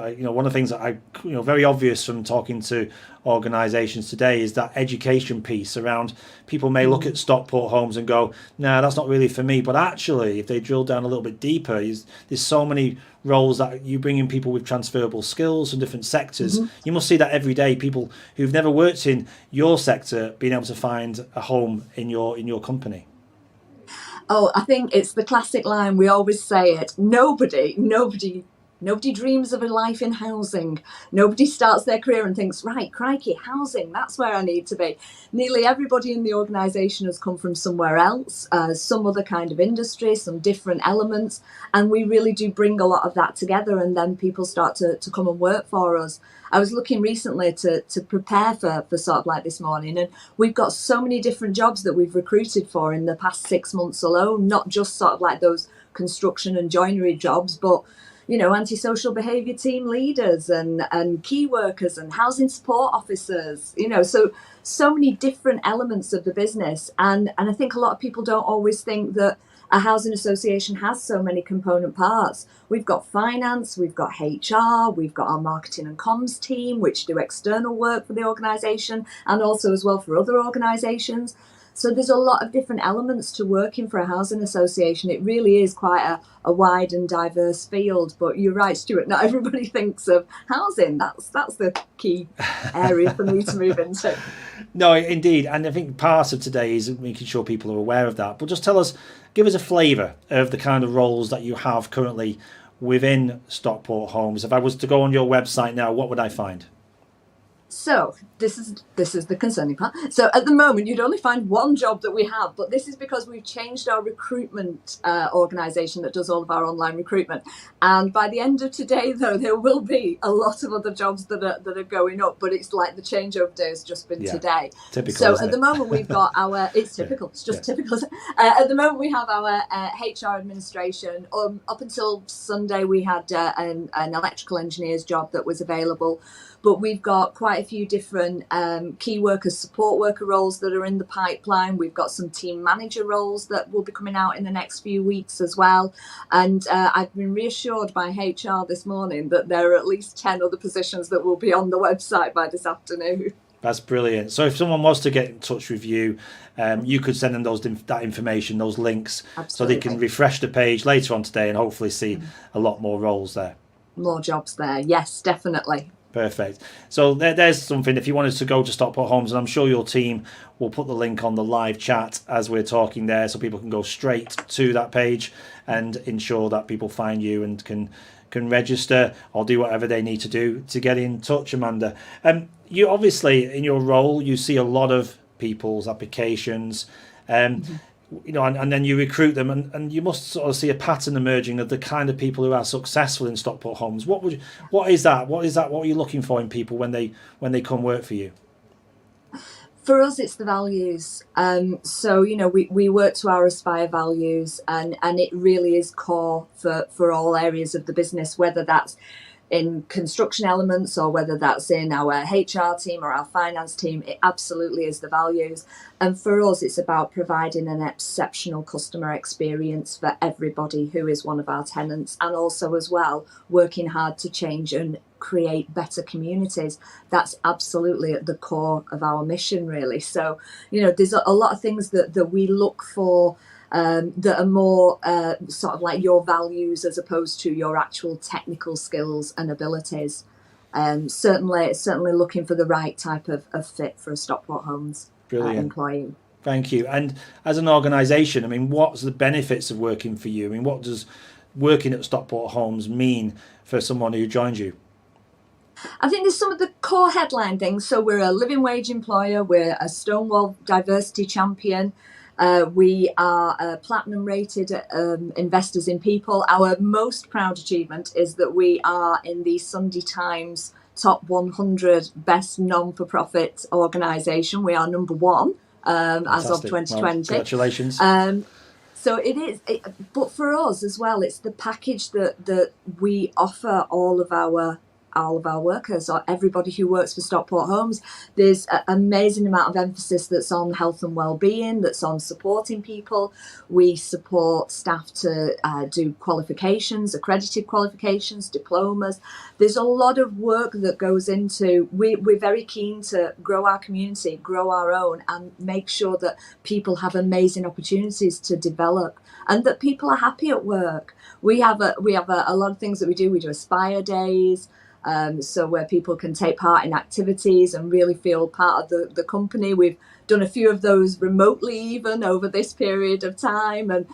I very obvious from talking to organisations today is that education piece around people may look at Stockport Homes and go, "No, that's not really for me." But actually, if they drill down a little bit deeper, there's so many roles that you bring in people with transferable skills from different sectors. Mm-hmm. You must see that every day, people who've never worked in your sector being able to find a home in your company. Oh, I think it's the classic line. We always say it. Nobody Nobody dreams of a life in housing. Nobody starts their career and thinks, right, crikey, housing, that's where I need to be. Nearly everybody in the organisation has come from somewhere else, some other kind of industry, some different elements, and we really do bring a lot of that together, and then people start to come and work for us. I was looking recently to prepare for sort of like this morning, and we've got so many different jobs that we've recruited for in the past 6 months alone, not just sort of like those construction and joinery jobs, but antisocial behaviour team leaders and key workers and housing support officers, so many different elements of the business. And I think a lot of people don't always think that a housing association has so many component parts. We've got finance, we've got HR, we've got our marketing and comms team, which do external work for the organisation and also as well for other organisations. So there's a lot of different elements to working for a housing association. It really is quite a wide and diverse field. But you're right, Stuart, not everybody thinks of housing. That's the key area for me to move into. No, indeed. And I think part of today is making sure people are aware of that. But just give us a flavour of the kind of roles that you have currently within Stockport Homes. If I was to go on your website now, what would I find? So this is the concerning part. So at the moment, you'd only find one job that we have, but this is because we've changed our recruitment organisation that does all of our online recruitment. And by the end of today, though, there will be a lot of other jobs that are going up. But it's like the changeover day has just been today. Typical. So at the moment, we've got our. It's typical. It's just typical. At the moment, we have our HR administration. Up until Sunday, we had an electrical engineer's job that was available. But we've got quite a few different key workers, support worker roles that are in the pipeline. We've got some team manager roles that will be coming out in the next few weeks as well. And I've been reassured by HR this morning that there are at least 10 other positions that will be on the website by this afternoon. That's brilliant. So if someone wants to get in touch with you, you could send them that information, those links, so they can refresh the page later on today and hopefully see a lot more roles there. More jobs there. Yes, definitely. Perfect. So there's something, if you wanted to go to Stockport Homes, and I'm sure your team will put the link on the live chat as we're talking there, so people can go straight to that page and ensure that people find you and can register or do whatever they need to do to get in touch. Amanda, you obviously, in your role, you see a lot of people's applications, and then you recruit them, and you must sort of see a pattern emerging of the kind of people who are successful in Stockport Homes. What is that? What are you looking for in people when they come work for you? For us, it's the values. So we work to our Aspire values, and it really is core for all areas of the business, whether that's in construction elements or whether that's in our HR team or our finance team. It absolutely is the values. And for us, it's about providing an exceptional customer experience for everybody who is one of our tenants, and also as well working hard to change and create better communities. That's absolutely at the core of our mission, really. So there's a lot of things that we look for that are more sort of like your values as opposed to your actual technical skills and abilities. Certainly looking for the right type of fit for a Stockport Homes employee. Thank you. And as an organisation, I mean, what's the benefits of working for you? I mean, what does working at Stockport Homes mean for someone who joins you? I think there's some of the core headline things. So we're a living wage employer, we're a Stonewall diversity champion. We are platinum rated investors in people. Our most proud achievement is that we are in the Sunday Times top 100 best non-for-profit organisation. We are number one as of 2020. Well, congratulations. So it is, but for us as well, it's the package that we offer all of our workers, or everybody who works for Stockport Homes. There's an amazing amount of emphasis that's on health and well-being, that's on supporting people. We support staff to do qualifications, accredited qualifications, diplomas. There's a lot of work that goes into, we're very keen to grow our community, grow our own, and make sure that people have amazing opportunities to develop and that people are happy at work. We have a lot of things that we do. We do Aspire Days. So where people can take part in activities and really feel part of the company. We've done a few of those remotely even over this period of time, and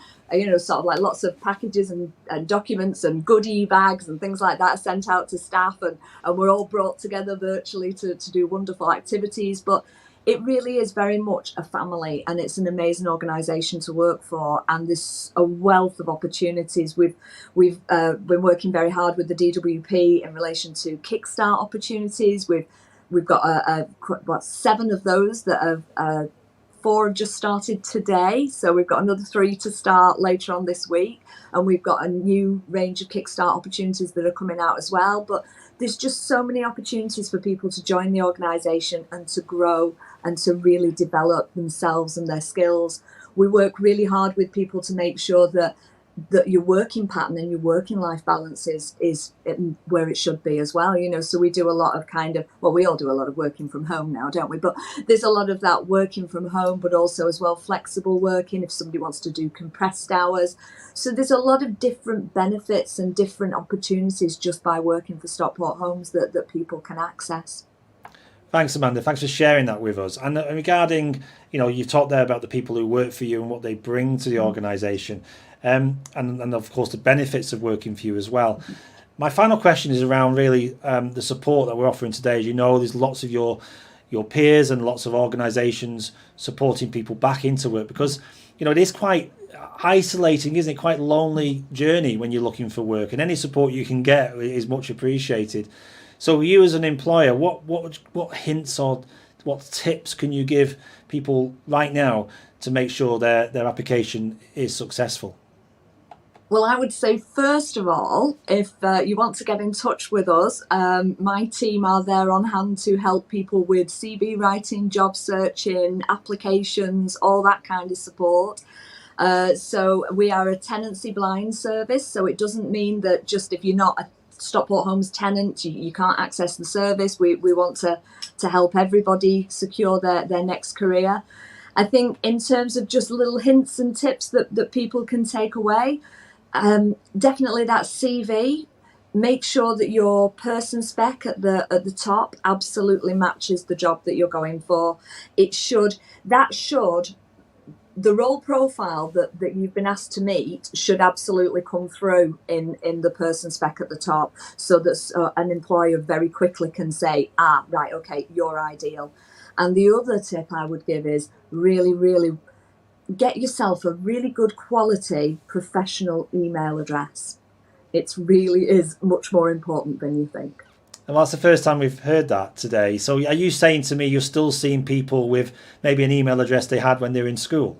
sort of like lots of packages and documents and goodie bags and things like that sent out to staff, and we're all brought together virtually to do wonderful activities. But it really is very much a family, and it's an amazing organisation to work for, and there's a wealth of opportunities. We've been working very hard with the DWP in relation to Kickstart opportunities. We've got about 7 of those that have 4 have just started today, so we've got another 3 to start later on this week, and we've got a new range of Kickstart opportunities that are coming out as well. But there's just so many opportunities for people to join the organisation and to grow and to really develop themselves and their skills. We work really hard with people to make sure that your working pattern and your working life balance is where it should be as well. So we do a lot of we all do a lot of working from home now, don't we? But there's a lot of that working from home, but also as well flexible working if somebody wants to do compressed hours. So there's a lot of different benefits and different opportunities just by working for Stockport Homes that people can access. Thanks, Amanda. Thanks for sharing that with us. And regarding, you've talked there about the people who work for you and what they bring to the organisation. And of course the benefits of working for you as well. My final question is around really the support that we're offering today. As there's lots of your peers and lots of organisations supporting people back into work, because it is quite isolating, isn't it? Quite lonely journey when you're looking for work, and any support you can get is much appreciated. So you as an employer, what hints or what tips can you give people right now to make sure their application is successful? Well, I would say, first of all, if you want to get in touch with us, my team are there on hand to help people with CV writing, job searching, applications, all that kind of support. So we are a tenancy blind service, so it doesn't mean that just if you're not a Stockport Homes tenant, you can't access the service. We want to help everybody secure their next career. I think in terms of just little hints and tips that people can take away, definitely that CV. Make sure that your person spec at the top absolutely matches the job that you're going for. The role profile that you've been asked to meet should absolutely come through in the person spec at the top, so that an employer very quickly can say, right, okay, you're ideal. And the other tip I would give is really, really get yourself a really good quality professional email address. It really is much more important than you think. And that's the first time we've heard that today. So are you saying to me you're still seeing people with maybe an email address they had when they were in school?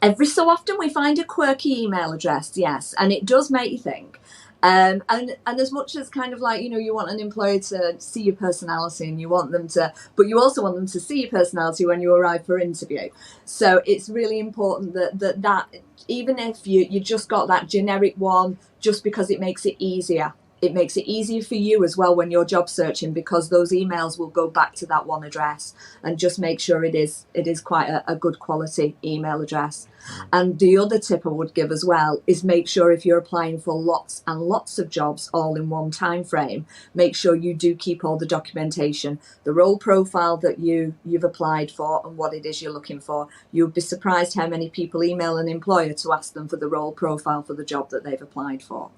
Every so often we find a quirky email address, yes, and it does make you think. And as much as kind of like, you want an employer to see your personality and you want them to, but you also want them to see your personality when you arrive for interview. So it's really important that even if you just got that generic one, just because it makes it easier. It makes it easier for you as well when you're job searching, because those emails will go back to that one address, and just make sure it is quite a good quality email address. And the other tip I would give as well is make sure if you're applying for lots and lots of jobs all in one time frame, make sure you do keep all the documentation, the role profile that you've applied for and what it is you're looking for. You'll be surprised how many people email an employer to ask them for the role profile for the job that they've applied for.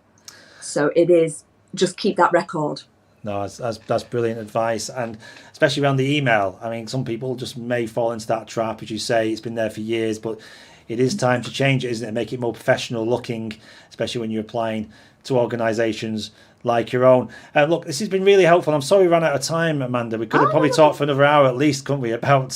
So it is, just keep that record. No, that's brilliant advice, and especially around the email. I mean, some people just may fall into that trap, as you say. It's been there for years, but it is time to change it, isn't it? Make it more professional looking, especially when you're applying to organisations like your own. Look, this has been really helpful. I'm sorry we ran out of time, Amanda. We could have probably talked for another hour at least, couldn't we, about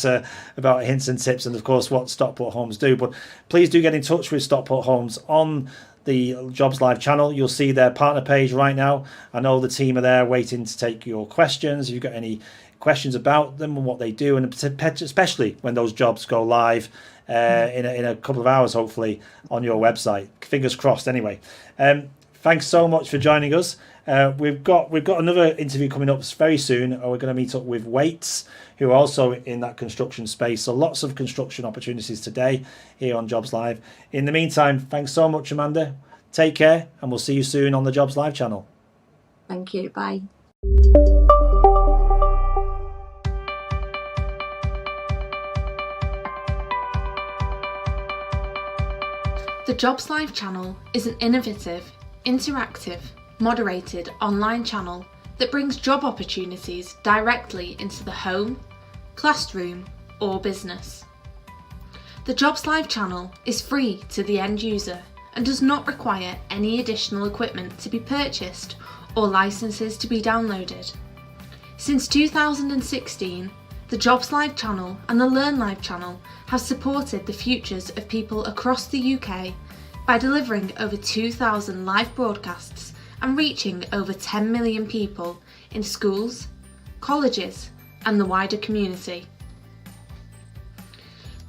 hints and tips and, of course, what Stockport Homes do. But please do get in touch with Stockport Homes on the Jobs Live channel. You'll see their partner page right now. I know the team are there waiting to take your questions. If you've got any questions about them and what they do, and especially when those jobs go live in a couple of hours, hopefully, on your website. Fingers crossed, anyway. Thanks so much for joining us. We've got another interview coming up very soon. We're going to meet up with Waits, who are also in that construction space. So lots of construction opportunities today here on Jobs Live. In the meantime, thanks so much, Amanda. Take care, and we'll see you soon on the Jobs Live channel. Thank you. Bye. The Jobs Live channel is an innovative, interactive, moderated online channel that brings job opportunities directly into the home, classroom, or business. The Jobs Live channel is free to the end user and does not require any additional equipment to be purchased or licenses to be downloaded. Since 2016, the Jobs Live channel and the Learn Live channel have supported the futures of people across the UK by delivering over 2,000 live broadcasts and reaching over 10 million people in schools, colleges, and the wider community.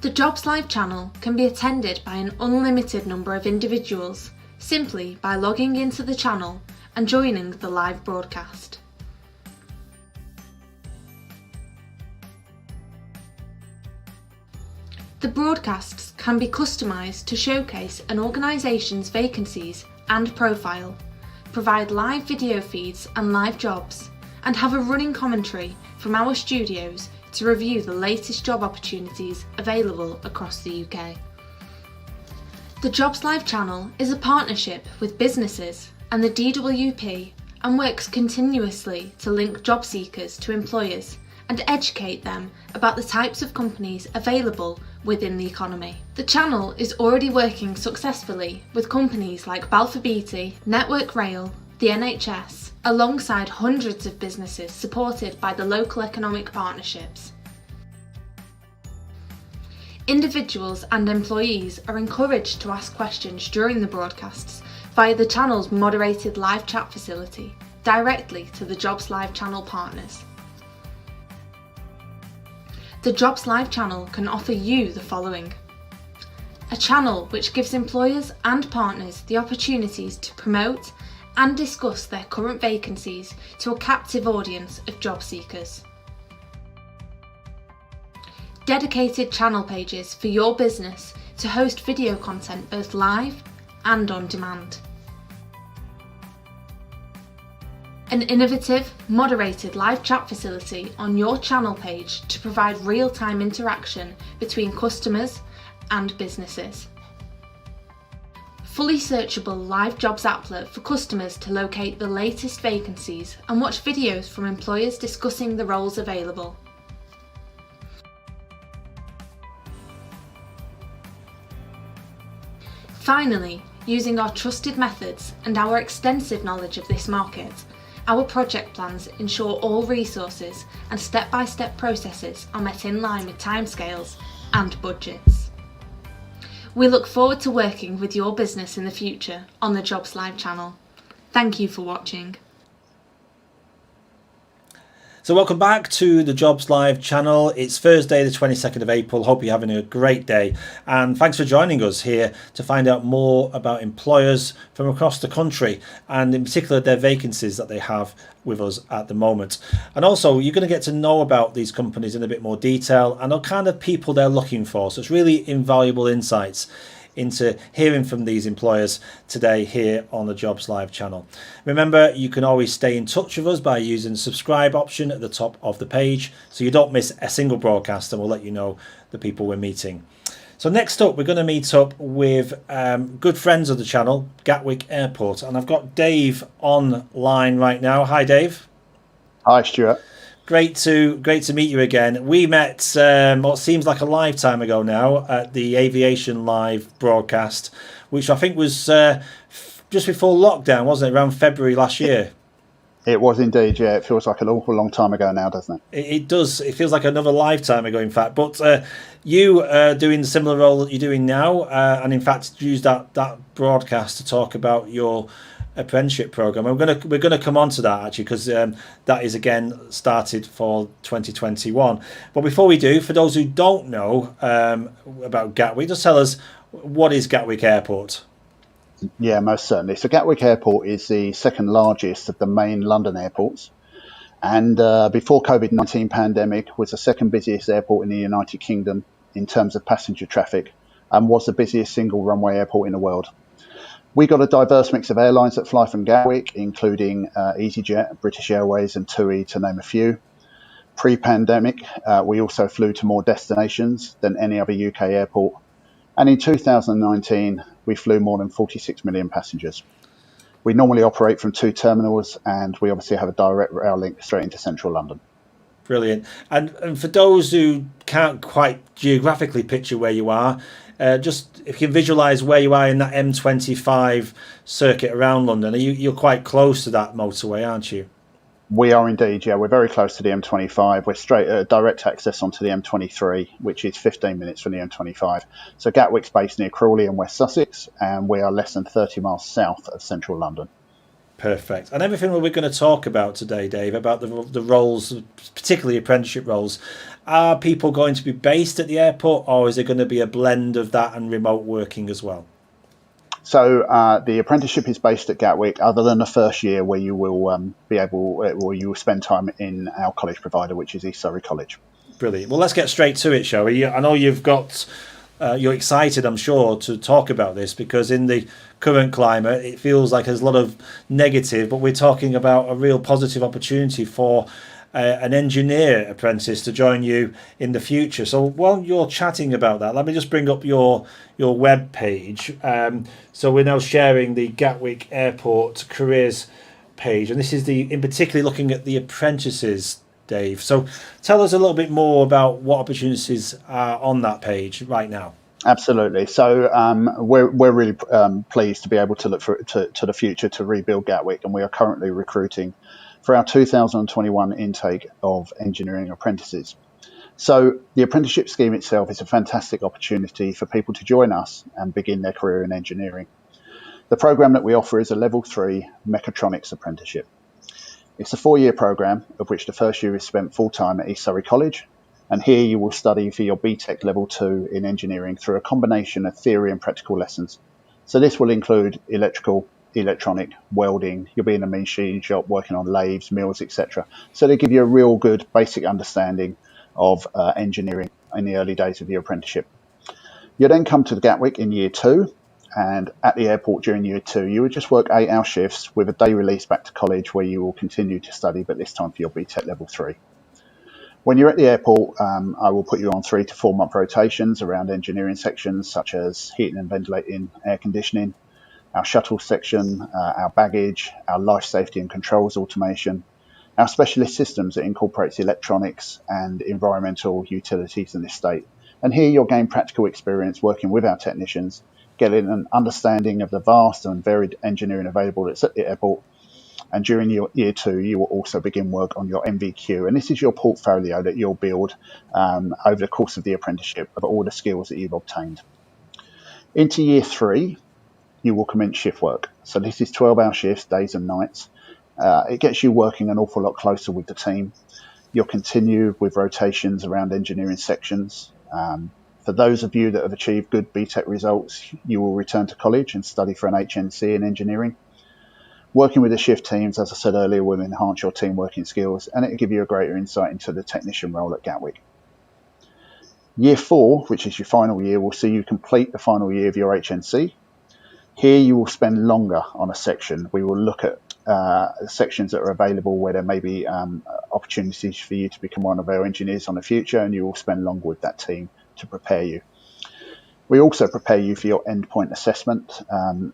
The Jobs Live channel can be attended by an unlimited number of individuals simply by logging into the channel and joining the live broadcast. The broadcasts can be customised to showcase an organisation's vacancies and profile, provide live video feeds and live jobs, and have a running commentary from our studios to review the latest job opportunities available across the UK. The Jobs Live channel is a partnership with businesses and the DWP and works continuously to link job seekers to employers and educate them about the types of companies available within the economy. The channel is already working successfully with companies like Balfour Beatty, Network Rail, the NHS, alongside hundreds of businesses supported by the local economic partnerships. Individuals and employees are encouraged to ask questions during the broadcasts via the channel's moderated live chat facility directly to the Jobs Live channel partners. The Jobs Live channel can offer you the following: a channel which gives employers and partners the opportunities to promote and discuss their current vacancies to a captive audience of job seekers. Dedicated channel pages for your business to host video content both live and on demand. An innovative, moderated live chat facility on your channel page to provide real-time interaction between customers and businesses. Fully searchable live jobs applet for customers to locate the latest vacancies and watch videos from employers discussing the roles available. Finally, using our trusted methods and our extensive knowledge of this market, our project plans ensure all resources and step-by-step processes are met in line with timescales and budgets. We look forward to working with your business in the future on the Jobs Live channel. Thank you for watching. So welcome back to the Jobs Live channel. It's Thursday the 22nd of April. Hope you're having a great day, and thanks for joining us here to find out more about employers from across the country and in particular their vacancies that they have with us at the moment. And also you're going to get to know about these companies in a bit more detail and the kind of people they're looking for. So it's really invaluable insights into hearing from these employers today here on the Jobs Live channel. Remember, you can always stay in touch with us by using the subscribe option at the top of the page so you don't miss a single broadcast, and we'll let you know the people we're meeting. So next up, we're going to meet up with good friends of the channel, Gatwick Airport, and I've got Dave online right now. Hi, Dave. Hi, Stuart. Great to meet you again. We met what seems like a lifetime ago now at the Aviation Live broadcast, which I think was just before lockdown, wasn't it? Around February last year. It was indeed, yeah. It feels like an awful long time ago now, doesn't it? It does. It feels like another lifetime ago, in fact. But you are doing the similar role that you're doing now, and in fact, use that broadcast to talk about your apprenticeship program. We're gonna come on to that actually, because that is again started for 2021. But before we do, for those who don't know about Gatwick, just tell us, what is Gatwick Airport? Yeah, most certainly. So Gatwick Airport is the second largest of the main London airports, and before COVID-19 pandemic was the second busiest airport in the United Kingdom in terms of passenger traffic, and was the busiest single runway airport in the world. We got a diverse mix of airlines that fly from Gatwick, including EasyJet, British Airways and TUI, to name a few. Pre-pandemic, we also flew to more destinations than any other UK airport. And in 2019, we flew more than 46 million passengers. We normally operate from 2 terminals, and we obviously have a direct rail link straight into central London. Brilliant. And for those who can't quite geographically picture where you are, just if you can visualise where you are in that M25 circuit around London, you're quite close to that motorway, aren't you? We are indeed, yeah. We're very close to the M25. We're straight direct access onto the M23, which is 15 minutes from the M25. So Gatwick's based near Crawley in West Sussex, and we are less than 30 miles south of central London. Perfect. And everything we're going to talk about today, Dave, about the roles, particularly apprenticeship roles, are people going to be based at the airport, or is it going to be a blend of that and remote working as well? So the apprenticeship is based at Gatwick, other than the first year where you will you will spend time in our college provider, which is East Surrey College. Brilliant. Well, let's get straight to it, shall we? I know you've got, you're excited, I'm sure, to talk about this, because in the current climate, it feels like there's a lot of negative, but we're talking about a real positive opportunity for an engineer apprentice to join you in the future. So while you're chatting about that, let me just bring up your web page. So we're now sharing the Gatwick Airport careers page, and this is in particularly looking at the apprentices, Dave. So tell us a little bit more about what opportunities are on that page right now. Absolutely. So we're really pleased to be able to look to the future to rebuild Gatwick, and we are currently recruiting for our 2021 intake of engineering apprentices. So the apprenticeship scheme itself is a fantastic opportunity for people to join us and begin their career in engineering. The programme that we offer is a level 3 mechatronics apprenticeship. It's a 4-year programme, of which the first year is spent full-time at East Surrey College, and here you will study for your BTEC level 2 in engineering through a combination of theory and practical lessons. So this will include electrical, electronic, welding. You'll be in a machine shop working on lathes, mills, etc. So they give you a real good basic understanding of engineering in the early days of your apprenticeship. You then come to the Gatwick in year 2, and at the airport during year 2 you would just work 8-hour shifts with a day release back to college, where you will continue to study, but this time for your BTEC level 3. When you're at the airport, I will put you on 3 to 4 month rotations around engineering sections such as heating and ventilating, air conditioning, our shuttle section, our baggage, our life safety and controls automation, our specialist systems that incorporates electronics and environmental utilities and estate. And here you'll gain practical experience working with our technicians, getting an understanding of the vast and varied engineering available at the airport. And during year 2, you will also begin work on your MVQ. And this is your portfolio that you'll build over the course of the apprenticeship of all the skills that you've obtained. Into year 3, you will commence shift work. So this is 12-hour shifts, days and nights. It gets you working an awful lot closer with the team. You'll continue with rotations around engineering sections. For those of you that have achieved good BTEC results, you will return to college and study for an HNC in engineering. Working with the shift teams, as I said earlier, will enhance your team working skills, and it will give you a greater insight into the technician role at Gatwick. Year 4, which is your final year, will see you complete the final year of your HNC. Here you will spend longer on a section. We will look at sections that are available where there may be opportunities for you to become one of our engineers on the future, and you will spend longer with that team to prepare you. We also prepare you for your endpoint assessment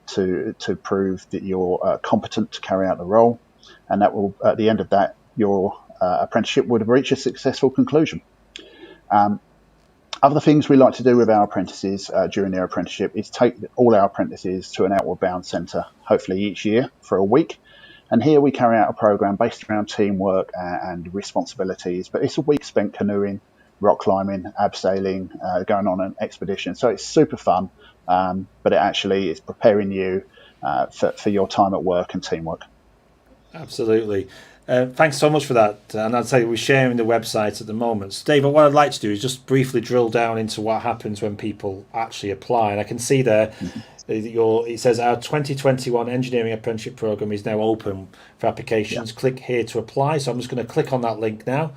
to prove that you're competent to carry out the role, and that will, at the end of that, your apprenticeship would have reached a successful conclusion. Other things we like to do with our apprentices during their apprenticeship is take all our apprentices to an outward bound centre, hopefully each year for a week. And here we carry out a programme based around teamwork and responsibilities, but it's a week spent canoeing, rock climbing, abseiling, going on an expedition. So it's super fun, but it actually is preparing you for your time at work and teamwork. Absolutely. Thanks so much for that. And I'd say we're sharing the website at the moment. So David, what I'd like to do is just briefly drill down into what happens when people actually apply. And I can see there it says our 2021 engineering apprenticeship program is now open for applications. Yeah. Click here to apply. So I'm just going to click on that link now.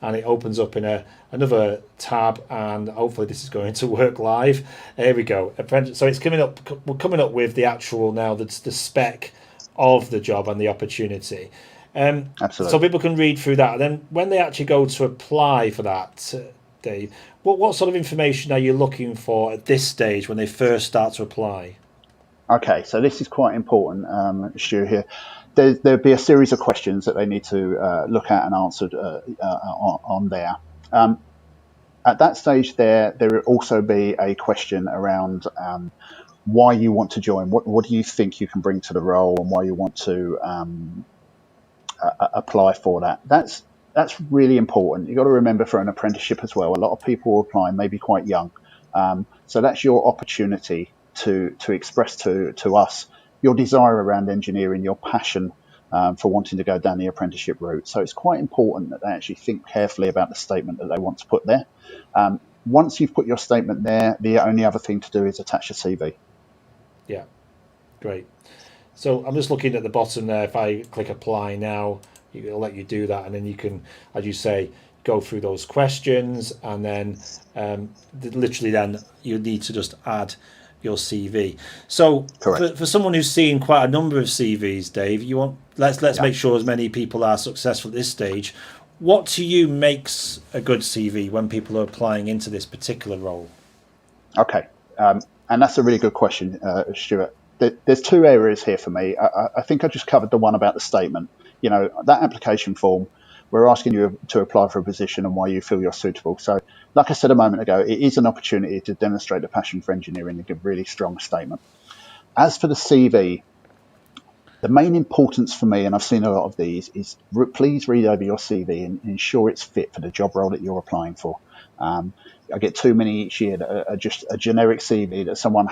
and it opens up in another tab, and hopefully this is going to work live. There we go. So it's coming up. We're coming up with the actual now. That's the spec of the job and the opportunity. Absolutely. So people can read through that. And then when they actually go to apply for that, Dave, what sort of information are you looking for at this stage when they first start to apply? Okay, so this is quite important, Stu, here. There'll be a series of questions that they need to look at and answered on there. At that stage there will also be a question around why you want to join. What do you think you can bring to the role, and why you want to apply for that? That's really important. You've got to remember, for an apprenticeship as well, a lot of people apply maybe quite young. So that's your opportunity to express to us your desire around engineering, your passion for wanting to go down the apprenticeship route. So it's quite important that they actually think carefully about the statement that they want to put there. Once you've put your statement there, the only other thing to do is attach your CV. Yeah, great. So I'm just looking at the bottom there. If I click apply now, it'll let you do that, and then you can, as you say, go through those questions, and then literally then you need to just add your CV. So for someone who's seen quite a number of CVs, Dave, let's make sure as many people are successful at this stage. What to you makes a good CV when people are applying into this particular role? Okay, and that's a really good question, Stuart. There's two areas here for me. I think I just covered the one about the statement. You know, that application form, we're asking you to apply for a position and why you feel you're suitable. So, like I said a moment ago, it is an opportunity to demonstrate a passion for engineering and give a really strong statement. As for the CV, the main importance for me, and I've seen a lot of these, is please read over your CV and ensure it's fit for the job role that you're applying for. I get too many each year that are just a generic CV that someone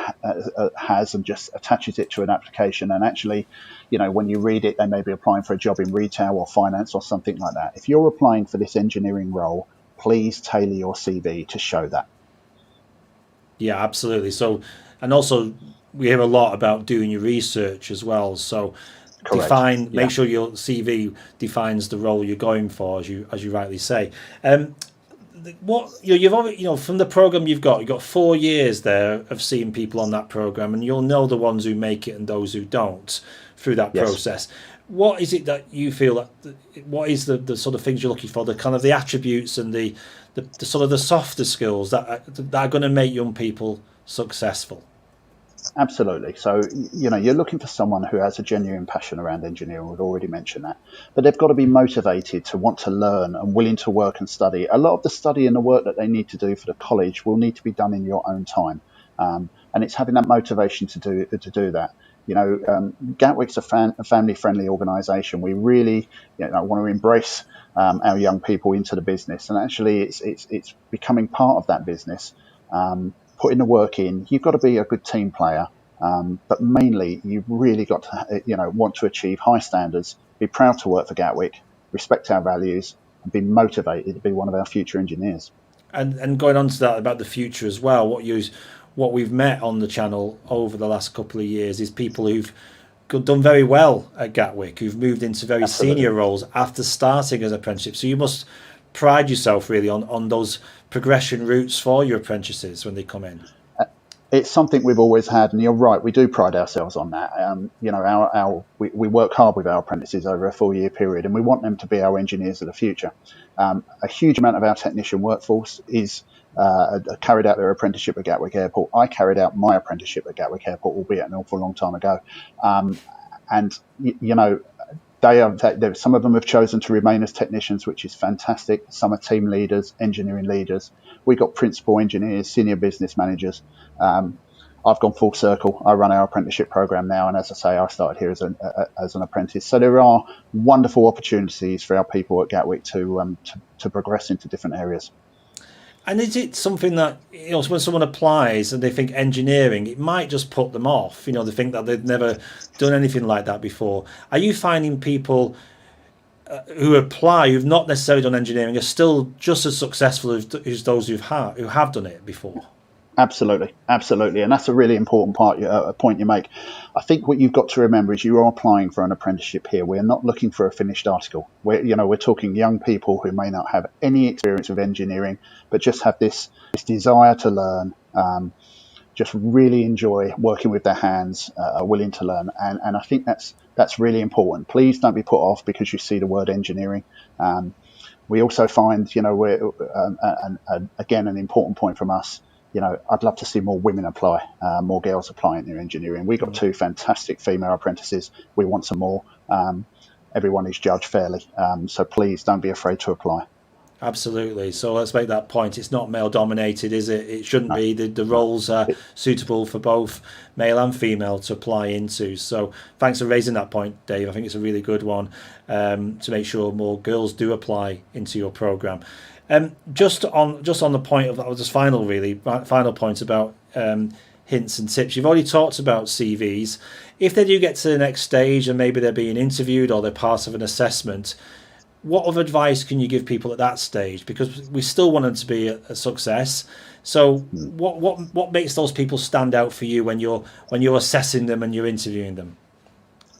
has and just attaches it to an application. And actually, you know, when you read it, they may be applying for a job in retail or finance or something like that. If you're applying for this engineering role, please tailor your CV to show that. Yeah, absolutely. So, and also we hear a lot about doing your research as well. So Correct. Make sure your CV defines the role you're going for, as you rightly say. You've already, from the program you've got 4 years there of seeing people on that program, and you'll know the ones who make it and those who don't through that process. What is it that you feel what is the sort of things you're looking for, the kind of the attributes and the sort of the softer skills that are going to make young people successful? Absolutely. So, you're looking for someone who has a genuine passion around engineering. We've already mentioned that. But they've got to be motivated to want to learn and willing to work and study. A lot of the study and the work that they need to do for the college will need to be done in your own time. And it's having that motivation to do that. Gatwick's a family-friendly organisation. We really want to embrace our young people into the business. And actually, it's becoming part of that business. Putting the work in, you've got to be a good team player, but mainly you've really got to, want to achieve high standards, be proud to work for Gatwick, respect our values, and be motivated to be one of our future engineers. And going on to that about the future as well, what we've met on the channel over the last couple of years is people who've done very well at Gatwick, who've moved into very senior roles after starting as an apprenticeship. So you must pride yourself really on those progression routes for your apprentices when they come in. It's something we've always had, and you're right, we do pride ourselves on that. We work hard with our apprentices over a 4-year period, and we want them to be our engineers of the future. A huge amount of our technician workforce is carried out their apprenticeship at Gatwick Airport. I carried out my apprenticeship at Gatwick Airport, albeit an awful long time ago. Some of them have chosen to remain as technicians, which is fantastic. Some are team leaders, engineering leaders. We've got principal engineers, senior business managers. I've gone full circle. I run our apprenticeship program now, and as I say, I started here as an apprentice. So there are wonderful opportunities for our people at Gatwick to progress into different areas. And is it something that, when someone applies and they think engineering, it might just put them off? They think that they've never done anything like that before. Are you finding people who apply, who've not necessarily done engineering, are still just as successful as those who have done it before? Absolutely, absolutely, and that's a really important point you make. I think what you've got to remember is you are applying for an apprenticeship here. We're not looking for a finished article. We're talking young people who may not have any experience with engineering, but just have this desire to learn, just really enjoy working with their hands, are willing to learn, and I think that's really important. Please don't be put off because you see the word engineering. We also find, again, an important point from us. I'd love to see more women apply, more girls applying in engineering. We've got 2 fantastic female apprentices. We want some more. Everyone is judged fairly. So please don't be afraid to apply. Absolutely. So let's make that point. It's not male dominated, is it? It shouldn't be. The roles are suitable for both male and female to apply into. So thanks for raising that point, Dave. I think it's a really good one, to make sure more girls do apply into your program. Just on the point of that, just final point about hints and tips. You've already talked about CVs. If they do get to the next stage and maybe they're being interviewed or they're part of an assessment, what other advice can you give people at that stage? Because we still want them to be a success. So what makes those people stand out for you when you're assessing them and you're interviewing them?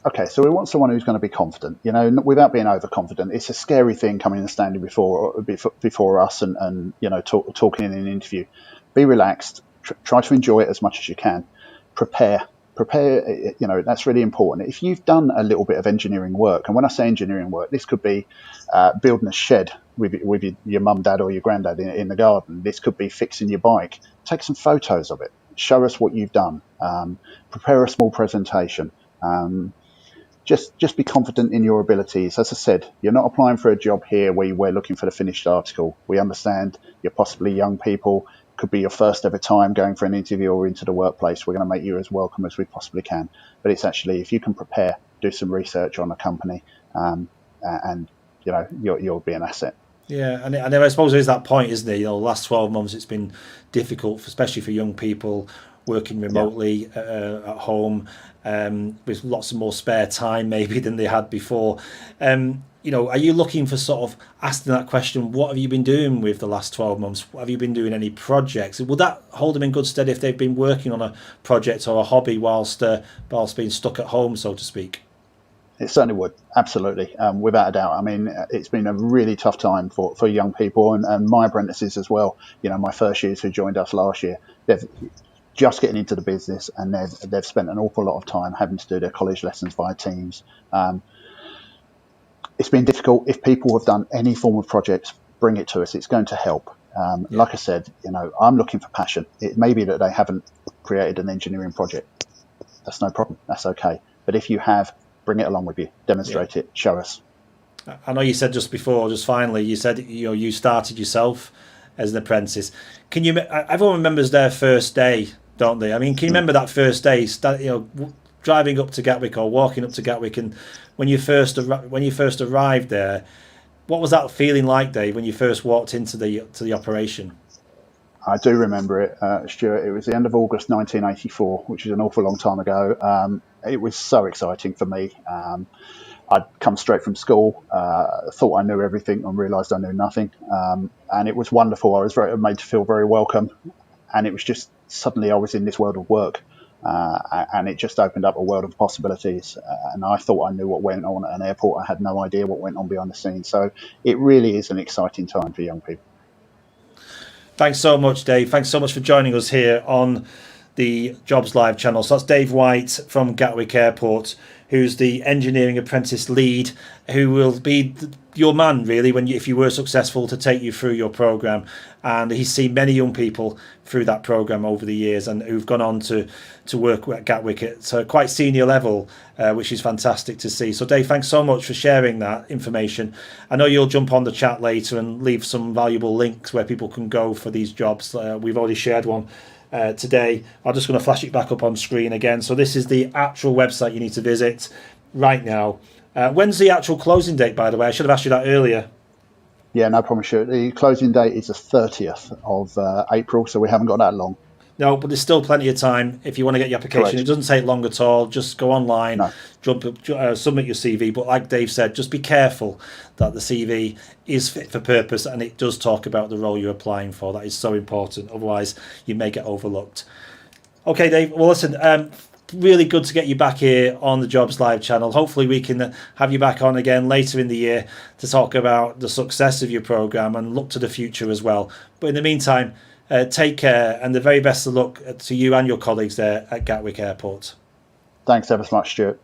Okay, so we want someone who's going to be confident, without being overconfident. It's a scary thing coming and standing before us and talking in an interview. Be relaxed. Try to enjoy it as much as you can. Prepare. That's really important. If you've done a little bit of engineering work, and when I say engineering work, this could be building a shed with your mum, dad, or your granddad in the garden. This could be fixing your bike. Take some photos of it. Show us what you've done. Prepare a small presentation. Just be confident in your abilities. As I said, you're not applying for a job here where we're looking for the finished article. We understand you're possibly young people. Could be your first ever time going for an interview or into the workplace. We're going to make you as welcome as we possibly can. But it's actually, if you can prepare, do some research on a company, and you'll be an asset. Yeah, and I suppose there's that point, isn't it? The last 12 months it's been difficult, especially for young people working remotely at home, with lots of more spare time maybe than they had before. Are you looking for sort of asking that question, what have you been doing with the last 12 months? Have you been doing any projects? Will that hold them in good stead if they've been working on a project or a hobby whilst being stuck at home, so to speak? It certainly would, absolutely, without a doubt. I mean, it's been a really tough time for young people and my apprentices as well. My first years who joined us last year, they've just getting into the business and they've spent an awful lot of time having to do their college lessons via Teams. It's been difficult. If people have done any form of projects, bring it to us. It's going to help. Like I said, I'm looking for passion. It may be that they haven't created an engineering project. That's no problem. That's okay. But if you have, bring it along with you. Demonstrate it. Show us. I know you said just finally, you said you started yourself as an apprentice. Everyone remembers their first day, don't they? I mean, can you remember that first day? Driving up to Gatwick or walking up to Gatwick, and when you first arrived there, what was that feeling like, Dave, when you first walked into the operation? I do remember it, Stuart. It was the end of August 1984, which is an awful long time ago. It was so exciting for me. I'd come straight from school, thought I knew everything and realised I knew nothing. And it was wonderful. I was made to feel very welcome. And it was just suddenly I was in this world of work. And it just opened up a world of possibilities. And I thought I knew what went on at an airport. I had no idea what went on behind the scenes. So it really is an exciting time for young people. Thanks so much, Dave. Thanks so much for joining us here on the Jobs Live channel. So that's Dave White from Gatwick Airport, who's the engineering apprentice lead, who will be your man, really, if you were successful, to take you through your programme. And he's seen many young people through that programme over the years and who've gone on to work at Gatwick at a quite senior level, which is fantastic to see. So, Dave, thanks so much for sharing that information. I know you'll jump on the chat later and leave some valuable links where people can go for these jobs. We've already shared one today. I'm just going to flash it back up on screen again. So this is the actual website you need to visit right now. When's the actual closing date, by the way? I should have asked you that earlier. Yeah, no problem, sure. The closing date is the 30th of April, so we haven't got that long. No, but there's still plenty of time if you want to get your application. Correct. It doesn't take long at all. Just go online, submit your CV. But like Dave said, just be careful that the CV is fit for purpose and it does talk about the role you're applying for. That is so important. Otherwise, you may get overlooked. Okay, Dave. Well, listen, really good to get you back here on the Jobs Live channel. Hopefully we can have you back on again later in the year to talk about the success of your programme and look to the future as well. But in the meantime, take care and the very best of luck to you and your colleagues there at Gatwick Airport. Thanks ever so much, Stuart.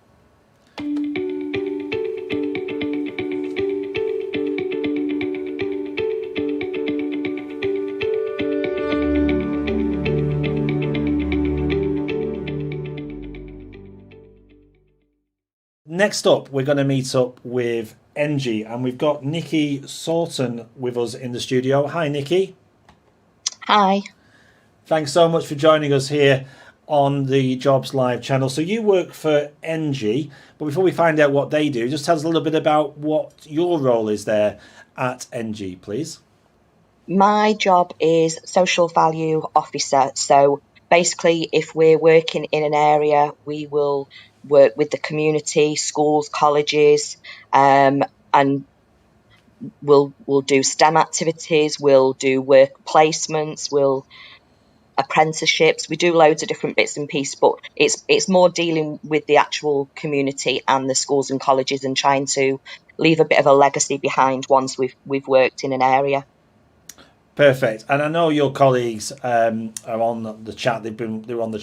Next up, we're going to meet up with Engie, and we've got Nikki Sorton with us in the studio. Hi, Nikki. Hi. Thanks so much for joining us here on the Jobs Live channel. So you work for Engie, but before we find out what they do, just tell us a little bit about what your role is there at Engie, please. My job is social value officer. So basically, if we're working in an area, we will work with the community, schools, colleges, and we'll do STEM activities, we'll do work placements, we'll apprenticeships. We do loads of different bits and pieces, but it's more dealing with the actual community and the schools and colleges and trying to leave a bit of a legacy behind once we've worked in an area. Perfect. And I know your colleagues are on the chat. They were on the